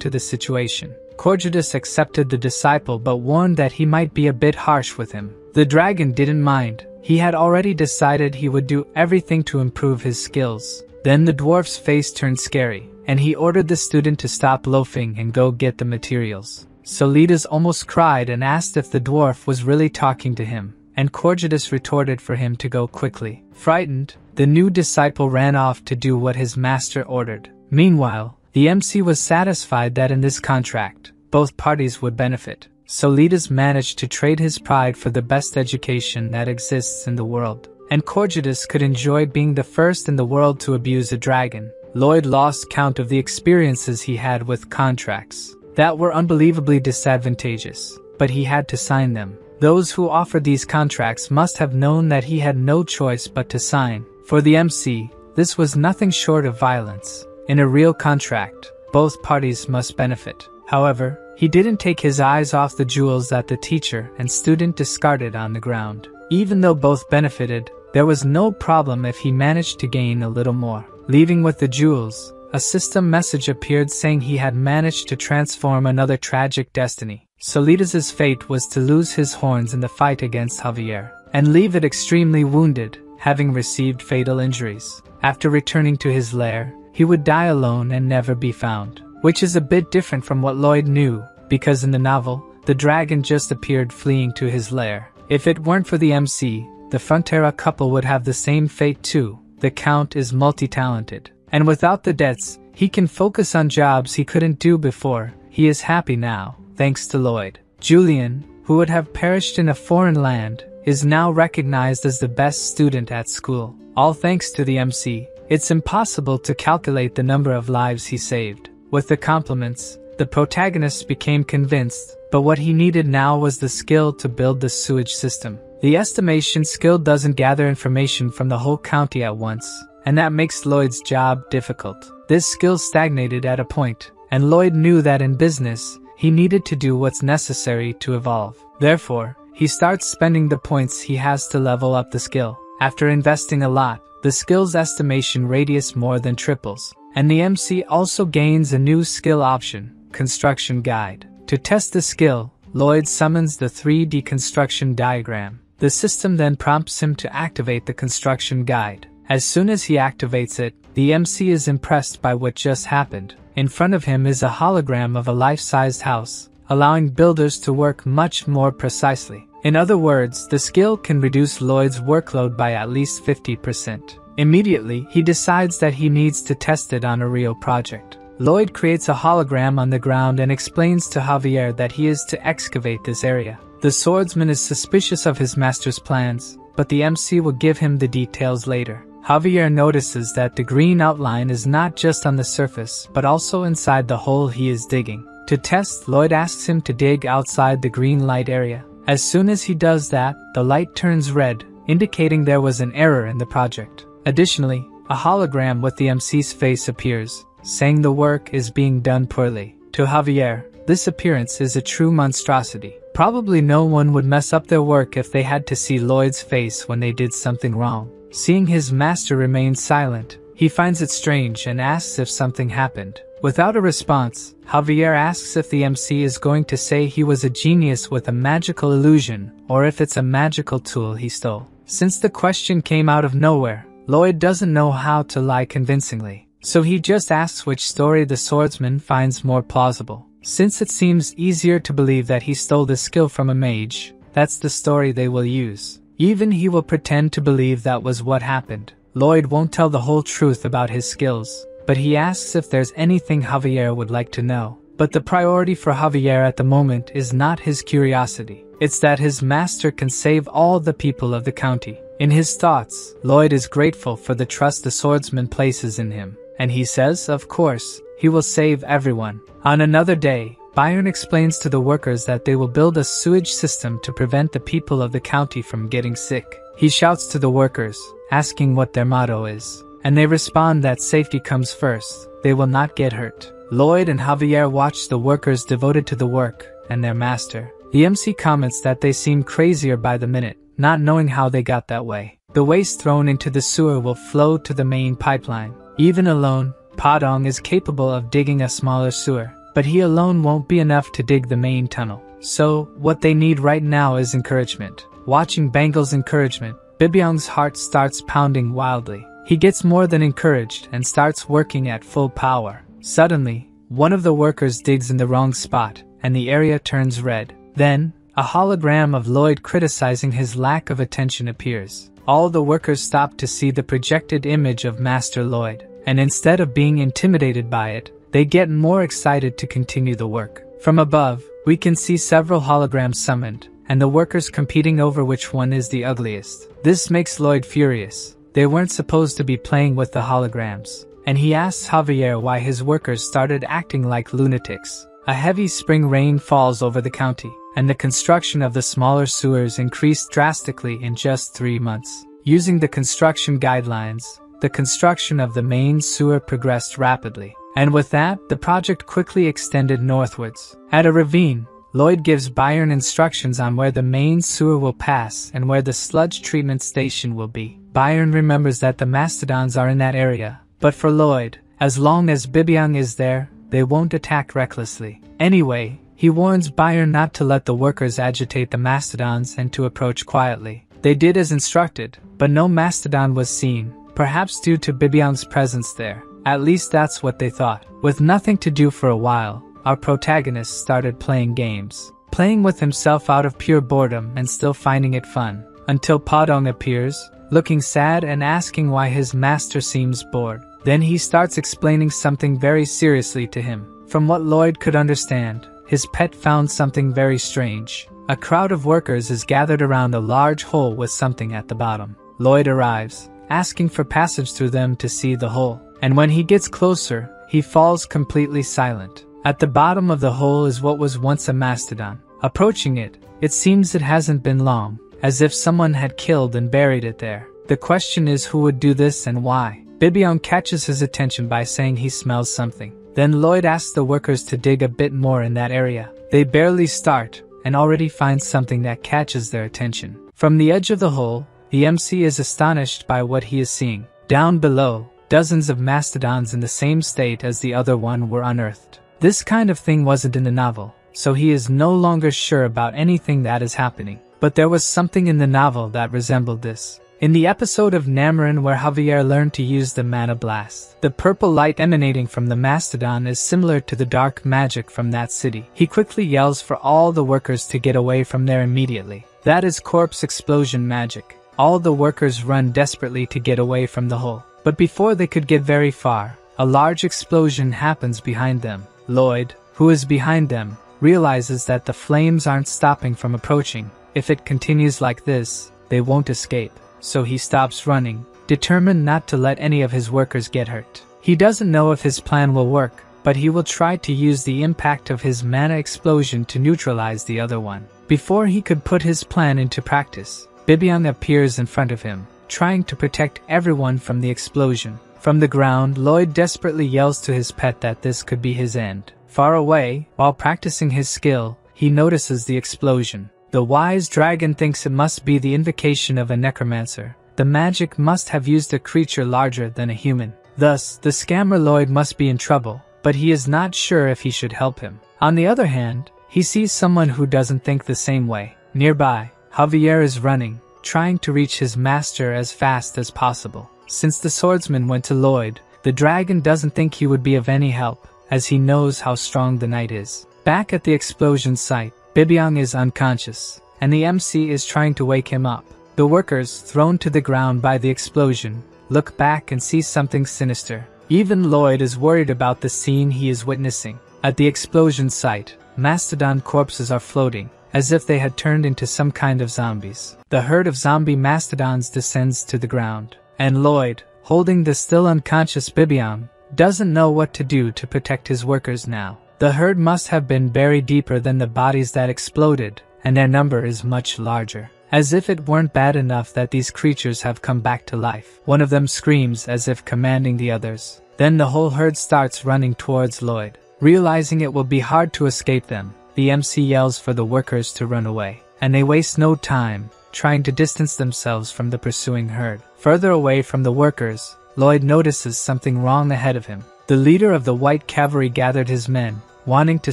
to the situation. Corjudas accepted the disciple but warned that he might be a bit harsh with him. The dragon didn't mind. He had already decided he would do everything to improve his skills. Then the dwarf's face turned scary, and he ordered the student to stop loafing and go get the materials. Solitas almost cried and asked if the dwarf was really talking to him, and Corjudas retorted for him to go quickly. Frightened, the new disciple ran off to do what his master ordered. Meanwhile, the MC was satisfied that in this contract, both parties would benefit. Solitas managed to trade his pride for the best education that exists in the world, and Corjudas could enjoy being the first in the world to abuse a dragon. Lloyd lost count of the experiences he had with contracts that were unbelievably disadvantageous, but he had to sign them. Those who offered these contracts must have known that he had no choice but to sign. For the MC, this was nothing short of violence. In a real contract, both parties must benefit. However, he didn't take his eyes off the jewels that the teacher and student discarded on the ground. Even though both benefited, there was no problem if he managed to gain a little more. Leaving with the jewels, a system message appeared saying he had managed to transform another tragic destiny. Solitas' fate was to lose his horns in the fight against Javier, and leave it extremely wounded, having received fatal injuries. After returning to his lair, he would die alone and never be found. Which is a bit different from what Lloyd knew, because in the novel, the dragon just appeared fleeing to his lair. If it weren't for the MC, the Frontera couple would have the same fate too. The Count is multi-talented, and without the debts, he can focus on jobs he couldn't do before. He is happy now, thanks to Lloyd. Julian, who would have perished in a foreign land, is now recognized as the best student at school. All thanks to the MC. It's impossible to calculate the number of lives he saved. With the compliments, the protagonist became convinced, but what he needed now was the skill to build the sewage system. The estimation skill doesn't gather information from the whole county at once, and that makes Lloyd's job difficult. This skill stagnated at a point, and Lloyd knew that in business, he needed to do what's necessary to evolve. Therefore, he starts spending the points he has to level up the skill. After investing a lot, the skill's estimation radius more than triples, and the MC also gains a new skill option, Construction Guide. To test the skill, Lloyd summons the 3D construction diagram. The system then prompts him to activate the construction guide. As soon as he activates it, the MC is impressed by what just happened. In front of him is a hologram of a life-sized house, allowing builders to work much more precisely. In other words, the skill can reduce Lloyd's workload by at least 50%. Immediately, he decides that he needs to test it on a real project. Lloyd creates a hologram on the ground and explains to Javier that he is to excavate this area. The swordsman is suspicious of his master's plans, but the MC will give him the details later. Javier notices that the green outline is not just on the surface, but also inside the hole he is digging. To test, Lloyd asks him to dig outside the green light area. As soon as he does that, the light turns red, indicating there was an error in the project. Additionally, a hologram with the MC's face appears, saying the work is being done poorly. To Javier, this appearance is a true monstrosity. Probably no one would mess up their work if they had to see Lloyd's face when they did something wrong. Seeing his master remain silent, he finds it strange and asks if something happened. Without a response, Javier asks if the MC is going to say he was a genius with a magical illusion, or if it's a magical tool he stole. Since the question came out of nowhere, Lloyd doesn't know how to lie convincingly. So he just asks which story the swordsman finds more plausible. Since it seems easier to believe that he stole the skill from a mage, that's the story they will use. Even he will pretend to believe that was what happened. Lloyd won't tell the whole truth about his skills, but he asks if there's anything Javier would like to know. But the priority for Javier at the moment is not his curiosity. It's that his master can save all the people of the county. In his thoughts, Lloyd is grateful for the trust the swordsman places in him, and he says, of course, he will save everyone. On another day, Byron explains to the workers that they will build a sewage system to prevent the people of the county from getting sick. He shouts to the workers, asking what their motto is, and they respond that safety comes first. They will not get hurt. Lloyd and Javier watch the workers devoted to the work and their master. The MC comments that they seem crazier by the minute, not knowing how they got that way. The waste thrown into the sewer will flow to the main pipeline. Even alone, Padong is capable of digging a smaller sewer, but he alone won't be enough to dig the main tunnel. So, what they need right now is encouragement. Watching Bangle's encouragement, Bibyong's heart starts pounding wildly. He gets more than encouraged and starts working at full power. Suddenly, one of the workers digs in the wrong spot, and the area turns red. Then, a hologram of Lloyd criticizing his lack of attention appears. All the workers stop to see the projected image of Master Lloyd, and instead of being intimidated by it, they get more excited to continue the work. From above, we can see several holograms summoned, and the workers competing over which one is the ugliest. This makes Lloyd furious. They weren't supposed to be playing with the holograms. And he asks Javier why his workers started acting like lunatics. A heavy spring rain falls over the county, and the construction of the smaller sewers increased drastically in just 3 months. Using the construction guidelines, the construction of the main sewer progressed rapidly. And with that, the project quickly extended northwards. At a ravine, Lloyd gives Byron instructions on where the main sewer will pass and where the sludge treatment station will be. Byron remembers that the mastodons are in that area. But for Lloyd, as long as Bibyong is there, they won't attack recklessly. Anyway, he warns Byron not to let the workers agitate the mastodons and to approach quietly. They did as instructed, but no mastodon was seen, perhaps due to Bibyong's presence there. At least that's what they thought. With nothing to do for a while, our protagonist started playing games. Playing with himself out of pure boredom and still finding it fun. Until Padong appears, looking sad and asking why his master seems bored. Then he starts explaining something very seriously to him. From what Lloyd could understand, his pet found something very strange. A crowd of workers is gathered around a large hole with something at the bottom. Lloyd arrives, asking for passage through them to see the hole. And when he gets closer, he falls completely silent. At the bottom of the hole is what was once a mastodon. Approaching it, it seems it hasn't been long, as if someone had killed and buried it there. The question is who would do this and why. Bibyong catches his attention by saying he smells something. Then Lloyd asks the workers to dig a bit more in that area. They barely start, and already find something that catches their attention. From the edge of the hole, the MC is astonished by what he is seeing. Down below, dozens of mastodons in the same state as the other one were unearthed. This kind of thing wasn't in the novel, so he is no longer sure about anything that is happening. But there was something in the novel that resembled this. In the episode of Namarin where Javier learned to use the mana blast, the purple light emanating from the mastodon is similar to the dark magic from that city. He quickly yells for all the workers to get away from there immediately. That is corpse explosion magic. All the workers run desperately to get away from the hole. But before they could get very far, a large explosion happens behind them. Lloyd, who is behind them, realizes that the flames aren't stopping from approaching. If it continues like this, they won't escape. So he stops running, determined not to let any of his workers get hurt. He doesn't know if his plan will work, but he will try to use the impact of his mana explosion to neutralize the other one. Before he could put his plan into practice, Bibyong appears in front of him, trying to protect everyone from the explosion. From the ground, Lloyd desperately yells to his pet that this could be his end. Far away, while practicing his skill, he notices the explosion. The wise dragon thinks it must be the invocation of a necromancer. The magic must have used a creature larger than a human. Thus, the scammer Lloyd must be in trouble, but he is not sure if he should help him. On the other hand, he sees someone who doesn't think the same way. Nearby, Javier is running, trying to reach his master as fast as possible. Since the swordsman went to Lloyd, The dragon doesn't think he would be of any help, as he knows how strong the knight is. Back at the explosion site, Bibyong is unconscious, and the MC is trying to wake him up. The workers, thrown to the ground by the explosion, look back and see something sinister. Even Lloyd is worried about the scene he is witnessing. At the explosion site, mastodon corpses are floating, as if they had turned into some kind of zombies. The herd of zombie mastodons descends to the ground, and Lloyd, holding the still unconscious Bibyong, doesn't know what to do to protect his workers now. The herd must have been buried deeper than the bodies that exploded, and their number is much larger. As if it weren't bad enough that these creatures have come back to life. One of them screams as if commanding the others. Then the whole herd starts running towards Lloyd. Realizing it will be hard to escape them, the MC yells for the workers to run away, and they waste no time trying to distance themselves from the pursuing herd. Further away from the workers, Lloyd notices something wrong ahead of him. The leader of the white cavalry gathered his men, wanting to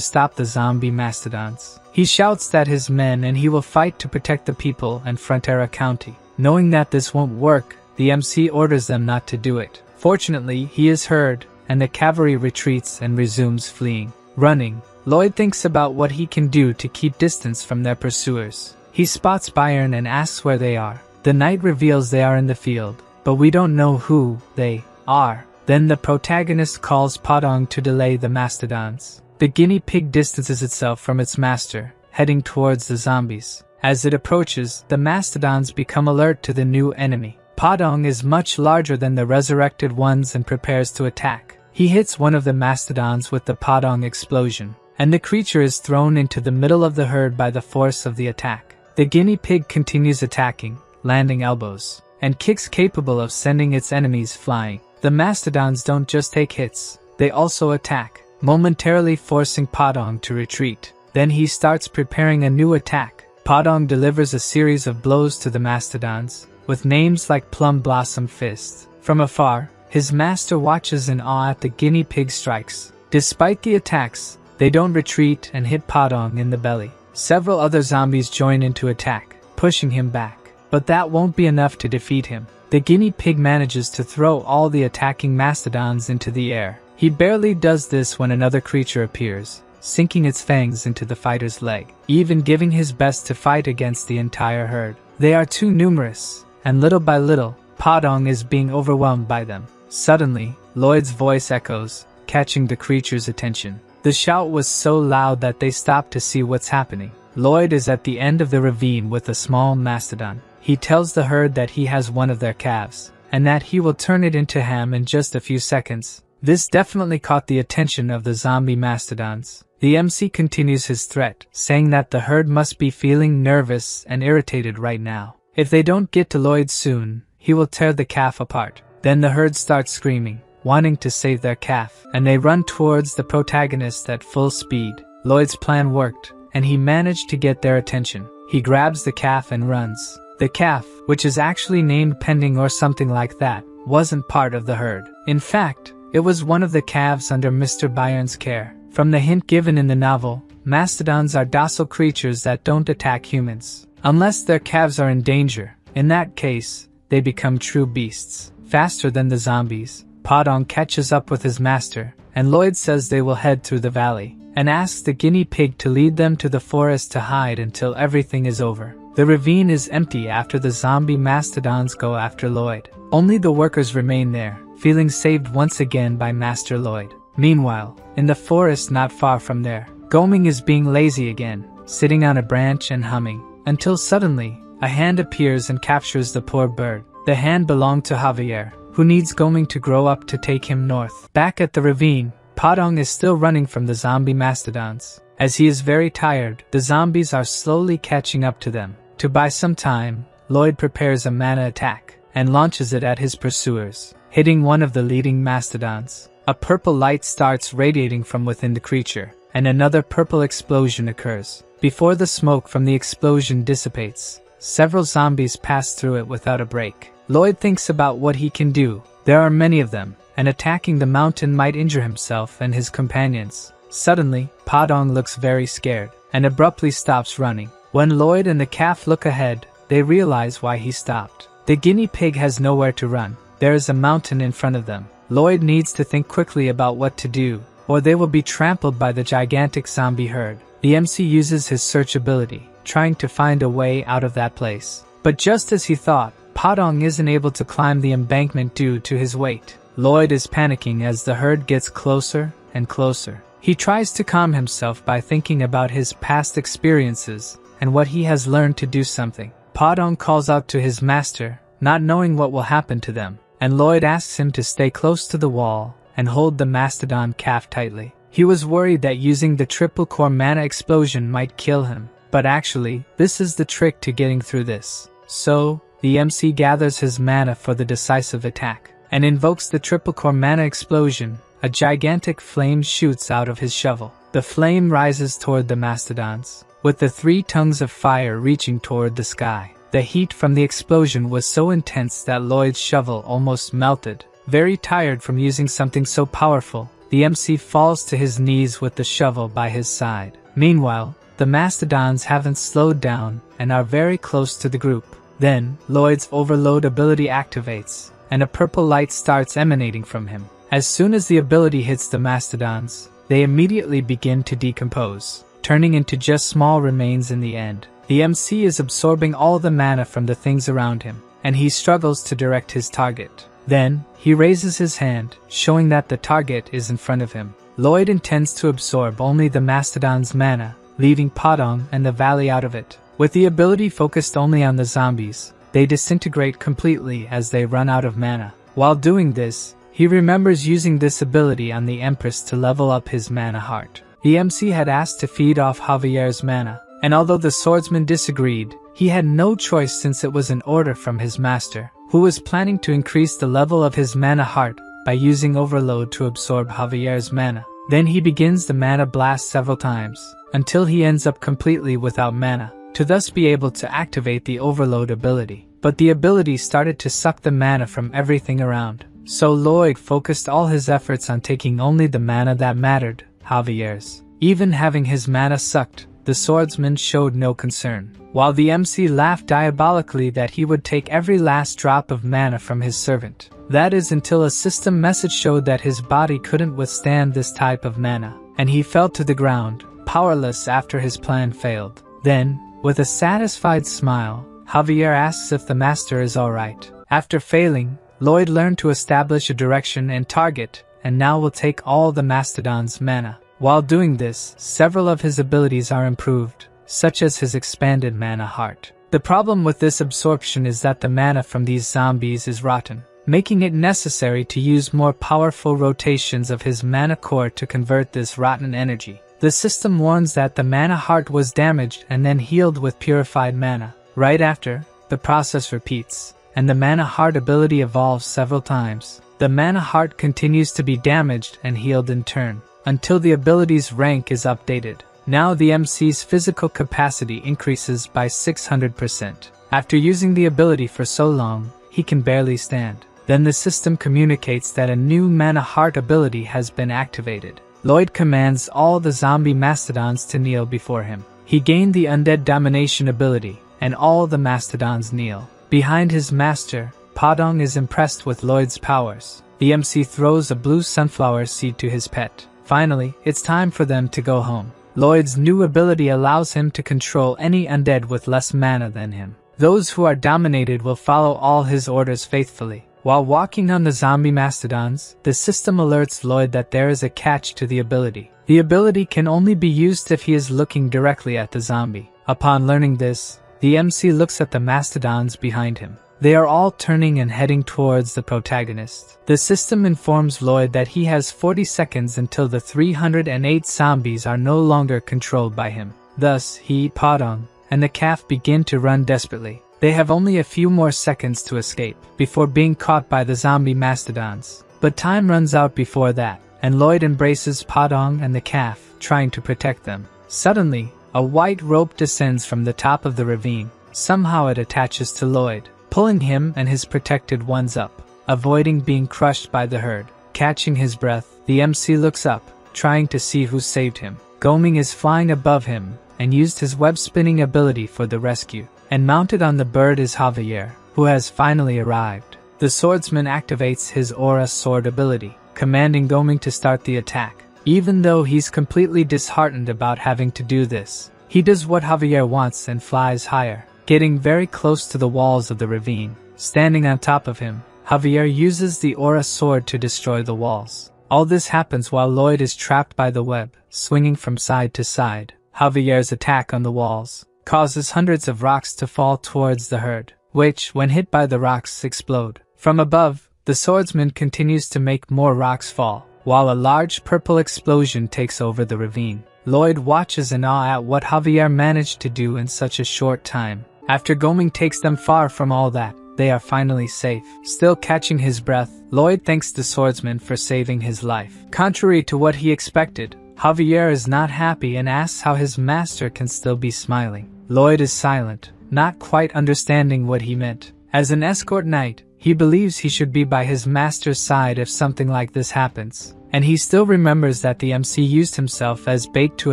stop the zombie mastodons. He shouts that his men and he will fight to protect the people and Frontera County. Knowing that this won't work, the MC orders them not to do it. Fortunately, he is heard, and the cavalry retreats and resumes fleeing. Running, Lloyd thinks about what he can do to keep distance from their pursuers. He spots Byron and asks where they are. The knight reveals they are in the field, but we don't know who they are. Then the protagonist calls Podong to delay the mastodons. The guinea pig distances itself from its master, heading towards the zombies. As it approaches, the mastodons become alert to the new enemy. Podong is much larger than the resurrected ones and prepares to attack. He hits one of the mastodons with the Podong explosion, and the creature is thrown into the middle of the herd by the force of the attack. The guinea pig continues attacking, landing elbows and kicks capable of sending its enemies flying. The mastodons don't just take hits, they also attack, momentarily forcing Podong to retreat. Then he starts preparing a new attack. Podong delivers a series of blows to the mastodons, with names like Plum Blossom Fist. From afar, his master watches in awe at the guinea pig strikes. Despite the attacks, they don't retreat and hit Podong in the belly. Several other zombies join in to attack, pushing him back. But that won't be enough to defeat him. The guinea pig manages to throw all the attacking mastodons into the air. He barely does this when another creature appears, sinking its fangs into the fighter's leg, even giving his best to fight against the entire herd. They are too numerous, and little by little, Podong is being overwhelmed by them. Suddenly, Lloyd's voice echoes, catching the creature's attention. The shout was so loud that they stop to see what's happening. Lloyd is at the end of the ravine with a small mastodon. He tells the herd that he has one of their calves, and that he will turn it into ham in just a few seconds. This definitely caught the attention of the zombie mastodons. The MC continues his threat, saying that the herd must be feeling nervous and irritated right now. If they don't get to Lloyd soon, he will tear the calf apart. Then the herd starts screaming, wanting to save their calf, and they run towards the protagonist at full speed. Lloyd's plan worked, and he managed to get their attention. He grabs the calf and runs. The calf, which is actually named Pending or something like that, wasn't part of the herd. In fact, it was one of the calves under Mr. Byron's care. From the hint given in the novel, mastodons are docile creatures that don't attack humans, unless their calves are in danger. In that case, they become true beasts. Faster than the zombies, Podong catches up with his master, and Lloyd says they will head through the valley, and asks the guinea pig to lead them to the forest to hide until everything is over. The ravine is empty after the zombie mastodons go after Lloyd. Only the workers remain there, feeling saved once again by Master Lloyd. Meanwhile, in the forest not far from there, Goming is being lazy again, sitting on a branch and humming, until suddenly, a hand appears and captures the poor bird. The hand belonged to Javier, who needs Goming to grow up to take him north. Back at the ravine, Podong is still running from the zombie mastodons. As he is very tired, the zombies are slowly catching up to them. To buy some time, Lloyd prepares a mana attack, and launches it at his pursuers, hitting one of the leading mastodons. A purple light starts radiating from within the creature, and another purple explosion occurs. Before the smoke from the explosion dissipates, several zombies pass through it without a break. Lloyd thinks about what he can do. There are many of them, and attacking the mountain might injure himself and his companions. Suddenly, Podong looks very scared, and abruptly stops running. When Lloyd and the calf look ahead, they realize why he stopped. The guinea pig has nowhere to run. There is a mountain in front of them, Lloyd needs to think quickly about what to do, or they will be trampled by the gigantic zombie herd. The MC uses his search ability, trying to find a way out of that place. But just as he thought, Padong isn't able to climb the embankment due to his weight. Lloyd is panicking as the herd gets closer and closer. He tries to calm himself by thinking about his past experiences and what he has learned to do something. Padong calls out to his master, not knowing what will happen to them, and Lloyd asks him to stay close to the wall and hold the mastodon calf tightly. He was worried that using the triple core mana explosion might kill him, but actually, this is the trick to getting through this. So, the MC gathers his mana for the decisive attack, and invokes the triple core mana explosion. A gigantic flame shoots out of his shovel. The flame rises toward the mastodons, with the 3 tongues of fire reaching toward the sky. The heat from the explosion was so intense that Lloyd's shovel almost melted. Very tired from using something so powerful, the MC falls to his knees with the shovel by his side. Meanwhile, the mastodons haven't slowed down and are very close to the group. Then, Lloyd's overload ability activates, and a purple light starts emanating from him. As soon as the ability hits the mastodons, they immediately begin to decompose, turning into just small remains in the end. The MC is absorbing all the mana from the things around him, and he struggles to direct his target. Then, he raises his hand, showing that the target is in front of him. Lloyd intends to absorb only the mastodon's mana, leaving Padong and the valley out of it. With the ability focused only on the zombies, they disintegrate completely as they run out of mana. While doing this, he remembers using this ability on the Empress to level up his mana heart. The MC had asked to feed off Javier's mana, and although the swordsman disagreed, he had no choice since it was an order from his master, who was planning to increase the level of his mana heart by using overload to absorb Javier's mana. Then he begins the mana blast several times, until he ends up completely without mana, to thus be able to activate the overload ability. But the ability started to suck the mana from everything around. So Lloyd focused all his efforts on taking only the mana that mattered, Javier's. Even having his mana sucked, the swordsman showed no concern, while the MC laughed diabolically that he would take every last drop of mana from his servant. That is until a system message showed that his body couldn't withstand this type of mana, and he fell to the ground, powerless after his plan failed. Then, with a satisfied smile, Javier asks if the master is alright. After failing, Lloyd learned to establish a direction and target, and now will take all the mastodon's mana. While doing this, several of his abilities are improved, such as his expanded mana heart. The problem with this absorption is that the mana from these zombies is rotten, making it necessary to use more powerful rotations of his mana core to convert this rotten energy. The system warns that the mana heart was damaged and then healed with purified mana. Right after, the process repeats, and the mana heart ability evolves several times. The mana heart continues to be damaged and healed in turn, until the ability's rank is updated. Now the MC's physical capacity increases by 600%. After using the ability for so long, he can barely stand. Then the system communicates that a new mana heart ability has been activated. Lloyd commands all the zombie mastodons to kneel before him. He gained the undead domination ability, and all the mastodons kneel. Behind his master, Padong is impressed with Lloyd's powers. The MC throws a blue sunflower seed to his pet. Finally, it's time for them to go home. Lloyd's new ability allows him to control any undead with less mana than him. Those who are dominated will follow all his orders faithfully. While walking on the zombie mastodons, the system alerts Lloyd that there is a catch to the ability. The ability can only be used if he is looking directly at the zombie. Upon learning this, the MC looks at the mastodons behind him. They are all turning and heading towards the protagonist. The system informs Lloyd that he has 40 seconds until the 308 zombies are no longer controlled by him. Thus, he, Padong, and the calf begin to run desperately. They have only a few more seconds to escape, before being caught by the zombie mastodons. But time runs out before that, and Lloyd embraces Padong and the calf, trying to protect them. Suddenly, a white rope descends from the top of the ravine. Somehow it attaches to Lloyd, pulling him and his protected ones up, avoiding being crushed by the herd. Catching his breath, the MC looks up, trying to see who saved him. Goming is flying above him, and used his web-spinning ability for the rescue. And mounted on the bird is Javier, who has finally arrived. the swordsman activates his aura sword ability, commanding Goming to start the attack. Even though he's completely disheartened about having to do this, he does what Javier wants and flies higher, getting very close to the walls of the ravine. Standing on top of him, Javier uses the aura sword to destroy the walls. All this happens while Lloyd is trapped by the web, swinging from side to side. Javier's attack on the walls causes hundreds of rocks to fall towards the herd, which, when hit by the rocks, explode. From above, the swordsman continues to make more rocks fall, while a large purple explosion takes over the ravine. Lloyd watches in awe at what Javier managed to do in such a short time. After Goming takes them far from all that, they are finally safe. Still catching his breath, Lloyd thanks the swordsman for saving his life. Contrary to what he expected, Javier is not happy and asks how his master can still be smiling. Lloyd is silent, not quite understanding what he meant. As an escort knight, he believes he should be by his master's side if something like this happens. And he still remembers that the MC used himself as bait to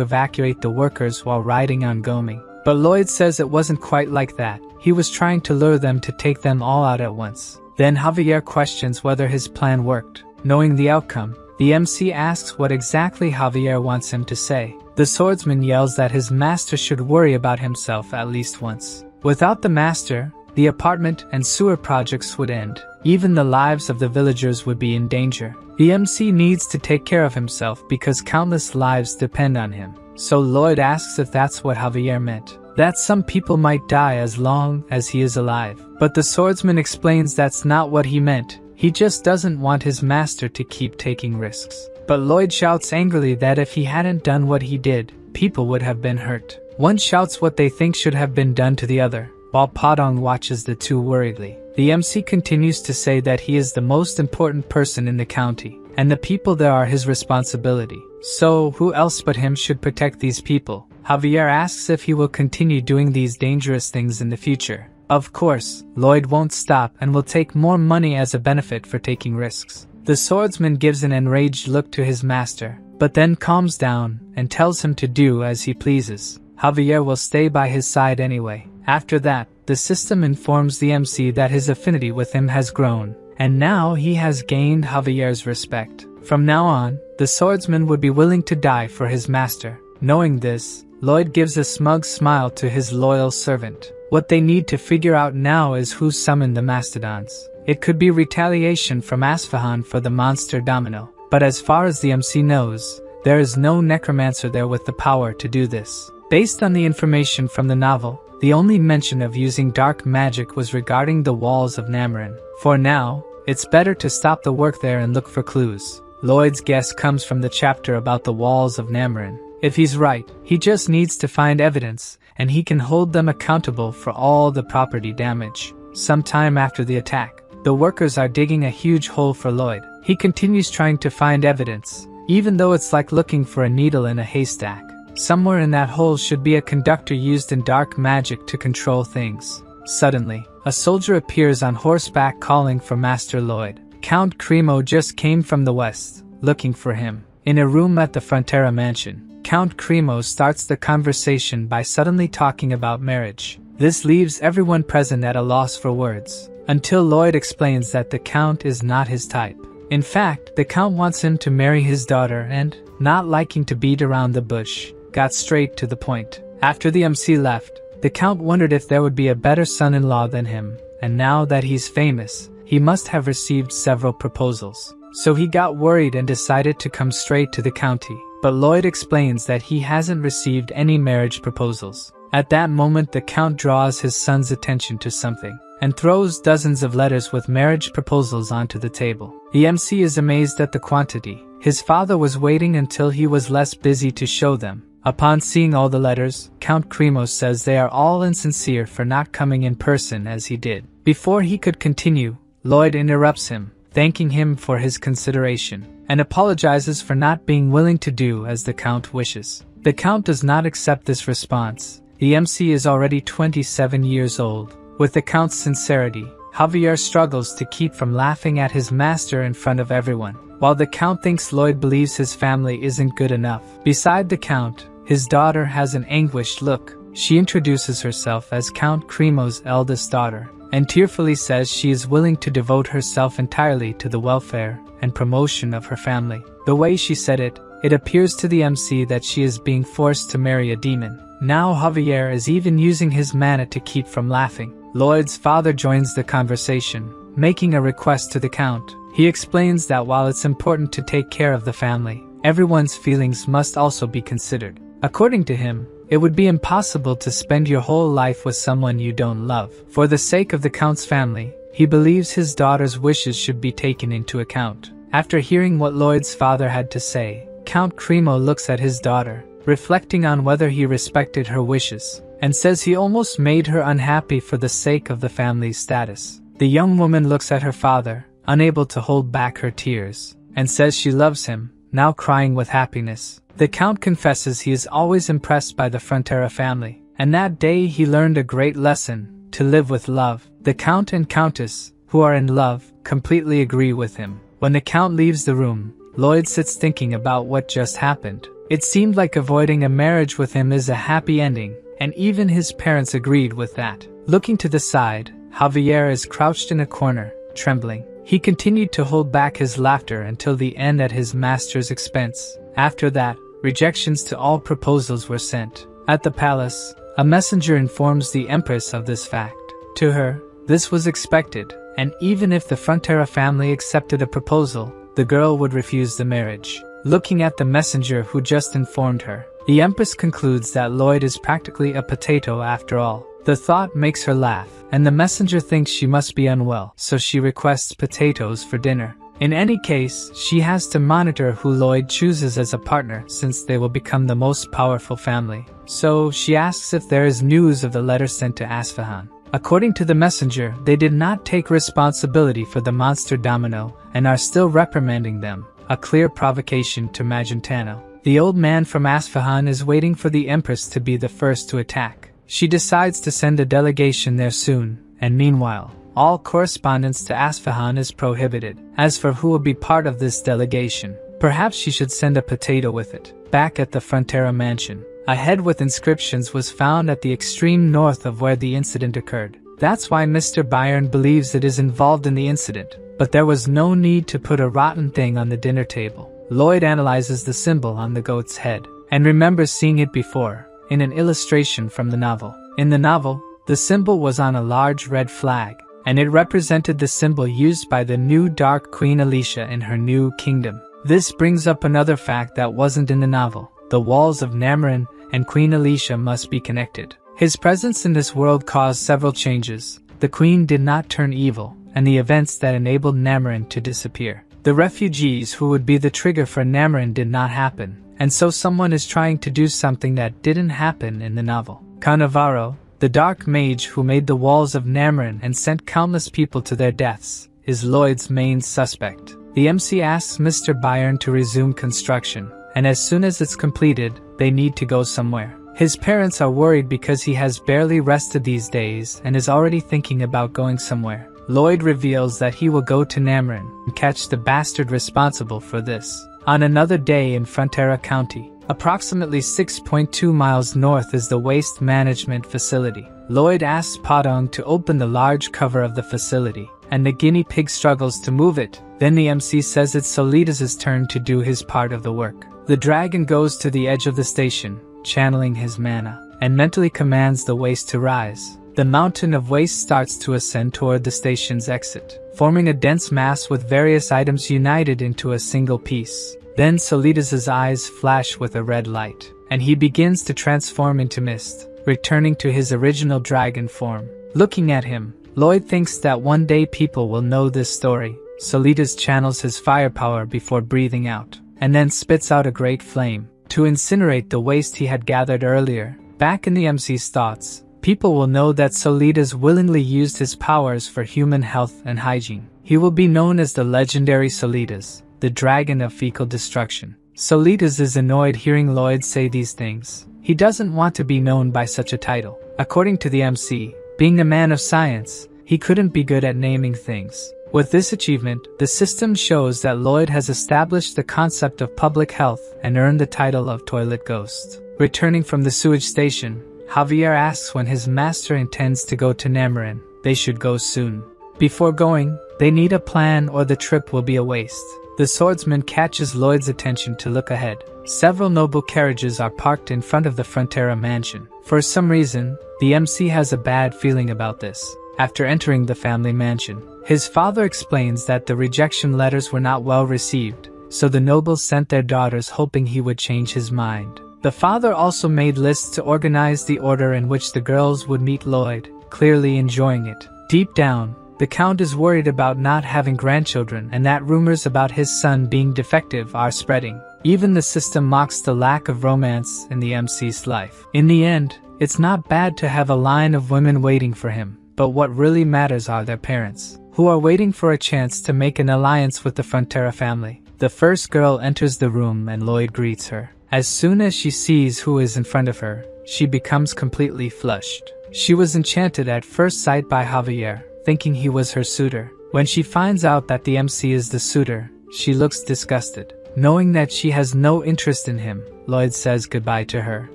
evacuate the workers while riding on Goming. But Lloyd says it wasn't quite like that. He was trying to lure them to take them all out at once. Then Javier questions whether his plan worked. Knowing the outcome, the MC asks what exactly Javier wants him to say. The swordsman yells that his master should worry about himself at least once. Without the master, the apartment and sewer projects would end. Even the lives of the villagers would be in danger. The MC needs to take care of himself because countless lives depend on him. So Lloyd asks if that's what Javier meant. That some people might die as long as he is alive. But the swordsman explains that's not what he meant. He just doesn't want his master to keep taking risks. But Lloyd shouts angrily that if he hadn't done what he did, people would have been hurt. One shouts what they think should have been done to the other, while Padong watches the two worriedly. The MC continues to say that he is the most important person in the county, and the people there are his responsibility. So, who else but him should protect these people? Javier asks if he will continue doing these dangerous things in the future. Of course, Lloyd won't stop and will take more money as a benefit for taking risks. The swordsman gives an enraged look to his master, but then calms down and tells him to do as he pleases. Javier will stay by his side anyway. After that, the system informs the MC that his affinity with him has grown, and now he has gained Javier's respect. From now on, the swordsman would be willing to die for his master. Knowing this, Lloyd gives a smug smile to his loyal servant. What they need to figure out now is who summoned the mastodons. It could be retaliation from Asfahan for the monster Domino, but as far as the MC knows, there is no necromancer there with the power to do this. Based on the information from the novel, the only mention of using dark magic was regarding the walls of Namarin. For now, it's better to stop the work there and look for clues. Lloyd's guess comes from the chapter about the walls of Namarin. If he's right, he just needs to find evidence, and he can hold them accountable for all the property damage. Sometime after the attack, the workers are digging a huge hole for Lloyd. He continues trying to find evidence, even though it's like looking for a needle in a haystack. Somewhere in that hole should be a conductor used in dark magic to control things. Suddenly, a soldier appears on horseback calling for Master Lloyd. Count Cremo just came from the west, looking for him. In a room at the Frontera mansion, Count Cremo starts the conversation by suddenly talking about marriage. This leaves everyone present at a loss for words, until Lloyd explains that the Count is not his type. In fact, the Count wants him to marry his daughter and, not liking to beat around the bush, got straight to the point. After the MC left, the Count wondered if there would be a better son-in-law than him, and now that he's famous, he must have received several proposals. So he got worried and decided to come straight to the county. But Lloyd explains that he hasn't received any marriage proposals. At that moment, the Count draws his son's attention to something, and throws dozens of letters with marriage proposals onto the table. The MC is amazed at the quantity. His father was waiting until he was less busy to show them. Upon seeing all the letters, Count Cremo says they are all insincere for not coming in person as he did. Before he could continue, Lloyd interrupts him, thanking him for his consideration, and apologizes for not being willing to do as the Count wishes. The Count does not accept this response. The MC is already 27 years old. With the Count's sincerity, Javier struggles to keep from laughing at his master in front of everyone, while the Count thinks Lloyd believes his family isn't good enough. Beside the Count, his daughter has an anguished look. She introduces herself as Count Cremo's eldest daughter, and tearfully says she is willing to devote herself entirely to the welfare and promotion of her family. The way she said it, it appears to the MC that she is being forced to marry a demon. Now Javier is even using his mana to keep from laughing. Lloyd's father joins the conversation, making a request to the Count. He explains that while it's important to take care of the family, everyone's feelings must also be considered. According to him, it would be impossible to spend your whole life with someone you don't love. For the sake of the Count's family, he believes his daughter's wishes should be taken into account. After hearing what Lloyd's father had to say, Count Cremo looks at his daughter, reflecting on whether he respected her wishes, and says he almost made her unhappy for the sake of the family's status. The young woman looks at her father, unable to hold back her tears, and says she loves him, now crying with happiness. The Count confesses he is always impressed by the Frontera family, and that day he learned a great lesson, to live with love. The Count and Countess, who are in love, completely agree with him. When the Count leaves the room, Lloyd sits thinking about what just happened. It seemed like avoiding a marriage with him is a happy ending, and even his parents agreed with that. Looking to the side, Javier is crouched in a corner, trembling. He continued to hold back his laughter until the end at his master's expense. After that, rejections to all proposals were sent. At the palace, a messenger informs the Empress of this fact. To her, this was expected, and even if the Frontera family accepted a proposal, the girl would refuse the marriage. Looking at the messenger who just informed her, the Empress concludes that Lloyd is practically a potato after all. The thought makes her laugh, and the messenger thinks she must be unwell, so she requests potatoes for dinner. In any case, she has to monitor who Lloyd chooses as a partner since they will become the most powerful family. So she asks if there is news of the letter sent to Asfahan. According to the messenger, they did not take responsibility for the monster domino and are still reprimanding them, a clear provocation to Magentano. The old man from Asfahan is waiting for the Empress to be the first to attack. She decides to send a delegation there soon, and meanwhile, all correspondence to Asfahan is prohibited. As for who will be part of this delegation, perhaps she should send a potato with it. Back at the Frontera mansion, a head with inscriptions was found at the extreme north of where the incident occurred. That's why Mr. Byron believes it is involved in the incident, but there was no need to put a rotten thing on the dinner table. Lloyd analyzes the symbol on the goat's head, and remembers seeing it before, in an illustration from the novel. In the novel, the symbol was on a large red flag, and it represented the symbol used by the new Dark Queen Alicia in her new kingdom. This brings up another fact that wasn't in the novel. The walls of Namarin and Queen Alicia must be connected. His presence in this world caused several changes. The queen did not turn evil, and the events that enabled Namarin to disappear. The refugees who would be the trigger for Namarin did not happen, and so someone is trying to do something that didn't happen in the novel. Cannavaro, the dark mage who made the walls of Namarin and sent countless people to their deaths, is Lloyd's main suspect. The MC asks Mr. Byron to resume construction, and as soon as it's completed, they need to go somewhere. His parents are worried because he has barely rested these days and is already thinking about going somewhere. Lloyd reveals that he will go to Namarin and catch the bastard responsible for this. On another day in Frontera County, approximately 6.2 miles north is the Waste Management Facility. Lloyd asks Padong to open the large cover of the facility, and the guinea pig struggles to move it. Then the MC says it's Solidas' turn to do his part of the work. The dragon goes to the edge of the station, channeling his mana, and mentally commands the waste to rise. The mountain of waste starts to ascend toward the station's exit, forming a dense mass with various items united into a single piece. Then Solidas' eyes flash with a red light, and he begins to transform into mist, returning to his original dragon form. Looking at him, Lloyd thinks that one day people will know this story. Solidas channels his firepower before breathing out, and then spits out a great flame to incinerate the waste he had gathered earlier. Back in the MC's thoughts, people will know that Solidas willingly used his powers for human health and hygiene. He will be known as the legendary Solidas, the dragon of fecal destruction. Solidas is annoyed hearing Lloyd say these things. He doesn't want to be known by such a title. According to the MC, being a man of science, he couldn't be good at naming things. With this achievement, the system shows that Lloyd has established the concept of public health and earned the title of Toilet Ghost. Returning from the sewage station, Javier asks when his master intends to go to Namarin. they should go soon. Before going, they need a plan or the trip will be a waste. The swordsman catches Lloyd's attention to look ahead. Several noble carriages are parked in front of the Frontera mansion. For some reason, the MC has a bad feeling about this. After entering the family mansion, his father explains that the rejection letters were not well received, so the nobles sent their daughters hoping he would change his mind. The father also made lists to organize the order in which the girls would meet Lloyd, clearly enjoying it. Deep down, the Count is worried about not having grandchildren and that rumors about his son being defective are spreading. Even the system mocks the lack of romance in the MC's life. In the end, it's not bad to have a line of women waiting for him, but what really matters are their parents, who are waiting for a chance to make an alliance with the Frontera family. The first girl enters the room and Lloyd greets her. As soon as she sees who is in front of her, she becomes completely flushed. She was enchanted at first sight by Javier, thinking he was her suitor. When she finds out that the MC is the suitor, she looks disgusted. Knowing that she has no interest in him, Lloyd says goodbye to her.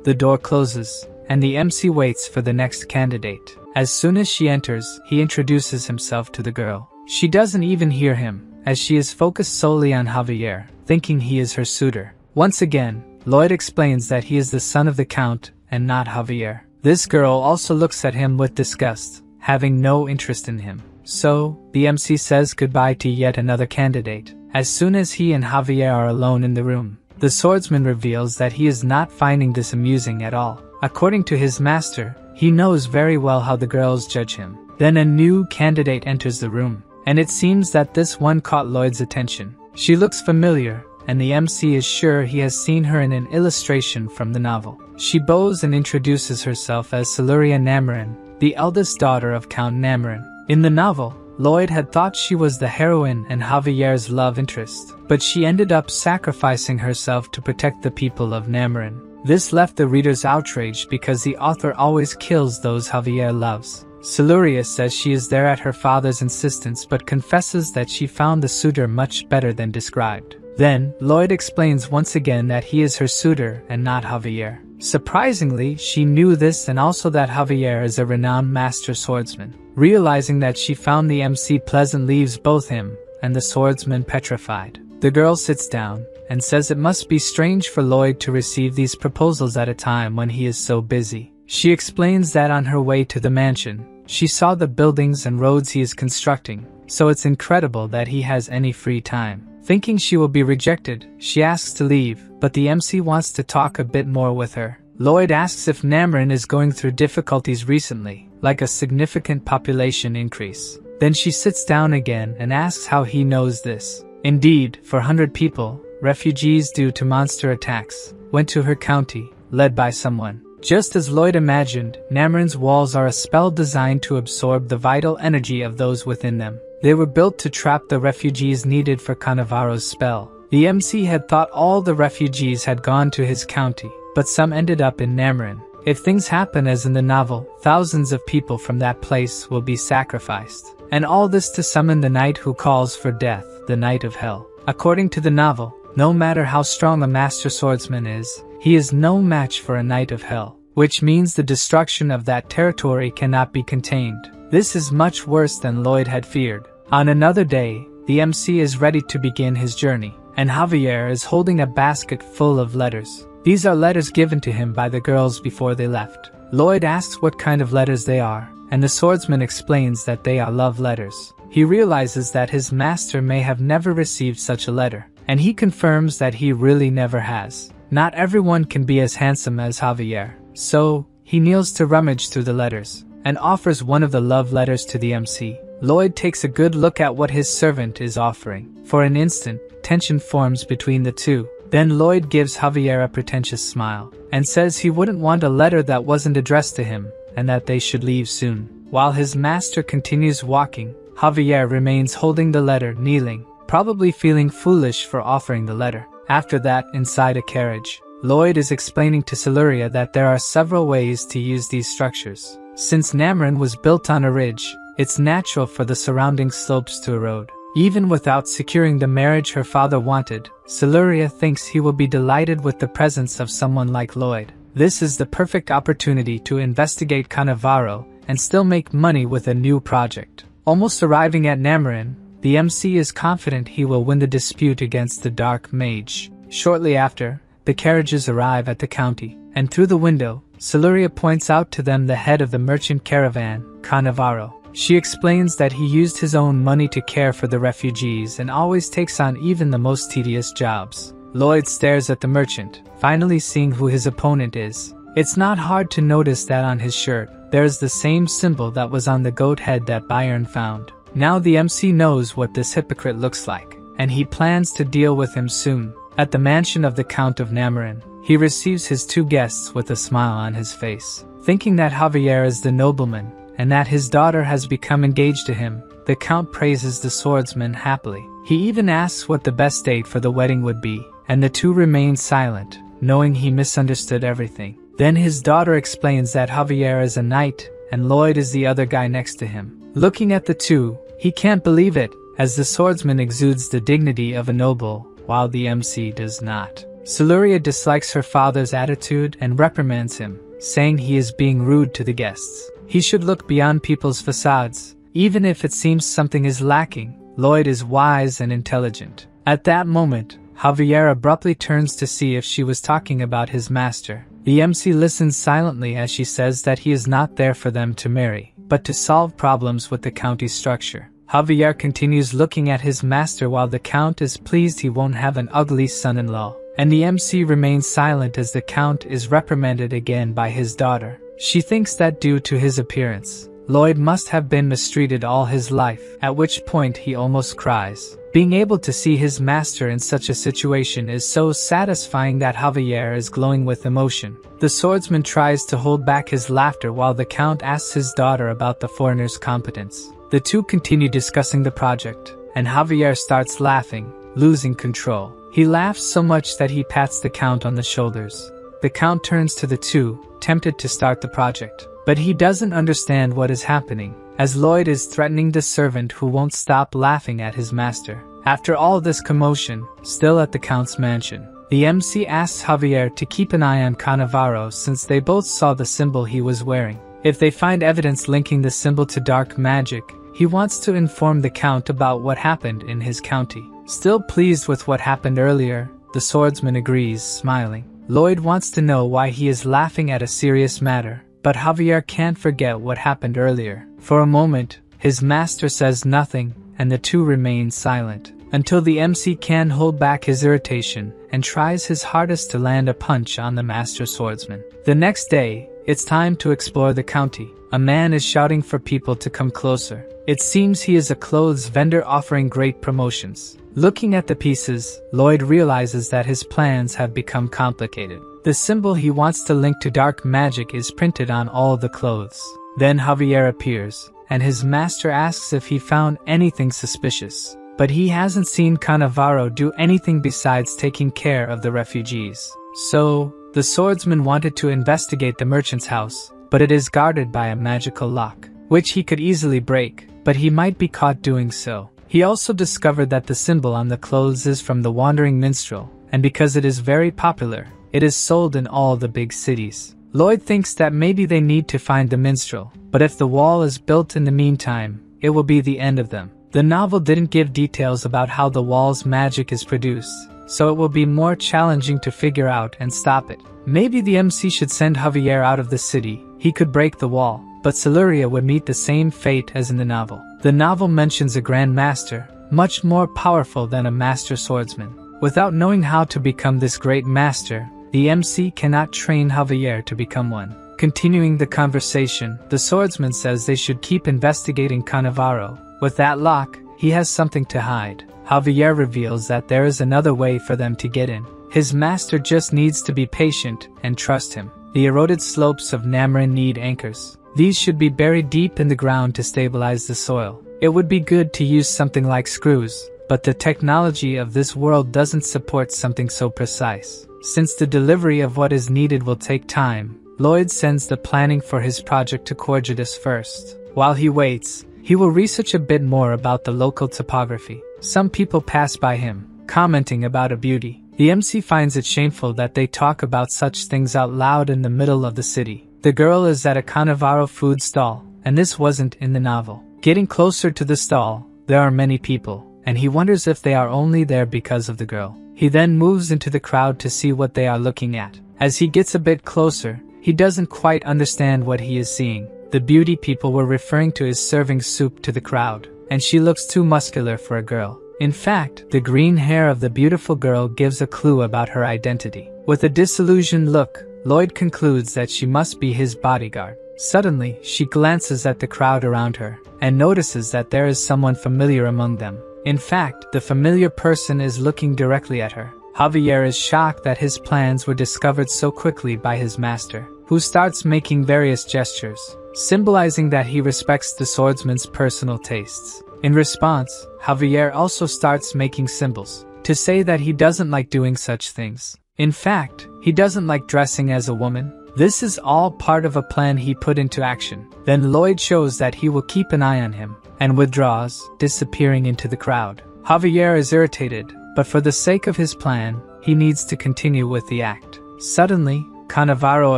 The door closes, and the MC waits for the next candidate. As soon as she enters, he introduces himself to the girl. She doesn't even hear him, as she is focused solely on Javier, thinking he is her suitor. Once again, Lloyd explains that he is the son of the Count and not Javier. This girl also looks at him with disgust, having no interest in him. So, the MC says goodbye to yet another candidate. As soon as he and Javier are alone in the room, the swordsman reveals that he is not finding this amusing at all. According to his master, he knows very well how the girls judge him. Then a new candidate enters the room, and it seems that this one caught Lloyd's attention. She looks familiar, and the MC is sure he has seen her in an illustration from the novel. She bows and introduces herself as Siluria Namarin, the eldest daughter of Count Namarin. In the novel, Lloyd had thought she was the heroine and Javier's love interest, but she ended up sacrificing herself to protect the people of Namarin. This left the readers outraged because the author always kills those Javier loves. Siluria says she is there at her father's insistence but confesses that she found the suitor much better than described. Then, Lloyd explains once again that he is her suitor and not Javier. Surprisingly, she knew this and also that Javier is a renowned master swordsman. Realizing that she found the MC pleasant leaves both him and the swordsman petrified. The girl sits down and says it must be strange for Lloyd to receive these proposals at a time when he is so busy. She explains that on her way to the mansion, she saw the buildings and roads he is constructing, so it's incredible that he has any free time. Thinking she will be rejected, she asks to leave, but the MC wants to talk a bit more with her. Lloyd asks if Namarin is going through difficulties recently, like a significant population increase. Then she sits down again and asks how he knows this. Indeed, 400 people, refugees due to monster attacks, went to her county, led by someone. Just as Lloyd imagined, Namarin's walls are a spell designed to absorb the vital energy of those within them. They were built to trap the refugees needed for Cannavaro's spell. The MC had thought all the refugees had gone to his county, but some ended up in Namarin. If things happen as in the novel, thousands of people from that place will be sacrificed. And all this to summon the knight who calls for death, the Knight of Hell. According to the novel, no matter how strong a master swordsman is, he is no match for a Knight of Hell, which means the destruction of that territory cannot be contained. This is much worse than Lloyd had feared. On another day, the MC is ready to begin his journey, and Javier is holding a basket full of letters. These are letters given to him by the girls before they left. Lloyd asks what kind of letters they are, and the swordsman explains that they are love letters. He realizes that his master may have never received such a letter, and he confirms that he really never has. Not everyone can be as handsome as Javier, so he kneels to rummage through the letters, and offers one of the love letters to the MC. Lloyd takes a good look at what his servant is offering. For an instant, tension forms between the two. Then Lloyd gives Javier a pretentious smile, and says he wouldn't want a letter that wasn't addressed to him, and that they should leave soon. While his master continues walking, Javier remains holding the letter, kneeling, probably feeling foolish for offering the letter. After that, inside a carriage, Lloyd is explaining to Siluria that there are several ways to use these structures. Since Namarin was built on a ridge, it's natural for the surrounding slopes to erode. Even without securing the marriage her father wanted, Siluria thinks he will be delighted with the presence of someone like Lloyd. This is the perfect opportunity to investigate Cannavaro and still make money with a new project. Almost arriving at Namarin, the MC is confident he will win the dispute against the Dark Mage. Shortly after, the carriages arrive at the county, and through the window, Siluria points out to them the head of the merchant caravan, Cannavaro. She explains that he used his own money to care for the refugees and always takes on even the most tedious jobs. Lloyd stares at the merchant, finally seeing who his opponent is. It's not hard to notice that on his shirt, there's the same symbol that was on the goat head that Byron found. Now the MC knows what this hypocrite looks like, and he plans to deal with him soon. At the mansion of the Count of Namarin, he receives his two guests with a smile on his face. Thinking that Javier is the nobleman, and that his daughter has become engaged to him, the Count praises the swordsman happily. He even asks what the best date for the wedding would be, and the two remain silent, knowing he misunderstood everything. Then his daughter explains that Javier is a knight, and Lloyd is the other guy next to him. Looking at the two, he can't believe it, as the swordsman exudes the dignity of a noble, while the MC does not. Siluria dislikes her father's attitude and reprimands him, saying he is being rude to the guests. He should look beyond people's facades, even if it seems something is lacking. Lloyd is wise and intelligent. At that moment, Javier abruptly turns to see if she was talking about his master. The MC listens silently as she says that he is not there for them to marry, but to solve problems with the county structure. Javier continues looking at his master while the Count is pleased he won't have an ugly son-in-law, and the MC remains silent as the Count is reprimanded again by his daughter. She thinks that due to his appearance, Lloyd must have been mistreated all his life, at which point he almost cries. Being able to see his master in such a situation is so satisfying that Javier is glowing with emotion. The swordsman tries to hold back his laughter while the Count asks his daughter about the foreigner's competence. The two continue discussing the project, and Javier starts laughing, losing control. He laughs so much that he pats the Count on the shoulders. The Count turns to the two, tempted to start the project, but he doesn't understand what is happening, as Lloyd is threatening the servant who won't stop laughing at his master. After all this commotion, still at the Count's mansion, the MC asks Javier to keep an eye on Cannavaro since they both saw the symbol he was wearing. If they find evidence linking the symbol to dark magic, he wants to inform the Count about what happened in his county. Still pleased with what happened earlier, the swordsman agrees, smiling. Lloyd wants to know why he is laughing at a serious matter, but Javier can't forget what happened earlier. For a moment, his master says nothing, and the two remain silent, until the MC can hold back his irritation and tries his hardest to land a punch on the master swordsman. The next day, it's time to explore the county. A man is shouting for people to come closer. It seems he is a clothes vendor offering great promotions. Looking at the pieces, Lloyd realizes that his plans have become complicated. The symbol he wants to link to dark magic is printed on all the clothes. Then Javier appears, and his master asks if he found anything suspicious. But he hasn't seen Cannavaro do anything besides taking care of the refugees. So, the swordsman wanted to investigate the merchant's house, but it is guarded by a magical lock, which he could easily break, but he might be caught doing so. He also discovered that the symbol on the clothes is from the Wandering Minstrel, and because it is very popular, it is sold in all the big cities. Lloyd thinks that maybe they need to find the minstrel, but if the wall is built in the meantime, it will be the end of them. The novel didn't give details about how the wall's magic is produced, so it will be more challenging to figure out and stop it. Maybe the MC should send Javier out of the city. He could break the wall, but Siluria would meet the same fate as in the novel. The novel mentions a Grand Master, much more powerful than a Master Swordsman. Without knowing how to become this great master, the MC cannot train Javier to become one. Continuing the conversation, the swordsman says they should keep investigating Cannavaro. With that lock, he has something to hide. Javier reveals that there is another way for them to get in. His master just needs to be patient and trust him. The eroded slopes of Namarin need anchors. These should be buried deep in the ground to stabilize the soil. It would be good to use something like screws, but the technology of this world doesn't support something so precise. Since the delivery of what is needed will take time, Lloyd sends the planning for his project to Corgidus first. While he waits, he will research a bit more about the local topography. Some people pass by him, commenting about a beauty. The MC finds it shameful that they talk about such things out loud in the middle of the city. The girl is at a Cannavaro food stall, and this wasn't in the novel. Getting closer to the stall, there are many people, and he wonders if they are only there because of the girl. He then moves into the crowd to see what they are looking at. As he gets a bit closer, he doesn't quite understand what he is seeing. The beauty people were referring to his serving soup to the crowd, and she looks too muscular for a girl. In fact, the green hair of the beautiful girl gives a clue about her identity. With a disillusioned look, Lloyd concludes that she must be his bodyguard. Suddenly, she glances at the crowd around her, and notices that there is someone familiar among them. In fact, the familiar person is looking directly at her. Javier is shocked that his plans were discovered so quickly by his master, who starts making various gestures, symbolizing that he respects the swordsman's personal tastes. In response, Javier also starts making symbols, to say that he doesn't like doing such things. In fact, he doesn't like dressing as a woman. This is all part of a plan he put into action. Then Lloyd shows that he will keep an eye on him, and withdraws, disappearing into the crowd. Javier is irritated, but for the sake of his plan, he needs to continue with the act. Suddenly, Cannavaro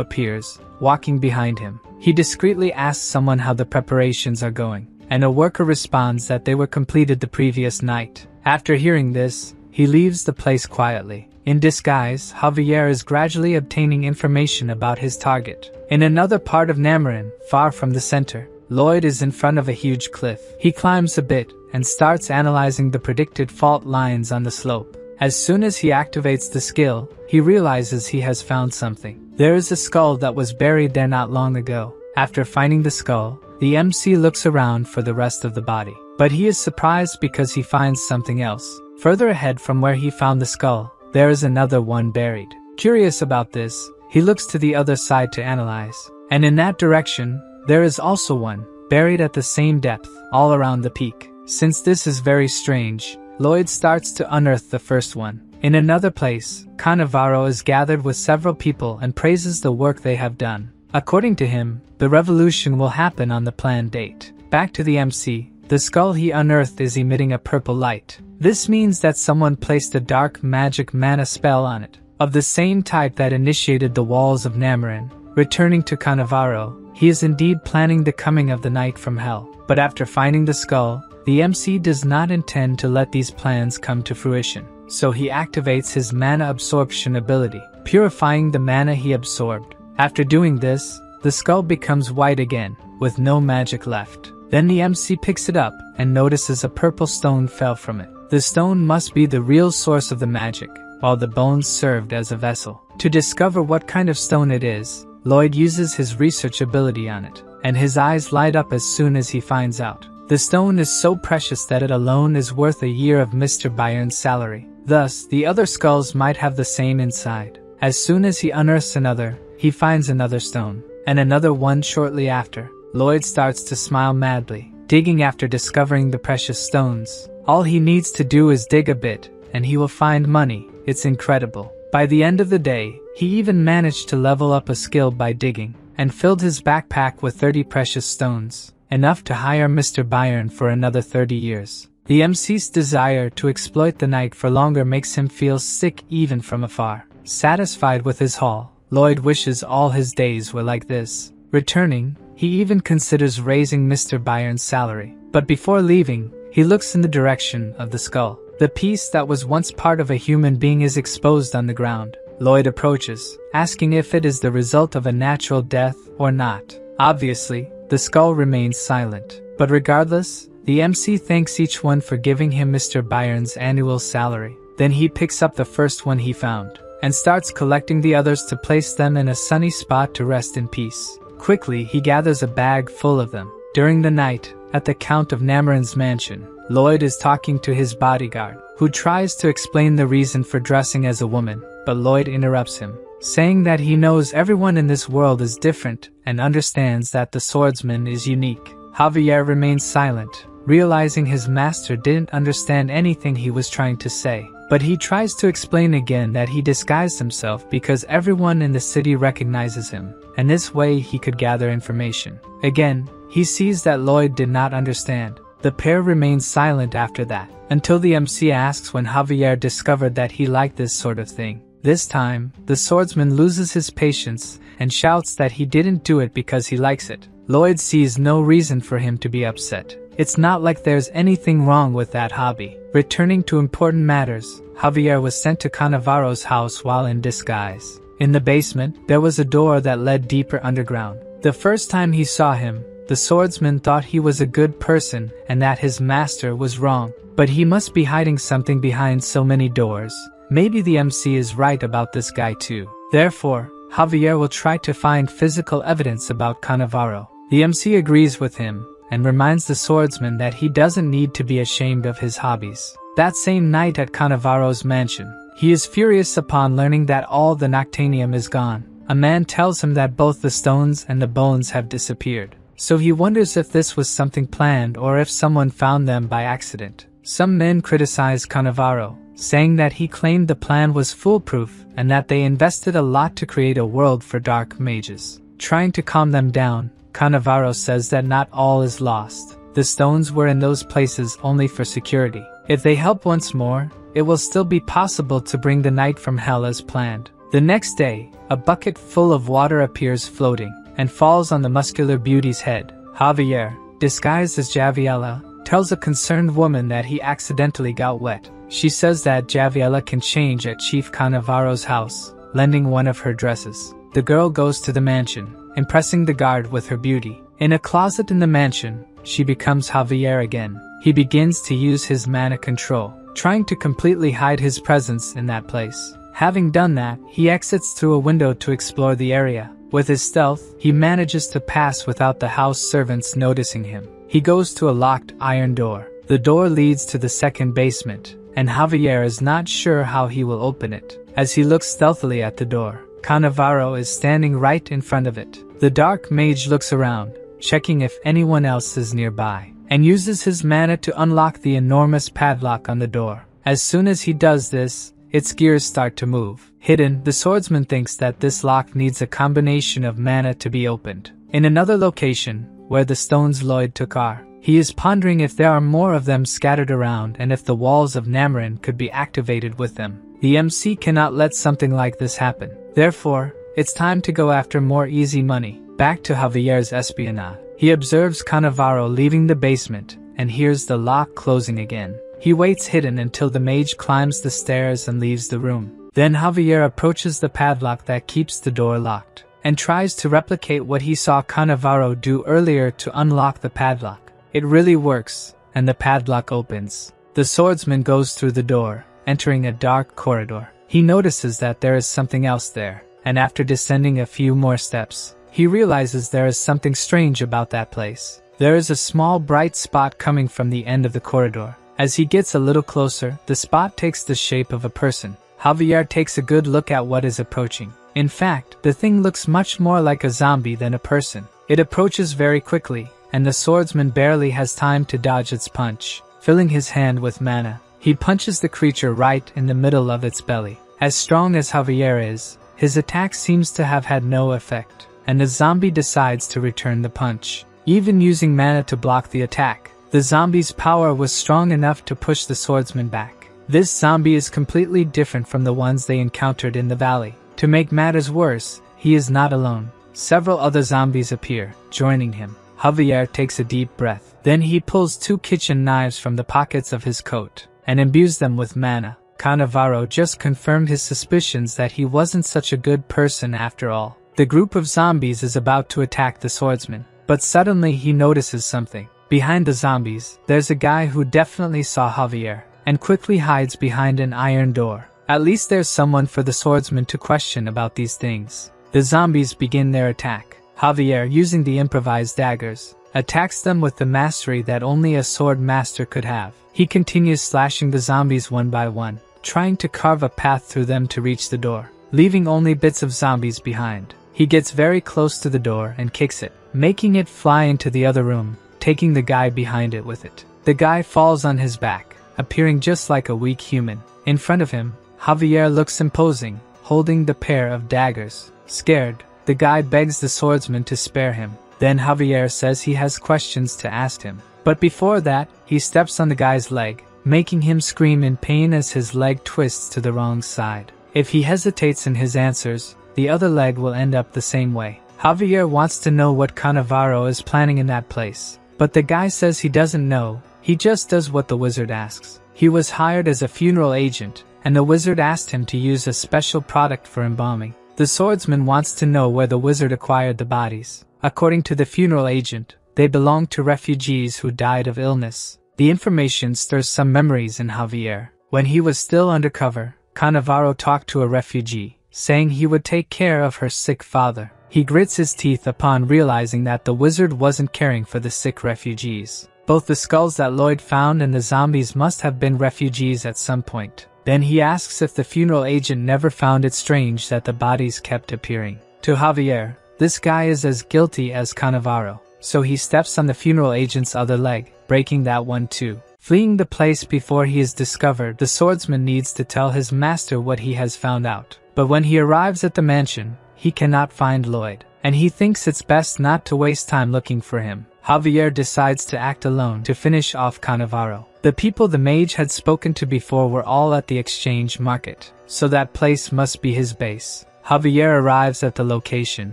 appears, walking behind him. He discreetly asks someone how the preparations are going, and a worker responds that they were completed the previous night. After hearing this, he leaves the place quietly. In disguise, Javier is gradually obtaining information about his target. In another part of Namarin, far from the center, Lloyd is in front of a huge cliff. He climbs a bit, and starts analyzing the predicted fault lines on the slope. As soon as he activates the skill, he realizes he has found something. There is a skull that was buried there not long ago. After finding the skull, the MC looks around for the rest of the body. But he is surprised because he finds something else. Further ahead from where he found the skull, there is another one buried. Curious about this, he looks to the other side to analyze. And in that direction, there is also one, buried at the same depth, all around the peak. Since this is very strange, Lloyd starts to unearth the first one. In another place, Cannavaro is gathered with several people and praises the work they have done. According to him, the revolution will happen on the planned date. Back to the MC, the skull he unearthed is emitting a purple light. This means that someone placed a dark magic mana spell on it, of the same type that initiated the walls of Namarin. Returning to Cannavaro, he is indeed planning the coming of the night from hell. But after finding the skull, the MC does not intend to let these plans come to fruition. So he activates his mana absorption ability, purifying the mana he absorbed. After doing this, the skull becomes white again, with no magic left. Then the MC picks it up and notices a purple stone fell from it. The stone must be the real source of the magic, while the bones served as a vessel. To discover what kind of stone it is, Lloyd uses his research ability on it, and his eyes light up as soon as he finds out. The stone is so precious that it alone is worth a year of Mr. Byron's salary. Thus, the other skulls might have the same inside. As soon as he unearths another, he finds another stone, and another one shortly after. Lloyd starts to smile madly, digging after discovering the precious stones. All he needs to do is dig a bit, and he will find money. It's incredible. By the end of the day, he even managed to level up a skill by digging, and filled his backpack with 30 precious stones, enough to hire Mr. Byron for another 30 years. The MC's desire to exploit the night for longer makes him feel sick even from afar. Satisfied with his haul, Lloyd wishes all his days were like this. Returning, he even considers raising Mr. Byron's salary. But before leaving, he looks in the direction of the skull. The piece that was once part of a human being is exposed on the ground. Lloyd approaches, asking if it is the result of a natural death or not. Obviously, the skull remains silent. But regardless, the MC thanks each one for giving him Mr. Byron's annual salary. Then he picks up the first one he found, and starts collecting the others to place them in a sunny spot to rest in peace. Quickly, he gathers a bag full of them. During the night, at the Count of Namarin's mansion, Lloyd is talking to his bodyguard, who tries to explain the reason for dressing as a woman, but Lloyd interrupts him, saying that he knows everyone in this world is different and understands that the swordsman is unique. Javier remains silent, realizing his master didn't understand anything he was trying to say. But he tries to explain again that he disguised himself because everyone in the city recognizes him, and this way he could gather information. Again, he sees that Lloyd did not understand. The pair remains silent after that, until the MC asks when Javier discovered that he liked this sort of thing. This time, the swordsman loses his patience and shouts that he didn't do it because he likes it. Lloyd sees no reason for him to be upset. It's not like there's anything wrong with that hobby. Returning to important matters, Javier was sent to Cannavaro's house while in disguise. In the basement, there was a door that led deeper underground. The first time he saw him, the swordsman thought he was a good person and that his master was wrong. But he must be hiding something behind so many doors. Maybe the MC is right about this guy too. Therefore, Javier will try to find physical evidence about Cannavaro. The MC agrees with him and reminds the swordsman that he doesn't need to be ashamed of his hobbies. That same night at Cannavaro's mansion, he is furious upon learning that all the Noctanium is gone. A man tells him that both the stones and the bones have disappeared. So he wonders if this was something planned or if someone found them by accident. Some men criticize Cannavaro, saying that he claimed the plan was foolproof and that they invested a lot to create a world for dark mages. Trying to calm them down, Cannavaro says that not all is lost. The stones were in those places only for security. If they help once more, it will still be possible to bring the knight from hell as planned. The next day, a bucket full of water appears floating and falls on the muscular beauty's head. Javier, disguised as Javiella, tells a concerned woman that he accidentally got wet. She says that Javiella can change at Chief Cannavaro's house, lending one of her dresses. The girl goes to the mansion, impressing the guard with her beauty. In a closet in the mansion, she becomes Javier again. He begins to use his mana control, trying to completely hide his presence in that place. Having done that, he exits through a window to explore the area. With his stealth, he manages to pass without the house servants noticing him. He goes to a locked iron door. The door leads to the second basement, and Javier is not sure how he will open it. As he looks stealthily at the door, Cannavaro is standing right in front of it. The dark mage looks around, checking if anyone else is nearby, and uses his mana to unlock the enormous padlock on the door. As soon as he does this, its gears start to move. Hidden, the swordsman thinks that this lock needs a combination of mana to be opened. In another location, where the stones Lloyd took are, he is pondering if there are more of them scattered around and if the walls of Namarin could be activated with them. The MC cannot let something like this happen. Therefore, it's time to go after more easy money. Back to Javier's espionage. He observes Cannavaro leaving the basement and hears the lock closing again. He waits hidden until the mage climbs the stairs and leaves the room. Then Javier approaches the padlock that keeps the door locked and tries to replicate what he saw Cannavaro do earlier to unlock the padlock. It really works, and the padlock opens. The swordsman goes through the door, entering a dark corridor. He notices that there is something else there, and after descending a few more steps, he realizes there is something strange about that place. There is a small bright spot coming from the end of the corridor. As he gets a little closer, the spot takes the shape of a person. Javier takes a good look at what is approaching. In fact, the thing looks much more like a zombie than a person. It approaches very quickly, and the swordsman barely has time to dodge its punch. Filling his hand with mana, he punches the creature right in the middle of its belly. As strong as Javier is, his attack seems to have had no effect, and the zombie decides to return the punch. Even using mana to block the attack, the zombie's power was strong enough to push the swordsman back. This zombie is completely different from the ones they encountered in the valley. To make matters worse, he is not alone. Several other zombies appear, joining him. Javier takes a deep breath. Then he pulls 2 kitchen knives from the pockets of his coat and imbues them with mana. Cannavaro just confirmed his suspicions that he wasn't such a good person after all. The group of zombies is about to attack the swordsman, but suddenly he notices something. Behind the zombies, there's a guy who definitely saw Javier, and quickly hides behind an iron door. At least there's someone for the swordsman to question about these things. The zombies begin their attack. Javier, using the improvised daggers, attacks them with the mastery that only a sword master could have. He continues slashing the zombies one by one, trying to carve a path through them to reach the door, leaving only bits of zombies behind. He gets very close to the door and kicks it, making it fly into the other room, taking the guy behind it with it. The guy falls on his back, appearing just like a weak human. In front of him, Javier looks imposing, holding the pair of daggers. Scared, the guy begs the swordsman to spare him. Then Javier says he has questions to ask him. But before that, he steps on the guy's leg, making him scream in pain as his leg twists to the wrong side. If he hesitates in his answers, the other leg will end up the same way. Javier wants to know what Cannavaro is planning in that place, but the guy says he doesn't know, he just does what the wizard asks. He was hired as a funeral agent, and the wizard asked him to use a special product for embalming. The swordsman wants to know where the wizard acquired the bodies. According to the funeral agent, they belonged to refugees who died of illness. The information stirs some memories in Javier. When he was still undercover, Cannavaro talked to a refugee, saying he would take care of her sick father. He grits his teeth upon realizing that the wizard wasn't caring for the sick refugees. Both the skulls that Lloyd found and the zombies must have been refugees at some point. Then he asks if the funeral agent never found it strange that the bodies kept appearing. To Javier, this guy is as guilty as Cannavaro, so he steps on the funeral agent's other leg, breaking that one too. Fleeing the place before he is discovered, the swordsman needs to tell his master what he has found out. But when he arrives at the mansion, he cannot find Lloyd, and he thinks it's best not to waste time looking for him. Javier decides to act alone to finish off Cannavaro. The people the mage had spoken to before were all at the exchange market, so that place must be his base. Javier arrives at the location,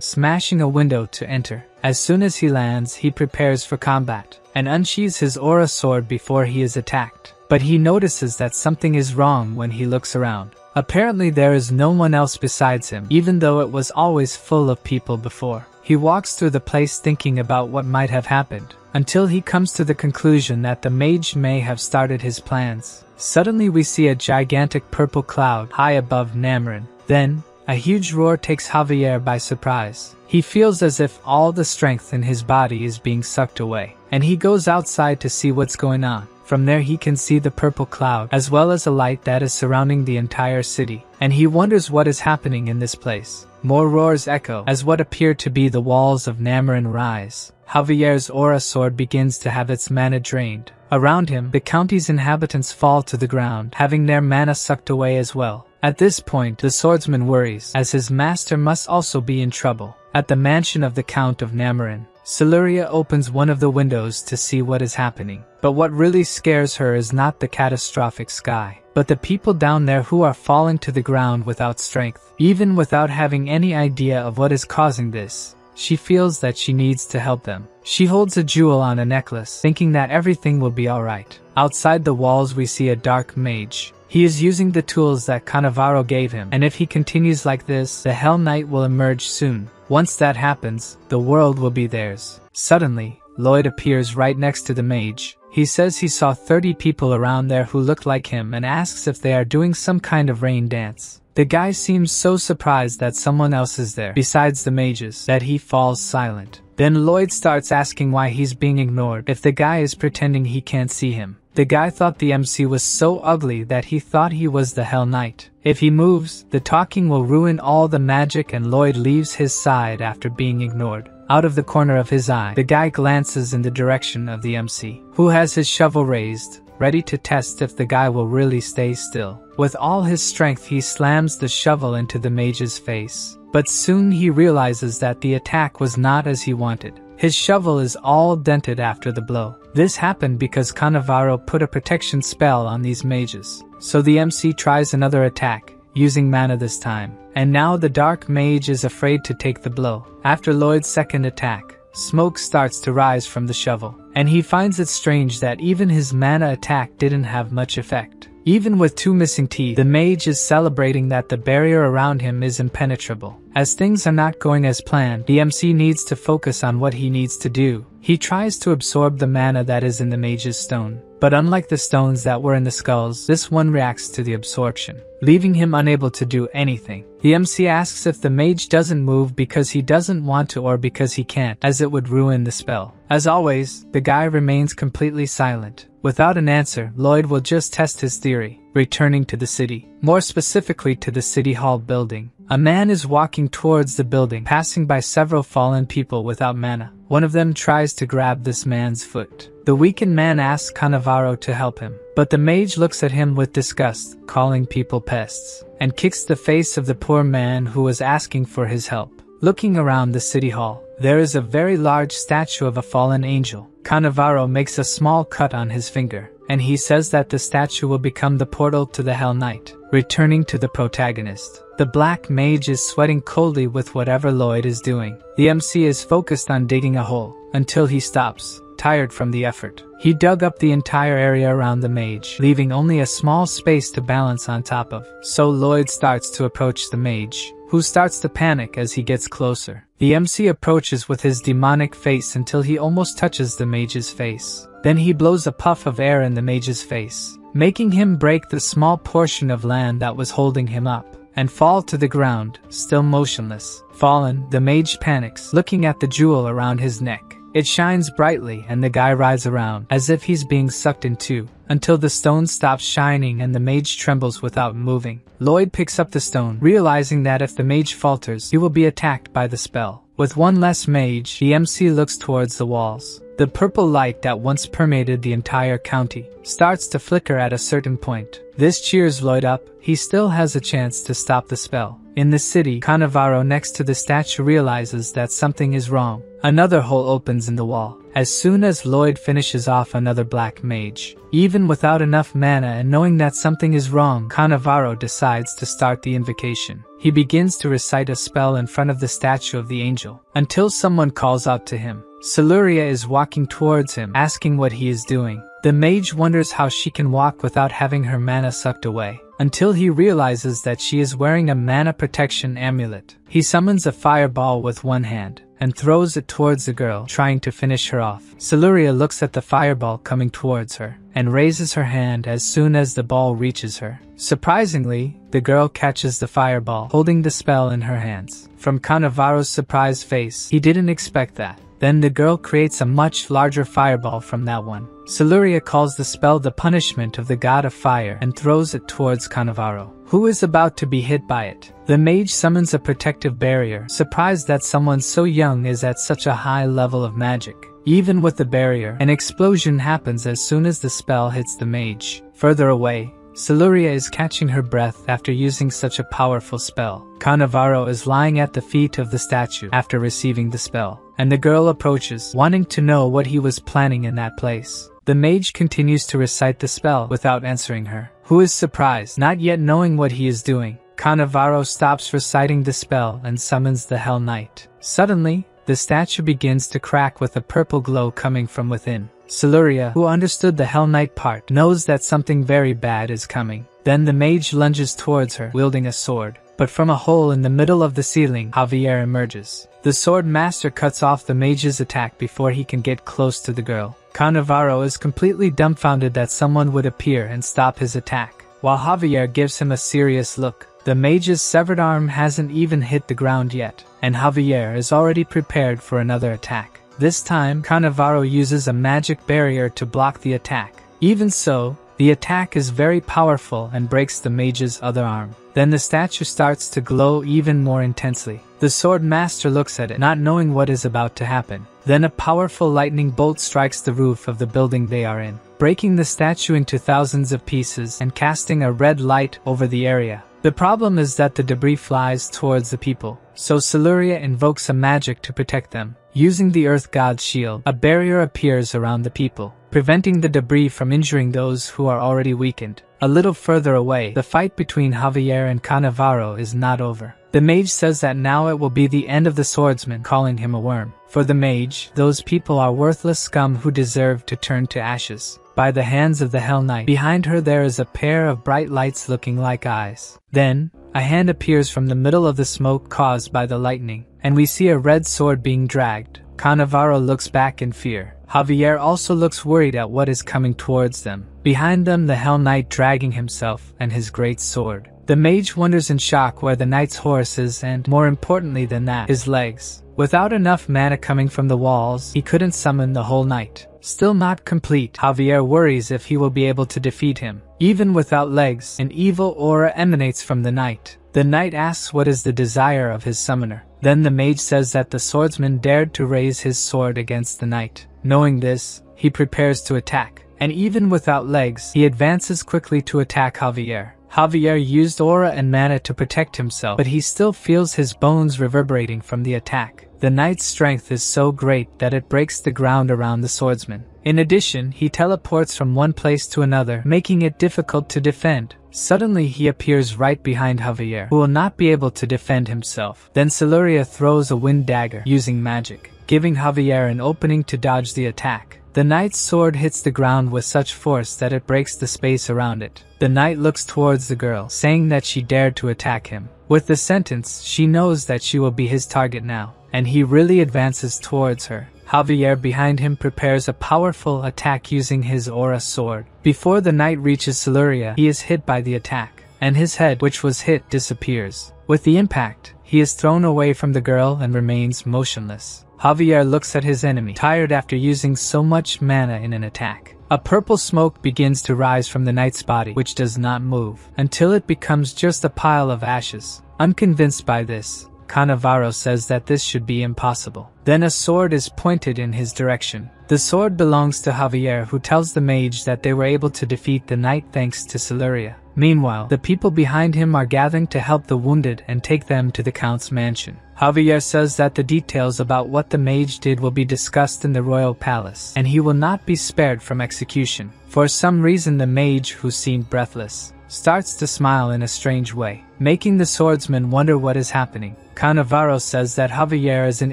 smashing a window to enter. As soon as he lands, he prepares for combat, and unsheathes his aura sword before he is attacked. But he notices that something is wrong when he looks around. Apparently there is no one else besides him, even though it was always full of people before. He walks through the place thinking about what might have happened, until he comes to the conclusion that the mage may have started his plans. Suddenly we see a gigantic purple cloud high above Namarin. Then, a huge roar takes Javier by surprise. He feels as if all the strength in his body is being sucked away, and he goes outside to see what's going on. From there he can see the purple cloud, as well as a light that is surrounding the entire city, and he wonders what is happening in this place. More roars echo as what appear to be the walls of Namarin rise. Javier's aura sword begins to have its mana drained. Around him, the county's inhabitants fall to the ground, having their mana sucked away as well. At this point, the swordsman worries, as his master must also be in trouble. At the mansion of the Count of Namarin, Siluria opens one of the windows to see what is happening. But what really scares her is not the catastrophic sky, but the people down there who are falling to the ground without strength. Even without having any idea of what is causing this, she feels that she needs to help them. She holds a jewel on a necklace, thinking that everything will be alright. Outside the walls we see a dark mage. He is using the tools that Cannavaro gave him, and if he continues like this, the Hell Knight will emerge soon. Once that happens, the world will be theirs. Suddenly, Lloyd appears right next to the mage. He says he saw 30 people around there who look like him and asks if they are doing some kind of rain dance. The guy seems so surprised that someone else is there, besides the mages, that he falls silent. Then Lloyd starts asking why he's being ignored if the guy is pretending he can't see him. The guy thought the MC was so ugly that he thought he was the Hell Knight. If he moves, the talking will ruin all the magic, and Lloyd leaves his side after being ignored. Out of the corner of his eye, the guy glances in the direction of the MC, who has his shovel raised, ready to test if the guy will really stay still. With all his strength he slams the shovel into the mage's face. But soon he realizes that the attack was not as he wanted. His shovel is all dented after the blow. This happened because Cannavaro put a protection spell on these mages. So the MC tries another attack, using mana this time. And now the dark mage is afraid to take the blow. After Lloyd's second attack, smoke starts to rise from the shovel, and he finds it strange that even his mana attack didn't have much effect. Even with 2 missing teeth, the mage is celebrating that the barrier around him is impenetrable. As things are not going as planned, the MC needs to focus on what he needs to do. He tries to absorb the mana that is in the mage's stone. But unlike the stones that were in the skulls, this one reacts to the absorption, leaving him unable to do anything. The MC asks if the mage doesn't move because he doesn't want to or because he can't, as it would ruin the spell. As always, the guy remains completely silent. Without an answer, Lloyd will just test his theory, returning to the city, more specifically to the City Hall building. A man is walking towards the building, passing by several fallen people without mana. One of them tries to grab this man's foot. The weakened man asks Cannavaro to help him, but the mage looks at him with disgust, calling people pests, and kicks the face of the poor man who was asking for his help. Looking around the city hall, there is a very large statue of a fallen angel. Cannavaro makes a small cut on his finger, and he says that the statue will become the portal to the Hell Knight. Returning to the protagonist, the black mage is sweating coldly with whatever Lloyd is doing. The MC is focused on digging a hole, until he stops, tired from the effort. He dug up the entire area around the mage, leaving only a small space to balance on top of. So Lloyd starts to approach the mage, who starts to panic as he gets closer. The MC approaches with his demonic face until he almost touches the mage's face. Then he blows a puff of air in the mage's face, making him break the small portion of land that was holding him up, and fall to the ground, still motionless. Fallen, the mage panics, looking at the jewel around his neck. It shines brightly and the guy rides around, as if he's being sucked into, until the stone stops shining and the mage trembles without moving. Lloyd picks up the stone, realizing that if the mage falters, he will be attacked by the spell. With one less mage, the MC looks towards the walls. The purple light that once permeated the entire county starts to flicker at a certain point. This cheers Lloyd up. He still has a chance to stop the spell. In the city, Cannavaro next to the statue realizes that something is wrong. Another hole opens in the wall. As soon as Lloyd finishes off another black mage, even without enough mana and knowing that something is wrong, Cannavaro decides to start the invocation. He begins to recite a spell in front of the statue of the angel, until someone calls out to him. Siluria is walking towards him, asking what he is doing. The mage wonders how she can walk without having her mana sucked away, until he realizes that she is wearing a mana protection amulet. He summons a fireball with one hand, and throws it towards the girl, trying to finish her off. Siluria looks at the fireball coming towards her, and raises her hand as soon as the ball reaches her. Surprisingly, the girl catches the fireball, holding the spell in her hands. From Cannavaro's surprised face, he didn't expect that. Then the girl creates a much larger fireball from that one. Siluria calls the spell the punishment of the god of fire and throws it towards Cannavaro, who is about to be hit by it. The mage summons a protective barrier, surprised that someone so young is at such a high level of magic. Even with the barrier, an explosion happens as soon as the spell hits the mage. Further away, Siluria is catching her breath after using such a powerful spell. Cannavaro is lying at the feet of the statue after receiving the spell, and the girl approaches, wanting to know what he was planning in that place. The mage continues to recite the spell without answering her, who is surprised, not yet knowing what he is doing. Cannavaro stops reciting the spell and summons the Hell Knight. Suddenly, the statue begins to crack with a purple glow coming from within. Siluria, who understood the Hell Knight part, knows that something very bad is coming. Then the mage lunges towards her, wielding a sword. But from a hole in the middle of the ceiling, Javier emerges. The sword master cuts off the mage's attack before he can get close to the girl. Cannavaro is completely dumbfounded that someone would appear and stop his attack, while Javier gives him a serious look. The mage's severed arm hasn't even hit the ground yet, and Javier is already prepared for another attack. This time, Cannavaro uses a magic barrier to block the attack. Even so, the attack is very powerful and breaks the mage's other arm. Then the statue starts to glow even more intensely. The sword master looks at it, not knowing what is about to happen. Then a powerful lightning bolt strikes the roof of the building they are in, breaking the statue into thousands of pieces and casting a red light over the area. The problem is that the debris flies towards the people, so Siluria invokes a magic to protect them. Using the Earth God's shield, a barrier appears around the people, preventing the debris from injuring those who are already weakened. A little further away, the fight between Javier and Cannavaro is not over. The mage says that now it will be the end of the swordsman, calling him a worm. For the mage, those people are worthless scum who deserve to turn to ashes by the hands of the Hell Knight. Behind her there is a pair of bright lights looking like eyes. Then, a hand appears from the middle of the smoke caused by the lightning, and we see a red sword being dragged. Cannavaro looks back in fear. Javier also looks worried at what is coming towards them. Behind them, the Hell Knight dragging himself and his great sword. The mage wonders in shock where the knight's horse is and, more importantly than that, his legs. Without enough mana coming from the walls, he couldn't summon the whole knight. Still not complete, Javier worries if he will be able to defeat him. Even without legs, an evil aura emanates from the knight. The knight asks what is the desire of his summoner. Then the mage says that the swordsman dared to raise his sword against the knight. Knowing this, he prepares to attack, and even without legs, he advances quickly to attack Javier. Javier used aura and mana to protect himself, but he still feels his bones reverberating from the attack. The knight's strength is so great that it breaks the ground around the swordsman. In addition, he teleports from one place to another, making it difficult to defend. Suddenly he appears right behind Javier, who will not be able to defend himself. Then Siluria throws a wind dagger using magic, giving Javier an opening to dodge the attack. The knight's sword hits the ground with such force that it breaks the space around it. The knight looks towards the girl, saying that she dared to attack him. With the sentence, she knows that she will be his target now, and he really advances towards her. Javier behind him prepares a powerful attack using his aura sword. Before the knight reaches Siluria, he is hit by the attack, and his head, which was hit, disappears. With the impact, he is thrown away from the girl and remains motionless. Javier looks at his enemy, tired after using so much mana in an attack. A purple smoke begins to rise from the knight's body, which does not move, until it becomes just a pile of ashes. Unconvinced by this, Cannavaro says that this should be impossible. Then a sword is pointed in his direction. The sword belongs to Javier, who tells the mage that they were able to defeat the knight thanks to Siluria. Meanwhile, the people behind him are gathering to help the wounded and take them to the count's mansion. Javier says that the details about what the mage did will be discussed in the royal palace, and he will not be spared from execution. For some reason, the mage, who seemed breathless, starts to smile in a strange way, making the swordsman wonder what is happening. Cannavaro says that Javier is an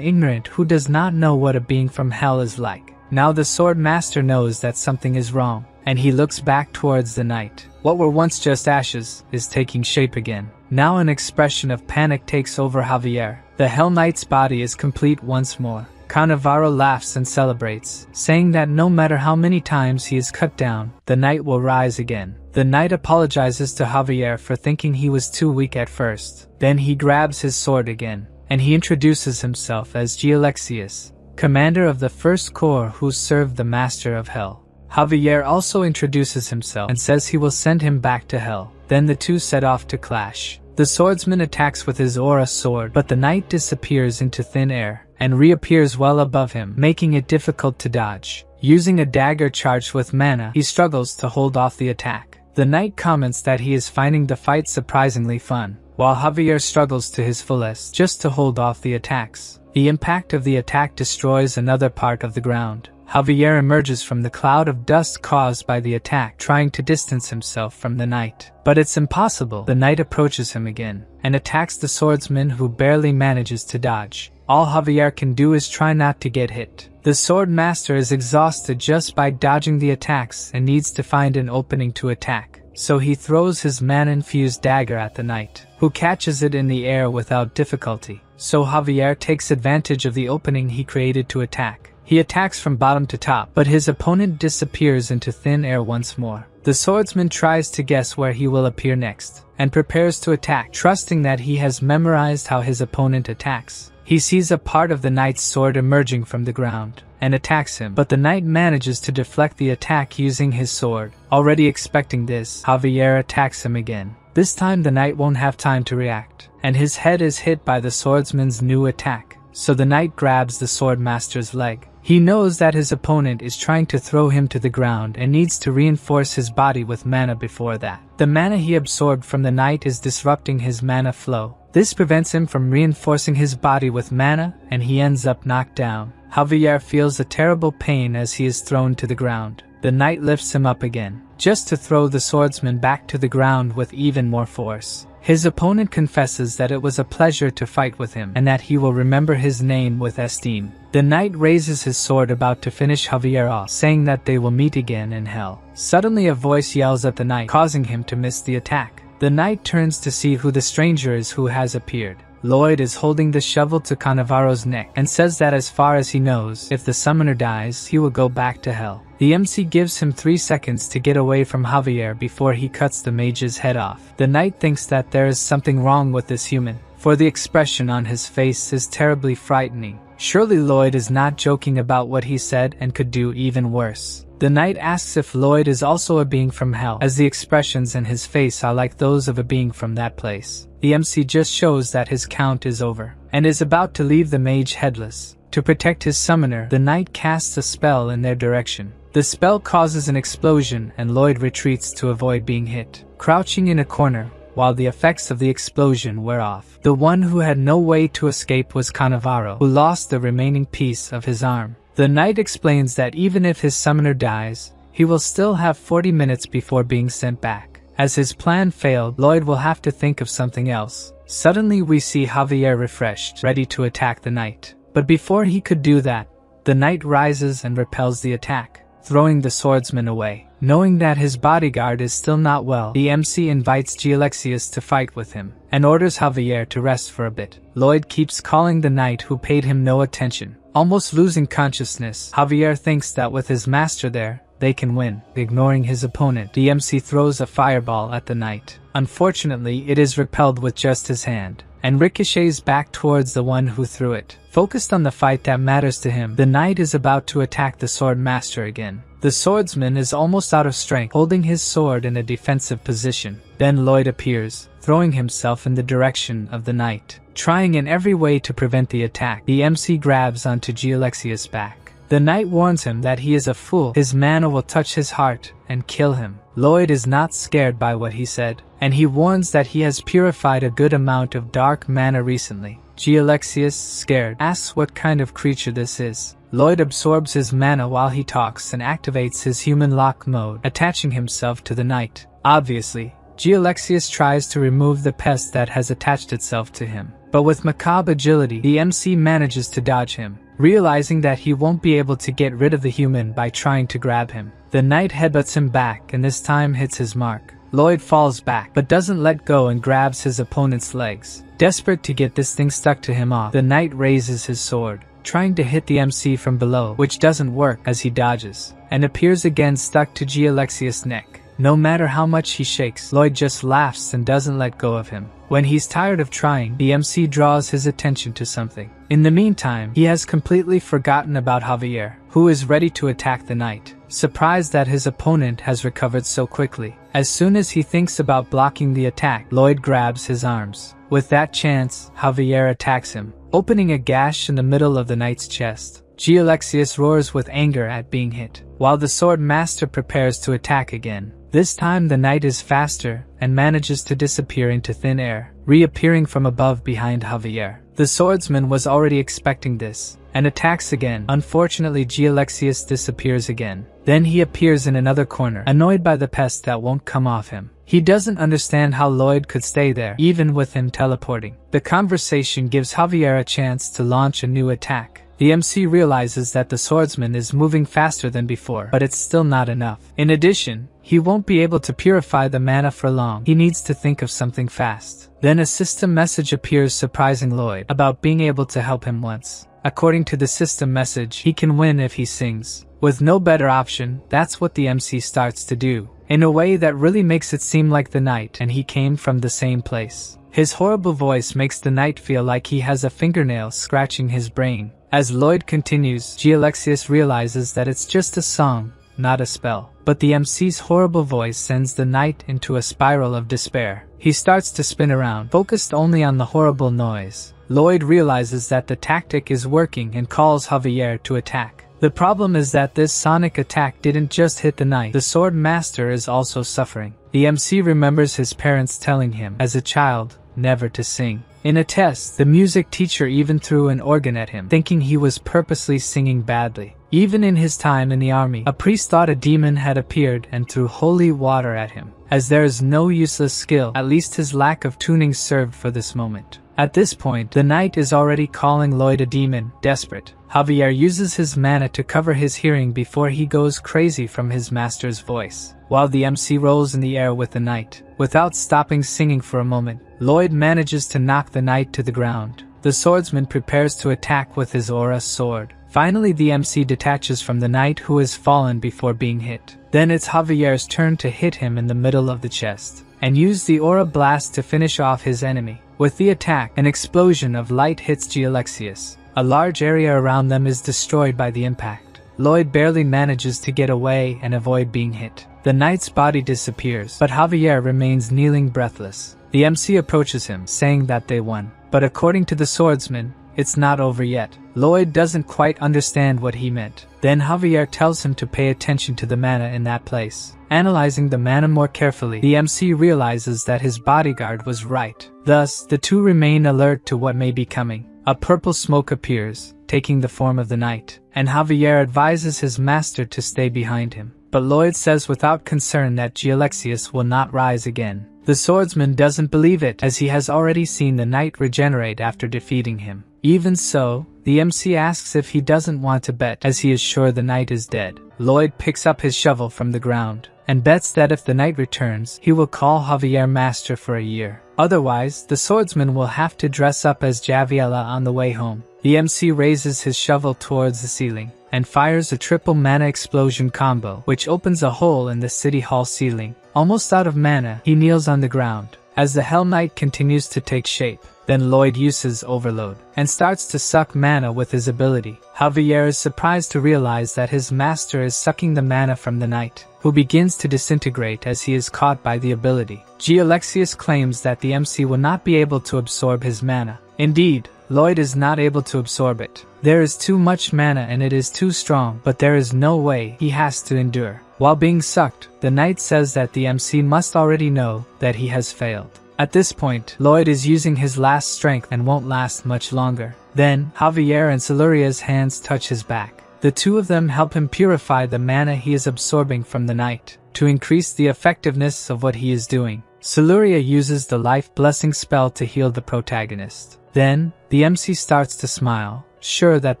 ignorant who does not know what a being from hell is like. Now the sword master knows that something is wrong, and he looks back towards the knight. What were once just ashes is taking shape again. Now an expression of panic takes over Javier. The Hell Knight's body is complete once more. Cannavaro laughs and celebrates, saying that no matter how many times he is cut down, the knight will rise again. The knight apologizes to Javier for thinking he was too weak at first. Then he grabs his sword again, and he introduces himself as Gialexius, commander of the First Corps who served the Master of Hell. Javier also introduces himself and says he will send him back to hell. Then the two set off to clash. The swordsman attacks with his aura sword, but the knight disappears into thin air and reappears well above him, making it difficult to dodge. Using a dagger charged with mana, he struggles to hold off the attack. The knight comments that he is finding the fight surprisingly fun, while Javier struggles to his fullest just to hold off the attacks. The impact of the attack destroys another part of the ground. Javier emerges from the cloud of dust caused by the attack, trying to distance himself from the knight. But it's impossible. The knight approaches him again and attacks the swordsman, who barely manages to dodge. All Javier can do is try not to get hit. The sword master is exhausted just by dodging the attacks and needs to find an opening to attack. So he throws his mana-infused dagger at the knight, who catches it in the air without difficulty. So Javier takes advantage of the opening he created to attack. He attacks from bottom to top, but his opponent disappears into thin air once more. The swordsman tries to guess where he will appear next, and prepares to attack, trusting that he has memorized how his opponent attacks. He sees a part of the knight's sword emerging from the ground, and attacks him, but the knight manages to deflect the attack using his sword. Already expecting this, Javier attacks him again. This time the knight won't have time to react, and his head is hit by the swordsman's new attack. So the knight grabs the sword master's leg. He knows that his opponent is trying to throw him to the ground and needs to reinforce his body with mana before that. The mana he absorbed from the knight is disrupting his mana flow. This prevents him from reinforcing his body with mana, and he ends up knocked down. Javier feels a terrible pain as he is thrown to the ground. The knight lifts him up again, just to throw the swordsman back to the ground with even more force. His opponent confesses that it was a pleasure to fight with him, and that he will remember his name with esteem. The knight raises his sword about to finish Javier off, saying that they will meet again in hell. Suddenly a voice yells at the knight, causing him to miss the attack. The knight turns to see who the stranger is who has appeared. Lloyd is holding the shovel to Cannavaro's neck and says that as far as he knows, if the summoner dies, he will go back to hell. The MC gives him 3 seconds to get away from Javier before he cuts the mage's head off. The knight thinks that there is something wrong with this human, for the expression on his face is terribly frightening. Surely Lloyd is not joking about what he said and could do even worse. The knight asks if Lloyd is also a being from hell, as the expressions in his face are like those of a being from that place. The MC just shows that his count is over, and is about to leave the mage headless. To protect his summoner, the knight casts a spell in their direction. The spell causes an explosion, and Lloyd retreats to avoid being hit, crouching in a corner while the effects of the explosion wear off. The one who had no way to escape was Cannavaro, who lost the remaining piece of his arm. The knight explains that even if his summoner dies, he will still have 40 minutes before being sent back. As his plan failed, Lloyd will have to think of something else. Suddenly we see Javier refreshed, ready to attack the knight. But before he could do that, the knight rises and repels the attack, throwing the swordsman away. Knowing that his bodyguard is still not well, the MC invites Gialexius to fight with him, and orders Javier to rest for a bit. Lloyd keeps calling the knight who paid him no attention. Almost losing consciousness, Javier thinks that with his master there, they can win. Ignoring his opponent, the MC throws a fireball at the knight. Unfortunately, it is repelled with just his hand, and ricochets back towards the one who threw it. Focused on the fight that matters to him, the knight is about to attack the sword master again. The swordsman is almost out of strength, holding his sword in a defensive position. Then Lloyd appears, throwing himself in the direction of the knight, trying in every way to prevent the attack. The MC grabs onto Gialexius' back. The knight warns him that he is a fool, his mana will touch his heart and kill him. Lloyd is not scared by what he said, and he warns that he has purified a good amount of dark mana recently. Gialexius, scared, asks what kind of creature this is. Lloyd absorbs his mana while he talks and activates his human lock mode, attaching himself to the knight. Obviously, Gialexius tries to remove the pest that has attached itself to him, but with macabre agility, the MC manages to dodge him. Realizing that he won't be able to get rid of the human by trying to grab him, the knight headbutts him back and this time hits his mark. Lloyd falls back, but doesn't let go and grabs his opponent's legs. Desperate to get this thing stuck to him off, the knight raises his sword, trying to hit the MC from below, which doesn't work as he dodges, and appears again stuck to Gialexius' neck. No matter how much he shakes, Lloyd just laughs and doesn't let go of him. When he's tired of trying, the MC draws his attention to something. In the meantime, he has completely forgotten about Javier, who is ready to attack the knight, surprised that his opponent has recovered so quickly. As soon as he thinks about blocking the attack, Lloyd grabs his arms. With that chance, Javier attacks him, opening a gash in the middle of the knight's chest. Gialexius roars with anger at being hit, while the sword master prepares to attack again. This time the knight is faster and manages to disappear into thin air, reappearing from above behind Javier. The swordsman was already expecting this, and attacks again. Unfortunately, Gialexius disappears again. Then he appears in another corner, annoyed by the pest that won't come off him. He doesn't understand how Lloyd could stay there, even with him teleporting. The conversation gives Javier a chance to launch a new attack. The MC realizes that the swordsman is moving faster than before, but it's still not enough. In addition, he won't be able to purify the mana for long. He needs to think of something fast. Then a system message appears surprising Lloyd about being able to help him once. According to the system message, he can win if he sings. With no better option, that's what the MC starts to do, in a way that really makes it seem like the knight and he came from the same place. His horrible voice makes the knight feel like he has a fingernail scratching his brain. As Lloyd continues, Gialexius realizes that it's just a song, not a spell. But the MC's horrible voice sends the knight into a spiral of despair. He starts to spin around, focused only on the horrible noise. Lloyd realizes that the tactic is working and calls Javier to attack. The problem is that this sonic attack didn't just hit the knight, the sword master is also suffering. The MC remembers his parents telling him, as a child, never to sing. In a test, the music teacher even threw an organ at him, thinking he was purposely singing badly. Even in his time in the army, a priest thought a demon had appeared and threw holy water at him. As there is no useless skill, at least his lack of tuning served for this moment. At this point, the knight is already calling Lloyd a demon, desperate. Javier uses his mana to cover his hearing before he goes crazy from his master's voice, while the MC rolls in the air with the knight. Without stopping singing for a moment, Lloyd manages to knock the knight to the ground. The swordsman prepares to attack with his aura sword. Finally, the MC detaches from the knight who has fallen before being hit. Then it's Javier's turn to hit him in the middle of the chest, and use the aura blast to finish off his enemy. With the attack, an explosion of light hits Gialexius. A large area around them is destroyed by the impact. Lloyd barely manages to get away and avoid being hit. The knight's body disappears, but Javier remains kneeling breathless. The MC approaches him, saying that they won. But according to the swordsman, it's not over yet. Lloyd doesn't quite understand what he meant. Then Javier tells him to pay attention to the mana in that place. Analyzing the mana more carefully, the MC realizes that his bodyguard was right. Thus, the two remain alert to what may be coming. A purple smoke appears, taking the form of the knight, and Javier advises his master to stay behind him. But Lloyd says without concern that Gialexius will not rise again. The swordsman doesn't believe it, as he has already seen the knight regenerate after defeating him. Even so, the MC asks if he doesn't want to bet, as he is sure the knight is dead. Lloyd picks up his shovel from the ground, and bets that if the knight returns, he will call Javier master for a year. Otherwise, the swordsman will have to dress up as Javiella on the way home. The MC raises his shovel towards the ceiling, and fires a triple mana explosion combo, which opens a hole in the city hall ceiling. Almost out of mana, he kneels on the ground, as the Hell Knight continues to take shape. Then Lloyd uses Overload, and starts to suck mana with his ability. Javier is surprised to realize that his master is sucking the mana from the knight, who begins to disintegrate as he is caught by the ability. Gialexius claims that the MC will not be able to absorb his mana. Indeed, Lloyd is not able to absorb it. There is too much mana and it is too strong, but there is no way he has to endure. While being sucked, the knight says that the MC must already know that he has failed. At this point, Lloyd is using his last strength and won't last much longer. Then, Javier and Siluria's hands touch his back. The two of them help him purify the mana he is absorbing from the knight, to increase the effectiveness of what he is doing. Siluria uses the Life Blessing spell to heal the protagonist. Then, the MC starts to smile, sure that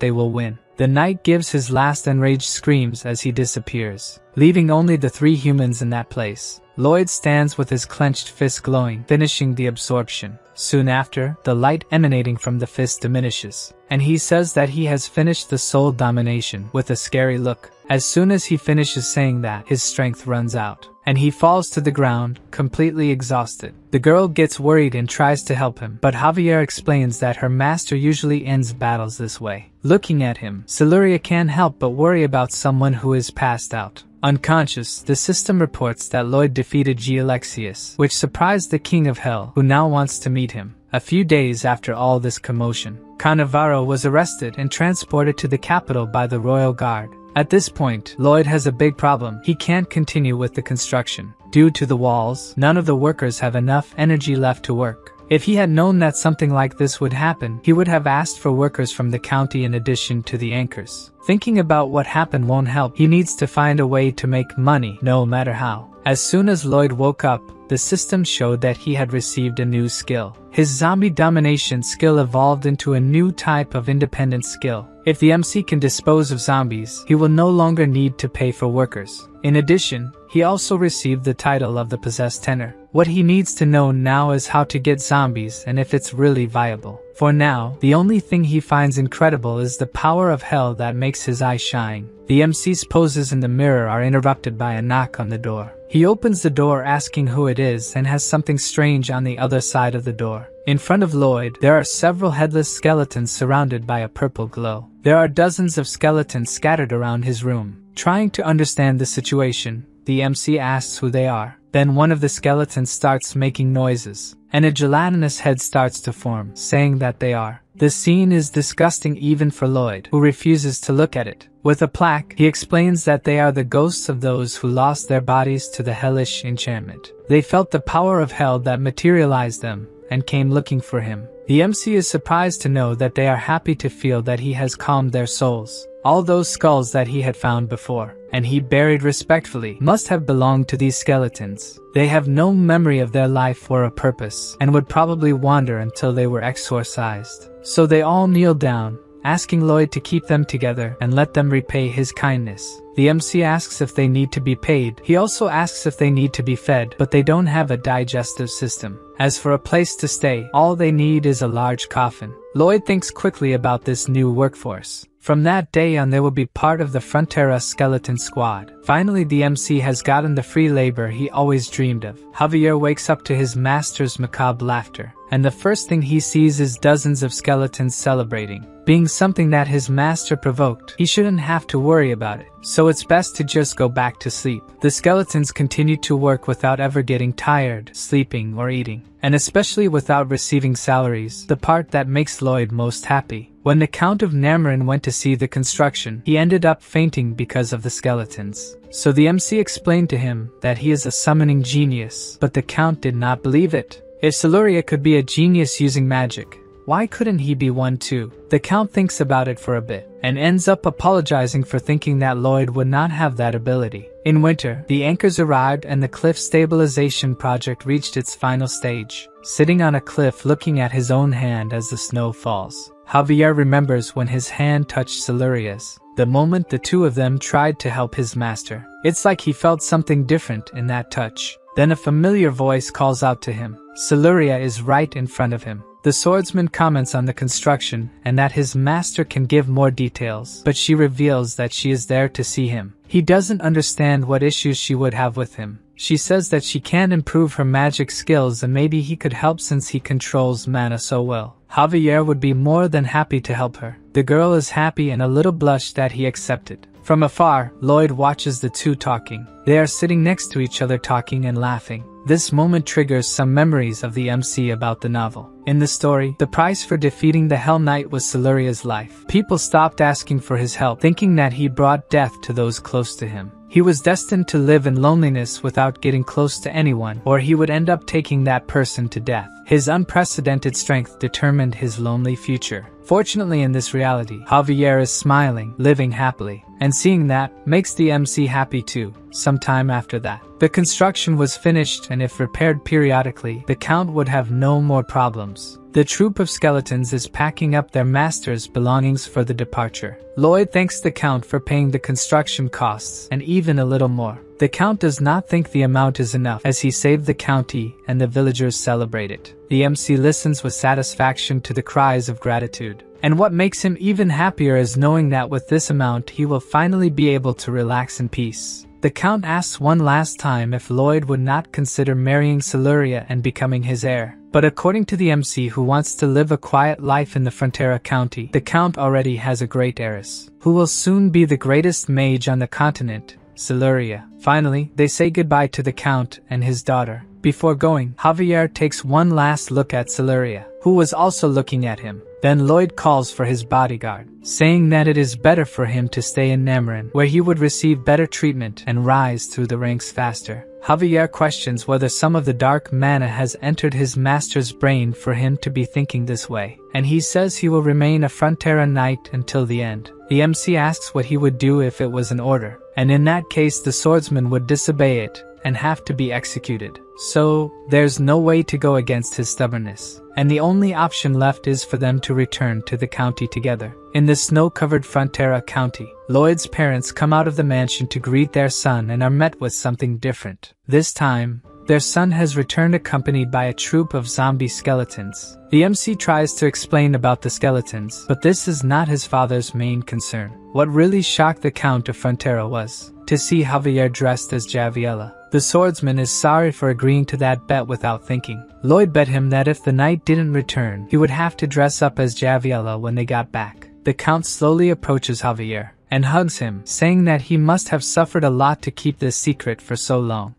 they will win. The knight gives his last enraged screams as he disappears, leaving only the three humans in that place. Lloyd stands with his clenched fist glowing, finishing the absorption. Soon after, the light emanating from the fist diminishes, and he says that he has finished the soul domination with a scary look. As soon as he finishes saying that, his strength runs out, and he falls to the ground, completely exhausted. The girl gets worried and tries to help him, but Javier explains that her master usually ends battles this way. Looking at him, Siluria can't help but worry about someone who is passed out. Unconscious, the system reports that Lloyd defeated Gialexius, which surprised the King of Hell, who now wants to meet him. A few days after all this commotion, Cannavaro was arrested and transported to the capital by the Royal Guard. At this point, Lloyd has a big problem. He can't continue with the construction. Due to the walls, none of the workers have enough energy left to work. If he had known that something like this would happen, he would have asked for workers from the county in addition to the anchors. Thinking about what happened won't help. He needs to find a way to make money, no matter how. As soon as Lloyd woke up, the system showed that he had received a new skill. His zombie domination skill evolved into a new type of independent skill. If the MC can dispose of zombies, he will no longer need to pay for workers. In addition, he also received the title of the Possessed Tenor. What he needs to know now is how to get zombies and if it's really viable. For now, the only thing he finds incredible is the power of hell that makes his eyes shine. The MC's poses in the mirror are interrupted by a knock on the door. He opens the door asking who it is and has something strange on the other side of the door. In front of Lloyd, there are several headless skeletons surrounded by a purple glow. There are dozens of skeletons scattered around his room. Trying to understand the situation, the MC asks who they are. Then one of the skeletons starts making noises, and a gelatinous head starts to form, saying that they are. The scene is disgusting even for Lloyd, who refuses to look at it. With a plaque, he explains that they are the ghosts of those who lost their bodies to the hellish enchantment. They felt the power of hell that materialized them, and came looking for him. The MC is surprised to know that they are happy to feel that he has calmed their souls. All those skulls that he had found before, and he buried respectfully, must have belonged to these skeletons. They have no memory of their life or a purpose, and would probably wander until they were exorcised. So they all kneel down, asking Lloyd to keep them together and let them repay his kindness. The MC asks if they need to be paid. He also asks if they need to be fed, but they don't have a digestive system. As for a place to stay, all they need is a large coffin. Lloyd thinks quickly about this new workforce. From that day on, they will be part of the Frontera skeleton squad. Finally, the MC has gotten the free labor he always dreamed of. Javier wakes up to his master's macabre laughter, and the first thing he sees is dozens of skeletons celebrating. Being something that his master provoked, he shouldn't have to worry about it, so it's best to just go back to sleep. The skeletons continue to work without ever getting tired, sleeping, or eating, and especially without receiving salaries, the part that makes Lloyd most happy. When the Count of Namarin went to see the construction, he ended up fainting because of the skeletons. So the MC explained to him that he is a summoning genius, but the Count did not believe it. If Siluria could be a genius using magic, Why couldn't he be one too? The Count thinks about it for a bit, and ends up apologizing for thinking that Lloyd would not have that ability. In winter, the anchors arrived and the cliff stabilization project reached its final stage. Sitting on a cliff looking at his own hand as the snow falls, Javier remembers when his hand touched Siluria's, the moment the two of them tried to help his master. It's like he felt something different in that touch. Then a familiar voice calls out to him. Siluria is right in front of him. The swordsman comments on the construction and that his master can give more details, but she reveals that she is there to see him. He doesn't understand what issues she would have with him. She says that she can improve her magic skills and maybe he could help since he controls mana so well. Javier would be more than happy to help her. The girl is happy and a little blushed that he accepted. From afar, Lloyd watches the two talking. They are sitting next to each other talking and laughing. This moment triggers some memories of the MC about the novel. In the story, the price for defeating the Hell Knight was Siluria's life. People stopped asking for his help, thinking that he brought death to those close to him. He was destined to live in loneliness without getting close to anyone, or he would end up taking that person to death. His unprecedented strength determined his lonely future. Fortunately, in this reality, Javier is smiling, living happily, and seeing that makes the MC happy too. Sometime after that, the construction was finished, and if repaired periodically, the Count would have no more problems. The troop of skeletons is packing up their master's belongings for the departure. Lloyd thanks the Count for paying the construction costs, and even a little more. The Count does not think the amount is enough, as he saved the county and the villagers celebrate it. The MC listens with satisfaction to the cries of gratitude. And what makes him even happier is knowing that with this amount he will finally be able to relax in peace. The Count asks one last time if Lloyd would not consider marrying Siluria and becoming his heir. But according to the MC, who wants to live a quiet life in the Frontera County, the Count already has a great heiress, who will soon be the greatest mage on the continent, Siluria. Finally, they say goodbye to the Count and his daughter. Before going, Javier takes one last look at Siluria, who was also looking at him. Then Lloyd calls for his bodyguard, saying that it is better for him to stay in Namran, where he would receive better treatment and rise through the ranks faster. Javier questions whether some of the dark mana has entered his master's brain for him to be thinking this way, and he says he will remain a Frontera knight until the end. The MC asks what he would do if it was an order, and in that case the swordsman would disobey it and have to be executed. So, there's no way to go against his stubbornness, and the only option left is for them to return to the county together. In the snow-covered Frontera County, Lloyd's parents come out of the mansion to greet their son and are met with something different. This time, their son has returned accompanied by a troop of zombie skeletons. The MC tries to explain about the skeletons, but this is not his father's main concern. What really shocked the Count of Frontera was to see Javier dressed as Javiella. The swordsman is sorry for agreeing to that bet without thinking. Lloyd bet him that if the knight didn't return, he would have to dress up as Javiella when they got back. The Count slowly approaches Javier and hugs him, saying that he must have suffered a lot to keep this secret for so long.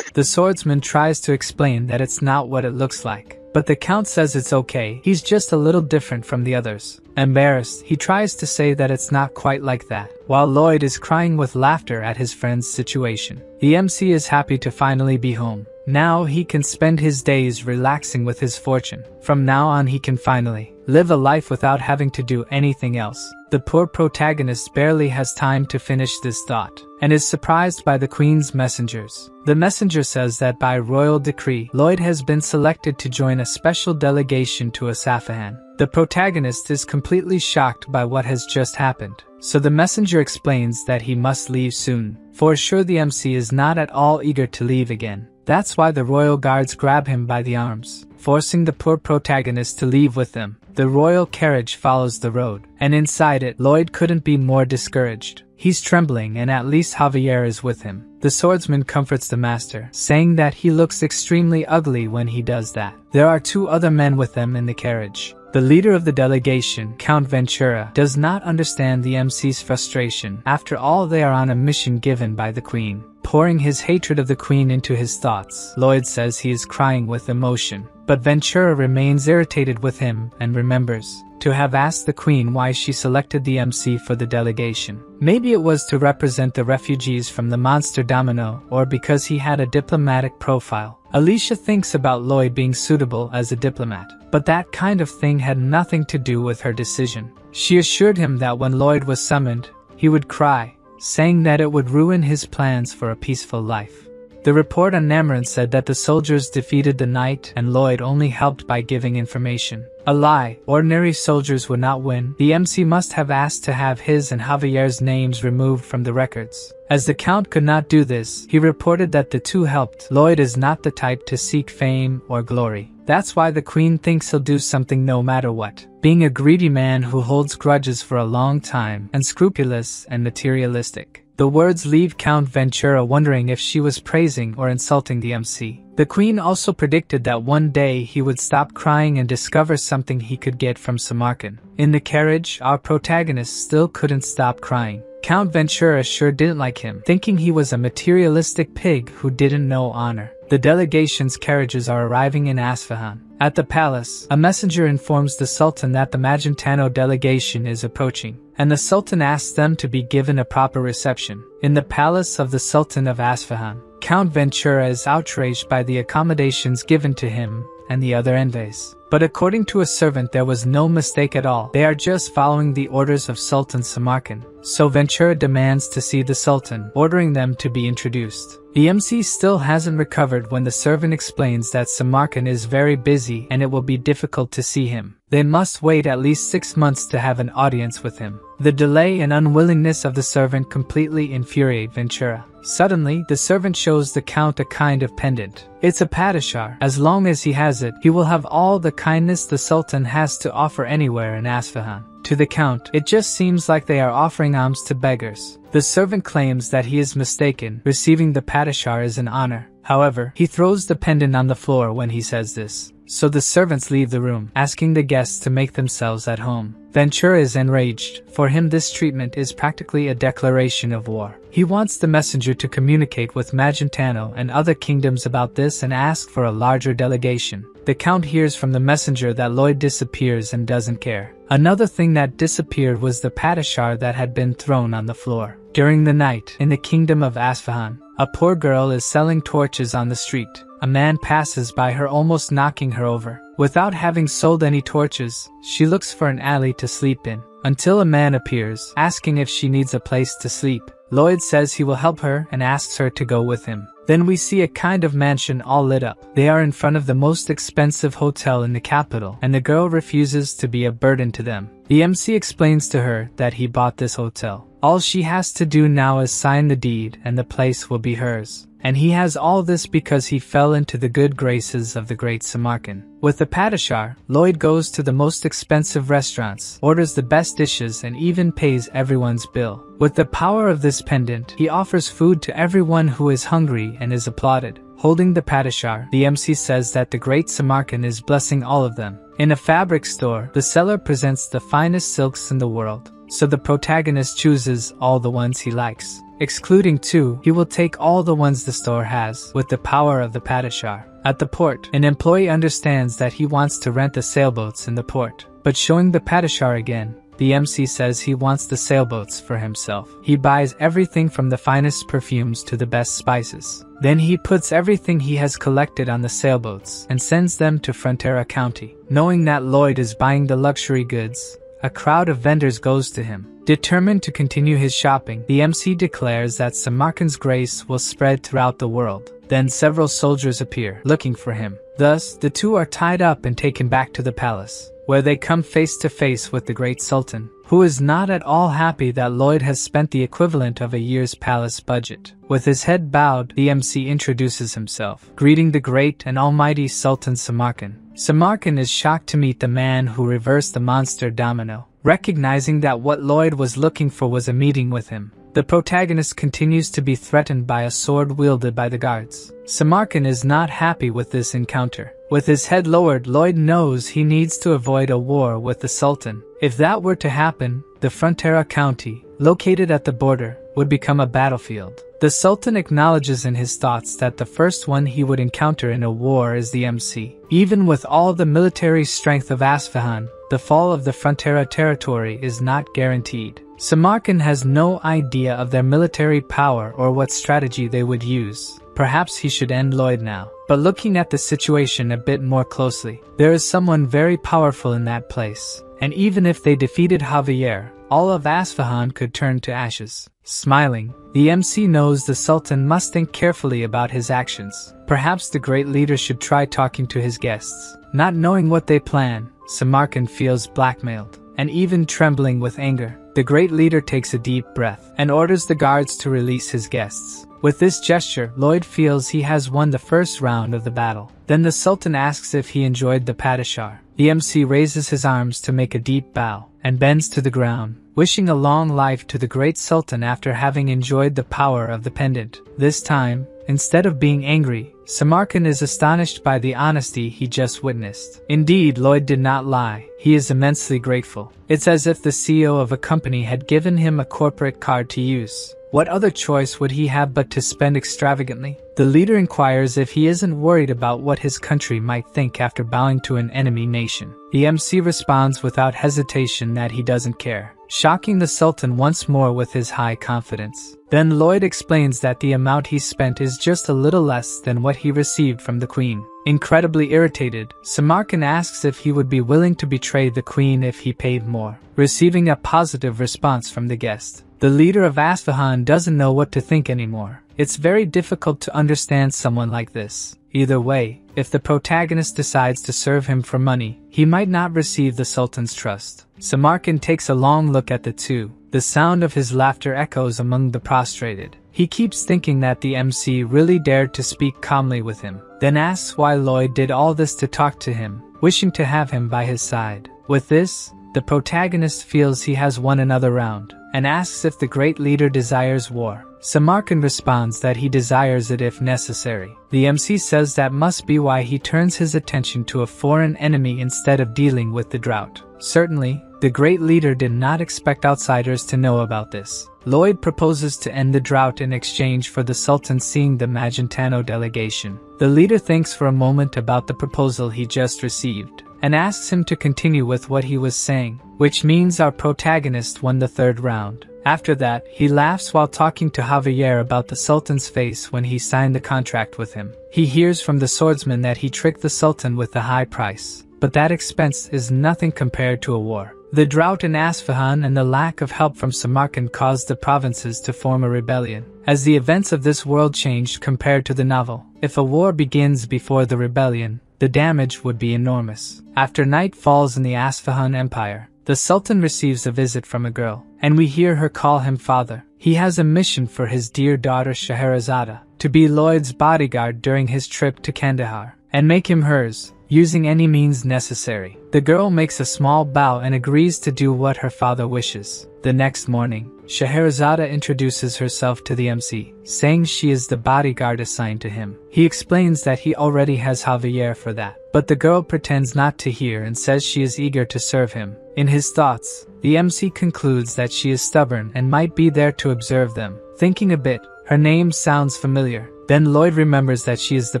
The swordsman tries to explain that it's not what it looks like, but the Count says it's okay, he's just a little different from the others. Embarrassed, he tries to say that it's not quite like that, while Lloyd is crying with laughter at his friend's situation. The MC is happy to finally be home. Now he can spend his days relaxing with his fortune. From now on he can finally live a life without having to do anything else. The poor protagonist barely has time to finish this thought, and is surprised by the Queen's messengers. The messenger says that by royal decree, Lloyd has been selected to join a special delegation to Asafahan. The protagonist is completely shocked by what has just happened, so the messenger explains that he must leave soon. For sure the MC is not at all eager to leave again. That's why the royal guards grab him by the arms, forcing the poor protagonist to leave with them. The royal carriage follows the road, and inside it, Lloyd couldn't be more discouraged. He's trembling, and at least Javier is with him. The swordsman comforts the master, saying that he looks extremely ugly when he does that. There are two other men with them in the carriage. The leader of the delegation, Count Ventura, does not understand the MC's frustration. After all, they are on a mission given by the Queen. pouring his hatred of the queen into his thoughts. Lloyd says he is crying with emotion, but Ventura remains irritated with him and remembers to have asked the queen why she selected the MC for the delegation. Maybe it was to represent the refugees from the monster domino, or because he had a diplomatic profile. Alicia thinks about Lloyd being suitable as a diplomat, but that kind of thing had nothing to do with her decision. She assured him that when Lloyd was summoned, he would cry, saying that it would ruin his plans for a peaceful life. The report on Namarin said that the soldiers defeated the knight and Lloyd only helped by giving information. A lie. Ordinary soldiers would not win. The MC must have asked to have his and Javier's names removed from the records. As the Count could not do this, he reported that the two helped. Lloyd is not the type to seek fame or glory. That's why the queen thinks he'll do something no matter what. Being a greedy man who holds grudges for a long time, unscrupulous and materialistic. The words leave Count Ventura wondering if she was praising or insulting the MC. The queen also predicted that one day he would stop crying and discover something he could get from Samarkand. In the carriage, our protagonist still couldn't stop crying. Count Ventura sure didn't like him, thinking he was a materialistic pig who didn't know honor. The delegation's carriages are arriving in Isfahan. At the palace, a messenger informs the Sultan that the Magentano delegation is approaching, and the Sultan asks them to be given a proper reception. In the palace of the Sultan of Isfahan, Count Ventura is outraged by the accommodations given to him and the other envoys. But according to a servant, there was no mistake at all. They are just following the orders of Sultan Samarkand. So Ventura demands to see the Sultan, ordering them to be introduced. The MC still hasn't recovered when the servant explains that Samarkand is very busy and it will be difficult to see him. They must wait at least 6 months to have an audience with him. The delay and unwillingness of the servant completely infuriate Ventura. Suddenly, the servant shows the Count a kind of pendant. It's a padishar. As long as he has it, he will have all the kindness the Sultan has to offer anywhere in Isfahan. To the Count, it just seems like they are offering alms to beggars. The servant claims that he is mistaken. Receiving the padishar is an honor. However, he throws the pendant on the floor when he says this. So the servants leave the room, asking the guests to make themselves at home. Ventura is enraged. For him, this treatment is practically a declaration of war. He wants the messenger to communicate with Magentano and other kingdoms about this and ask for a larger delegation. The Count hears from the messenger that Lloyd disappears and doesn't care. Another thing that disappeared was the padishar that had been thrown on the floor. During the night, in the kingdom of Isfahan, a poor girl is selling torches on the street. A man passes by her, almost knocking her over. Without having sold any torches, she looks for an alley to sleep in, until a man appears, asking if she needs a place to sleep. Lloyd says he will help her and asks her to go with him. Then we see a kind of mansion all lit up. They are in front of the most expensive hotel in the capital, and the girl refuses to be a burden to them. The MC explains to her that he bought this hotel. All she has to do now is sign the deed and the place will be hers. And he has all this because he fell into the good graces of the great Samarkand. With the padishar, Lloyd goes to the most expensive restaurants, orders the best dishes, and even pays everyone's bill. With the power of this pendant, he offers food to everyone who is hungry and is applauded. Holding the padishar, the MC says that the great Samarkand is blessing all of them. In a fabric store, the seller presents the finest silks in the world, so the protagonist chooses all the ones he likes. Excluding 2, he will take all the ones the store has, with the power of the padishar. At the port, an employee understands that he wants to rent the sailboats in the port, but showing the padishar again, the MC says he wants the sailboats for himself. He buys everything from the finest perfumes to the best spices. Then he puts everything he has collected on the sailboats and sends them to Frontera County. Knowing that Lloyd is buying the luxury goods, a crowd of vendors goes to him. Determined to continue his shopping, the MC declares that Samarkand's grace will spread throughout the world. Then several soldiers appear, looking for him. Thus, the two are tied up and taken back to the palace, where they come face to face with the great Sultan, who is not at all happy that Lloyd has spent the equivalent of a year's palace budget. With his head bowed, the MC introduces himself, greeting the great and almighty Sultan Samarkand. Samarkand is shocked to meet the man who reversed the monster domino, recognizing that what Lloyd was looking for was a meeting with him. The protagonist continues to be threatened by a sword wielded by the guards. Samarkand is not happy with this encounter. With his head lowered, Lloyd knows he needs to avoid a war with the Sultan. If that were to happen, the Frontera county, located at the border, would become a battlefield. The Sultan acknowledges in his thoughts that the first one he would encounter in a war is the MC. Even with all the military strength of Isfahan, the fall of the Frontera territory is not guaranteed. Samarkand has no idea of their military power or what strategy they would use. Perhaps he should end Lloyd now. But looking at the situation a bit more closely, there is someone very powerful in that place. And even if they defeated Javier, all of Isfahan could turn to ashes. Smiling, the MC knows the Sultan must think carefully about his actions. Perhaps the great leader should try talking to his guests. Not knowing what they plan, Samarkand feels blackmailed, and even trembling with anger. The great leader takes a deep breath and orders the guards to release his guests. With this gesture, Lloyd feels he has won the first round of the battle. Then the Sultan asks if he enjoyed the Padishar. The MC raises his arms to make a deep bow and bends to the ground, wishing a long life to the great Sultan after having enjoyed the power of the pendant. This time, instead of being angry, Samarkand is astonished by the honesty he just witnessed. Indeed, Lloyd did not lie. He is immensely grateful. It's as if the CEO of a company had given him a corporate card to use. What other choice would he have but to spend extravagantly? The leader inquires if he isn't worried about what his country might think after bowing to an enemy nation. The MC responds without hesitation that he doesn't care, shocking the Sultan once more with his high confidence. Then Lloyd explains that the amount he spent is just a little less than what he received from the Queen. Incredibly irritated, Samarkand asks if he would be willing to betray the Queen if he paid more, receiving a positive response from the guest. The leader of Isfahan doesn't know what to think anymore. It's very difficult to understand someone like this. Either way, if the protagonist decides to serve him for money, he might not receive the Sultan's trust. Samarkand takes a long look at the two. The sound of his laughter echoes among the prostrated. He keeps thinking that the MC really dared to speak calmly with him, then asks why Lloyd did all this to talk to him, wishing to have him by his side. With this, the protagonist feels he has won another round, and asks if the great leader desires war. Samarkand responds that he desires it if necessary. The MC says that must be why he turns his attention to a foreign enemy instead of dealing with the drought. Certainly, the great leader did not expect outsiders to know about this. Lloyd proposes to end the drought in exchange for the Sultan seeing the Magentano delegation. The leader thinks for a moment about the proposal he just received, and asks him to continue with what he was saying, which means our protagonist won the third round. After that, he laughs while talking to Javier about the Sultan's face when he signed the contract with him. He hears from the swordsman that he tricked the Sultan with the high price, but that expense is nothing compared to a war. The drought in Isfahan and the lack of help from Samarkand caused the provinces to form a rebellion. As the events of this world changed compared to the novel, if a war begins before the rebellion, the damage would be enormous. After night falls in the Isfahan Empire, the Sultan receives a visit from a girl, and we hear her call him father. He has a mission for his dear daughter Scheherazade, to be Lloyd's bodyguard during his trip to Kandahar, and make him hers, using any means necessary. The girl makes a small bow and agrees to do what her father wishes. The next morning, Scheherazade introduces herself to the MC, saying she is the bodyguard assigned to him. He explains that he already has Javier for that, but the girl pretends not to hear and says she is eager to serve him. In his thoughts, the MC concludes that she is stubborn and might be there to observe them. Thinking a bit, her name sounds familiar. Then Lloyd remembers that she is the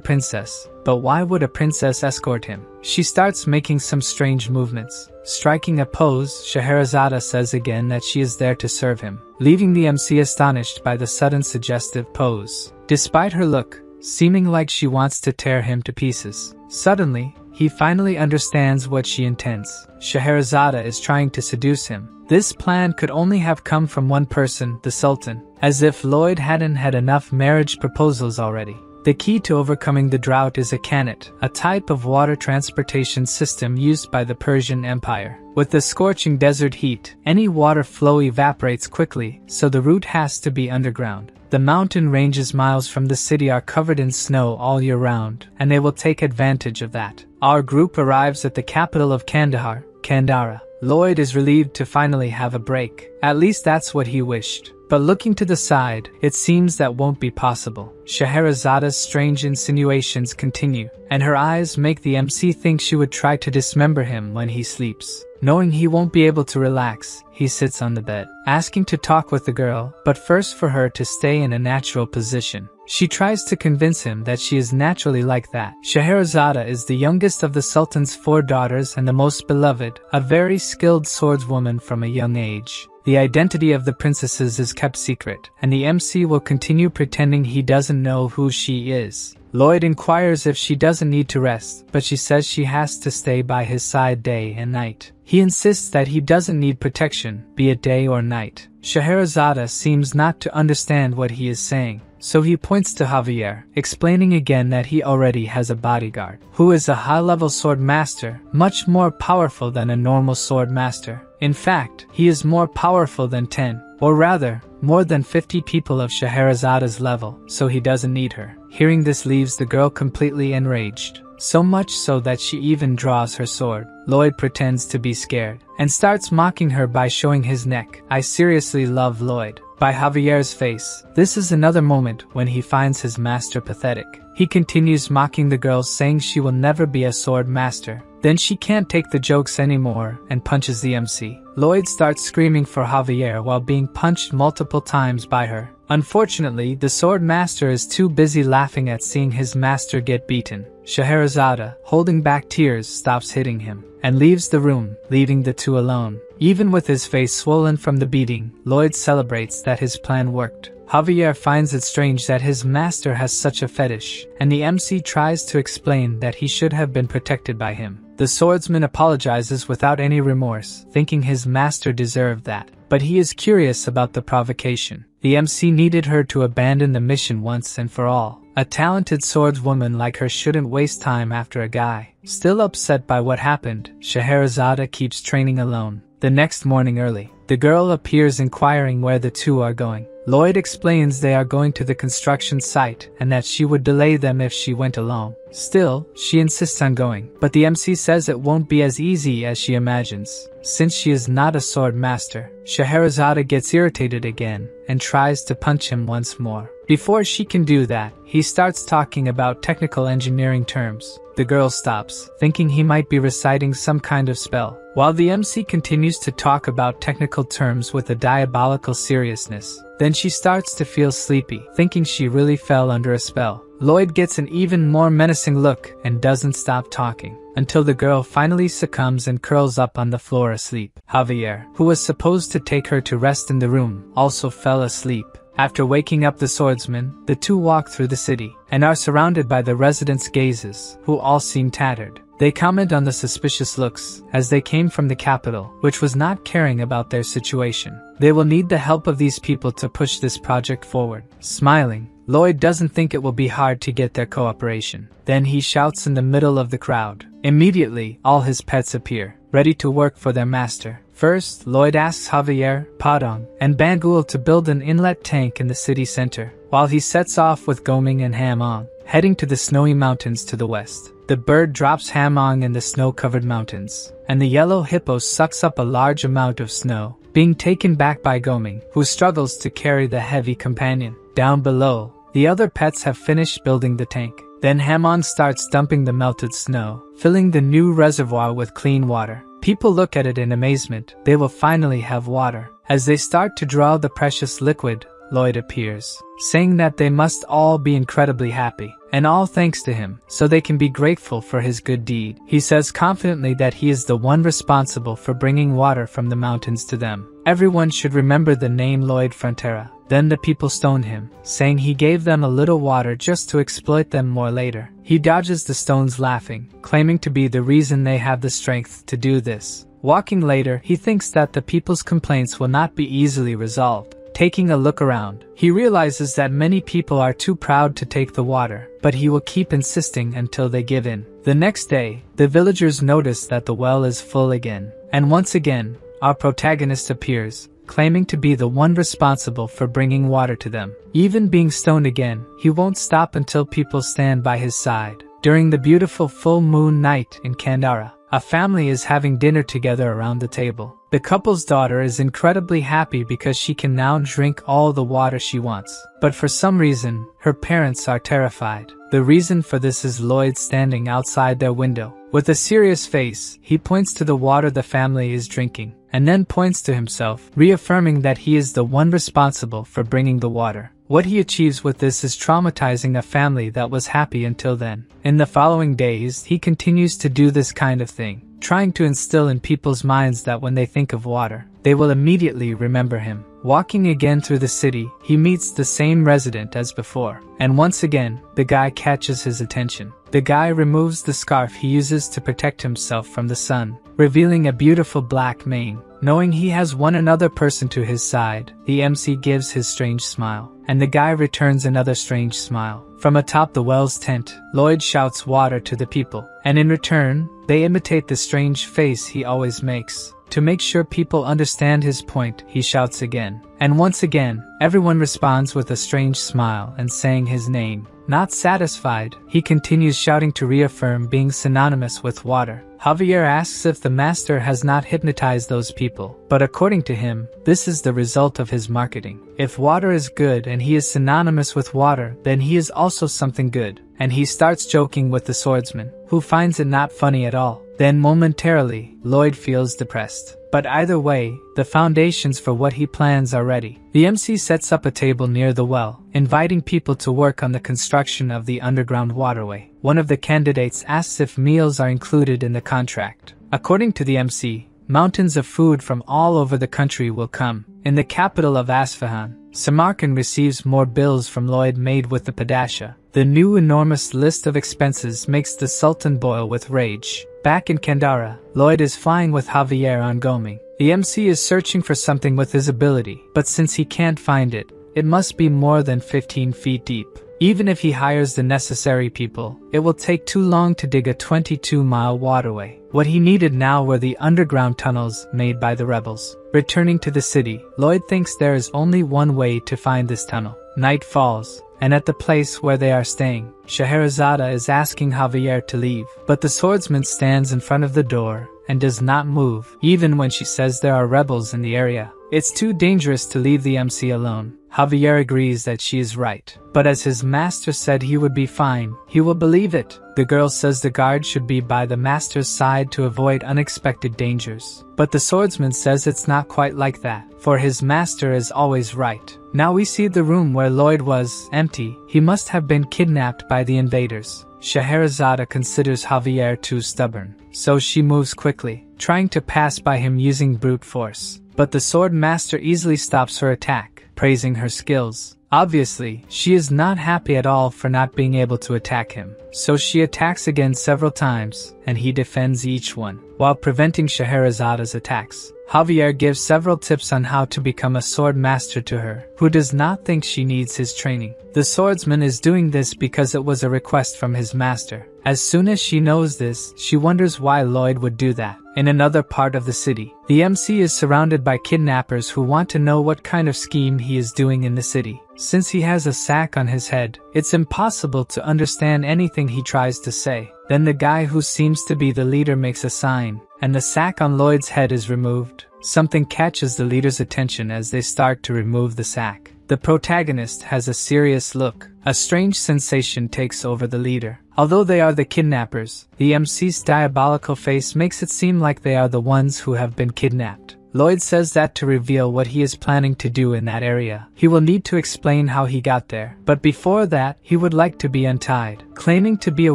princess. But why would a princess escort him? She starts making some strange movements. Striking a pose, Scheherazade says again that she is there to serve him, leaving the MC astonished by the sudden suggestive pose. Despite her look, seeming like she wants to tear him to pieces, suddenly, he finally understands what she intends. Scheherazade is trying to seduce him. This plan could only have come from one person, the Sultan, as if Lloyd hadn't had enough marriage proposals already. The key to overcoming the drought is a kanat, a type of water transportation system used by the Persian Empire. With the scorching desert heat, any water flow evaporates quickly, so the route has to be underground. The mountain ranges miles from the city are covered in snow all year round, and they will take advantage of that. Our group arrives at the capital of Kandahar, Kandara. Lloyd is relieved to finally have a break. At least that's what he wished. but looking to the side, it seems that won't be possible. Scheherazada's strange insinuations continue, and her eyes make the MC think she would try to dismember him when he sleeps. Knowing he won't be able to relax, he sits on the bed, asking to talk with the girl, but first for her to stay in a natural position. She tries to convince him that she is naturally like that. Scheherazada is the youngest of the Sultan's 4 daughters and the most beloved, a very skilled swordswoman from a young age. The identity of the princesses is kept secret, and the MC will continue pretending he doesn't know who she is. Lloyd inquires if she doesn't need to rest, but she says she has to stay by his side day and night. He insists that he doesn't need protection, be it day or night. Scheherazada seems not to understand what he is saying, so he points to Javier, explaining again that he already has a bodyguard, who is a high-level sword master, much more powerful than a normal sword master. In fact, he is more powerful than 10, or rather, more than 50 people of Scheherazada's level, so he doesn't need her. Hearing this leaves the girl completely enraged, so much so that she even draws her sword. Lloyd pretends to be scared, and starts mocking her by showing his neck. I seriously love Lloyd. By Javier's face, this is another moment when he finds his master pathetic. He continues mocking the girl, saying she will never be a sword master. Then she can't take the jokes anymore and punches the MC. Lloyd starts screaming for Javier while being punched multiple times by her. Unfortunately, the sword master is too busy laughing at seeing his master get beaten. Scheherazada, holding back tears, stops hitting him and leaves the room, leaving the two alone. Even with his face swollen from the beating, Lloyd celebrates that his plan worked. Javier finds it strange that his master has such a fetish, and the MC tries to explain that he should have been protected by him. The swordsman apologizes without any remorse, thinking his master deserved that, but he is curious about the provocation. The MC needed her to abandon the mission once and for all. A talented swordswoman like her shouldn't waste time after a guy. Still upset by what happened, Scheherazada keeps training alone. The next morning early, the girl appears inquiring where the two are going. Lloyd explains they are going to the construction site and that she would delay them if she went alone. Still, she insists on going, but the MC says it won't be as easy as she imagines, since she is not a sword master. Scheherazada gets irritated again and tries to punch him once more. Before she can do that, he starts talking about technical engineering terms. The girl stops, thinking he might be reciting some kind of spell, while the MC continues to talk about technical terms with a diabolical seriousness. Then she starts to feel sleepy, thinking she really fell under a spell. Lloyd gets an even more menacing look and doesn't stop talking, until the girl finally succumbs and curls up on the floor asleep. Javier, who was supposed to take her to rest in the room, also fell asleep. After waking up the swordsman, the two walk through the city, and are surrounded by the residents' gazes, who all seem tattered. They comment on the suspicious looks, as they came from the capital, which was not caring about their situation. They will need the help of these people to push this project forward. Smiling, Lloyd doesn't think it will be hard to get their cooperation. Then he shouts in the middle of the crowd. Immediately, all his pets appear, ready to work for their master. First, Lloyd asks Javier, Padong, and Bangul to build an inlet tank in the city center, while he sets off with Goming and Hamong, heading to the snowy mountains to the west. The bird drops Hamong in the snow-covered mountains, and the yellow hippo sucks up a large amount of snow, being taken back by Goming, who struggles to carry the heavy companion. Down below, the other pets have finished building the tank. Then Hamon starts dumping the melted snow, filling the new reservoir with clean water. People look at it in amazement. They will finally have water. As they start to draw the precious liquid, Lloyd appears, saying that they must all be incredibly happy, and all thanks to him, so they can be grateful for his good deed. He says confidently that he is the one responsible for bringing water from the mountains to them. Everyone should remember the name Lloyd Frontera. Then the people stone him, saying he gave them a little water just to exploit them more later. He dodges the stones laughing, claiming to be the reason they have the strength to do this. Walking later, he thinks that the people's complaints will not be easily resolved. Taking a look around, he realizes that many people are too proud to take the water, but he will keep insisting until they give in. The next day, the villagers notice that the well is full again, and once again, our protagonist appears, claiming to be the one responsible for bringing water to them. Even being stoned again, he won't stop until people stand by his side. During the beautiful full moon night in Kandara, a family is having dinner together around the table. The couple's daughter is incredibly happy because she can now drink all the water she wants. But for some reason, her parents are terrified. The reason for this is Lloyd standing outside their window. With a serious face, he points to the water the family is drinking, and then points to himself, reaffirming that he is the one responsible for bringing the water. What he achieves with this is traumatizing a family that was happy until then. In the following days, he continues to do this kind of thing, trying to instill in people's minds that when they think of water, they will immediately remember him. Walking again through the city, he meets the same resident as before, and once again, the guy catches his attention. The guy removes the scarf he uses to protect himself from the sun, revealing a beautiful black mane. Knowing he has one another person to his side, the MC gives his strange smile, and the guy returns another strange smile. From atop the well's tent, Lloyd shouts water to the people, and in return, they imitate the strange face he always makes. To make sure people understand his point, he shouts again. And once again, everyone responds with a strange smile and saying his name. Not satisfied, he continues shouting to reaffirm being synonymous with water. Javier asks if the master has not hypnotized those people, but according to him, this is the result of his marketing. If water is good and he is synonymous with water, then he is also something good. And he starts joking with the swordsman, who finds it not funny at all. Then momentarily, Lloyd feels depressed. But either way, the foundations for what he plans are ready. The MC sets up a table near the well, inviting people to work on the construction of the underground waterway. One of the candidates asks if meals are included in the contract. According to the MC, mountains of food from all over the country will come. In the capital of Isfahan, Samarkand receives more bills from Lloyd made with the Padasha. The new enormous list of expenses makes the Sultan boil with rage. Back in Kandara, Lloyd is flying with Javier on Goming. The MC is searching for something with his ability, but since he can't find it, it must be more than 15 feet deep. Even if he hires the necessary people, it will take too long to dig a 22-mile waterway. What he needed now were the underground tunnels made by the rebels. Returning to the city, Lloyd thinks there is only one way to find this tunnel. Night falls, and at the place where they are staying, Scheherazade is asking Javier to leave, but the swordsman stands in front of the door and does not move, even when she says there are rebels in the area. It's too dangerous to leave the MC alone. Javier agrees that she is right, but as his master said he would be fine, he will believe it. The girl says the guard should be by the master's side to avoid unexpected dangers. But the swordsman says it's not quite like that, for his master is always right. Now we see the room where Lloyd was empty. He must have been kidnapped by the invaders. Scheherazade considers Javier too stubborn, so she moves quickly, trying to pass by him using brute force. But the sword master easily stops her attack, praising her skills. Obviously, she is not happy at all for not being able to attack him, so she attacks again several times, and he defends each one, while preventing Scheherazade's attacks. Javier gives several tips on how to become a sword master to her, who does not think she needs his training. The swordsman is doing this because it was a request from his master. As soon as she knows this, she wonders why Lloyd would do that. In another part of the city, the MC is surrounded by kidnappers who want to know what kind of scheme he is doing in the city. Since he has a sack on his head, it's impossible to understand anything he tries to say. Then the guy who seems to be the leader makes a sign, and the sack on Lloyd's head is removed. Something catches the leader's attention as they start to remove the sack. The protagonist has a serious look. A strange sensation takes over the leader. Although they are the kidnappers, the MC's diabolical face makes it seem like they are the ones who have been kidnapped. Lloyd says that to reveal what he is planning to do in that area, he will need to explain how he got there. But before that, he would like to be untied. Claiming to be a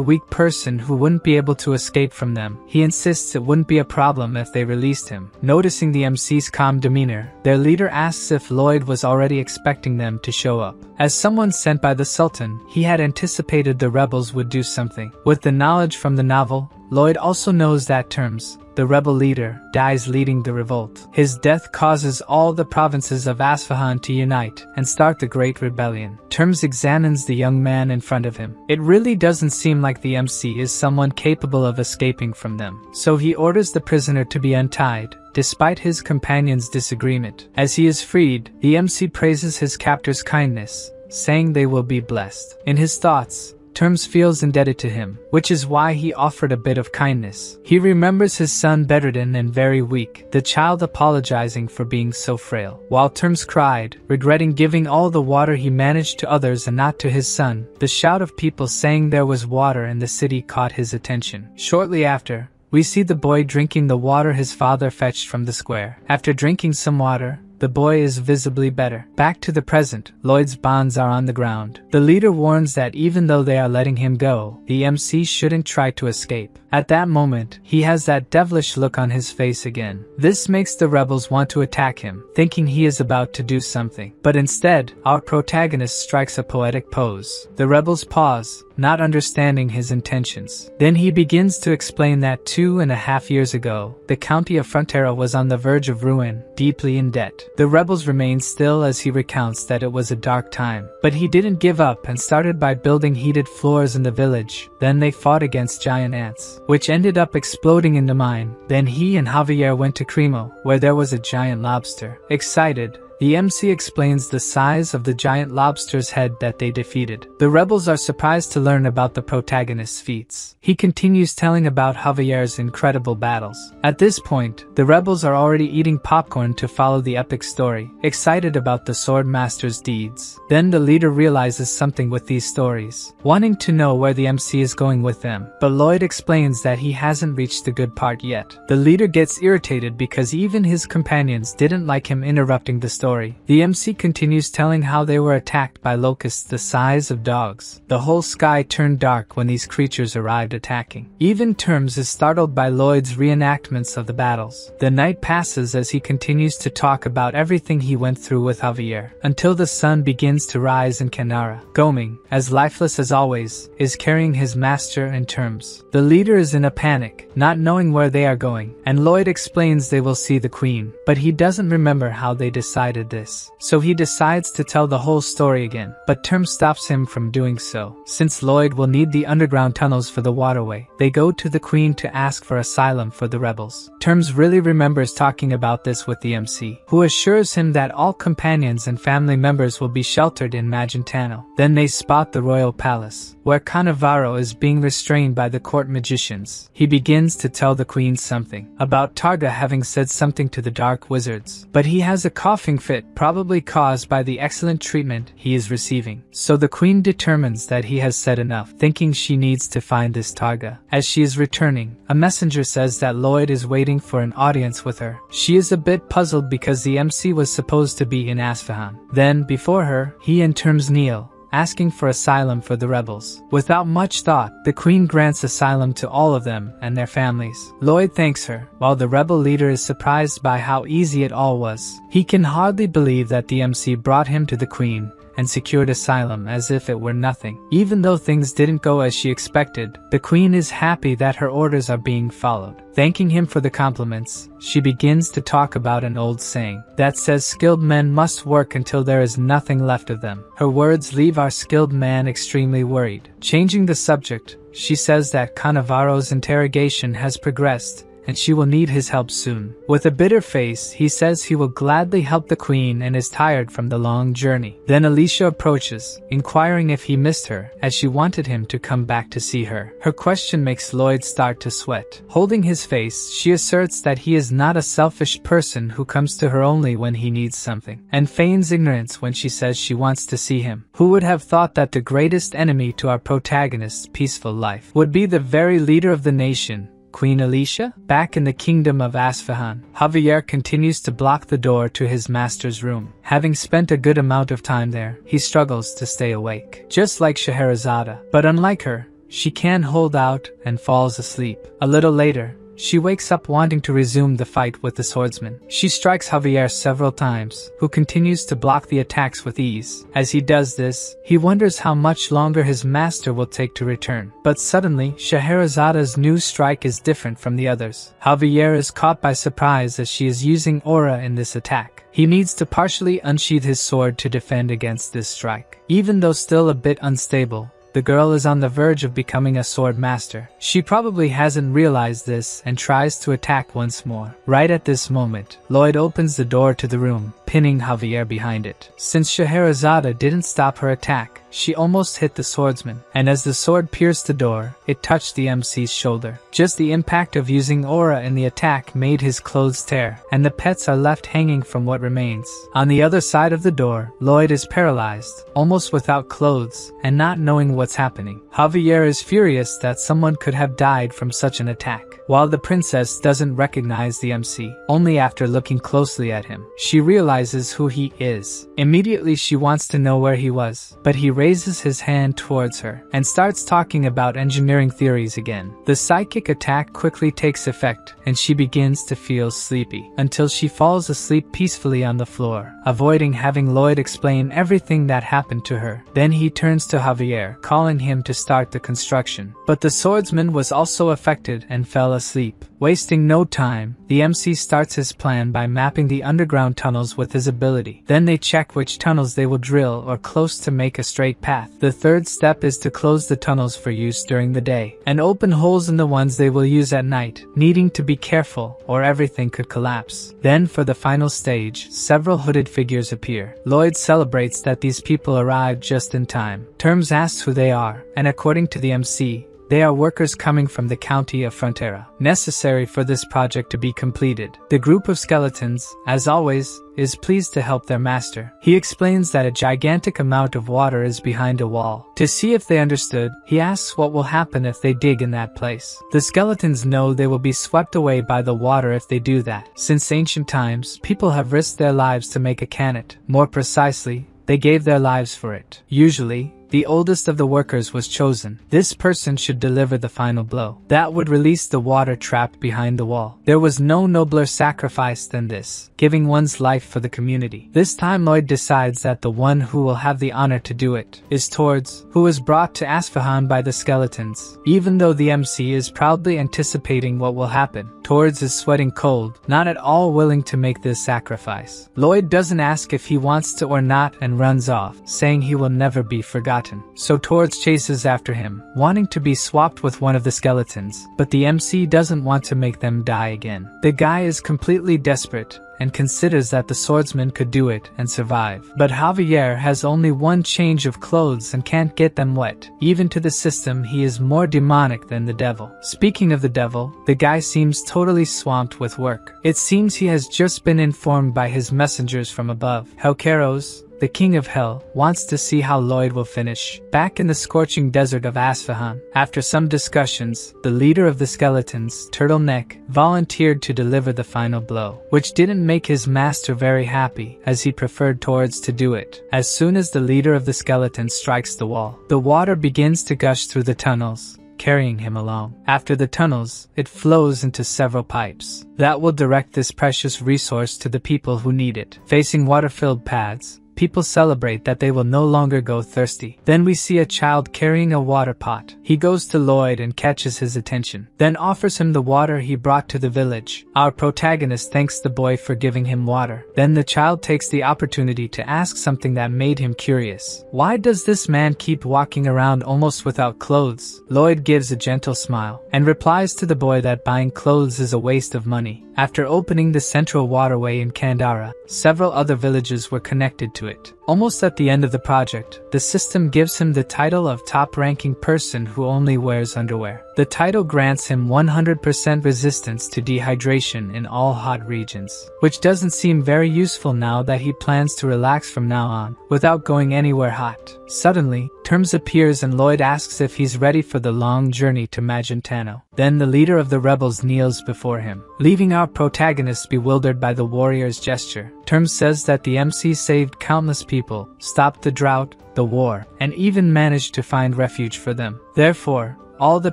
weak person who wouldn't be able to escape from them, he insists it wouldn't be a problem if they released him. Noticing the MC's calm demeanor, their leader asks if Lloyd was already expecting them to show up. As someone sent by the Sultan, he had anticipated the rebels would do something. With the knowledge from the novel, Lloyd also knows that Terms, the rebel leader, dies leading the revolt. His death causes all the provinces of Isfahan to unite and start the Great Rebellion. Terms examines the young man in front of him. It really doesn't seem like the MC is someone capable of escaping from them, so he orders the prisoner to be untied, despite his companion's disagreement. As he is freed, the MC praises his captor's kindness, saying they will be blessed. In his thoughts, Terms feels indebted to him, which is why he offered a bit of kindness. He remembers his son bedridden and very weak, the child apologizing for being so frail. While Terms cried, regretting giving all the water he managed to others and not to his son, the shout of people saying there was water in the city caught his attention. Shortly after, we see the boy drinking the water his father fetched from the square. After drinking some water, the boy is visibly better. Back to the present, Lloyd's bonds are on the ground. The leader warns that even though they are letting him go, the MC shouldn't try to escape. At that moment, he has that devilish look on his face again. This makes the rebels want to attack him, thinking he is about to do something. But instead, our protagonist strikes a poetic pose. The rebels pause, not understanding his intentions. Then he begins to explain that 2.5 years ago, the county of Frontera was on the verge of ruin, deeply in debt. The rebels remain still as he recounts that it was a dark time. But he didn't give up and started by building heated floors in the village. Then they fought against giant ants, which ended up exploding in the mine. Then he and Javier went to Cremo, where there was a giant lobster. Excited, the MC explains the size of the giant lobster's head that they defeated. The rebels are surprised to learn about the protagonist's feats. He continues telling about Javier's incredible battles. At this point, the rebels are already eating popcorn to follow the epic story, excited about the sword master's deeds. Then the leader realizes something with these stories, wanting to know where the MC is going with them. But Lloyd explains that he hasn't reached the good part yet. The leader gets irritated because even his companions didn't like him interrupting the story. The MC continues telling how they were attacked by locusts the size of dogs. The whole sky turned dark when these creatures arrived attacking. Even Terms is startled by Lloyd's reenactments of the battles. The night passes as he continues to talk about everything he went through with Javier, until the sun begins to rise in Canara. Goming, as lifeless as always, is carrying his master and Terms. The leader is in a panic, not knowing where they are going, and Lloyd explains they will see the queen, but he doesn't remember how they decided this. So he decides to tell the whole story again, but Terms stops him from doing so. Since Lloyd will need the underground tunnels for the waterway, they go to the queen to ask for asylum for the rebels. Terms really remembers talking about this with the MC, who assures him that all companions and family members will be sheltered in Magentano. Then they spot the royal palace, where Cannavaro is being restrained by the court magicians. He begins to tell the queen something about Targa having said something to the dark wizards, but he has a coughing fit, probably caused by the excellent treatment he is receiving. So the queen determines that he has said enough, thinking she needs to find this Targa. As she is returning, a messenger says that Lloyd is waiting for an audience with her. She is a bit puzzled because the MC was supposed to be in Asfahan. Then, before her, he and Terms kneel, asking for asylum for the rebels. Without much thought, the queen grants asylum to all of them and their families. Lloyd thanks her, while the rebel leader is surprised by how easy it all was. He can hardly believe that the MC brought him to the queen and secured asylum as if it were nothing. Even though things didn't go as she expected, the queen is happy that her orders are being followed. Thanking him for the compliments, she begins to talk about an old saying that says skilled men must work until there is nothing left of them. Her words leave our skilled man extremely worried. Changing the subject, she says that Cannavaro's interrogation has progressed and she will need his help soon. With a bitter face, he says he will gladly help the queen and is tired from the long journey. Then Alicia approaches, inquiring if he missed her, as she wanted him to come back to see her. Her question makes Lloyd start to sweat. Holding his face, she asserts that he is not a selfish person who comes to her only when he needs something, and feigns ignorance when she says she wants to see him. Who would have thought that the greatest enemy to our protagonist's peaceful life would be the very leader of the nation, Queen Alicia? Back in the kingdom of Asfahan, Javier continues to block the door to his master's room. Having spent a good amount of time there, he struggles to stay awake. Just like Scheherazade, but unlike her, she can hold out and falls asleep. A little later, she wakes up wanting to resume the fight with the swordsman. She strikes Javier several times, who continues to block the attacks with ease. As he does this, he wonders how much longer his master will take to return. But suddenly, Scheherazade's new strike is different from the others. Javier is caught by surprise as she is using aura in this attack. He needs to partially unsheath his sword to defend against this strike. Even though still a bit unstable, the girl is on the verge of becoming a sword master. She probably hasn't realized this and tries to attack once more. Right at this moment, Lloyd opens the door to the room, pinning Javier behind it. Since Scheherazade didn't stop her attack, she almost hit the swordsman, and as the sword pierced the door, it touched the MC's shoulder. Just the impact of using aura in the attack made his clothes tear, and the pets are left hanging from what remains. On the other side of the door, Lloyd is paralyzed, almost without clothes, and not knowing what's happening. Javier is furious that someone could have died from such an attack, while the princess doesn't recognize the MC. Only after looking closely at him, she realizes who he is. Immediately she wants to know where he was, but he raises his hand towards her and starts talking about engineering theories again. The psychic attack quickly takes effect and she begins to feel sleepy until she falls asleep peacefully on the floor, avoiding having Lloyd explain everything that happened to her. Then he turns to Javier, calling him to start the construction. But the swordsman was also affected and fell asleep. Wasting no time, the MC starts his plan by mapping the underground tunnels with his ability. Then they check which tunnels they will drill or close to make a straight path. The third step is to close the tunnels for use during the day and open holes in the ones they will use at night, needing to be careful or everything could collapse. Then for the final stage, several hooded figures appear. Lloyd celebrates that these people arrived just in time. Terms asks who they are, and according to the MC, they are workers coming from the county of Frontera, necessary for this project to be completed. The group of skeletons, as always, is pleased to help their master. He explains that a gigantic amount of water is behind a wall. To see if they understood, he asks what will happen if they dig in that place. The skeletons know they will be swept away by the water if they do that. Since ancient times, people have risked their lives to make a canet. More precisely, they gave their lives for it. Usually, the oldest of the workers was chosen. This person should deliver the final blow. That would release the water trapped behind the wall. There was no nobler sacrifice than this, giving one's life for the community. This time Lloyd decides that the one who will have the honor to do it is Tords, who was brought to Asfahan by the skeletons. Even though the MC is proudly anticipating what will happen, Tords is sweating cold, not at all willing to make this sacrifice. Lloyd doesn't ask if he wants to or not and runs off, saying he will never be forgotten. So Tords chases after him, wanting to be swapped with one of the skeletons, but the MC doesn't want to make them die again. The guy is completely desperate and considers that the swordsman could do it and survive. But Javier has only one change of clothes and can't get them wet. Even to the system, he is more demonic than the devil. Speaking of the devil, the guy seems totally swamped with work. It seems he has just been informed by his messengers from above. Helkeros, the king of hell, wants to see how Lloyd will finish. Back in the scorching desert of Asfahan, after some discussions, the leader of the skeletons, Turtleneck, volunteered to deliver the final blow, which didn't make his master very happy, as he preferred Tords to do it. As soon as the leader of the skeletons strikes the wall, the water begins to gush through the tunnels, carrying him along. After the tunnels, it flows into several pipes that will direct this precious resource to the people who need it. Facing water-filled paths, people celebrate that they will no longer go thirsty. Then we see a child carrying a water pot. He goes to Lloyd and catches his attention, then offers him the water he brought to the village. Our protagonist thanks the boy for giving him water. Then the child takes the opportunity to ask something that made him curious. Why does this man keep walking around almost without clothes? Lloyd gives a gentle smile and replies to the boy that buying clothes is a waste of money. After opening the central waterway in Kandara, several other villages were connected to it. Almost at the end of the project, the system gives him the title of top-ranking person who only wears underwear. The title grants him 100% resistance to dehydration in all hot regions, which doesn't seem very useful now that he plans to relax from now on, without going anywhere hot. Suddenly, Terms appears and Lloyd asks if he's ready for the long journey to Magentano. Then the leader of the rebels kneels before him, leaving our protagonist bewildered by the warrior's gesture. Terms says that the MC saved countless people, stopped the drought, the war, and even managed to find refuge for them. Therefore, all the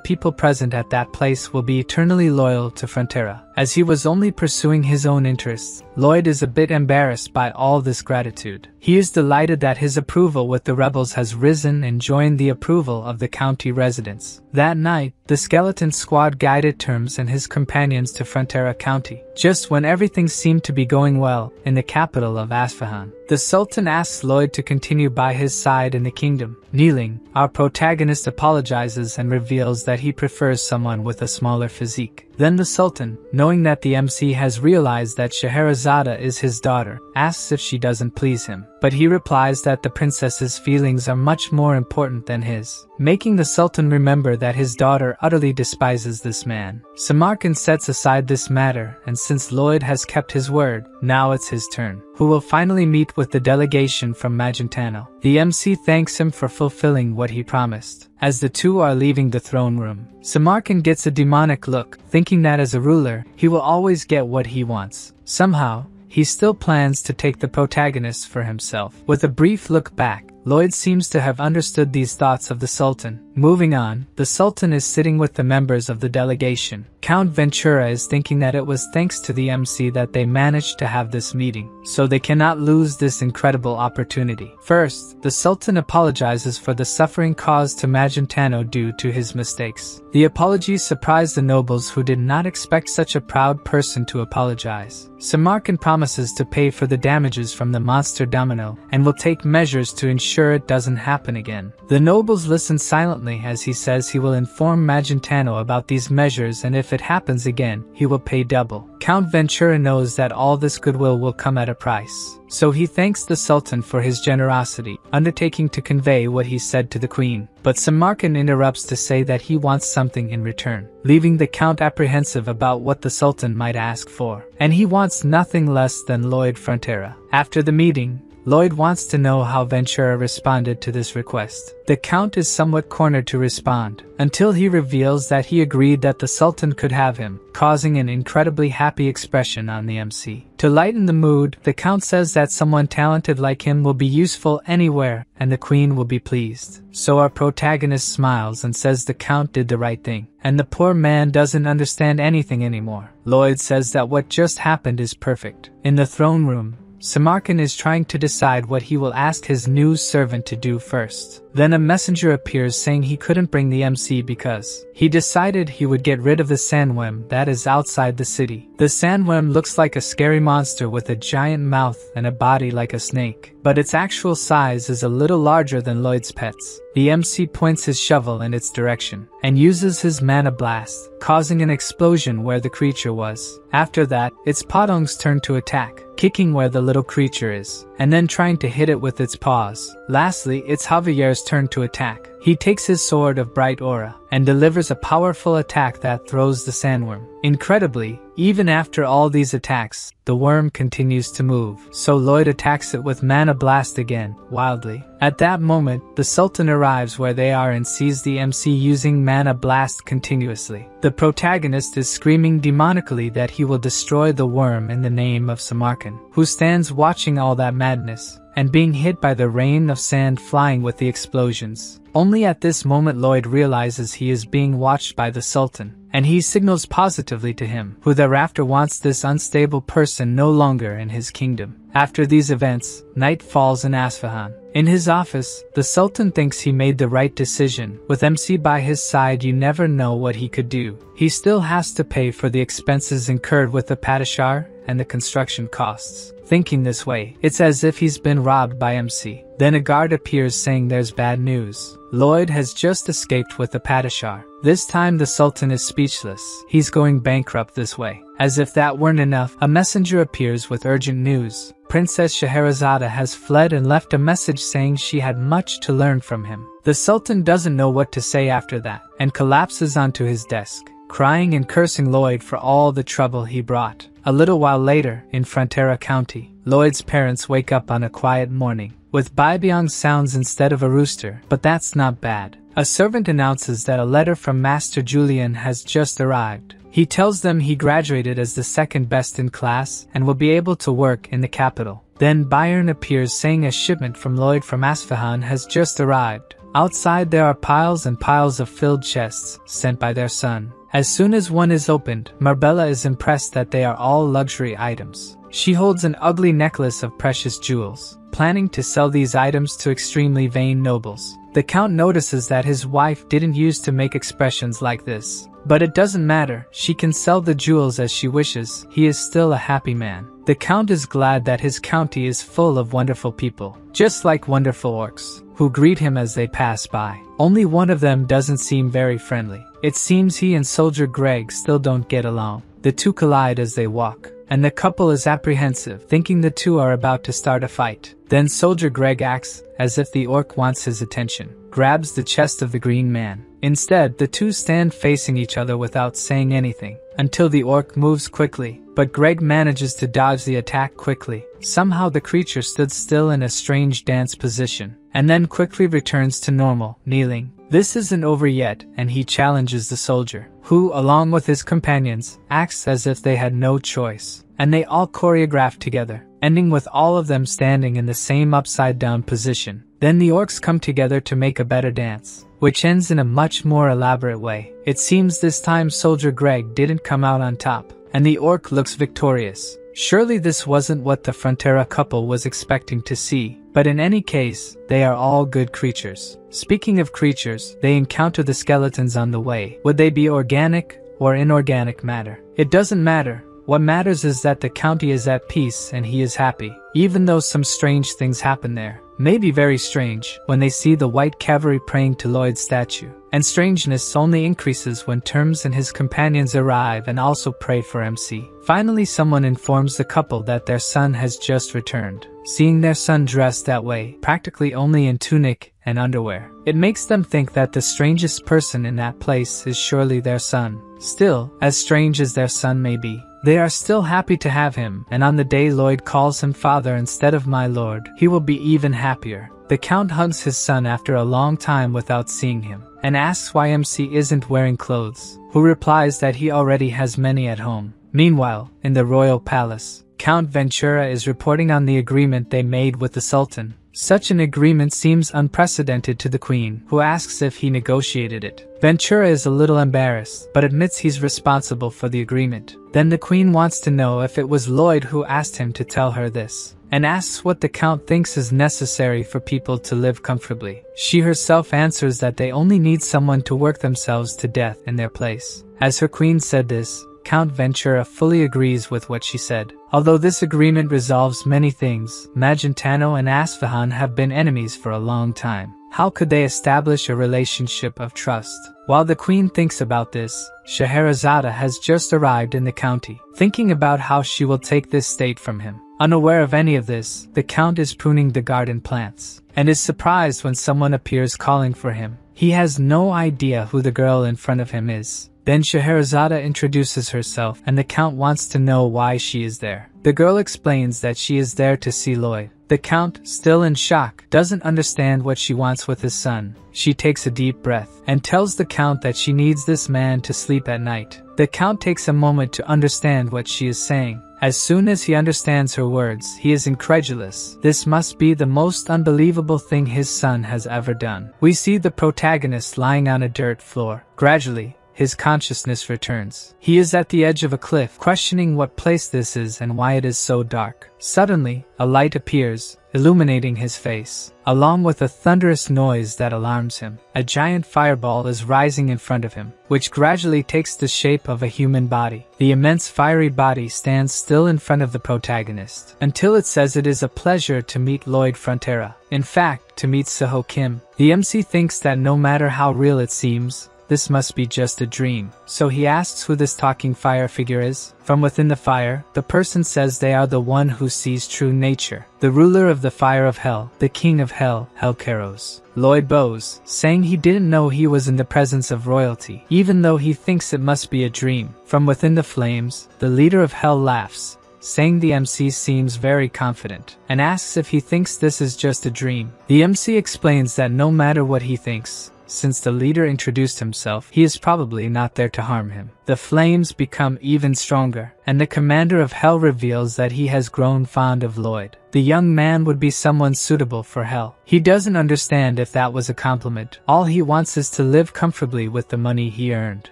people present at that place will be eternally loyal to Frontera. As he was only pursuing his own interests, Lloyd is a bit embarrassed by all this gratitude. He is delighted that his approval with the rebels has risen and joined the approval of the county residents. That night, the skeleton squad guided Terms and his companions to Frontera County, just when everything seemed to be going well in the capital of Asfahan. The Sultan asks Lloyd to continue by his side in the kingdom. Kneeling, our protagonist apologizes and reveals that he prefers someone with a smaller physique. Then the Sultan, knowing that the MC has realized that Scheherazade is his daughter, asks if she doesn't please him, but he replies that the princess's feelings are much more important than his, making the Sultan remember that his daughter utterly despises this man. Samarkand sets aside this matter, and since Lloyd has kept his word, now it's his turn, who will finally meet with the delegation from Magentano. The MC thanks him for fulfilling what he promised. As the two are leaving the throne room, Samarkand gets a demonic look, thinking that as a ruler, he will always get what he wants. Somehow, he still plans to take the protagonist for himself. With a brief look back, Lloyd seems to have understood these thoughts of the Sultan. Moving on, the Sultan is sitting with the members of the delegation. Count Ventura is thinking that it was thanks to the MC that they managed to have this meeting, so they cannot lose this incredible opportunity. First, the Sultan apologizes for the suffering caused to Magentano due to his mistakes. The apologies surprise the nobles who did not expect such a proud person to apologize. Samarkand promises to pay for the damages from the monster domino and will take measures to ensure it doesn't happen again. The nobles listen silently as he says he will inform Magentano about these measures, and if it happens again, he will pay double. Count Ventura knows that all this goodwill will come at a price, so he thanks the Sultan for his generosity, undertaking to convey what he said to the Queen. But Samarkand interrupts to say that he wants something in return, leaving the Count apprehensive about what the Sultan might ask for. And he wants nothing less than Lloyd Frontera. After the meeting, Lloyd wants to know how Ventura responded to this request. The Count is somewhat cornered to respond, until he reveals that he agreed that the Sultan could have him, causing an incredibly happy expression on the MC. To lighten the mood, the Count says that someone talented like him will be useful anywhere, and the Queen will be pleased. So our protagonist smiles and says the Count did the right thing, and the poor man doesn't understand anything anymore. Lloyd says that what just happened is perfect. In the throne room, Samarkand is trying to decide what he will ask his new servant to do first. Then a messenger appears saying he couldn't bring the MC because he decided he would get rid of the sandworm that is outside the city. The sandworm looks like a scary monster with a giant mouth and a body like a snake, but its actual size is a little larger than Lloyd's pets. The MC points his shovel in its direction and uses his mana blast, causing an explosion where the creature was. After that, it's Podong's turn to attack, kicking where the little creature is, and then trying to hit it with its paws. Lastly, it's Javier's turn to attack. He takes his sword of bright aura and delivers a powerful attack that throws the sandworm. Incredibly, even after all these attacks, the worm continues to move, so Lloyd attacks it with Mana Blast again, wildly. At that moment, the Sultan arrives where they are and sees the MC using Mana Blast continuously. The protagonist is screaming demonically that he will destroy the worm in the name of Samarkand, who stands watching all that madness, and being hit by the rain of sand flying with the explosions. Only at this moment Lloyd realizes he is being watched by the Sultan, and he signals positively to him, who thereafter wants this unstable person no longer in his kingdom. After these events, night falls in Isfahan. In his office, the Sultan thinks he made the right decision. With MC by his side, you never know what he could do. He still has to pay for the expenses incurred with the Padishar and the construction costs. Thinking this way, it's as if he's been robbed by MC. Then a guard appears saying there's bad news. Lloyd has just escaped with the Padishar. This time the Sultan is speechless. He's going bankrupt this way. As if that weren't enough, a messenger appears with urgent news. Princess Scheherazade has fled and left a message saying she had much to learn from him. The Sultan doesn't know what to say after that, and collapses onto his desk, crying and cursing Lloyd for all the trouble he brought. A little while later, in Frontera County, Lloyd's parents wake up on a quiet morning, with Baibyong sounds instead of a rooster, but that's not bad. A servant announces that a letter from Master Julian has just arrived. He tells them he graduated as the second best in class and will be able to work in the capital. Then Bayern appears saying a shipment from Lloyd from Isfahan has just arrived. Outside there are piles and piles of filled chests sent by their son. As soon as one is opened, Marbella is impressed that they are all luxury items. She holds an ugly necklace of precious jewels, planning to sell these items to extremely vain nobles. The Count notices that his wife didn't used to make expressions like this. But it doesn't matter, she can sell the jewels as she wishes, he is still a happy man. The Count is glad that his county is full of wonderful people, just like wonderful orcs. who greet him as they pass by. Only one of them doesn't seem very friendly. It seems he and Soldier Greg still don't get along. The two collide as they walk, and the couple is apprehensive, thinking the two are about to start a fight. Then Soldier Greg acts as if the orc wants his attention, grabs the chest of the green man. Instead, the two stand facing each other without saying anything, until the orc moves quickly, but Greg manages to dodge the attack quickly. Somehow the creature stood still in a strange dance position, and then quickly returns to normal, kneeling. This isn't over yet, and he challenges the soldier, who, along with his companions, acts as if they had no choice, and they all choreograph together, ending with all of them standing in the same upside-down position. Then the orcs come together to make a better dance, which ends in a much more elaborate way. It seems this time Soldier Greg didn't come out on top, and the orc looks victorious. Surely this wasn't what the Frontera couple was expecting to see, but in any case, they are all good creatures. Speaking of creatures, they encounter the skeletons on the way. Would they be organic or inorganic matter? It doesn't matter. What matters is that the county is at peace and he is happy, even though some strange things happen there. Maybe very strange when they see the white cavalry praying to Lloyd's statue. And strangeness only increases when Terms and his companions arrive and also pray for MC. Finally, someone informs the couple that their son has just returned. Seeing their son dressed that way, practically only in tunic and underwear, it makes them think that the strangest person in that place is surely their son. Still, as strange as their son may be, they are still happy to have him, and on the day Lloyd calls him father instead of my lord, he will be even happier. The Count hugs his son after a long time without seeing him, and asks why MC isn't wearing clothes, who replies that he already has many at home. Meanwhile, in the royal palace, Count Ventura is reporting on the agreement they made with the Sultan. Such an agreement seems unprecedented to the Queen, who asks if he negotiated it. Ventura is a little embarrassed, but admits he's responsible for the agreement. Then the Queen wants to know if it was Lloyd who asked him to tell her this, and asks what the Count thinks is necessary for people to live comfortably. She herself answers that they only need someone to work themselves to death in their place. As her Queen said this, Count Ventura fully agrees with what she said. Although this agreement resolves many things, Magentano and Asfahan have been enemies for a long time. How could they establish a relationship of trust? While the Queen thinks about this, Scheherazade has just arrived in the county, thinking about how she will take this state from him. Unaware of any of this, the Count is pruning the garden plants, and is surprised when someone appears calling for him. He has no idea who the girl in front of him is. Then Scheherazade introduces herself, and the Count wants to know why she is there. The girl explains that she is there to see Lloyd. The Count, still in shock, doesn't understand what she wants with his son. She takes a deep breath, and tells the Count that she needs this man to sleep at night. The Count takes a moment to understand what she is saying. As soon as he understands her words, he is incredulous. This must be the most unbelievable thing his son has ever done. We see the protagonist lying on a dirt floor. Gradually, his consciousness returns. He is at the edge of a cliff, questioning what place this is and why it is so dark. Suddenly, a light appears, illuminating his face, along with a thunderous noise that alarms him. A giant fireball is rising in front of him, which gradually takes the shape of a human body. The immense fiery body stands still in front of the protagonist, until it says it is a pleasure to meet Lloyd Frontera. In fact, to meet Suho Kim. The MC thinks that no matter how real it seems, this must be just a dream. So he asks who this talking fire figure is. From within the fire, the person says they are the one who sees true nature, the ruler of the fire of hell, the king of hell, Helkeros. Lloyd bows, saying he didn't know he was in the presence of royalty, even though he thinks it must be a dream. From within the flames, the leader of hell laughs, saying the MC seems very confident, and asks if he thinks this is just a dream. The MC explains that no matter what he thinks, since the leader introduced himself, he is probably not there to harm him. The flames become even stronger, and the commander of hell reveals that he has grown fond of Lloyd. The young man would be someone suitable for hell. He doesn't understand if that was a compliment. All he wants is to live comfortably with the money he earned.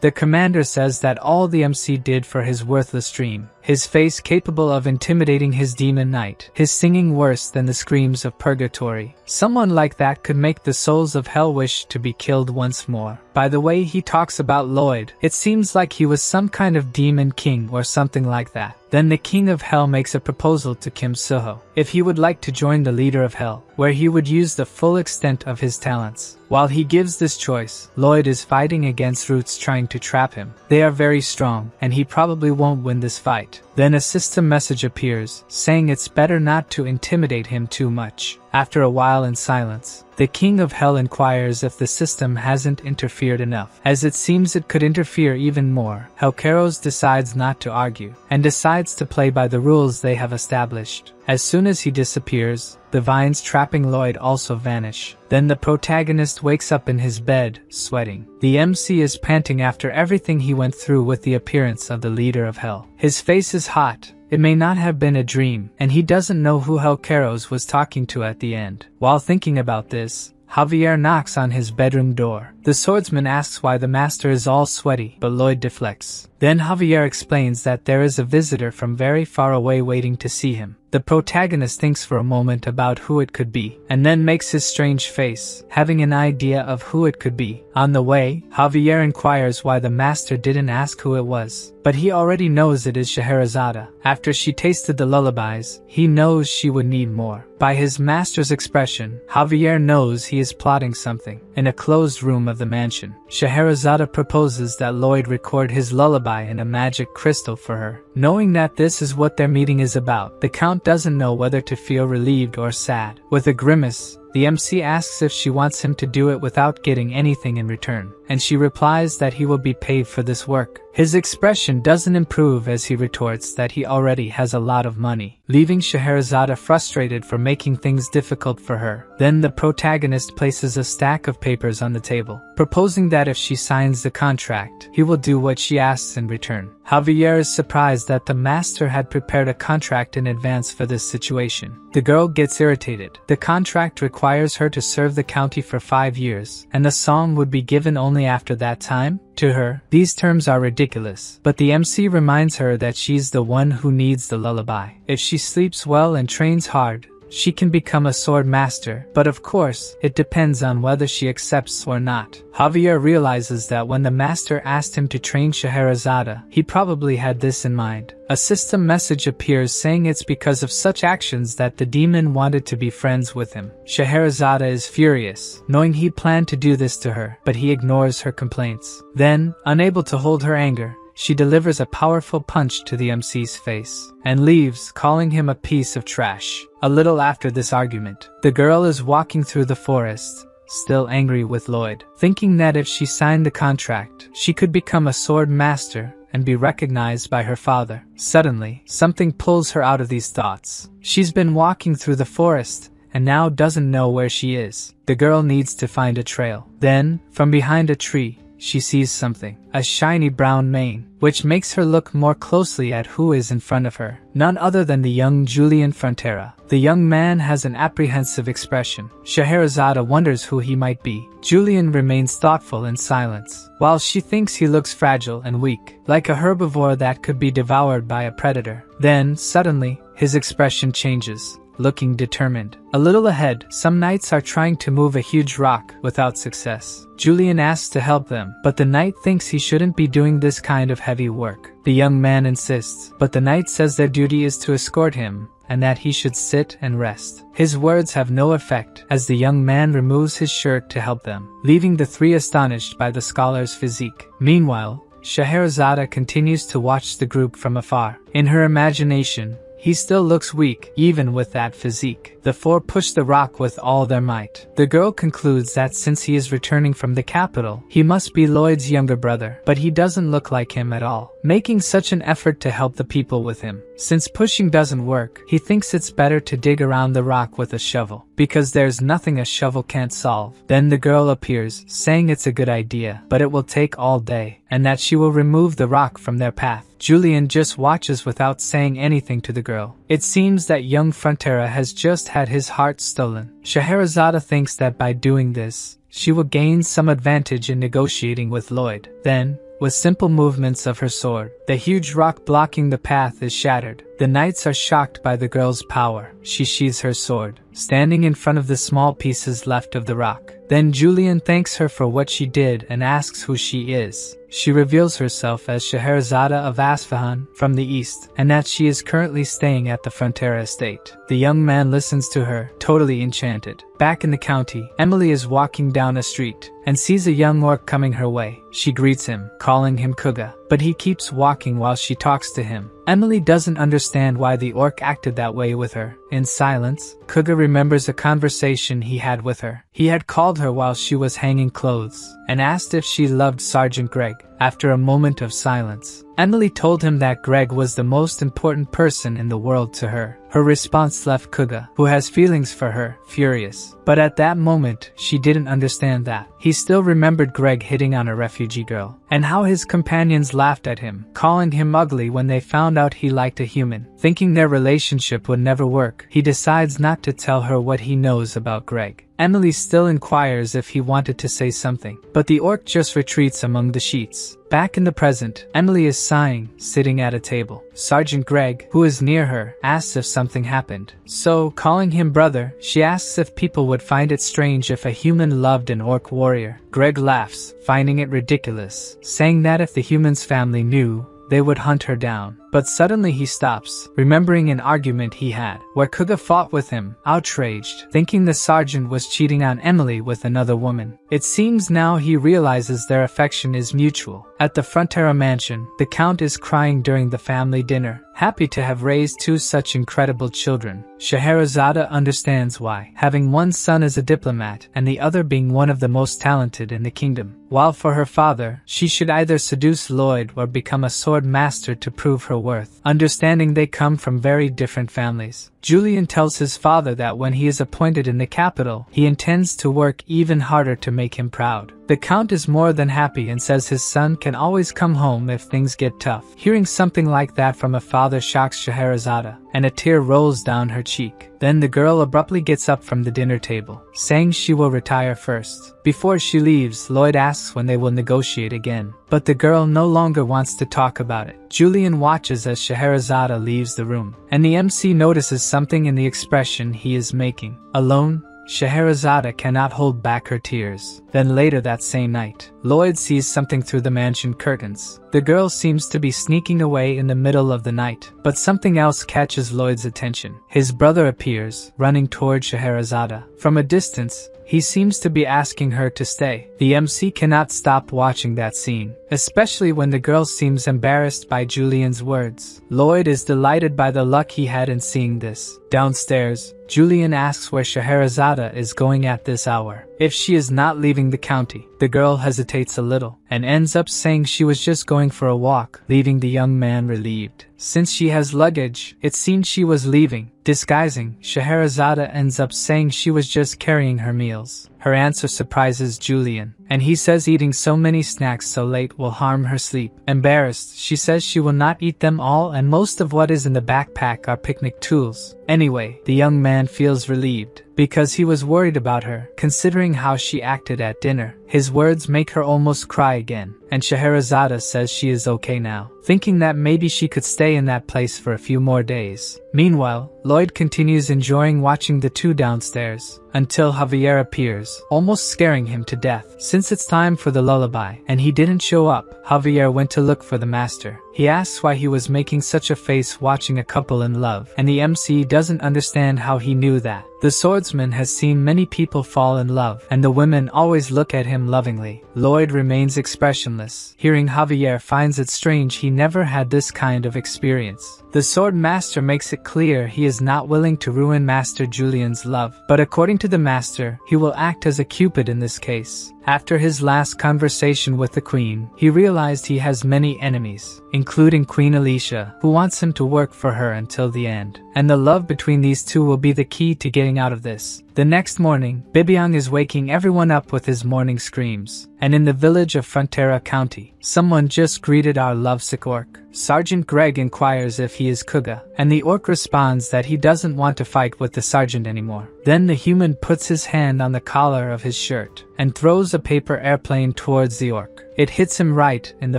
The commander says that all the MC did for his worthless dream, his face capable of intimidating his demon knight, his singing worse than the screams of purgatory. Someone like that could make the souls of hell wish to be killed once more. By the way he talks about Lloyd, it seems like he was some kind of demon king or something like that. Then the King of Hell makes a proposal to Kim Suho if he would like to join the leader of Hell, where he would use the full extent of his talents. While he gives this choice, Lloyd is fighting against Roots trying to trap him. They are very strong, and he probably won't win this fight. Then a system message appears, saying it's better not to intimidate him too much. After a while in silence, the King of Hell inquires if the system hasn't interfered enough, as it seems it could interfere even more. Hellcaros decides not to argue, and decides to play by the rules they have established. As soon as he disappears, the vines trapping Lloyd also vanish. Then the protagonist wakes up in his bed, sweating. The MC is panting after everything he went through with the appearance of the leader of Hell. His face is hot. It may not have been a dream, and he doesn't know who Hellcaros was talking to at the end. While thinking about this, Javier knocks on his bedroom door. The swordsman asks why the master is all sweaty, but Lloyd deflects. Then Javier explains that there is a visitor from very far away waiting to see him. The protagonist thinks for a moment about who it could be, and then makes his strange face, having an idea of who it could be. On the way, Javier inquires why the master didn't ask who it was, but he already knows it is Scheherazade. After she tasted the lullabies, he knows she would need more. By his master's expression, Javier knows he is plotting something. In a closed room of the mansion, Scheherazade proposes that Lloyd record his lullaby in a magic crystal for her. Knowing that this is what their meeting is about, the Count doesn't know whether to feel relieved or sad. With a grimace, the MC asks if she wants him to do it without getting anything in return, and she replies that he will be paid for this work. His expression doesn't improve as he retorts that he already has a lot of money, leaving Scheherazade frustrated for making things difficult for her. Then the protagonist places a stack of papers on the table, proposing that if she signs the contract, he will do what she asks in return. Javier is surprised that the master had prepared a contract in advance for this situation. The girl gets irritated. The contract requires her to serve the county for 5 years, and the song would be given only after that time. To her, these terms are ridiculous, but the MC reminds her that she's the one who needs the lullaby. If she sleeps well and trains hard, she can become a sword master, but of course, it depends on whether she accepts or not. Javier realizes that when the master asked him to train Scheherazade, he probably had this in mind. A system message appears saying it's because of such actions that the demon wanted to be friends with him. Scheherazade is furious, knowing he planned to do this to her, but he ignores her complaints. Then, unable to hold her anger, she delivers a powerful punch to the MC's face, and leaves, calling him a piece of trash. A little after this argument, the girl is walking through the forest, still angry with Lloyd, thinking that if she signed the contract, she could become a sword master and be recognized by her father. Suddenly, something pulls her out of these thoughts. She's been walking through the forest, and now doesn't know where she is. The girl needs to find a trail. Then, from behind a tree, she sees something, a shiny brown mane, which makes her look more closely at who is in front of her. None other than the young Lloyd Frontera. The young man has an apprehensive expression. Scheherazade wonders who he might be. Julian remains thoughtful in silence, while she thinks he looks fragile and weak, like a herbivore that could be devoured by a predator. Then, suddenly, his expression changes, looking determined. A little ahead, some knights are trying to move a huge rock without success. Julian asks to help them, but the knight thinks he shouldn't be doing this kind of heavy work. The young man insists, but the knight says their duty is to escort him, and that he should sit and rest. His words have no effect, as the young man removes his shirt to help them, leaving the three astonished by the scholar's physique. Meanwhile, Scheherazade continues to watch the group from afar. In her imagination, he still looks weak, even with that physique. The four push the rock with all their might. The girl concludes that since he is returning from the capital, he must be Lloyd's younger brother, but he doesn't look like him at all, making such an effort to help the people with him. Since pushing doesn't work, he thinks it's better to dig around the rock with a shovel, because there's nothing a shovel can't solve. Then the girl appears, saying it's a good idea, but it will take all day, and that she will remove the rock from their path. Julian just watches without saying anything to the girl. It seems that young Frontera has just had his heart stolen. Scheherazade thinks that by doing this, she will gain some advantage in negotiating with Lloyd. Then, with simple movements of her sword, the huge rock blocking the path is shattered. The knights are shocked by the girl's power. She sheathes her sword, standing in front of the small pieces left of the rock. Then Julian thanks her for what she did and asks who she is. She reveals herself as Scheherazade of Isfahan from the east, and that she is currently staying at the Frontera estate. The young man listens to her, totally enchanted. Back in the county, Emily is walking down a street and sees a young orc coming her way. She greets him, calling him Kuga, but he keeps walking while she talks to him. Emily doesn't understand why the orc acted that way with her. In silence, Kuga remembers a conversation he had with her. He had called her while she was hanging clothes and asked if she loved Sergeant Greg. After a moment of silence, Emily told him that Greg was the most important person in the world to her. Her response left Kuga, who has feelings for her, furious. But at that moment, she didn't understand that. He still remembered Greg hitting on a refugee girl, and how his companions laughed at him, calling him ugly when they found out he liked a human. Thinking their relationship would never work, he decides not to tell her what he knows about Greg. Emily still inquires if he wanted to say something, but the orc just retreats among the sheets. Back in the present, Emily is sighing, sitting at a table. Sergeant Greg, who is near her, asks if something happened. So, calling him brother, she asks if people would find it strange if a human loved an orc warrior. Greg laughs, finding it ridiculous, saying that if the human's family knew, they would hunt her down. But suddenly he stops, remembering an argument he had, where Kuga fought with him, outraged, thinking the sergeant was cheating on Emily with another woman. It seems now he realizes their affection is mutual. At the Frontera mansion, the count is crying during the family dinner, happy to have raised two such incredible children. Scheherazade understands why, having one son as a diplomat and the other being one of the most talented in the kingdom. While for her father, she should either seduce Lloyd or become a sword master to prove her worth, understanding they come from very different families. Julian tells his father that when he is appointed in the capital, he intends to work even harder to make him proud. The count is more than happy and says his son can always come home if things get tough. Hearing something like that from a father shocks Scheherazade, and a tear rolls down her cheek. Then the girl abruptly gets up from the dinner table, saying she will retire first. Before she leaves, Lloyd asks when they will negotiate again, but the girl no longer wants to talk about it. Julian watches as Scheherazade leaves the room, and the MC notices something in the expression he is making. Alone, Scheherazade cannot hold back her tears. Then later that same night, Lloyd sees something through the mansion curtains. The girl seems to be sneaking away in the middle of the night, but something else catches Lloyd's attention. His brother appears, running toward Scheherazade. From a distance, he seems to be asking her to stay. The MC cannot stop watching that scene, especially when the girl seems embarrassed by Julian's words. Lloyd is delighted by the luck he had in seeing this. Downstairs, Julian asks where Scheherazade is going at this hour. If she is not leaving the county, the girl hesitates a little, and ends up saying she was just going for a walk, leaving the young man relieved. Since she has luggage, it seems she was leaving. Disguising, Scheherazade ends up saying she was just carrying her meals. Her answer surprises Julian, and he says eating so many snacks so late will harm her sleep. Embarrassed, she says she will not eat them all and most of what is in the backpack are picnic tools. Anyway, the young man feels relieved, because he was worried about her, considering how she acted at dinner. His words make her almost cry again, and Scheherazade says she is okay now, thinking that maybe she could stay in that place for a few more days. Meanwhile, Lloyd continues enjoying watching the two downstairs, until Javier appears, almost scaring him to death. Since it's time for the lullaby, and he didn't show up, Javier went to look for the master. He asks why he was making such a face watching a couple in love, and the MC doesn't understand how he knew that. The swordsman has seen many people fall in love, and the women always look at him lovingly. Lloyd remains expressionless. Hearing Javier finds it strange he never had this kind of experience. The sword master makes it clear he is not willing to ruin Master Julian's love, but according to the master, he will act as a cupid in this case. After his last conversation with the queen, he realized he has many enemies, including Queen Alicia, who wants him to work for her until the end. And the love between these two will be the key to getting out of this. The next morning, Bibiang is waking everyone up with his morning screams. And in the village of Frontera County, someone just greeted our lovesick orc. Sergeant Greg inquires if he is Kuga, and the orc responds that he doesn't want to fight with the sergeant anymore. Then the human puts his hand on the collar of his shirt and throws a paper airplane towards the orc. It hits him right in the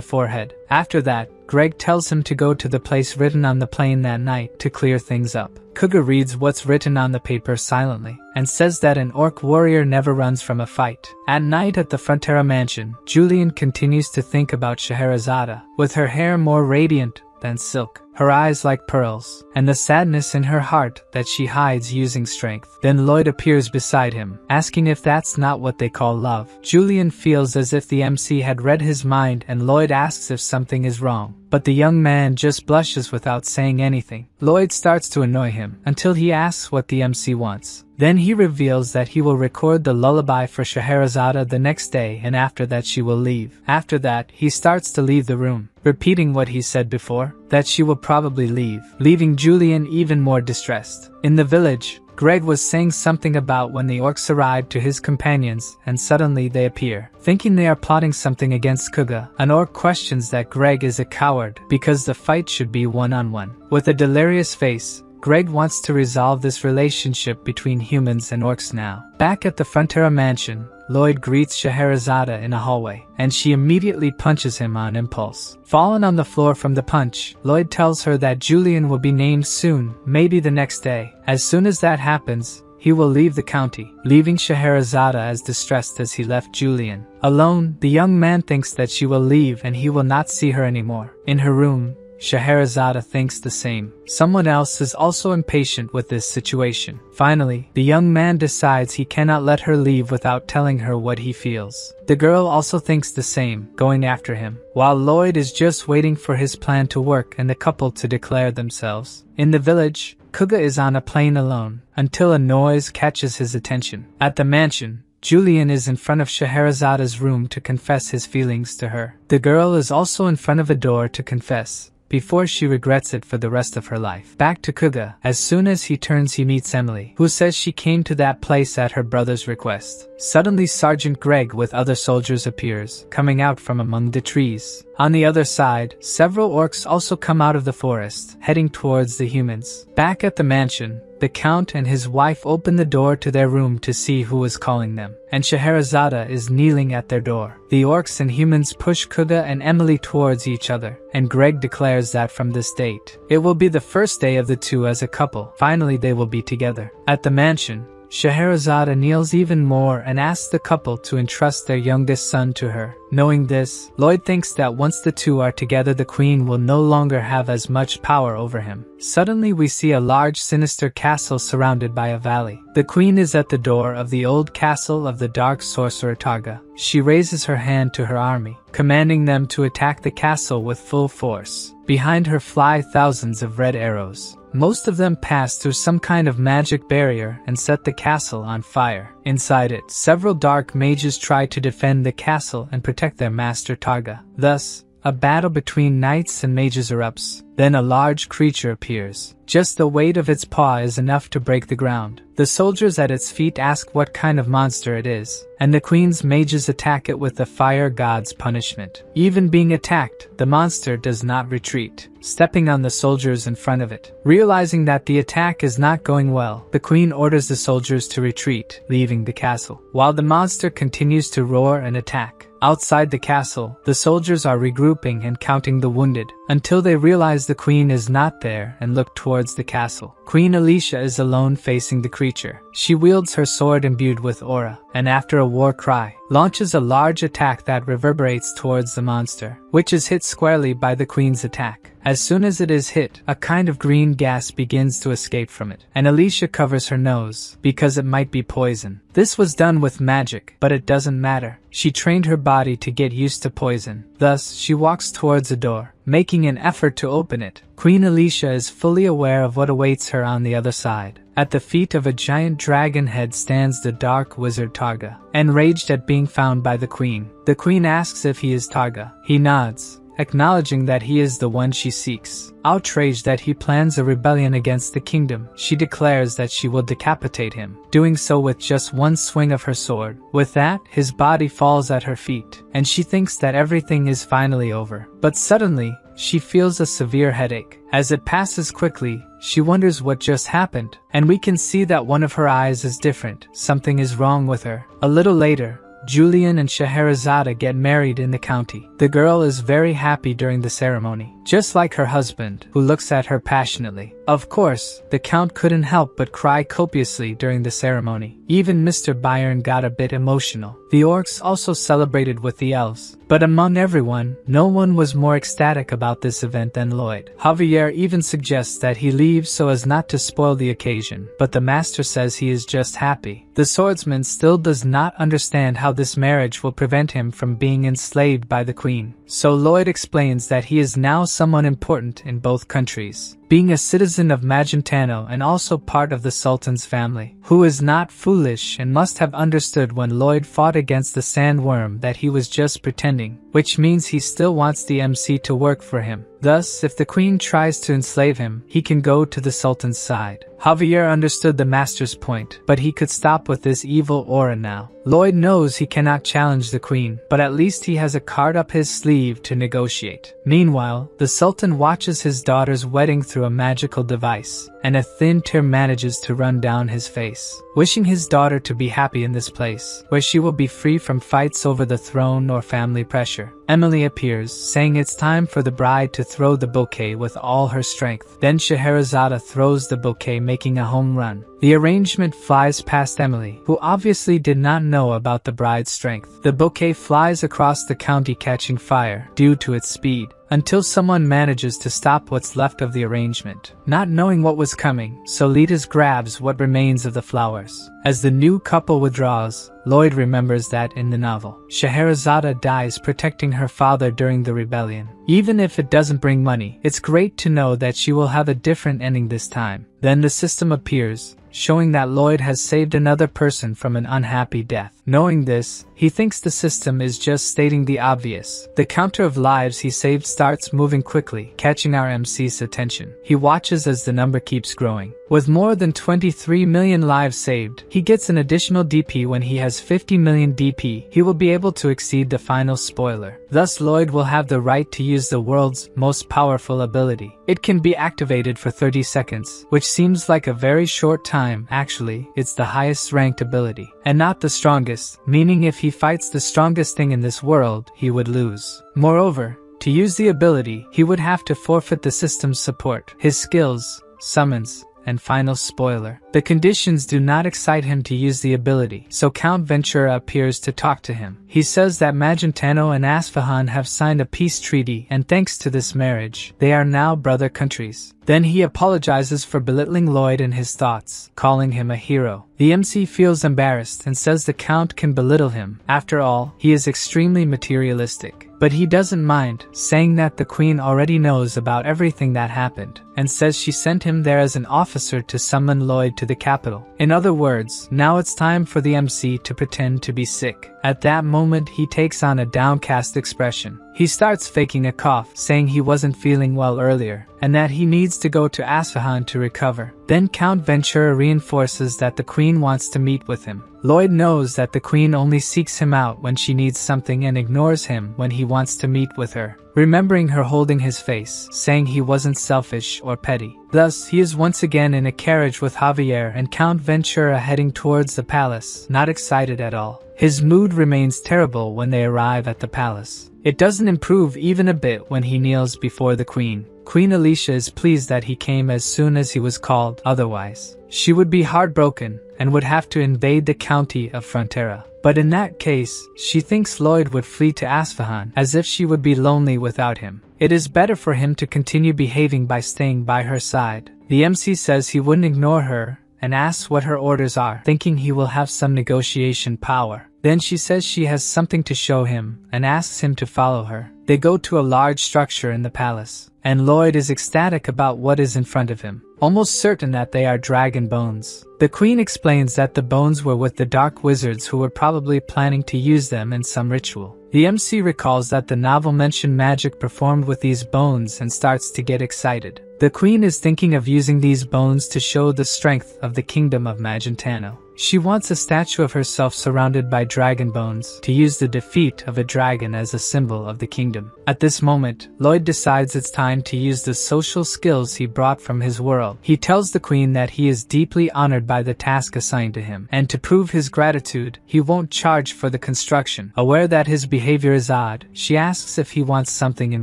forehead. After that, Greg tells him to go to the place written on the plane that night to clear things up. Kuga reads what's written on the paper silently and says that an orc warrior never runs from a fight. At night at the Frontera mansion, Julian continues to think about Scheherazade, with her hair more radiant than silk, her eyes like pearls, and the sadness in her heart that she hides using strength. Then Lloyd appears beside him, asking if that's not what they call love. Julian feels as if the MC had read his mind, and Lloyd asks if something is wrong, but the young man just blushes without saying anything. Lloyd starts to annoy him until he asks what the MC wants. Then he reveals that he will record the lullaby for Scheherazade the next day, and after that she will leave. After that, he starts to leave the room, repeating what he said before, that she will probably leave, leaving Julian even more distressed. In the village, Greg was saying something about when the orcs arrived to his companions and suddenly they appear. Thinking they are plotting something against Kuga, an orc questions that Greg is a coward because the fight should be one-on-one. With a delirious face, Greg wants to resolve this relationship between humans and orcs now. Back at the Frontera mansion, Lloyd greets Scheherazade in a hallway, and she immediately punches him on impulse. Fallen on the floor from the punch, Lloyd tells her that Julian will be named soon, maybe the next day. As soon as that happens, he will leave the county, leaving Scheherazade as distressed as he left Julian. Alone, the young man thinks that she will leave and he will not see her anymore. In her room, Scheherazade thinks the same. Someone else is also impatient with this situation. Finally, the young man decides he cannot let her leave without telling her what he feels. The girl also thinks the same, going after him, while Lloyd is just waiting for his plan to work and the couple to declare themselves. In the village, Kuga is on a plane alone, until a noise catches his attention. At the mansion, Julian is in front of Scheherazade's room to confess his feelings to her. The girl is also in front of a door to confess, before she regrets it for the rest of her life. Back to Kuga. As soon as he turns, he meets Emily, who says she came to that place at her brother's request. Suddenly Sergeant Greg with other soldiers appears, coming out from among the trees. On the other side, several orcs also come out of the forest, heading towards the humans. Back at the mansion, the Count and his wife open the door to their room to see who is calling them, and Scheherazade is kneeling at their door. The orcs and humans push Kuga and Emily towards each other, and Greg declares that from this date, it will be the first day of the two as a couple. Finally, they will be together. At the mansion, Scheherazade kneels even more and asks the couple to entrust their youngest son to her. Knowing this, Lloyd thinks that once the two are together, the queen will no longer have as much power over him. Suddenly we see a large sinister castle surrounded by a valley. The queen is at the door of the old castle of the dark sorcerer Targa. She raises her hand to her army, commanding them to attack the castle with full force. Behind her fly thousands of red arrows. Most of them pass through some kind of magic barrier and set the castle on fire. Inside it, several dark mages try to defend the castle and protect their master Targa. Thus, a battle between knights and mages erupts. Then a large creature appears. Just the weight of its paw is enough to break the ground. The soldiers at its feet ask what kind of monster it is, and the queen's mages attack it with the fire god's punishment. Even being attacked, the monster does not retreat, stepping on the soldiers in front of it. Realizing that the attack is not going well, the queen orders the soldiers to retreat, leaving the castle, while the monster continues to roar and attack. Outside the castle, the soldiers are regrouping and counting the wounded, until they realize the queen is not there and look towards the castle. Queen Alicia is alone facing the creature. She wields her sword imbued with aura, and after a war cry, launches a large attack that reverberates towards the monster, which is hit squarely by the queen's attack. As soon as it is hit, a kind of green gas begins to escape from it, and Alicia covers her nose, because it might be poison. This was done with magic, but it doesn't matter. She trained her body to get used to poison. Thus, she walks towards a door, making an effort to open it. Queen Alicia is fully aware of what awaits her on the other side. At the feet of a giant dragon head stands the dark wizard Targa, enraged at being found by the queen. The queen asks if he is Targa. He nods, acknowledging that he is the one she seeks. Outraged that he plans a rebellion against the kingdom, she declares that she will decapitate him, doing so with just one swing of her sword. With that, his body falls at her feet, and she thinks that everything is finally over. But suddenly, she feels a severe headache. As it passes quickly, she wonders what just happened, and we can see that one of her eyes is different. Something is wrong with her. A little later, Julian and Scheherazade get married in the county. The girl is very happy during the ceremony, just like her husband, who looks at her passionately. Of course, the count couldn't help but cry copiously during the ceremony. Even Mr. Byron got a bit emotional. The orcs also celebrated with the elves. But among everyone, no one was more ecstatic about this event than Lloyd. Javier even suggests that he leaves so as not to spoil the occasion, but the master says he is just happy. The swordsman still does not understand how this marriage will prevent him from being enslaved by the queen. So Lloyd explains that he is now someone important in both countries, being a citizen of Magentano and also part of the Sultan's family, who is not foolish and must have understood when Lloyd fought against the sandworm that he was just pretending, which means he still wants the MC to work for him. Thus, if the queen tries to enslave him, he can go to the Sultan's side. Javier understood the master's point, but he could stop with this evil aura now. Lloyd knows he cannot challenge the queen, but at least he has a card up his sleeve to negotiate. Meanwhile, the Sultan watches his daughter's wedding through a magical device, and a thin tear manages to run down his face, wishing his daughter to be happy in this place, where she will be free from fights over the throne or family pressure. Emily appears, saying it's time for the bride to throw the bouquet with all her strength. Then Scheherazade throws the bouquet, making a home run. The arrangement flies past Emily, who obviously did not know about the bride's strength. The bouquet flies across the county, catching fire due to its speed, until someone manages to stop what's left of the arrangement. Not knowing what was coming, Solitas grabs what remains of the flowers. As the new couple withdraws, Lloyd remembers that in the novel, Scheherazade dies protecting her father during the rebellion. Even if it doesn't bring money, it's great to know that she will have a different ending this time. Then the system appears, showing that Lloyd has saved another person from an unhappy death. Knowing this, he thinks the system is just stating the obvious. The counter of lives he saved starts moving quickly, catching our MC's attention. He watches as the number keeps growing. With more than 23 million lives saved, he gets an additional DP. When he has 50 million DP, he will be able to exceed the final spoiler. Thus, Lloyd will have the right to use the world's most powerful ability. It can be activated for 30 seconds, which seems like a very short time. Actually, it's the highest ranked ability, and not the strongest, meaning if he fights the strongest thing in this world, he would lose. Moreover, to use the ability, he would have to forfeit the system's support, his skills, summons, and final spoiler. The conditions do not excite him to use the ability, so Count Ventura appears to talk to him. He says that Magentano and Asfahan have signed a peace treaty, and thanks to this marriage, they are now brother countries. Then he apologizes for belittling Lloyd in his thoughts, calling him a hero. The MC feels embarrassed and says the Count can belittle him. After all, he is extremely materialistic. But he doesn't mind, saying that the queen already knows about everything that happened, and says she sent him there as an officer to summon Lloyd to the capital. In other words, now it's time for the MC to pretend to be sick. At that moment, he takes on a downcast expression. He starts faking a cough, saying he wasn't feeling well earlier, and that he needs to go to Asfahan to recover. Then Count Ventura reinforces that the queen wants to meet with him. Lloyd knows that the queen only seeks him out when she needs something and ignores him when he wants to meet with her, remembering her holding his face, saying he wasn't selfish or petty. Thus, he is once again in a carriage with Javier and Count Ventura heading towards the palace, not excited at all. His mood remains terrible when they arrive at the palace. It doesn't improve even a bit when he kneels before the queen. Queen Alicia is pleased that he came as soon as he was called, otherwise she would be heartbroken and would have to invade the county of Frontera. But in that case, she thinks Lloyd would flee to Asfahan, as if she would be lonely without him. It is better for him to continue behaving by staying by her side. The MC says he wouldn't ignore her and asks what her orders are, thinking he will have some negotiation power. Then she says she has something to show him and asks him to follow her. They go to a large structure in the palace, and Lloyd is ecstatic about what is in front of him. almost certain that they are dragon bones. The queen explains that the bones were with the dark wizards who were probably planning to use them in some ritual. The MC recalls that the novel mentioned magic performed with these bones and starts to get excited. The queen is thinking of using these bones to show the strength of the kingdom of Magentano. She wants a statue of herself surrounded by dragon bones to use the defeat of a dragon as a symbol of the kingdom. At this moment, Lloyd decides it's time to use the social skills he brought from his world. He tells the queen that he is deeply honored by the task assigned to him, and to prove his gratitude, he won't charge for the construction. Aware that his behavior is odd, she asks if he wants something in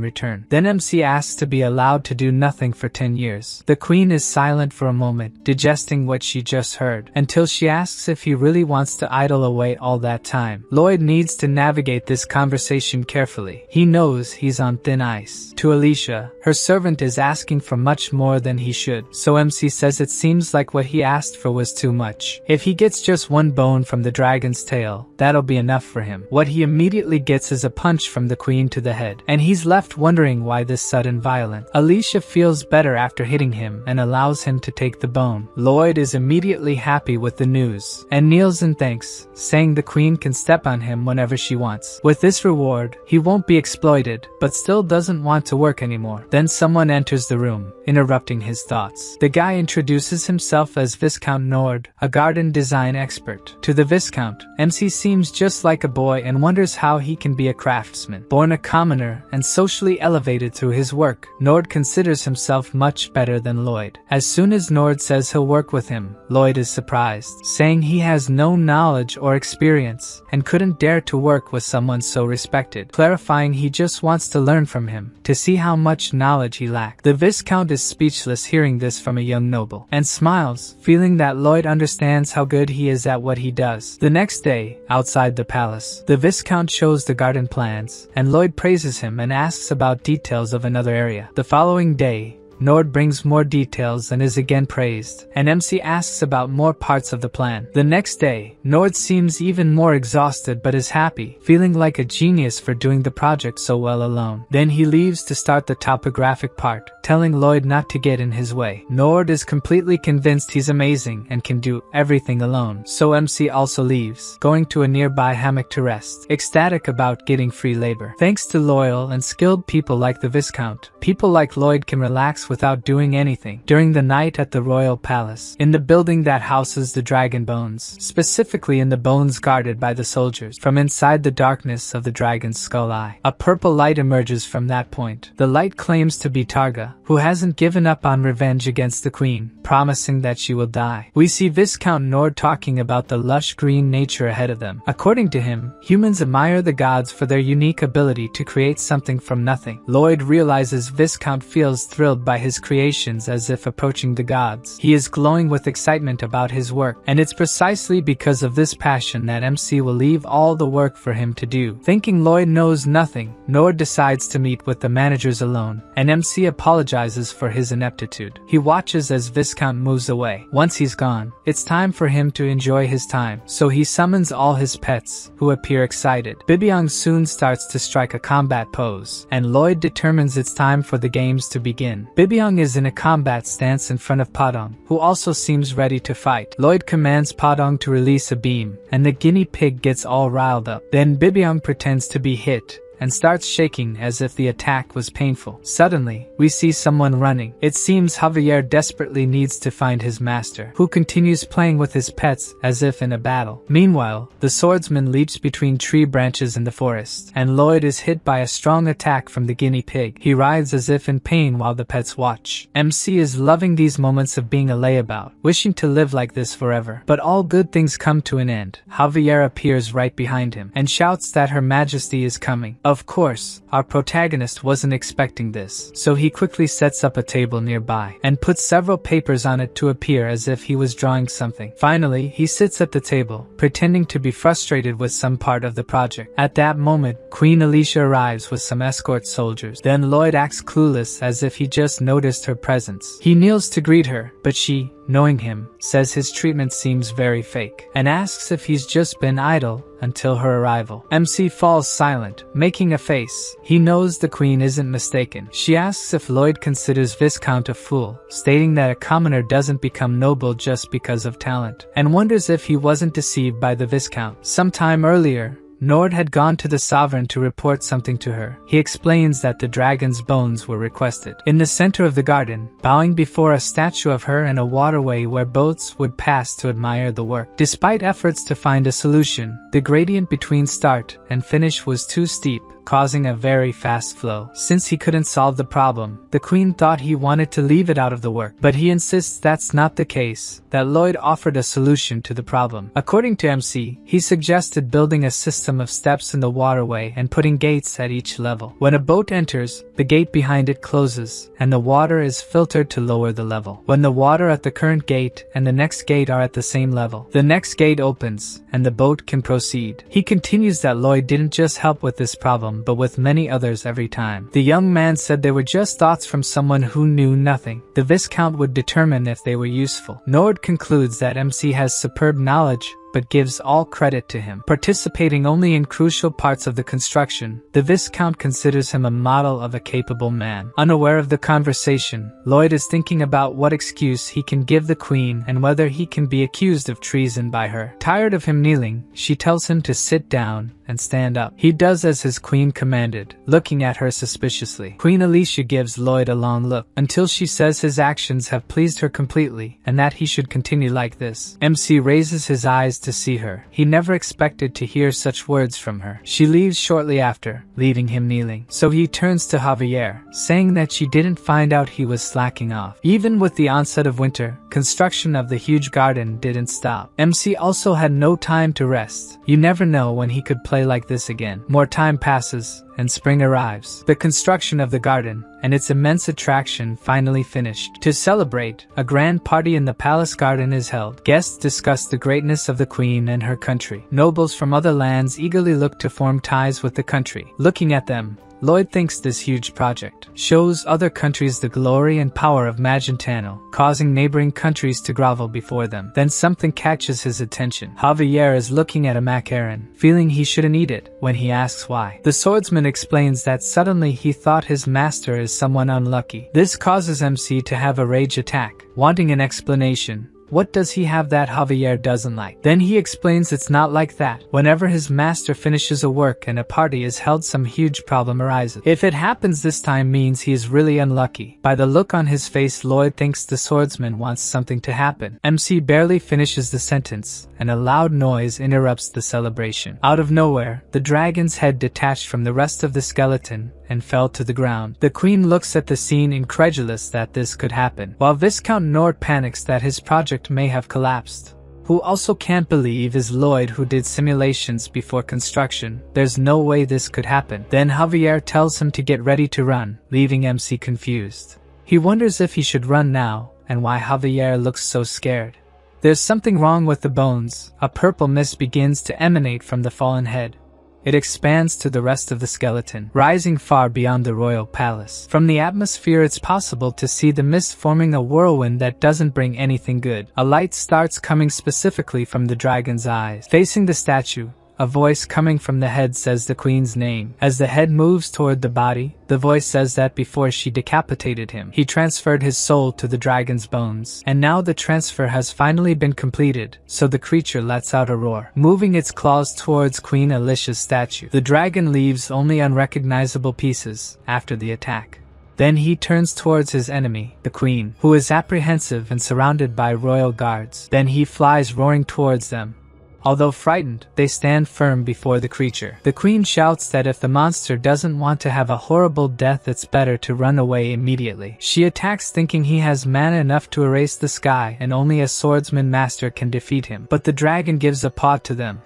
return. Then MC asks to be allowed to do nothing for 10 years. The queen is silent for a moment, digesting what she just heard, until she asks if he really wants to idle away all that time. Lloyd needs to navigate this conversation carefully. He knows he's on thin ice. To Alicia, her servant is asking for much more than he should, so MC says it seems like what he asked for was too much. If he gets just one bone from the dragon's tail, that'll be enough for him. What he immediately gets is a punch from the queen to the head, and he's left wondering why this sudden violence. Alicia feels better after hitting him and allows him to take the bone. Lloyd is immediately happy with the news and kneels in thanks, saying the queen can step on him whenever she wants. With this reward, he won't be exploited, but still doesn't want to work anymore. Then someone enters the room, interrupting his thoughts. The guy introduces himself as Viscount Nord, a garden design expert. To the Viscount, MC seems just like a boy and wonders how he can be a craftsman. Born a commoner and socially elevated through his work, Nord considers himself much better than Lloyd. As soon as Nord says he'll work with him, Lloyd is surprised, saying he has no knowledge or experience and couldn't dare to work with someone so respected, clarifying he just wants to learn from him to see how much knowledge he lacked. The Viscount is speechless hearing this from a young noble, and smiles, feeling that Lloyd understands how good he is at what he does. The next day, outside the palace, the Viscount shows the garden plans, and Lloyd praises him and asks about details of another area. The following day, Nord brings more details and is again praised, and MC asks about more parts of the plan. The next day, Nord seems even more exhausted but is happy, feeling like a genius for doing the project so well alone. Then he leaves to start the topographic part, telling Lloyd not to get in his way. Nord is completely convinced he's amazing and can do everything alone, so MC also leaves, going to a nearby hammock to rest, ecstatic about getting free labor. Thanks to loyal and skilled people like the Viscount, people like Lloyd can relax without doing anything. During the night at the royal palace, in the building that houses the dragon bones, specifically in the bones guarded by the soldiers, from inside the darkness of the dragon's skull eye, a purple light emerges from that point. The light claims to be Targa, who hasn't given up on revenge against the queen, promising that she will die. We see Viscount Nord talking about the lush green nature ahead of them. According to him, humans admire the gods for their unique ability to create something from nothing. Lloyd realizes Viscount feels thrilled by his creations as if approaching the gods. He is glowing with excitement about his work, and it's precisely because of this passion that MC will leave all the work for him to do. Thinking Lloyd knows nothing, Nord decides to meet with the managers alone, and MC apologizes for his ineptitude. He watches as Viscount moves away. Once he's gone, it's time for him to enjoy his time, so he summons all his pets, who appear excited. Bibyong soon starts to strike a combat pose, and Lloyd determines it's time for the games to begin. Bibyong is in a combat stance in front of Padong, who also seems ready to fight. Lloyd commands Padong to release a beam, and the guinea pig gets all riled up. Then Bibyong pretends to be hit, and starts shaking as if the attack was painful. Suddenly, we see someone running. It seems Javier desperately needs to find his master, who continues playing with his pets as if in a battle. Meanwhile, the swordsman leaps between tree branches in the forest, and Lloyd is hit by a strong attack from the guinea pig. He writhes as if in pain while the pets watch. MC is loving these moments of being a layabout, wishing to live like this forever. But all good things come to an end. Javier appears right behind him, and shouts that Her Majesty is coming. Of course, our protagonist wasn't expecting this, so he quickly sets up a table nearby, and puts several papers on it to appear as if he was drawing something. Finally, he sits at the table, pretending to be frustrated with some part of the project. At that moment, Queen Alicia arrives with some escort soldiers. Then Lloyd acts clueless as if he just noticed her presence. He kneels to greet her, but she, knowing him, says his treatment seems very fake, and asks if he's just been idle until her arrival. MC falls silent, making a face. He knows the queen isn't mistaken. She asks if Lloyd considers Viscount a fool, stating that a commoner doesn't become noble just because of talent, and wonders if he wasn't deceived by the Viscount. Sometime earlier, Nord had gone to the sovereign to report something to her. He explains that the dragon's bones were requested. In the center of the garden, bowing before a statue of her and a waterway where boats would pass to admire the work. Despite efforts to find a solution, the gradient between start and finish was too steep, causing a very fast flow. Since he couldn't solve the problem, the queen thought he wanted to leave it out of the work, but he insists that's not the case, that Lloyd offered a solution to the problem. According to MC, he suggested building a system of steps in the waterway and putting gates at each level. When a boat enters, the gate behind it closes, and the water is filtered to lower the level. When the water at the current gate and the next gate are at the same level, the next gate opens, and the boat can proceed. He continues that Lloyd didn't just help with this problem, but with many others every time. The young man said they were just thoughts from someone who knew nothing. The Viscount would determine if they were useful. Nord concludes that MC has superb knowledge, but gives all credit to him. Participating only in crucial parts of the construction, the Viscount considers him a model of a capable man. Unaware of the conversation, Lloyd is thinking about what excuse he can give the queen and whether he can be accused of treason by her. Tired of him kneeling, she tells him to sit down and stand up. He does as his queen commanded, looking at her suspiciously. Queen Alicia gives Lloyd a long look, until she says his actions have pleased her completely, and that he should continue like this. MC raises his eyes to see her. He never expected to hear such words from her. She leaves shortly after, leaving him kneeling. So he turns to Javier, saying that she didn't find out he was slacking off. Even with the onset of winter, construction of the huge garden didn't stop. MC also had no time to rest. You never know when he could play like this again. More time passes, and spring arrives. The construction of the garden and its immense attraction finally finished. To celebrate, a grand party in the palace garden is held. Guests discuss the greatness of the queen and her country. Nobles from other lands eagerly look to form ties with the country. Looking at them, Lloyd thinks this huge project shows other countries the glory and power of Magentano, causing neighboring countries to grovel before them. Then something catches his attention. Javier is looking at a macaron, feeling he shouldn't eat it, when he asks why. The swordsman explains that suddenly he thought his master is someone unlucky. This causes MC to have a rage attack, wanting an explanation. What does he have that Javier doesn't like? Then he explains it's not like that. Whenever his master finishes a work and a party is held, some huge problem arises. If it happens this time means he is really unlucky. By the look on his face, Lloyd thinks the swordsman wants something to happen. MC barely finishes the sentence, and a loud noise interrupts the celebration. Out of nowhere, the dragon's head detached from the rest of the skeleton and fell to the ground. The queen looks at the scene, incredulous that this could happen, while Viscount Nord panics that his project may have collapsed. Who also can't believe is Lloyd, who did simulations before construction. There's no way this could happen. Then Javier tells him to get ready to run, leaving MC confused. He wonders if he should run now, and why Javier looks so scared. There's something wrong with the bones. A purple mist begins to emanate from the fallen head. It expands to the rest of the skeleton, rising far beyond the royal palace. From the atmosphere, it's possible to see the mist forming a whirlwind that doesn't bring anything good. A light starts coming specifically from the dragon's eyes. Facing the statue, a voice coming from the head says the queen's name. As the head moves toward the body, the voice says that before she decapitated him, he transferred his soul to the dragon's bones. And now the transfer has finally been completed, so the creature lets out a roar, moving its claws towards Queen Alicia's statue. The dragon leaves only unrecognizable pieces after the attack. Then he turns towards his enemy, the queen, who is apprehensive and surrounded by royal guards. Then he flies roaring towards them. Although frightened, they stand firm before the creature. The queen shouts that if the monster doesn't want to have a horrible death, it's better to run away immediately. She attacks, thinking he has mana enough to erase the sky and only a swordsman master can defeat him. But the dragon gives a paw to them.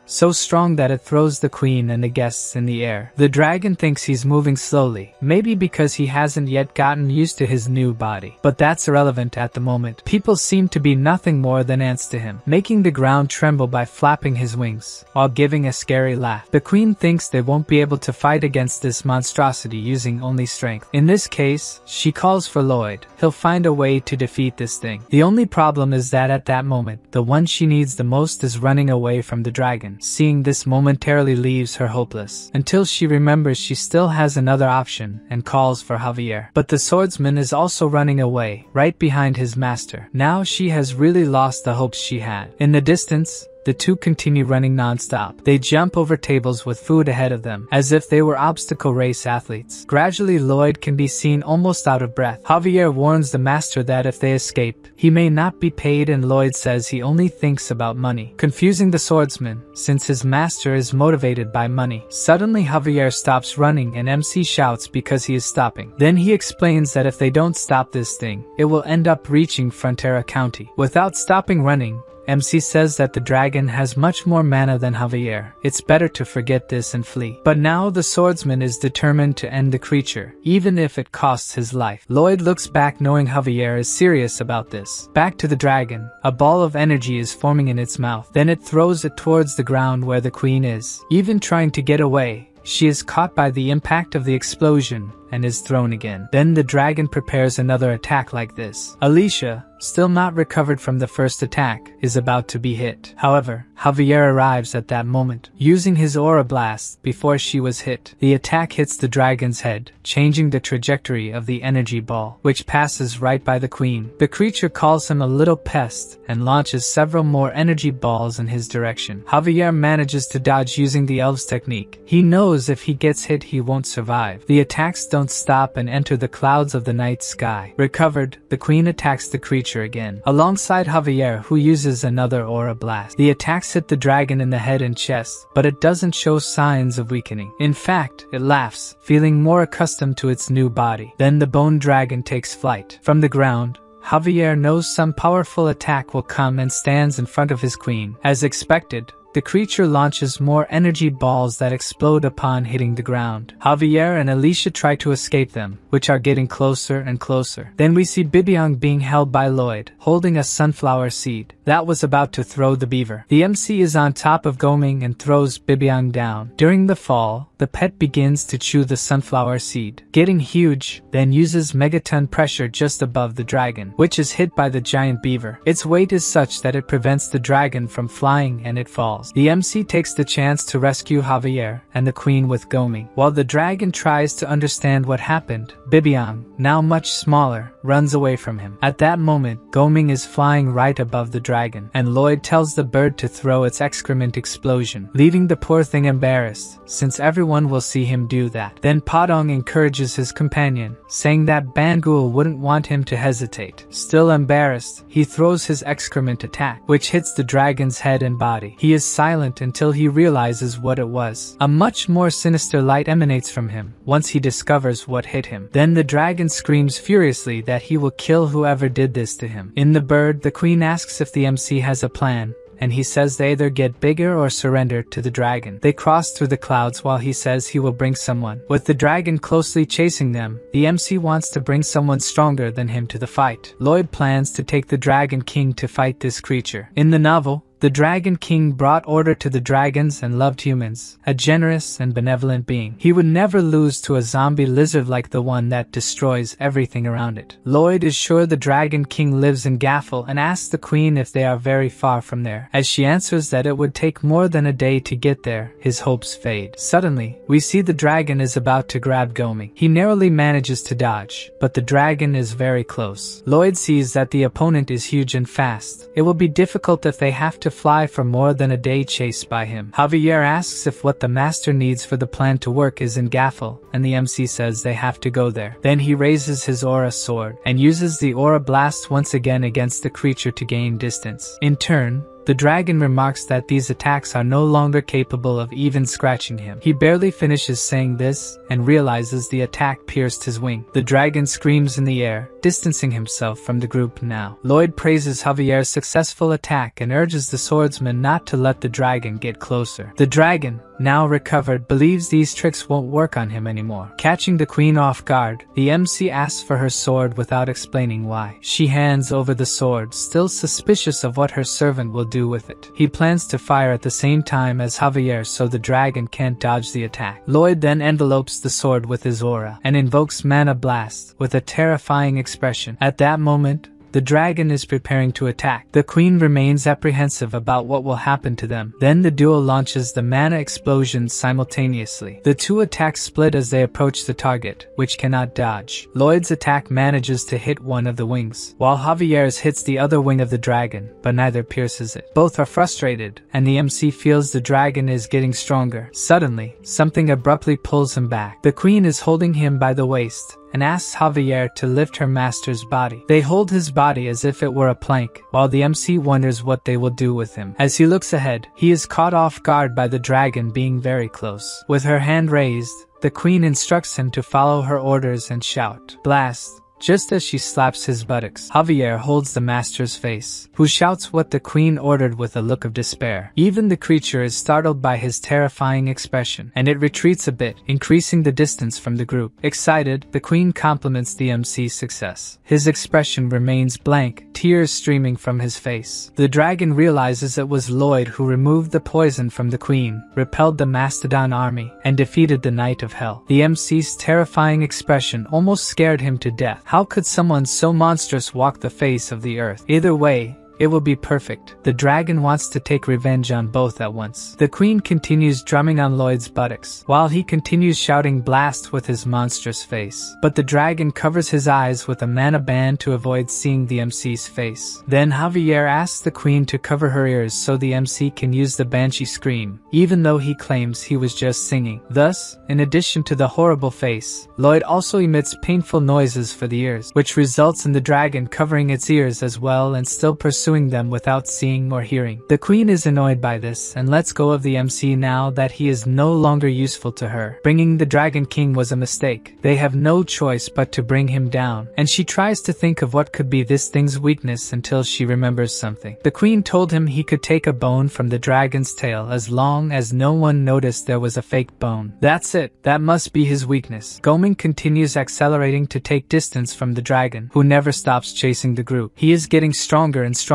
so strong that it throws the queen and the guests in the air. The dragon thinks he's moving slowly, maybe because he hasn't yet gotten used to his new body. But that's irrelevant at the moment. People seem to be nothing more than ants to him, making the ground tremble by flapping his wings, while giving a scary laugh. The queen thinks they won't be able to fight against this monstrosity using only strength. In this case, she calls for Lloyd. He'll find a way to defeat this thing. The only problem is that at that moment, the one she needs the most is running away from the dragon. Seeing this momentarily leaves her hopeless, until she remembers she still has another option and calls for Javier. But the swordsman is also running away, right behind his master. Now she has really lost the hopes she had. In the distance, the two continue running non-stop. They jump over tables with food ahead of them, as if they were obstacle race athletes. Gradually, Lloyd can be seen almost out of breath. Javier warns the master that if they escape, he may not be paid, and Lloyd says he only thinks about money, confusing the swordsman, since his master is motivated by money. Suddenly, Javier stops running and MC shouts because he is stopping. Then he explains that if they don't stop this thing, it will end up reaching Frontera County. Without stopping running, MC says that the dragon has much more mana than Javier. It's better to forget this and flee. But now the swordsman is determined to end the creature, even if it costs his life. Lloyd looks back knowing Javier is serious about this. Back to the dragon. A ball of energy is forming in its mouth. Then it throws it towards the ground where the queen is. Even trying to get away, she is caught by the impact of the explosion and is thrown again. Then the dragon prepares another attack like this. Alicia, still not recovered from the first attack, is about to be hit. However, Javier arrives at that moment, using his aura blast before she was hit. The attack hits the dragon's head, changing the trajectory of the energy ball, which passes right by the queen. The creature calls him a little pest and launches several more energy balls in his direction. Javier manages to dodge using the elves technique. He knows if he gets hit he won't survive. The attacks don't stop and enter the clouds of the night sky. Recovered, the queen attacks the creature again, alongside Javier, who uses another aura blast. The attacks hit the dragon in the head and chest, but it doesn't show signs of weakening. In fact, it laughs, feeling more accustomed to its new body. Then the bone dragon takes flight. From the ground, Javier knows some powerful attack will come and stands in front of his queen. As expected, the creature launches more energy balls that explode upon hitting the ground. Javier and Alicia try to escape them, which are getting closer and closer. Then we see Bibiang being held by Lloyd, holding a sunflower seed that was about to throw the beaver. The MC is on top of Goming and throws Bibiang down. During the fall, the pet begins to chew the sunflower seed, getting huge, then uses megaton pressure just above the dragon, which is hit by the giant beaver. Its weight is such that it prevents the dragon from flying and it falls. The MC takes the chance to rescue Javier and the queen with Goming. While the dragon tries to understand what happened, Bibiang, now much smaller, runs away from him. At that moment, Goming is flying right above the dragon, and Lloyd tells the bird to throw its excrement explosion, leaving the poor thing embarrassed, since everyone will see him do that. Then Padong encourages his companion, saying that Bangul wouldn't want him to hesitate. Still embarrassed, he throws his excrement attack, which hits the dragon's head and body. He is silent until he realizes what it was. A much more sinister light emanates from him once he discovers what hit him. Then the dragon screams furiously that he will kill whoever did this to him. In the bird, the queen asks if the MC has a plan, and he says they either get bigger or surrender to the dragon. They cross through the clouds while he says he will bring someone. With the dragon closely chasing them, the MC wants to bring someone stronger than him to the fight. Lloyd plans to take the Dragon King to fight this creature. In the novel, the Dragon King brought order to the dragons and loved humans, a generous and benevolent being. He would never lose to a zombie lizard like the one that destroys everything around it. Lloyd is sure the Dragon King lives in Gaffel and asks the queen if they are very far from there. As she answers that it would take more than a day to get there, his hopes fade. Suddenly, we see the dragon is about to grab Goming. He narrowly manages to dodge, but the dragon is very close. Lloyd sees that the opponent is huge and fast. It will be difficult if they have to fly for more than a day chased by him. Javier asks if what the master needs for the plan to work is in Gaffel, and the MC says they have to go there. Then he raises his aura sword and uses the aura blast once again against the creature to gain distance. In turn, The dragon remarks that these attacks are no longer capable of even scratching him. He barely finishes saying this and realizes the attack pierced his wing. The dragon screams in the air, distancing himself from the group now. Lloyd praises Javier's successful attack and urges the swordsman not to let the dragon get closer. The dragon, now recovered, believes these tricks won't work on him anymore. Catching the queen off guard, the MC asks for her sword without explaining why. She hands over the sword, still suspicious of what her servant will do with it. He plans to fire at the same time as Javier so the dragon can't dodge the attack. Lloyd then envelopes the sword with his aura and invokes Mana Blast with a terrifying expression. At that moment, the dragon is preparing to attack. The queen remains apprehensive about what will happen to them. Then the duo launches the mana explosions simultaneously. The two attacks split as they approach the target, which cannot dodge. Lloyd's attack manages to hit one of the wings, while Javier's hits the other wing of the dragon, but neither pierces it. Both are frustrated, and the MC feels the dragon is getting stronger. Suddenly, something abruptly pulls him back. The queen is holding him by the waist and asks Javier to lift her master's body. They hold his body as if it were a plank, while the MC wonders what they will do with him. As he looks ahead, he is caught off guard by the dragon being very close. With her hand raised, the queen instructs him to follow her orders and shout, "Blast!" Just as she slaps his buttocks, Javier holds the master's face, who shouts what the queen ordered with a look of despair. Even the creature is startled by his terrifying expression, and it retreats a bit, increasing the distance from the group. Excited, the queen compliments the MC's success. His expression remains blank, tears streaming from his face. The dragon realizes it was Lloyd who removed the poison from the queen, repelled the mastodon army, and defeated the Knight of Hell. The MC's terrifying expression almost scared him to death. How could someone so monstrous walk the face of the earth? Either way, it will be perfect. The dragon wants to take revenge on both at once. The queen continues drumming on Lloyd's buttocks, while he continues shouting "Blast" with his monstrous face. But the dragon covers his eyes with a mana band to avoid seeing the MC's face. Then Javier asks the queen to cover her ears so the MC can use the banshee scream, even though he claims he was just singing. Thus, in addition to the horrible face, Lloyd also emits painful noises for the ears, which results in the dragon covering its ears as well and still pursuing them without seeing or hearing. The queen is annoyed by this and lets go of the MC now that he is no longer useful to her. Bringing the Dragon King was a mistake. They have no choice but to bring him down, and she tries to think of what could be this thing's weakness until she remembers something. The queen told him he could take a bone from the dragon's tail as long as no one noticed there was a fake bone. That's it. That must be his weakness. Goming continues accelerating to take distance from the dragon, who never stops chasing the group. He is getting stronger and stronger,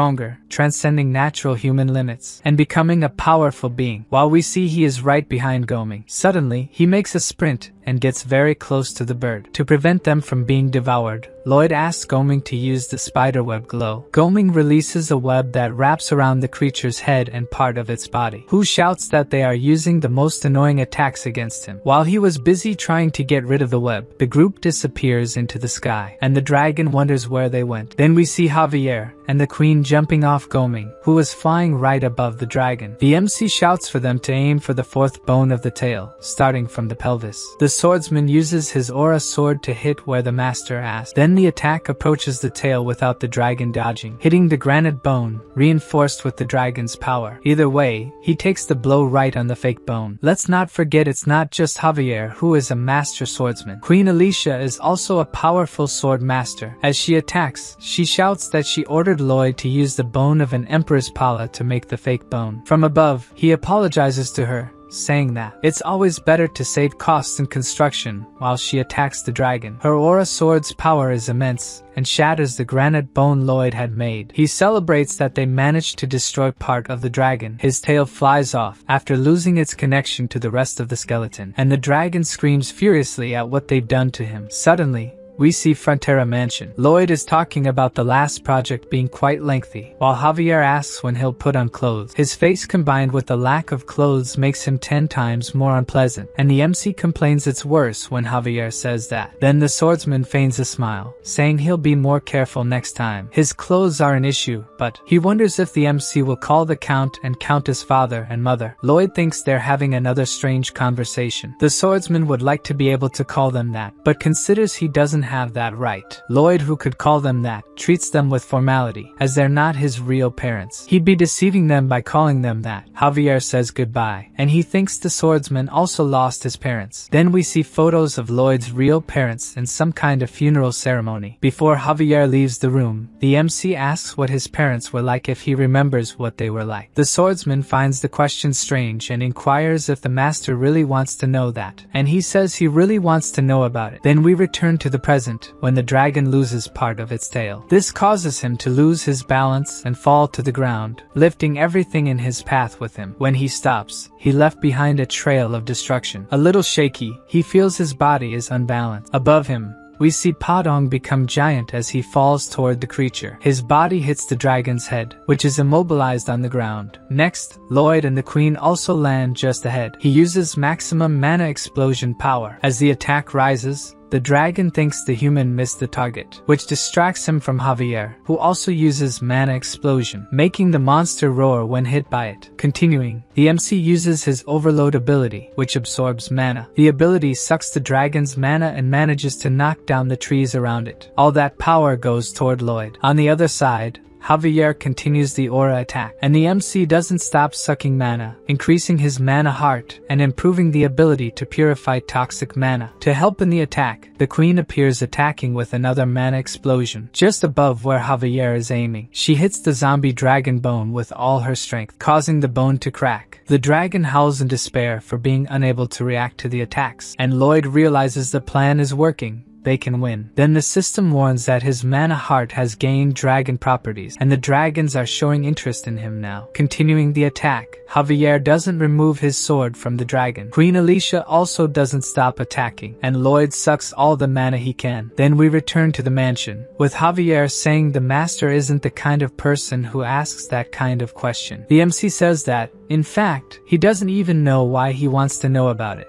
transcending natural human limits, and becoming a powerful being, while we see he is right behind Goming. Suddenly, he makes a sprint and gets very close to the bird. To prevent them from being devoured, Lloyd asks Goming to use the spiderweb glow. Goming releases a web that wraps around the creature's head and part of its body, who shouts that they are using the most annoying attacks against him. While he was busy trying to get rid of the web, the group disappears into the sky, and the dragon wonders where they went. Then we see Javier and the queen jumping off Goming, who was flying right above the dragon. The MC shouts for them to aim for the fourth bone of the tail, starting from the pelvis. The swordsman uses his aura sword to hit where the master asked. Then the attack approaches the tail without the dragon dodging, hitting the granite bone, reinforced with the dragon's power. Either way, he takes the blow right on the fake bone. Let's not forget it's not just Javier who is a master swordsman. Queen Alicia is also a powerful sword master. As she attacks, she shouts that she ordered Lloyd to use the bone of an empress Pala to make the fake bone. From above, he apologizes to her, saying that it's always better to save costs in construction while she attacks the dragon. Her aura sword's power is immense and shatters the granite bone Lloyd had made. He celebrates that they managed to destroy part of the dragon. His tail flies off after losing its connection to the rest of the skeleton, and the dragon screams furiously at what they've done to him. Suddenly, we see Frontera Mansion. Lloyd is talking about the last project being quite lengthy, while Javier asks when he'll put on clothes. His face combined with the lack of clothes makes him 10 times more unpleasant, and the MC complains it's worse when Javier says that. Then the swordsman feigns a smile, saying he'll be more careful next time. His clothes are an issue, but he wonders if the MC will call the Count and Countess father and mother. Lloyd thinks they're having another strange conversation. The swordsman would like to be able to call them that, but considers he doesn't have that right. Lloyd, who could call them that, treats them with formality, as they're not his real parents. He'd be deceiving them by calling them that. Javier says goodbye, and he thinks the swordsman also lost his parents. Then we see photos of Lloyd's real parents in some kind of funeral ceremony. Before Javier leaves the room, the MC asks what his parents were like if he remembers what they were like. The swordsman finds the question strange and inquires if the master really wants to know that, and he says he really wants to know about it. Then we return to the present, when the dragon loses part of its tail. This causes him to lose his balance and fall to the ground, lifting everything in his path with him. When he stops, he left behind a trail of destruction. A little shaky, he feels his body is unbalanced. Above him, we see Padong become giant as he falls toward the creature. His body hits the dragon's head, which is immobilized on the ground. Next, Lloyd and the queen also land just ahead. He uses maximum mana explosion power. As the attack rises, the dragon thinks the human missed the target, which distracts him from Javier, who also uses mana explosion, making the monster roar when hit by it. Continuing, the MC uses his overload ability, which absorbs mana. The ability sucks the dragon's mana and manages to knock down the trees around it. All that power goes toward Lloyd. On the other side, Javier continues the aura attack, and the MC doesn't stop sucking mana, increasing his mana heart and improving the ability to purify toxic mana. To help in the attack, the queen appears attacking with another mana explosion, just above where Javier is aiming. She hits the zombie dragon bone with all her strength, causing the bone to crack. The dragon howls in despair for being unable to react to the attacks, and Lloyd realizes the plan is working. They can win. Then the system warns that his mana heart has gained dragon properties, and the dragons are showing interest in him now. Continuing the attack, Javier doesn't remove his sword from the dragon. Queen Alicia also doesn't stop attacking, and Lloyd sucks all the mana he can. Then we return to the mansion, with Javier saying the master isn't the kind of person who asks that kind of question. The MC says that, in fact, he doesn't even know why he wants to know about it.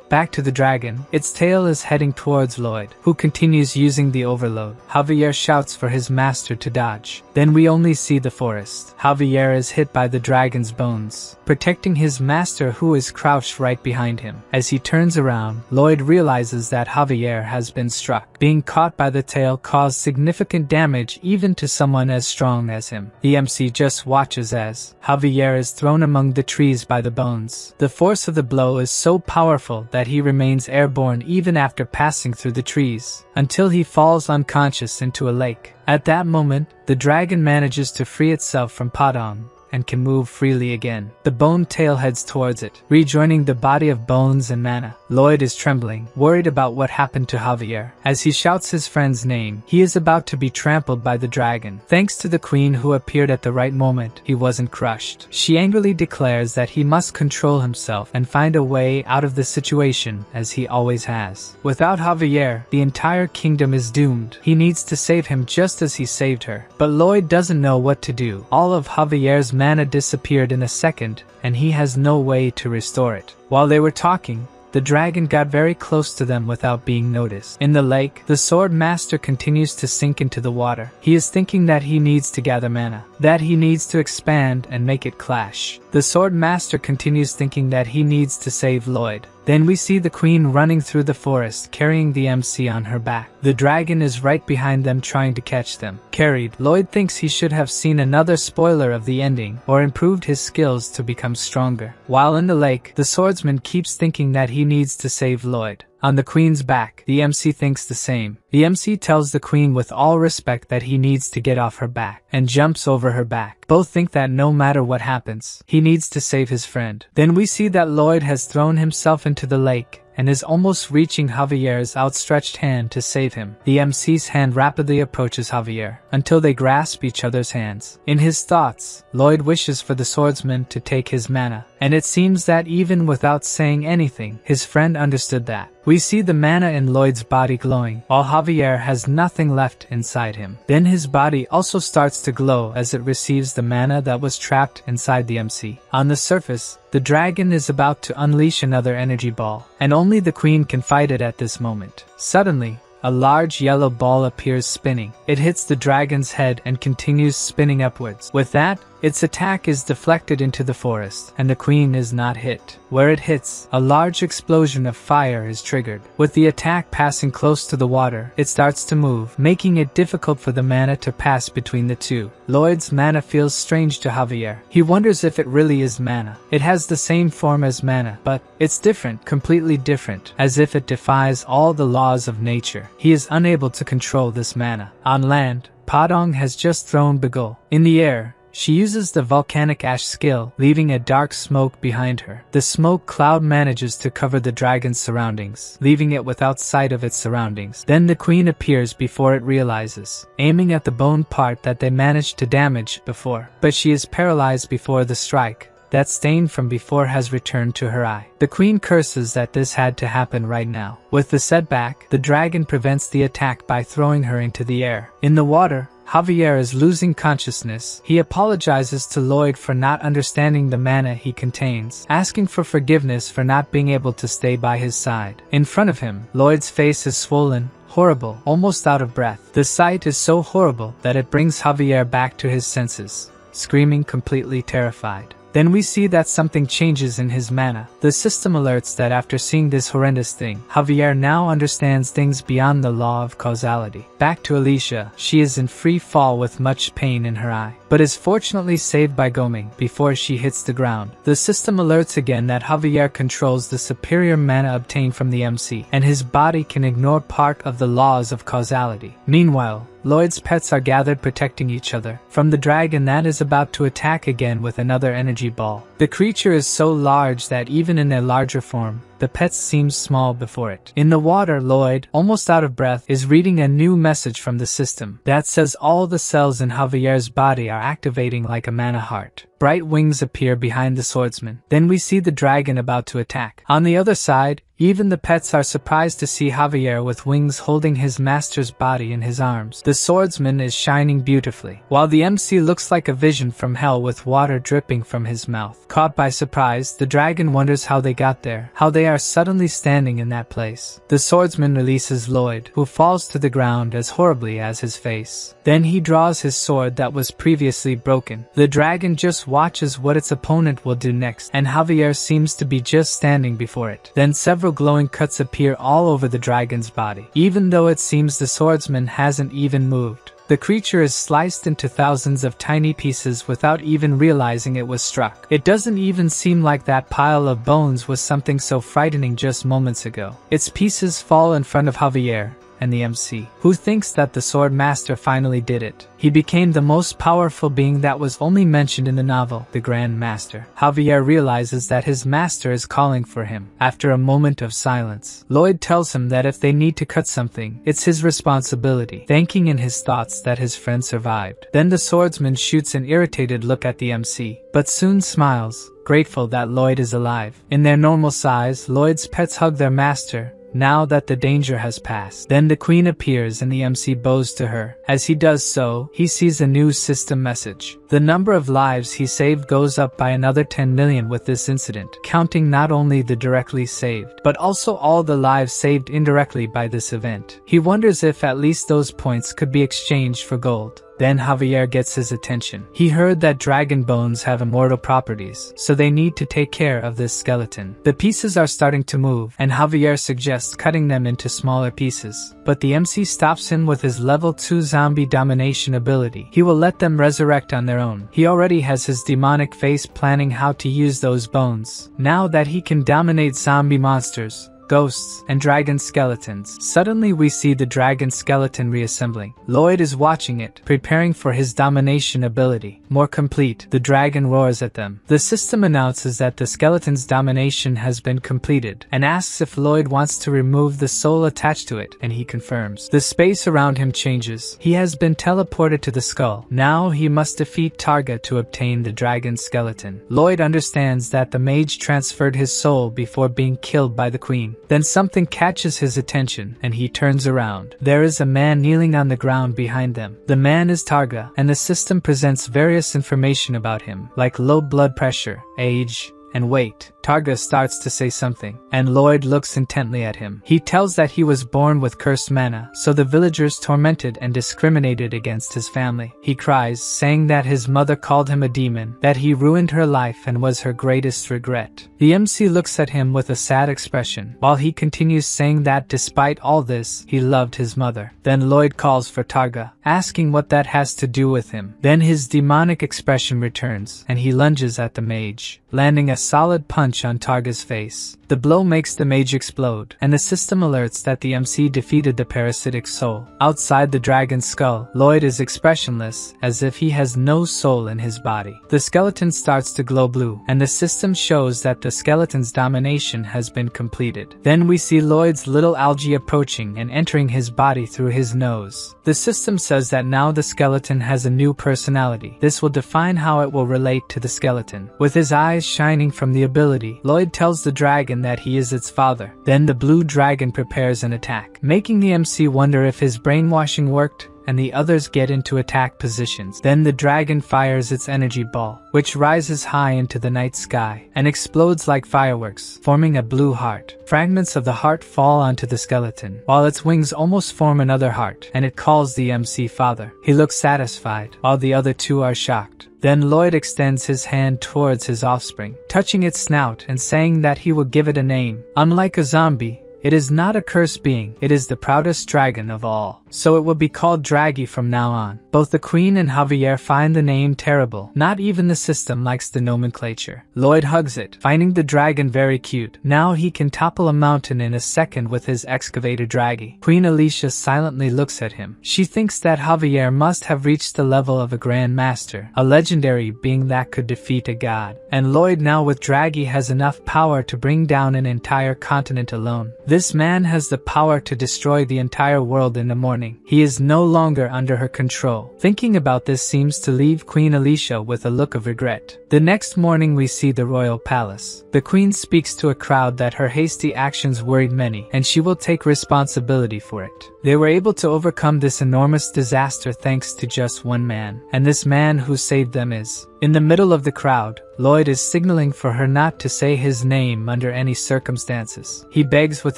Back to the dragon, its tail is heading towards Lloyd, who continues using the overload. Javier shouts for his master to dodge. Then we only see the forest. Javier is hit by the dragon's bones, protecting his master who is crouched right behind him. As he turns around, Lloyd realizes that Javier has been struck. Being caught by the tail caused significant damage even to someone as strong as him. The MC just watches as Javier is thrown among the trees by the bones. The force of the blow is so powerful that he remains airborne even after passing through the trees, until he falls unconscious into a lake. At that moment, the dragon manages to free itself from Padong and can move freely again. The bone tail heads towards it, rejoining the body of bones and mana. Lloyd is trembling, worried about what happened to Javier. As he shouts his friend's name, he is about to be trampled by the dragon. Thanks to the queen who appeared at the right moment, he wasn't crushed. She angrily declares that he must control himself and find a way out of the situation, as he always has. Without Javier, the entire kingdom is doomed. He needs to save him just as he saved her. But Lloyd doesn't know what to do. All of Javier's mana disappeared in a second, and he has no way to restore it. While they were talking, the dragon got very close to them without being noticed. In the lake, the sword master continues to sink into the water. He is thinking that he needs to gather mana, that he needs to expand and make it clash. The sword master continues thinking that he needs to save Lloyd. Then we see the queen running through the forest, carrying the MC on her back. The dragon is right behind them trying to catch them. Carried, Lloyd thinks he should have seen another spoiler of the ending, or improved his skills to become stronger. While in the lake, the swordsman keeps thinking that he needs to save Lloyd. On the queen's back, the MC thinks the same. The MC tells the queen with all respect that he needs to get off her back, and jumps over her back. Both think that no matter what happens, he needs to save his friend. Then we see that Lloyd has thrown himself into the lake, and is almost reaching Javier's outstretched hand to save him. The MC's hand rapidly approaches Javier, until they grasp each other's hands. In his thoughts, Lloyd wishes for the swordsman to take his mana, and it seems that even without saying anything, his friend understood that. We see the mana in Lloyd's body glowing, while Javier has nothing left inside him. Then his body also starts to glow as it receives the mana that was trapped inside the MC. On the surface, the dragon is about to unleash another energy ball, and only the queen can fight it at this moment. Suddenly, a large yellow ball appears spinning. It hits the dragon's head and continues spinning upwards. With that, Its attack is deflected into the forest, and the queen is not hit. Where it hits, a large explosion of fire is triggered. With the attack passing close to the water, it starts to move, making it difficult for the mana to pass between the two. Lloyd's mana feels strange to Javier. He wonders if it really is mana. It has the same form as mana, but it's different, completely different, as if it defies all the laws of nature. He is unable to control this mana. On land, Padong has just thrown Bagul. In the air, she uses the volcanic ash skill, leaving a dark smoke behind her. The smoke cloud manages to cover the dragon's surroundings, leaving it without sight of its surroundings. Then the queen appears before it realizes, aiming at the bone part that they managed to damage before. But she is paralyzed before the strike. That stain from before has returned to her eye. The queen curses that this had to happen right now. With the setback, the dragon prevents the attack by throwing her into the air. In the water, Javier is losing consciousness. He apologizes to Lloyd for not understanding the mana he contains, asking for forgiveness for not being able to stay by his side. In front of him, Lloyd's face is swollen, horrible, almost out of breath. The sight is so horrible that it brings Javier back to his senses, screaming completely terrified. Then we see that something changes in his mana. The system alerts that after seeing this horrendous thing, Javier now understands things beyond the law of causality. Back to Alicia, she is in free fall with much pain in her eye, but is fortunately saved by Goming before she hits the ground. The system alerts again that Javier controls the superior mana obtained from the MC, and his body can ignore part of the laws of causality. Meanwhile, Lloyd's pets are gathered protecting each other from the dragon that is about to attack again with another energy ball. The creature is so large that even in their larger form, the pets seem small before it. In the water, Lloyd, almost out of breath, is reading a new message from the system that says all the cells in Javier's body are activating like a mana heart. Bright wings appear behind the swordsman. Then we see the dragon about to attack. On the other side, even the pets are surprised to see Javier with wings holding his master's body in his arms. The swordsman is shining beautifully, while the MC looks like a vision from hell with water dripping from his mouth. Caught by surprise, the dragon wonders how they got there, how they are suddenly standing in that place. The swordsman releases Lloyd, who falls to the ground as horribly as his face. Then he draws his sword that was previously broken. The dragon just watches what its opponent will do next, and Javier seems to be just standing before it. Then several glowing cuts appear all over the dragon's body, even though it seems the swordsman hasn't even moved. The creature is sliced into thousands of tiny pieces without even realizing it was struck. It doesn't even seem like that pile of bones was something so frightening just moments ago. Its pieces fall in front of Javier and the MC, who thinks that the sword master finally did it. He became the most powerful being that was only mentioned in the novel, the Grand Master. Javier realizes that his master is calling for him. After a moment of silence, Lloyd tells him that if they need to cut something, it's his responsibility, thanking in his thoughts that his friend survived. Then the swordsman shoots an irritated look at the MC, but soon smiles, grateful that Lloyd is alive. In their normal size, Lloyd's pets hug their master, now that the danger has passed. Then the queen appears and the MC bows to her. As he does so, he sees a new system message. The number of lives he saved goes up by another 10 million with this incident, counting not only the directly saved, but also all the lives saved indirectly by this event. He wonders if at least those points could be exchanged for gold. Then Javier gets his attention. He heard that dragon bones have immortal properties, so they need to take care of this skeleton. The pieces are starting to move, and Javier suggests cutting them into smaller pieces. But the MC stops him with his level 2 zombie domination ability. He will let them resurrect on their own. He already has his demonic face planning how to use those bones, now that he can dominate zombie monsters, ghosts, and dragon skeletons. Suddenly we see the dragon skeleton reassembling. Lloyd is watching it, preparing for his domination ability. More complete, the dragon roars at them. The system announces that the skeleton's domination has been completed, and asks if Lloyd wants to remove the soul attached to it, and he confirms. The space around him changes. He has been teleported to the skull. Now he must defeat Targa to obtain the dragon skeleton. Lloyd understands that the mage transferred his soul before being killed by the queen. Then something catches his attention, and he turns around. There is a man kneeling on the ground behind them. The man is Targa, and the system presents various information about him, like low blood pressure, age, and wait. Targa starts to say something, and Lloyd looks intently at him. He tells that he was born with cursed mana, so the villagers tormented and discriminated against his family. He cries, saying that his mother called him a demon, that he ruined her life and was her greatest regret. The MC looks at him with a sad expression, while he continues saying that despite all this, he loved his mother. Then Lloyd calls for Targa, asking what that has to do with him. Then his demonic expression returns, and he lunges at the mage, landing a solid punch on Targa's face. The blow makes the mage explode, and the system alerts that the MC defeated the parasitic soul. Outside the dragon's skull, Lloyd is expressionless, as if he has no soul in his body. The skeleton starts to glow blue, and the system shows that the skeleton's domination has been completed. Then we see Lloyd's little algae approaching and entering his body through his nose. The system says that now the skeleton has a new personality. This will define how it will relate to the skeleton. With his eyes shining from the ability, Lloyd tells the dragon that he is its father. Then the blue dragon prepares an attack, making the MC wonder if his brainwashing worked, and the others get into attack positions. Then the dragon fires its energy ball, which rises high into the night sky, and explodes like fireworks, forming a blue heart. Fragments of the heart fall onto the skeleton, while its wings almost form another heart, and it calls the MC father. He looks satisfied, while the other two are shocked. Then Lloyd extends his hand towards his offspring, touching its snout and saying that he will give it a name. Unlike a zombie, it is not a cursed being, it is the proudest dragon of all. So it will be called Draggy from now on. Both the Queen and Javier find the name terrible. Not even the system likes the nomenclature. Lloyd hugs it, finding the dragon very cute. Now he can topple a mountain in a second with his excavator Draggy. Queen Alicia silently looks at him. She thinks that Javier must have reached the level of a Grand Master, a legendary being that could defeat a god. And Lloyd now with Draggy has enough power to bring down an entire continent alone. This man has the power to destroy the entire world in the morning. He is no longer under her control. Thinking about this seems to leave Queen Alicia with a look of regret. The next morning we see the royal palace. The queen speaks to a crowd that her hasty actions worried many, and she will take responsibility for it. They were able to overcome this enormous disaster thanks to just one man, and this man who saved them is. In the middle of the crowd, Lloyd is signaling for her not to say his name under any circumstances. He begs with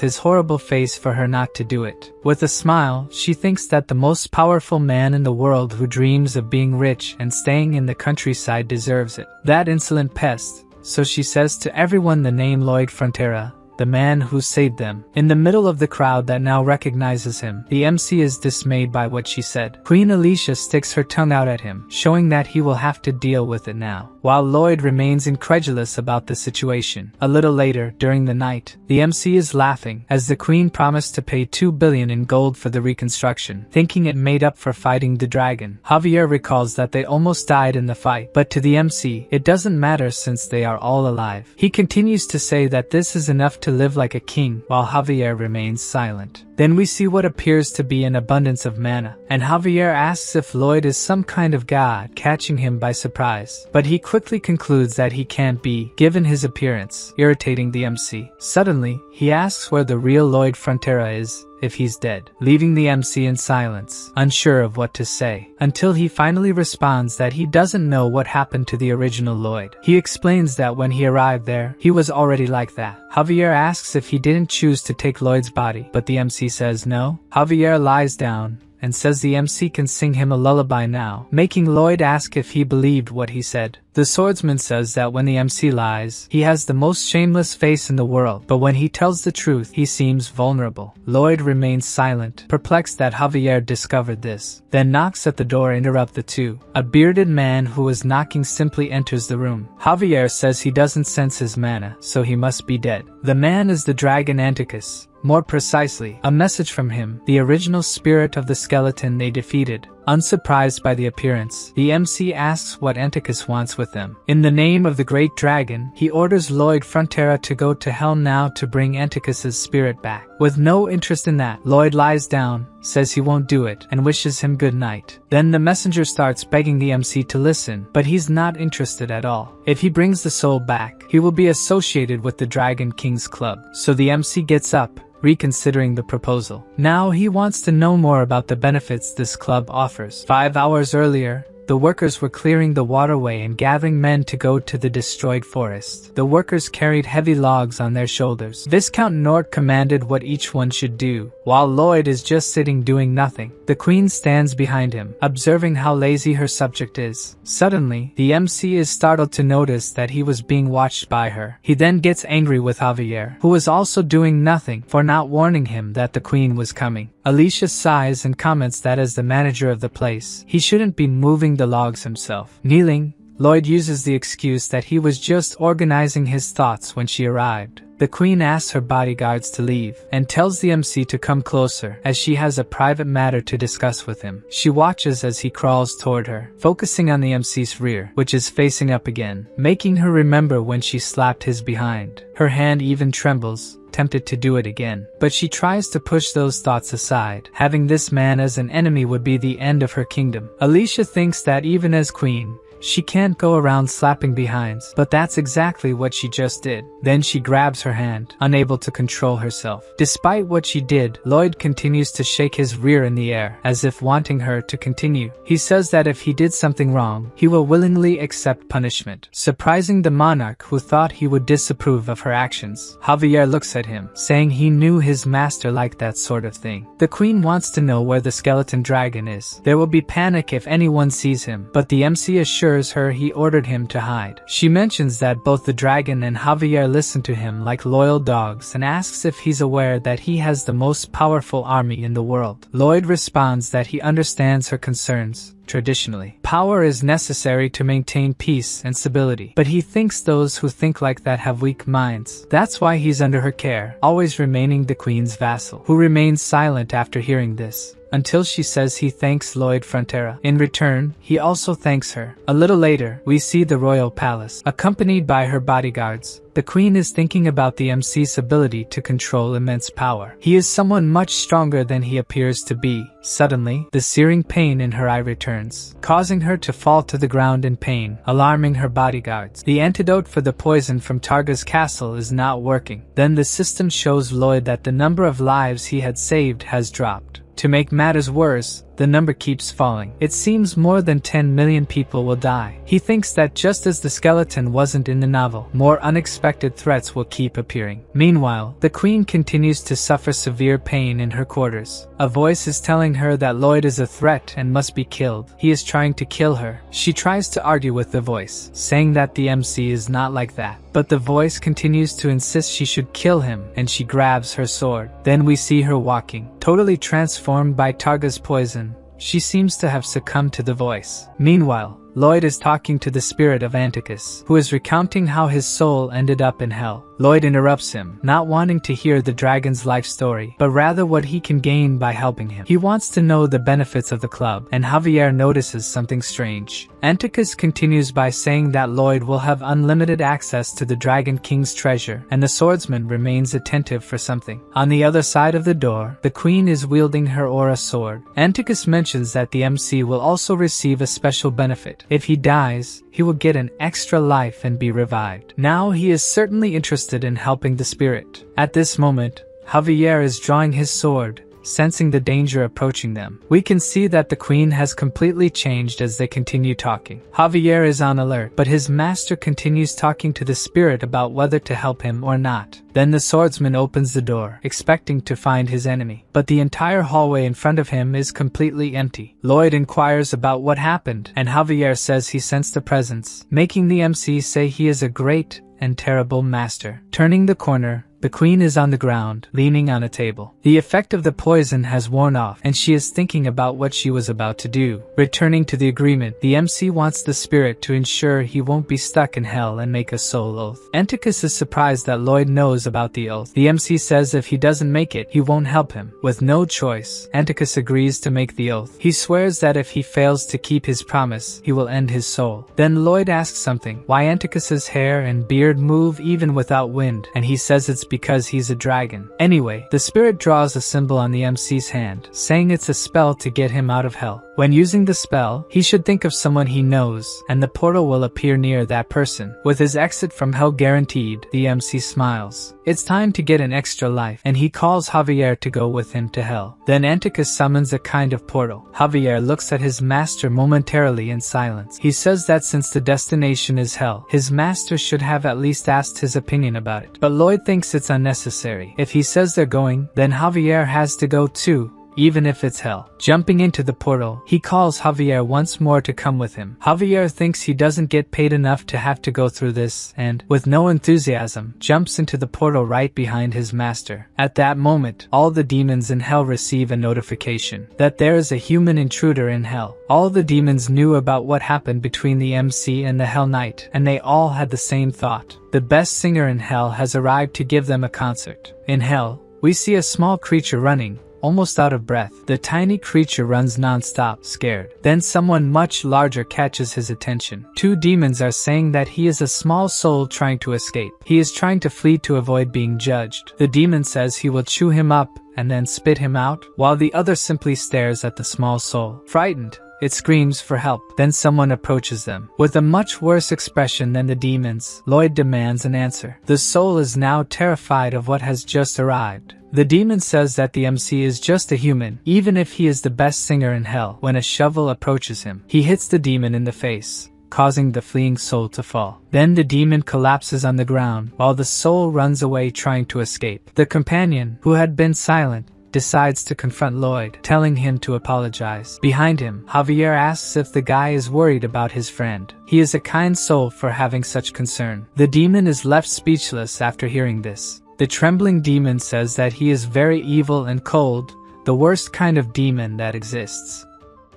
his horrible face for her not to do it. With a smile, she thinks that the most powerful man in the world who dreams of being rich and staying in the countryside deserves it. That insolent pest. So she says to everyone the name Lloyd Frontera, the man who saved them. In the middle of the crowd that now recognizes him, the MC is dismayed by what she said. Queen Alicia sticks her tongue out at him, showing that he will have to deal with it now, while Lloyd remains incredulous about the situation. A little later, during the night, the MC is laughing, as the queen promised to pay 2 billion in gold for the reconstruction, thinking it made up for fighting the dragon. Javier recalls that they almost died in the fight, but to the MC, it doesn't matter since they are all alive. He continues to say that this is enough to live like a king, while Javier remains silent. Then we see what appears to be an abundance of mana, and Javier asks if Lloyd is some kind of god, catching him by surprise. But he quickly concludes that he can't be, given his appearance, irritating the MC. Suddenly, he asks where the real Lloyd Frontera is, if he's dead, leaving the MC in silence, unsure of what to say, until he finally responds that he doesn't know what happened to the original Lloyd. He explains that when he arrived there, he was already like that. Javier asks if he didn't choose to take Lloyd's body, but the MC says no. Javier lies down and says the MC can sing him a lullaby now, making Lloyd ask if he believed what he said. The swordsman says that when the MC lies, he has the most shameless face in the world, but when he tells the truth, he seems vulnerable. Lloyd remains silent, perplexed that Javier discovered this, then knocks at the door, interrupt the two. A bearded man who was knocking simply enters the room. Javier says he doesn't sense his mana, so he must be dead. The man is the dragon Anticus. More precisely, a message from him, the original spirit of the skeleton they defeated. Unsurprised by the appearance, the MC asks what Anticus wants with them. In the name of the great dragon, he orders Lloyd Frontera to go to hell now to bring Anticus's spirit back. With no interest in that, Lloyd lies down, says he won't do it, and wishes him good night. Then the messenger starts begging the MC to listen, but he's not interested at all. If he brings the soul back, he will be associated with the Dragon King's Club. So the MC gets up, reconsidering the proposal. Now he wants to know more about the benefits this club offers. 5 hours earlier, The workers were clearing the waterway and gathering men to go to the destroyed forest. The workers carried heavy logs on their shoulders. Viscount Nort commanded what each one should do, while Lloyd is just sitting doing nothing. The queen stands behind him, observing how lazy her subject is. Suddenly, the MC is startled to notice that he was being watched by her. He then gets angry with Javier, who was also doing nothing, for not warning him that the queen was coming. Alicia sighs and comments that as the manager of the place, he shouldn't be moving the logs himself. Kneeling, Lloyd uses the excuse that he was just organizing his thoughts when she arrived. The queen asks her bodyguards to leave and tells the MC to come closer as she has a private matter to discuss with him. She watches as he crawls toward her, focusing on the MC's rear, which is facing up again, making her remember when she slapped his behind. Her hand even trembles, tempted to do it again, but she tries to push those thoughts aside. Having this man as an enemy would be the end of her kingdom. Alicia thinks that even as queen, she can't go around slapping behinds, but that's exactly what she just did. Then she grabs her hand, unable to control herself. Despite what she did, Lloyd continues to shake his rear in the air, as if wanting her to continue. He says that if he did something wrong, he will willingly accept punishment, surprising the monarch who thought he would disapprove of her actions. Javier looks at him, saying he knew his master liked that sort of thing. The queen wants to know where the skeleton dragon is. There will be panic if anyone sees him, but the MC assures her he ordered him to hide. She mentions that both the dragon and Javier listen to him like loyal dogs and asks if he's aware that he has the most powerful army in the world. Lloyd responds that he understands her concerns. Traditionally, power is necessary to maintain peace and stability, but he thinks those who think like that have weak minds. That's why he's under her care, always remaining the queen's vassal, who remains silent after hearing this, until she says he thanks Lloyd Frontera. In return, he also thanks her. A little later, we see the royal palace, accompanied by her bodyguards. The queen is thinking about the MC's ability to control immense power. He is someone much stronger than he appears to be. Suddenly, the searing pain in her eye returns, causing her to fall to the ground in pain, alarming her bodyguards. The antidote for the poison from Targa's castle is not working. Then the system shows Lloyd that the number of lives he had saved has dropped. To make matters worse, the number keeps falling. It seems more than 10 million people will die. He thinks that just as the skeleton wasn't in the novel, more unexpected threats will keep appearing. Meanwhile, the queen continues to suffer severe pain in her quarters. A voice is telling her that Lloyd is a threat and must be killed. He is trying to kill her. She tries to argue with the voice, saying that the MC is not like that. But the voice continues to insist she should kill him, and she grabs her sword. Then we see her walking, totally transformed by Targa's poison. She seems to have succumbed to the voice. Meanwhile, Lloyd is talking to the spirit of Anticus, who is recounting how his soul ended up in hell. Lloyd interrupts him, not wanting to hear the dragon's life story, but rather what he can gain by helping him. He wants to know the benefits of the club, and Javier notices something strange. Anticus continues by saying that Lloyd will have unlimited access to the Dragon King's treasure, and the swordsman remains attentive for something. On the other side of the door, the queen is wielding her aura sword. Anticus mentions that the MC will also receive a special benefit. If he dies, he will get an extra life and be revived. Now he is certainly interested in helping the spirit. At this moment, Javier is drawing his sword, sensing the danger approaching them. We can see that the queen has completely changed as they continue talking. Javier is on alert, but his master continues talking to the spirit about whether to help him or not. Then the swordsman opens the door, expecting to find his enemy, but the entire hallway in front of him is completely empty. Lloyd inquires about what happened, and Javier says he sensed a presence, making the MC say he is a great and terrible master. Turning the corner, the queen is on the ground, leaning on a table. The effect of the poison has worn off, and she is thinking about what she was about to do. Returning to the agreement, the MC wants the spirit to ensure he won't be stuck in hell and make a soul oath. Anticus is surprised that Lloyd knows about the oath. The MC says if he doesn't make it, he won't help him. With no choice, Anticus agrees to make the oath. He swears that if he fails to keep his promise, he will end his soul. Then Lloyd asks something, why Anticus's hair and beard move even without wind, and he says it's because he's a dragon. Anyway, the spirit draws a symbol on the MC's hand, saying it's a spell to get him out of hell. When using the spell, he should think of someone he knows, and the portal will appear near that person. With his exit from hell guaranteed, the MC smiles. It's time to get an extra life, and he calls Javier to go with him to hell. Then Anticus summons a kind of portal. Javier looks at his master momentarily in silence. He says that since the destination is hell, his master should have at least asked his opinion about it. But Lloyd thinks it's unnecessary. If he says they're going, then Javier has to go too, even if it's hell. Jumping into the portal, he calls Javier once more to come with him. Javier thinks he doesn't get paid enough to have to go through this, and, with no enthusiasm, jumps into the portal right behind his master. At that moment, all the demons in hell receive a notification that there is a human intruder in hell. All the demons knew about what happened between the MC and the Hell Knight, and they all had the same thought. The best singer in hell has arrived to give them a concert. In hell, we see a small creature running, almost out of breath. The tiny creature runs non-stop, scared. Then someone much larger catches his attention. Two demons are saying that he is a small soul trying to escape. He is trying to flee to avoid being judged. The demon says he will chew him up and then spit him out, while the other simply stares at the small soul. Frightened, it screams for help. Then someone approaches them. With a much worse expression than the demons, Lloyd demands an answer. The soul is now terrified of what has just arrived. The demon says that the MC is just a human, even if he is the best singer in hell. When a shovel approaches him, he hits the demon in the face, causing the fleeing soul to fall. Then the demon collapses on the ground, while the soul runs away trying to escape. The companion, who had been silent, decides to confront Lloyd, telling him to apologize. Behind him, Javier asks if the guy is worried about his friend. He is a kind soul for having such concern. The demon is left speechless after hearing this. The trembling demon says that he is very evil and cold, the worst kind of demon that exists.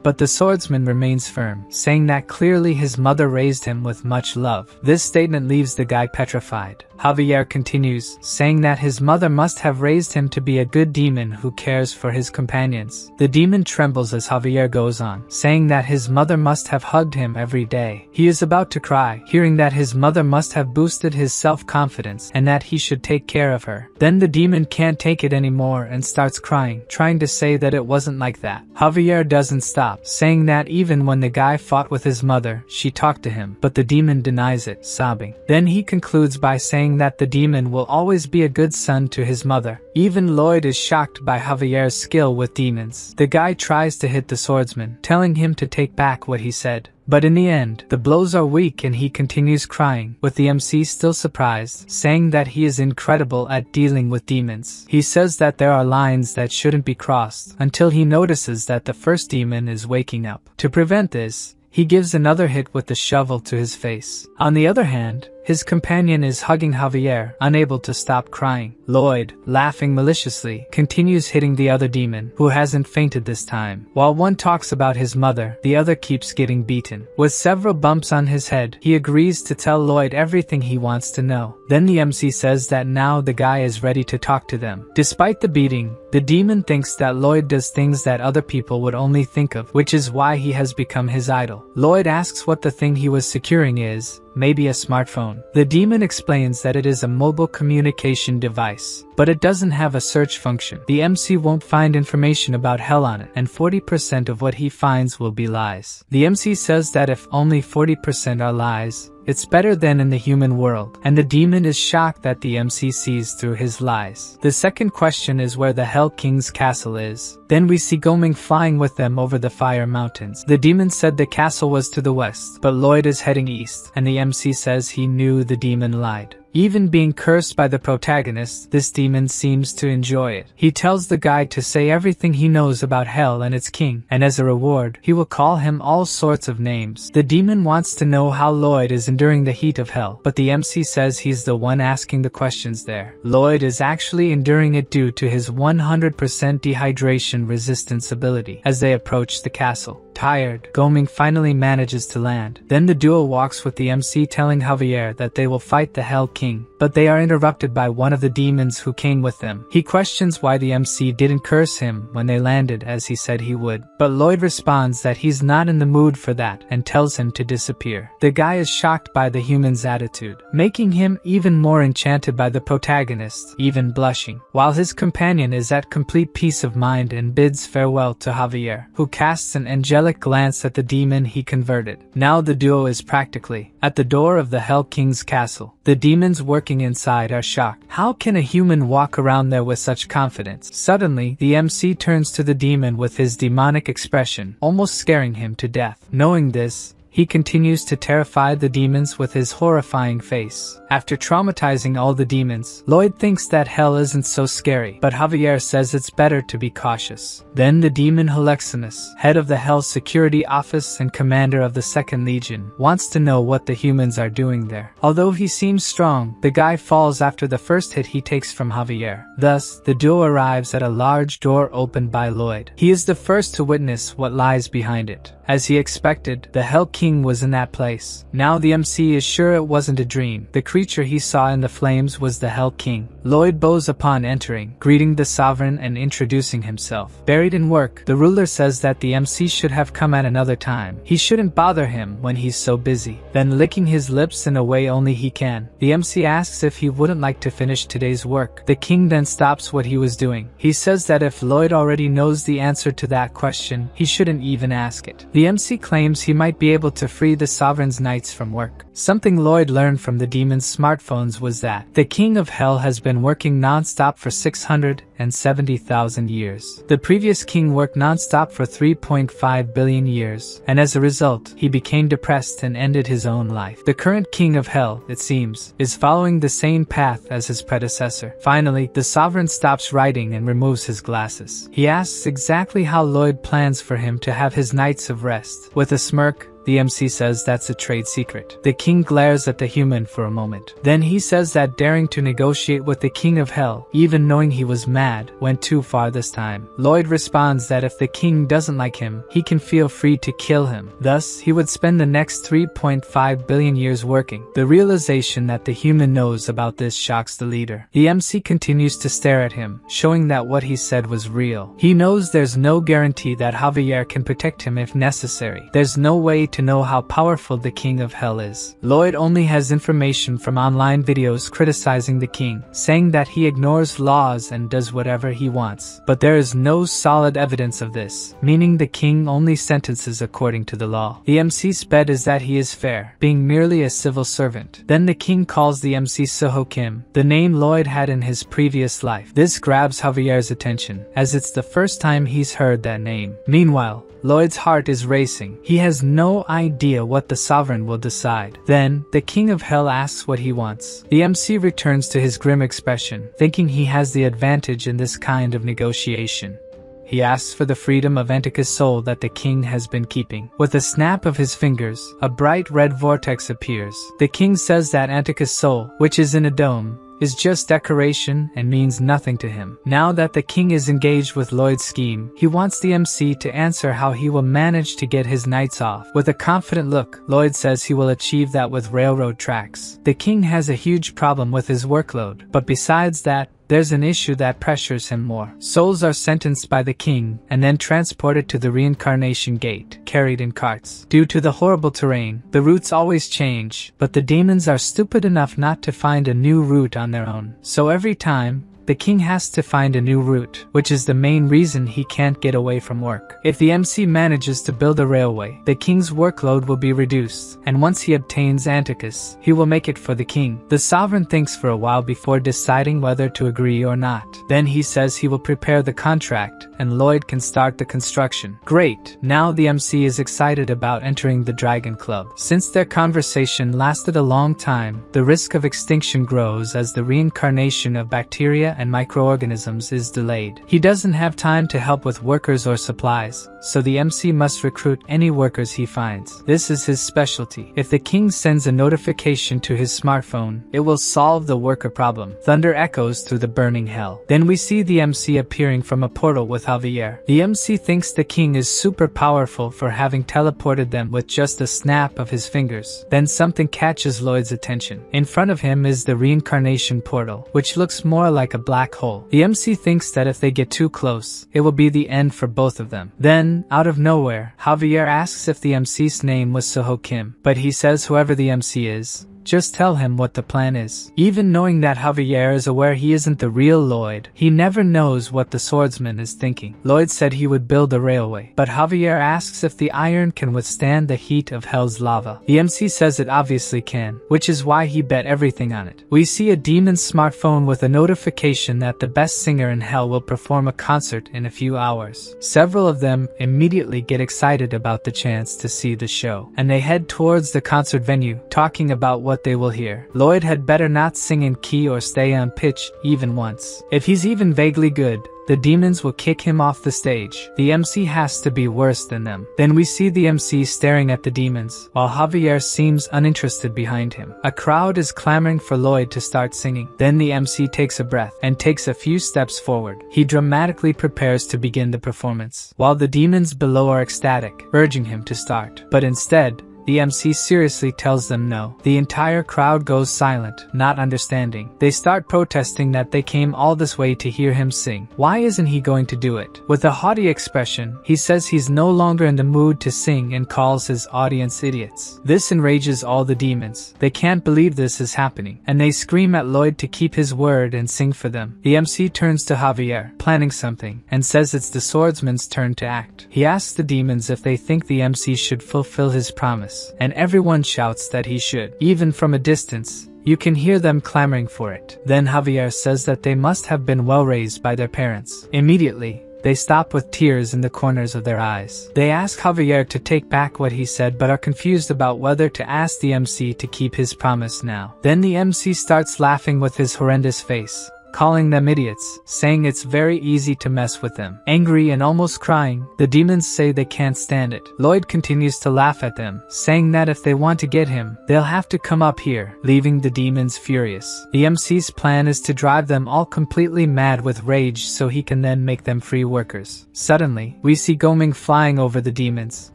But the swordsman remains firm, saying that clearly his mother raised him with much love. This statement leaves the guy petrified. Javier continues, saying that his mother must have raised him to be a good demon who cares for his companions. The demon trembles as Javier goes on, saying that his mother must have hugged him every day. He is about to cry, hearing that his mother must have boosted his self-confidence and that he should take care of her. Then the demon can't take it anymore and starts crying, trying to say that it wasn't like that. Javier doesn't stop, saying that even when the guy fought with his mother, she talked to him, but the demon denies it, sobbing. Then he concludes by saying that the demon will always be a good son to his mother. Even Lloyd is shocked by Javier's skill with demons. The guy tries to hit the swordsman, telling him to take back what he said. But in the end, the blows are weak and he continues crying, with the MC still surprised, saying that he is incredible at dealing with demons. He says that there are lines that shouldn't be crossed, until he notices that the first demon is waking up. To prevent this, he gives another hit with the shovel to his face. On the other hand, his companion is hugging Javier, unable to stop crying. Lloyd, laughing maliciously, continues hitting the other demon, who hasn't fainted this time. While one talks about his mother, the other keeps getting beaten. With several bumps on his head, he agrees to tell Lloyd everything he wants to know. Then the MC says that now the guy is ready to talk to them. Despite the beating, the demon thinks that Lloyd does things that other people would only think of, which is why he has become his idol. Lloyd asks what the thing he was securing is, maybe a smartphone. The demon explains that it is a mobile communication device, but it doesn't have a search function. The MC won't find information about hell on it, and 40% of what he finds will be lies. The MC says that if only 40% are lies, it's better than in the human world, and the demon is shocked that the MC sees through his lies. The second question is where the Hell King's castle is. Then we see Goming flying with them over the fire mountains. The demon said the castle was to the west, but Lloyd is heading east, and the MC says he knew the demon lied. Even being cursed by the protagonist, this demon seems to enjoy it. He tells the guy to say everything he knows about hell and its king, and as a reward, he will call him all sorts of names. The demon wants to know how Lloyd is enduring the heat of hell, but the MC says he's the one asking the questions there. Lloyd is actually enduring it due to his 100% dehydration resistance ability. As they approach the castle, Tired, Goming finally manages to land. Then the duo walks with the MC telling Javier that they will fight the Hell King, but they are interrupted by one of the demons who came with them. He questions why the MC didn't curse him when they landed as he said he would, but Lloyd responds that he's not in the mood for that and tells him to disappear. The guy is shocked by the human's attitude, making him even more enchanted by the protagonist, even blushing, while his companion is at complete peace of mind and bids farewell to Javier, who casts an angelic glance at the demon he converted. Now the duo is practically at the door of the Hell King's castle. The demons working inside are shocked. How can a human walk around there with such confidence? Suddenly, the MC turns to the demon with his demonic expression, almost scaring him to death. Knowing this, he continues to terrify the demons with his horrifying face. After traumatizing all the demons, Lloyd thinks that hell isn't so scary, but Javier says it's better to be cautious. Then the demon Helexinus, head of the Hell Security Office and commander of the 2nd Legion, wants to know what the humans are doing there. Although he seems strong, the guy falls after the first hit he takes from Javier. Thus, the duo arrives at a large door opened by Lloyd. He is the first to witness what lies behind it. As he expected, the Hell King was in that place. Now the MC is sure it wasn't a dream. The creature he saw in the flames was the Hell King. Lloyd bows upon entering, greeting the sovereign and introducing himself. Buried in work, the ruler says that the MC should have come at another time. He shouldn't bother him when he's so busy. Then licking his lips in a way only he can, the MC asks if he wouldn't like to finish today's work. The king then stops what he was doing. He says that if Lloyd already knows the answer to that question, he shouldn't even ask it. The MC claims he might be able to free the sovereign's knights from work. Something Lloyd learned from the demon's smartphones was that the King of Hell has been working non-stop for 670,000 years. The previous king worked non-stop for 3.5 billion years, and as a result, he became depressed and ended his own life. The current King of Hell, it seems, is following the same path as his predecessor. Finally, the sovereign stops writing and removes his glasses. He asks exactly how Lloyd plans for him to have his nights of rest. With a smirk, the MC says that's a trade secret. The king glares at the human for a moment. Then he says that daring to negotiate with the King of Hell, even knowing he was mad, went too far this time. Lloyd responds that if the king doesn't like him, he can feel free to kill him. Thus, he would spend the next 3.5 billion years working. The realization that the human knows about this shocks the leader. The MC continues to stare at him, showing that what he said was real. He knows there's no guarantee that Javier can protect him if necessary. There's no way to know how powerful the King of Hell is. Lloyd only has information from online videos criticizing the king, saying that he ignores laws and does whatever he wants. But there is no solid evidence of this, meaning the king only sentences according to the law. The MC's bet is that he is fair, being merely a civil servant. Then the king calls the MC Suho Kim, the name Lloyd had in his previous life. This grabs Javier's attention, as it's the first time he's heard that name. Meanwhile, Lloyd's heart is racing. He has no idea what the sovereign will decide. Then, the King of Hell asks what he wants. The MC returns to his grim expression, thinking he has the advantage in this kind of negotiation. He asks for the freedom of Antika's soul that the king has been keeping. With a snap of his fingers, a bright red vortex appears. The king says that Antika's soul, which is in a dome, is just decoration and means nothing to him. Now that the king is engaged with Lloyd's scheme, he wants the MC to answer how he will manage to get his nights off. With a confident look, Lloyd says he will achieve that with railroad tracks. The king has a huge problem with his workload, but besides that, there's an issue that pressures him more. Souls are sentenced by the king and then transported to the Reincarnation gate, carried in carts. Due to the horrible terrain, the routes always change, but the demons are stupid enough not to find a new route on their own. So every time, the king has to find a new route, which is the main reason he can't get away from work. If the MC manages to build a railway, the king's workload will be reduced, and once he obtains Anticus, he will make it for the king. The sovereign thinks for a while before deciding whether to agree or not. Then he says he will prepare the contract, and Lloyd can start the construction. Great! Now the MC is excited about entering the Dragon Club. Since their conversation lasted a long time, the risk of extinction grows as the reincarnation of bacteria and microorganisms is delayed. He doesn't have time to help with workers or supplies, so the MC must recruit any workers he finds. This is his specialty. If the king sends a notification to his smartphone, it will solve the worker problem. Thunder echoes through the burning hell. Then we see the MC appearing from a portal with with Javier. The MC thinks the king is super powerful for having teleported them with just a snap of his fingers. Then something catches Lloyd's attention. In front of him is the Reincarnation portal, which looks more like a black hole. The MC thinks that if they get too close, it will be the end for both of them. Then, out of nowhere, Javier asks if the MC's name was Suho Kim, but he says whoever the MC is, just tell him what the plan is. Even knowing that Javier is aware he isn't the real Lloyd, he never knows what the swordsman is thinking. Lloyd said he would build a railway, but Javier asks if the iron can withstand the heat of hell's lava. The MC says it obviously can, which is why he bet everything on it. We see a demon's smartphone with a notification that the best singer in hell will perform a concert in a few hours. Several of them immediately get excited about the chance to see the show, and they head towards the concert venue, talking about what they will hear. Lloyd had better not sing in key or stay on pitch even once. If he's even vaguely good, the demons will kick him off the stage. The MC has to be worse than them. Then we see the MC staring at the demons, while Javier seems uninterested behind him. A crowd is clamoring for Lloyd to start singing. Then the MC takes a breath and takes a few steps forward. He dramatically prepares to begin the performance, while the demons below are ecstatic, urging him to start. But instead, the MC seriously tells them no. The entire crowd goes silent, not understanding. They start protesting that they came all this way to hear him sing. Why isn't he going to do it? With a haughty expression, he says he's no longer in the mood to sing and calls his audience idiots. This enrages all the demons. They can't believe this is happening, and they scream at Lloyd to keep his word and sing for them. The MC turns to Javier, planning something, and says it's the swordsman's turn to act. He asks the demons if they think the MC should fulfill his promise, and everyone shouts that he should. Even from a distance, you can hear them clamoring for it. Then Javier says that they must have been well raised by their parents. Immediately, they stop with tears in the corners of their eyes. They ask Javier to take back what he said but are confused about whether to ask the MC to keep his promise now. Then the MC starts laughing with his horrendous face, calling them idiots, saying it's very easy to mess with them. Angry and almost crying, the demons say they can't stand it. Lloyd continues to laugh at them, saying that if they want to get him, they'll have to come up here, leaving the demons furious. The MC's plan is to drive them all completely mad with rage so he can then make them free workers. Suddenly, we see Goming flying over the demons.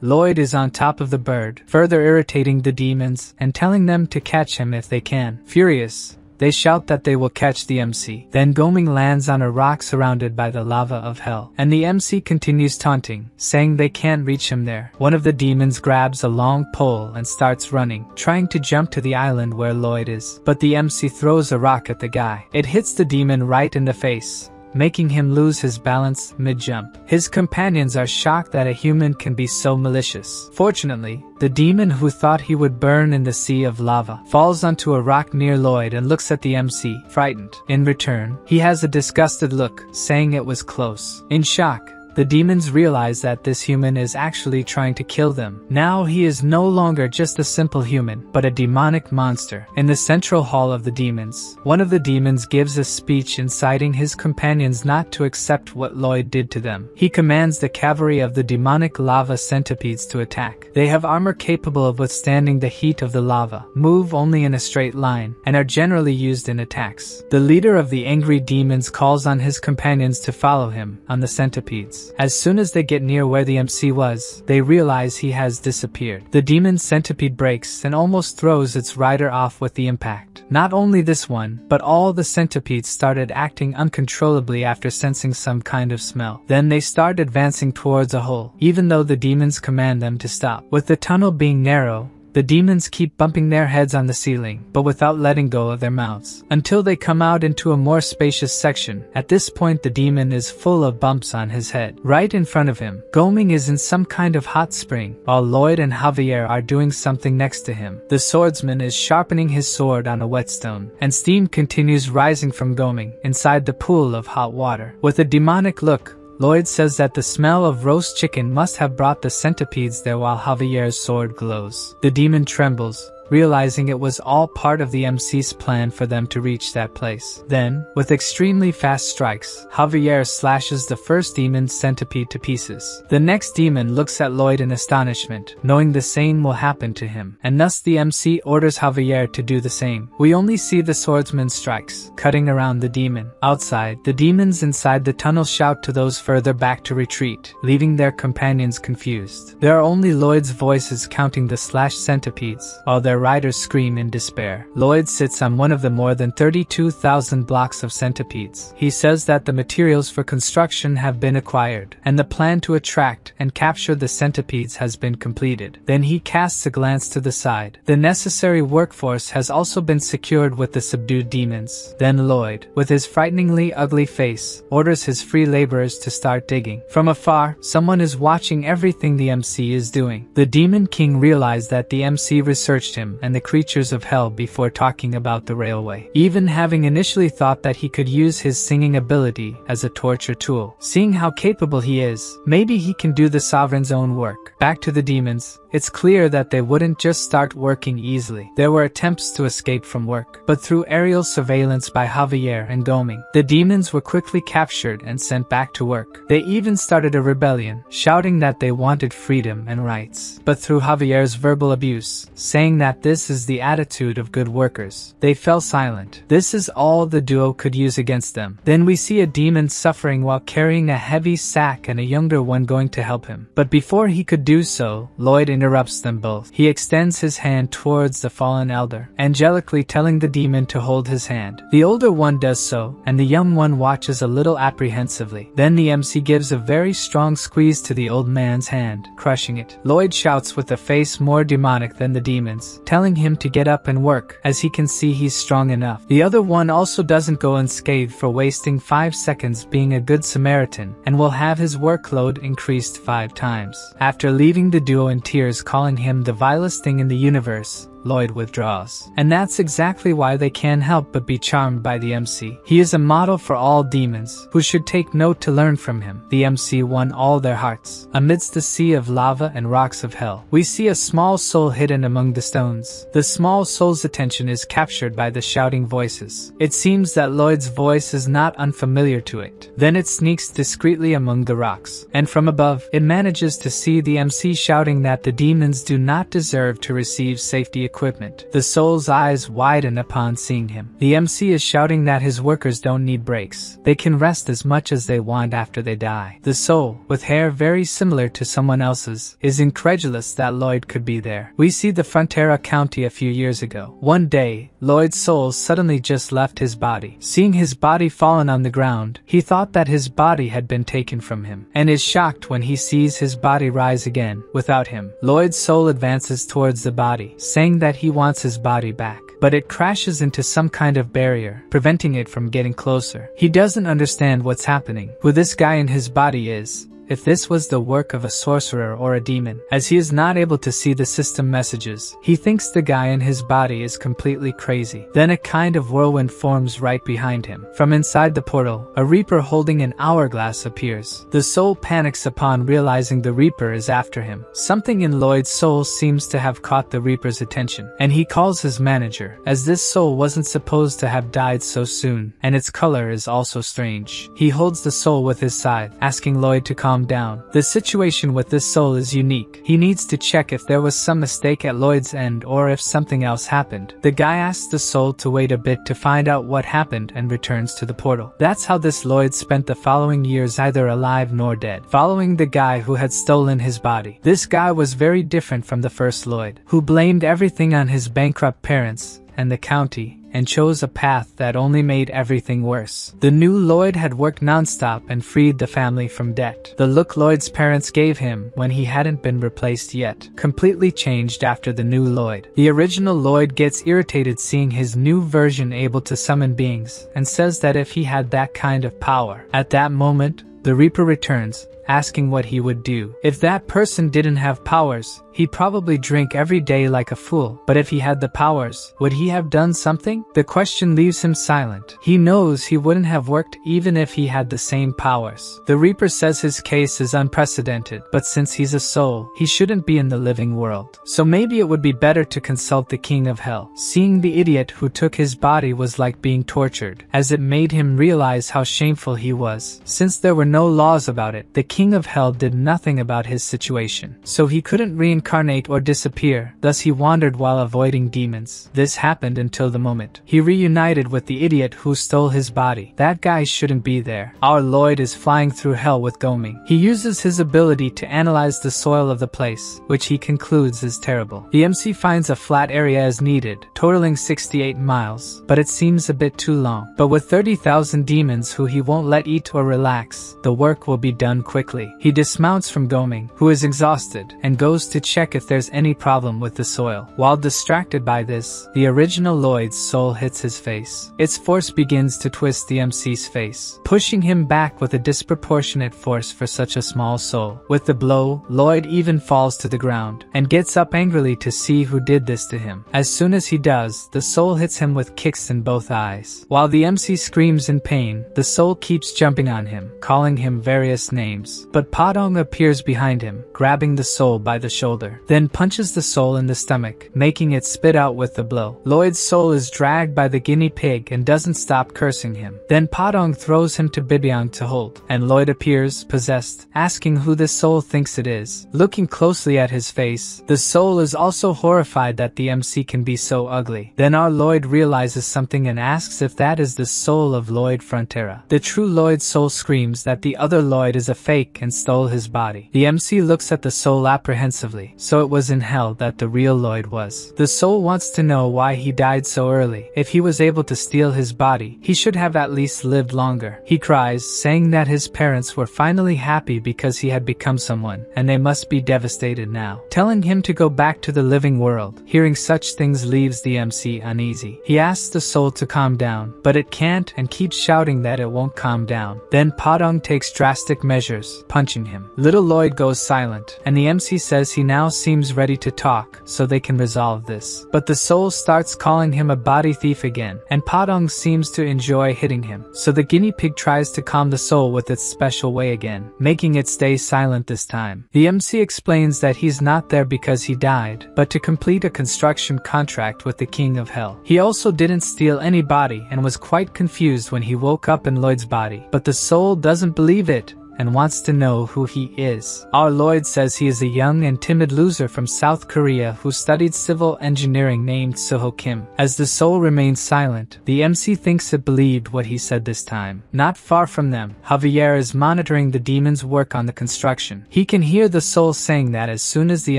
Lloyd is on top of the bird, further irritating the demons and telling them to catch him if they can. Furious, they shout that they will catch the MC. Then Goming lands on a rock surrounded by the lava of hell, and the MC continues taunting, saying they can't reach him there. One of the demons grabs a long pole and starts running, trying to jump to the island where Lloyd is. But the MC throws a rock at the guy. It hits the demon right in the face, making him lose his balance mid-jump. His companions are shocked that a human can be so malicious. Fortunately, the demon who thought he would burn in the sea of lava falls onto a rock near Lloyd and looks at the MC, frightened. In return, he has a disgusted look, saying it was close. In shock, the demons realize that this human is actually trying to kill them. Now he is no longer just a simple human, but a demonic monster. In the central hall of the demons, one of the demons gives a speech inciting his companions not to accept what Lloyd did to them. He commands the cavalry of the demonic lava centipedes to attack. They have armor capable of withstanding the heat of the lava, move only in a straight line, and are generally used in attacks. The leader of the angry demons calls on his companions to follow him on the centipedes. As soon as they get near where the MC was, they realize he has disappeared. The demon centipede breaks and almost throws its rider off with the impact. Not only this one, but all the centipedes started acting uncontrollably after sensing some kind of smell. Then they start advancing towards a hole, even though the demons command them to stop. With the tunnel being narrow, the demons keep bumping their heads on the ceiling, but without letting go of their mouths, until they come out into a more spacious section. At this point, the demon is full of bumps on his head. Right in front of him, Goming is in some kind of hot spring, while Lloyd and Javier are doing something next to him. The swordsman is sharpening his sword on a whetstone, and steam continues rising from Goming inside the pool of hot water. With a demonic look, Lloyd says that the smell of roast chicken must have brought the centipedes there while Javier's sword glows. The demon trembles, realizing it was all part of the MC's plan for them to reach that place. Then, with extremely fast strikes, Javier slashes the first demon's centipede to pieces. The next demon looks at Lloyd in astonishment, knowing the same will happen to him, and thus the MC orders Javier to do the same. We only see the swordsman's strikes, cutting around the demon. Outside, the demons inside the tunnel shout to those further back to retreat, leaving their companions confused. There are only Lloyd's voices counting the slashed centipedes, while their riders scream in despair. Lloyd sits on one of the more than 32,000 blocks of centipedes. He says that the materials for construction have been acquired, and the plan to attract and capture the centipedes has been completed. Then he casts a glance to the side. The necessary workforce has also been secured with the subdued demons. Then Lloyd, with his frighteningly ugly face, orders his free laborers to start digging. From afar, someone is watching everything the MC is doing. The Demon King realized that the MC researched him and the creatures of hell before talking about the railway, even having initially thought that he could use his singing ability as a torture tool. Seeing how capable he is, maybe he can do the sovereign's own work. Back to the demons. It's clear that they wouldn't just start working easily. There were attempts to escape from work, but through aerial surveillance by Javier and Goming, the demons were quickly captured and sent back to work. They even started a rebellion, shouting that they wanted freedom and rights. But through Javier's verbal abuse, saying that this is the attitude of good workers, they fell silent. This is all the duo could use against them. Then we see a demon suffering while carrying a heavy sack and a younger one going to help him. But before he could do so, Lloyd interrupts them both. He extends his hand towards the fallen elder, angelically telling the demon to hold his hand. The older one does so, and the young one watches a little apprehensively. Then the MC gives a very strong squeeze to the old man's hand, crushing it. Lloyd shouts with a face more demonic than the demon's, telling him to get up and work, as he can see he's strong enough. The other one also doesn't go unscathed for wasting 5 seconds being a good Samaritan, and will have his workload increased 5 times. After leaving the duo in tears, calling him the vilest thing in the universe, Lloyd withdraws. And that's exactly why they can't help but be charmed by the MC. He is a model for all demons, who should take note to learn from him. The MC won all their hearts. Amidst the sea of lava and rocks of hell, we see a small soul hidden among the stones. The small soul's attention is captured by the shouting voices. It seems that Lloyd's voice is not unfamiliar to it. Then it sneaks discreetly among the rocks, and from above, it manages to see the MC shouting that the demons do not deserve to receive safety equipment. The soul's eyes widen upon seeing him. The MC is shouting that his workers don't need breaks. They can rest as much as they want after they die. The soul, with hair very similar to someone else's, is incredulous that Lloyd could be there. We see the Frontera County a few years ago. One day, Lloyd's soul suddenly just left his body. Seeing his body fallen on the ground, he thought that his body had been taken from him, and is shocked when he sees his body rise again, without him. Lloyd's soul advances towards the body, saying that he wants his body back, but it crashes into some kind of barrier, preventing it from getting closer. He doesn't understand what's happening, who this guy in his body is, if this was the work of a sorcerer or a demon. As he is not able to see the system messages, he thinks the guy in his body is completely crazy. Then a kind of whirlwind forms right behind him. From inside the portal, a reaper holding an hourglass appears. The soul panics upon realizing the reaper is after him. Something in Lloyd's soul seems to have caught the reaper's attention, and he calls his manager, as this soul wasn't supposed to have died so soon, and its color is also strange. He holds the soul with his scythe, asking Lloyd to calm down. The situation with this soul is unique. He needs to check if there was some mistake at Lloyd's end or if something else happened. The guy asks the soul to wait a bit to find out what happened and returns to the portal. That's how this Lloyd spent the following years either alive nor dead, following the guy who had stolen his body. This guy was very different from the first Lloyd, who blamed everything on his bankrupt parents and the county, and chose a path that only made everything worse. The new Lloyd had worked non-stop and freed the family from debt. The look Lloyd's parents gave him when he hadn't been replaced yet completely changed after the new Lloyd. The original Lloyd gets irritated seeing his new version able to summon beings, and says that if he had that kind of power. At that moment, the Reaper returns, asking what he would do. If that person didn't have powers, he'd probably drink every day like a fool. But if he had the powers, would he have done something? The question leaves him silent. He knows he wouldn't have worked even if he had the same powers. The Reaper says his case is unprecedented, but since he's a soul, he shouldn't be in the living world. So maybe it would be better to consult the King of Hell. Seeing the idiot who took his body was like being tortured, as it made him realize how shameful he was. Since there were no laws about it, the King of Hell did nothing about his situation. So he couldn't reincarnate or disappear, thus he wandered while avoiding demons. This happened until the moment he reunited with the idiot who stole his body. That guy shouldn't be there. Our Lloyd is flying through hell with Goming. He uses his ability to analyze the soil of the place, which he concludes is terrible. The MC finds a flat area as needed, totaling 68 miles, but it seems a bit too long. But with 30,000 demons who he won't let eat or relax, the work will be done quickly. He dismounts from Goming, who is exhausted, and goes to check if there's any problem with the soil. While distracted by this, the original Lloyd's soul hits his face. Its force begins to twist the MC's face, pushing him back with a disproportionate force for such a small soul. With the blow, Lloyd even falls to the ground, and gets up angrily to see who did this to him. As soon as he does, the soul hits him with kicks in both eyes. While the MC screams in pain, the soul keeps jumping on him, calling him various names. But Padong appears behind him, grabbing the soul by the shoulder, then punches the soul in the stomach, making it spit out with the blow. Lloyd's soul is dragged by the guinea pig and doesn't stop cursing him. Then Padong throws him to Bibyong to hold, and Lloyd appears, possessed, asking who the soul thinks it is. Looking closely at his face, the soul is also horrified that the MC can be so ugly. Then our Lloyd realizes something and asks if that is the soul of Lloyd Frontera. The true Lloyd's soul screams that the other Lloyd is a fake and stole his body. The MC looks at the soul apprehensively, so it was in hell that the real Lloyd was. The soul wants to know why he died so early. If he was able to steal his body, he should have at least lived longer. He cries, saying that his parents were finally happy because he had become someone, and they must be devastated now, telling him to go back to the living world. Hearing such things leaves the MC uneasy. He asks the soul to calm down, but it can't and keeps shouting that it won't calm down. Then Padong takes drastic measures, punching him. Little Lloyd goes silent, and the MC says he now seems ready to talk, so they can resolve this. But the soul starts calling him a body thief again, and Padong seems to enjoy hitting him. So the guinea pig tries to calm the soul with its special way again, making it stay silent this time. The MC explains that he's not there because he died, but to complete a construction contract with the King of Hell. He also didn't steal any body and was quite confused when he woke up in Lloyd's body, but the soul doesn't believe it and wants to know who he is. Our Lloyd says he is a young and timid loser from South Korea who studied civil engineering named Suho Kim. As the soul remains silent, the MC thinks it believed what he said this time. Not far from them, Javier is monitoring the demon's work on the construction. He can hear the soul saying that as soon as the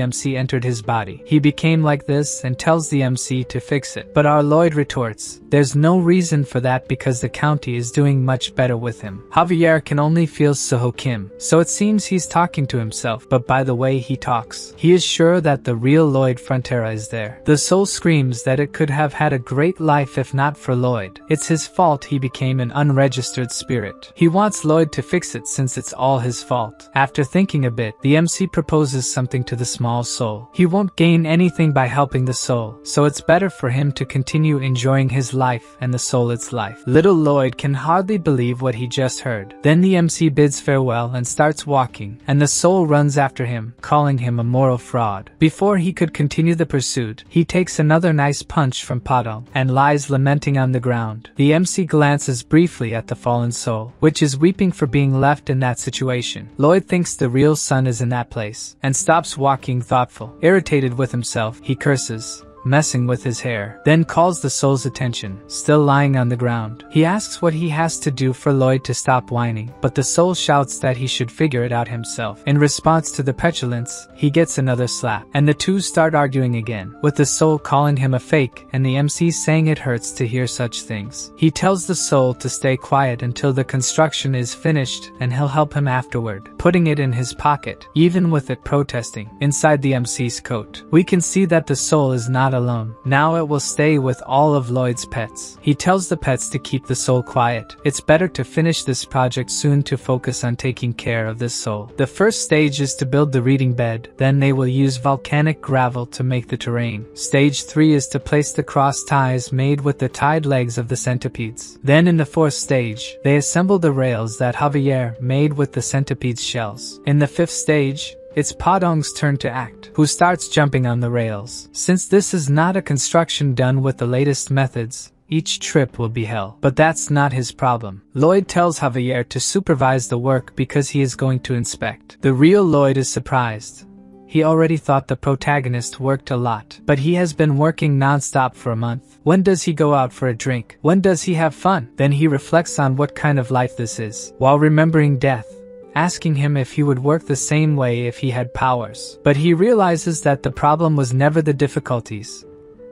MC entered his body, he became like this and tells the MC to fix it. But our Lloyd retorts, there's no reason for that because the county is doing much better with him. Javier can only feel Suho Kim, so it seems he's talking to himself, but by the way he talks, he is sure that the real Lloyd Frontera is there. The soul screams that it could have had a great life if not for Lloyd. It's his fault he became an unregistered spirit. He wants Lloyd to fix it since it's all his fault. After thinking a bit, the MC proposes something to the small soul. He won't gain anything by helping the soul, so it's better for him to continue enjoying his life and the soul its life. Little Lloyd can hardly believe what he just heard. Then the MC bids farewell and starts walking, and the soul runs after him, calling him a moral fraud. Before he could continue the pursuit, he takes another nice punch from Padong and lies lamenting on the ground. The MC glances briefly at the fallen soul, which is weeping for being left in that situation. Lloyd thinks the real son is in that place, and stops walking thoughtful. Irritated with himself, he curses, messing with his hair, then calls the soul's attention, still lying on the ground. He asks what he has to do for Lloyd to stop whining, but the soul shouts that he should figure it out himself. In response to the petulance, he gets another slap, and the two start arguing again, with the soul calling him a fake and the MC saying it hurts to hear such things. He tells the soul to stay quiet until the construction is finished and he'll help him afterward, putting it in his pocket, even with it protesting, inside the MC's coat. We can see that the soul is not not alone. Now it will stay with all of Lloyd's pets. He tells the pets to keep the soul quiet. It's better to finish this project soon to focus on taking care of this soul. The first stage is to build the reading bed, then they will use volcanic gravel to make the terrain. Stage 3 is to place the cross ties made with the tied legs of the centipedes. Then in the fourth stage, they assemble the rails that Javier made with the centipede's shells. In the fifth stage, it's Padong's turn to act, who starts jumping on the rails. Since this is not a construction done with the latest methods, each trip will be hell. But that's not his problem. Lloyd tells Javier to supervise the work because he is going to inspect. The real Lloyd is surprised. He already thought the protagonist worked a lot, but he has been working non-stop for a month. When does he go out for a drink? When does he have fun? Then he reflects on what kind of life this is, while remembering death, asking him if he would work the same way if he had powers. But he realizes that the problem was never the difficulties,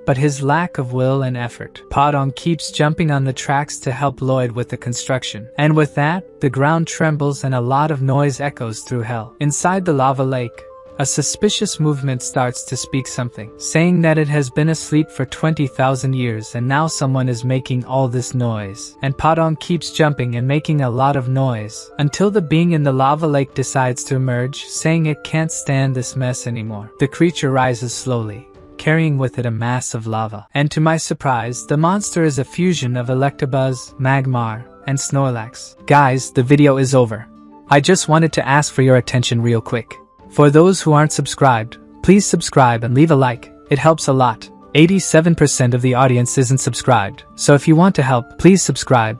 but his lack of will and effort. Padong keeps jumping on the tracks to help Lloyd with the construction. And with that, the ground trembles and a lot of noise echoes through hell. Inside the lava lake, a suspicious movement starts to speak something, saying that it has been asleep for 20,000 years and now someone is making all this noise. And Padong keeps jumping and making a lot of noise, until the being in the lava lake decides to emerge, saying it can't stand this mess anymore. The creature rises slowly, carrying with it a mass of lava. And to my surprise, the monster is a fusion of Electabuzz, Magmar, and Snorlax. Guys, the video is over. I just wanted to ask for your attention real quick. For those who aren't subscribed, please subscribe and leave a like. It helps a lot. 87% of the audience isn't subscribed, so if you want to help, please subscribe.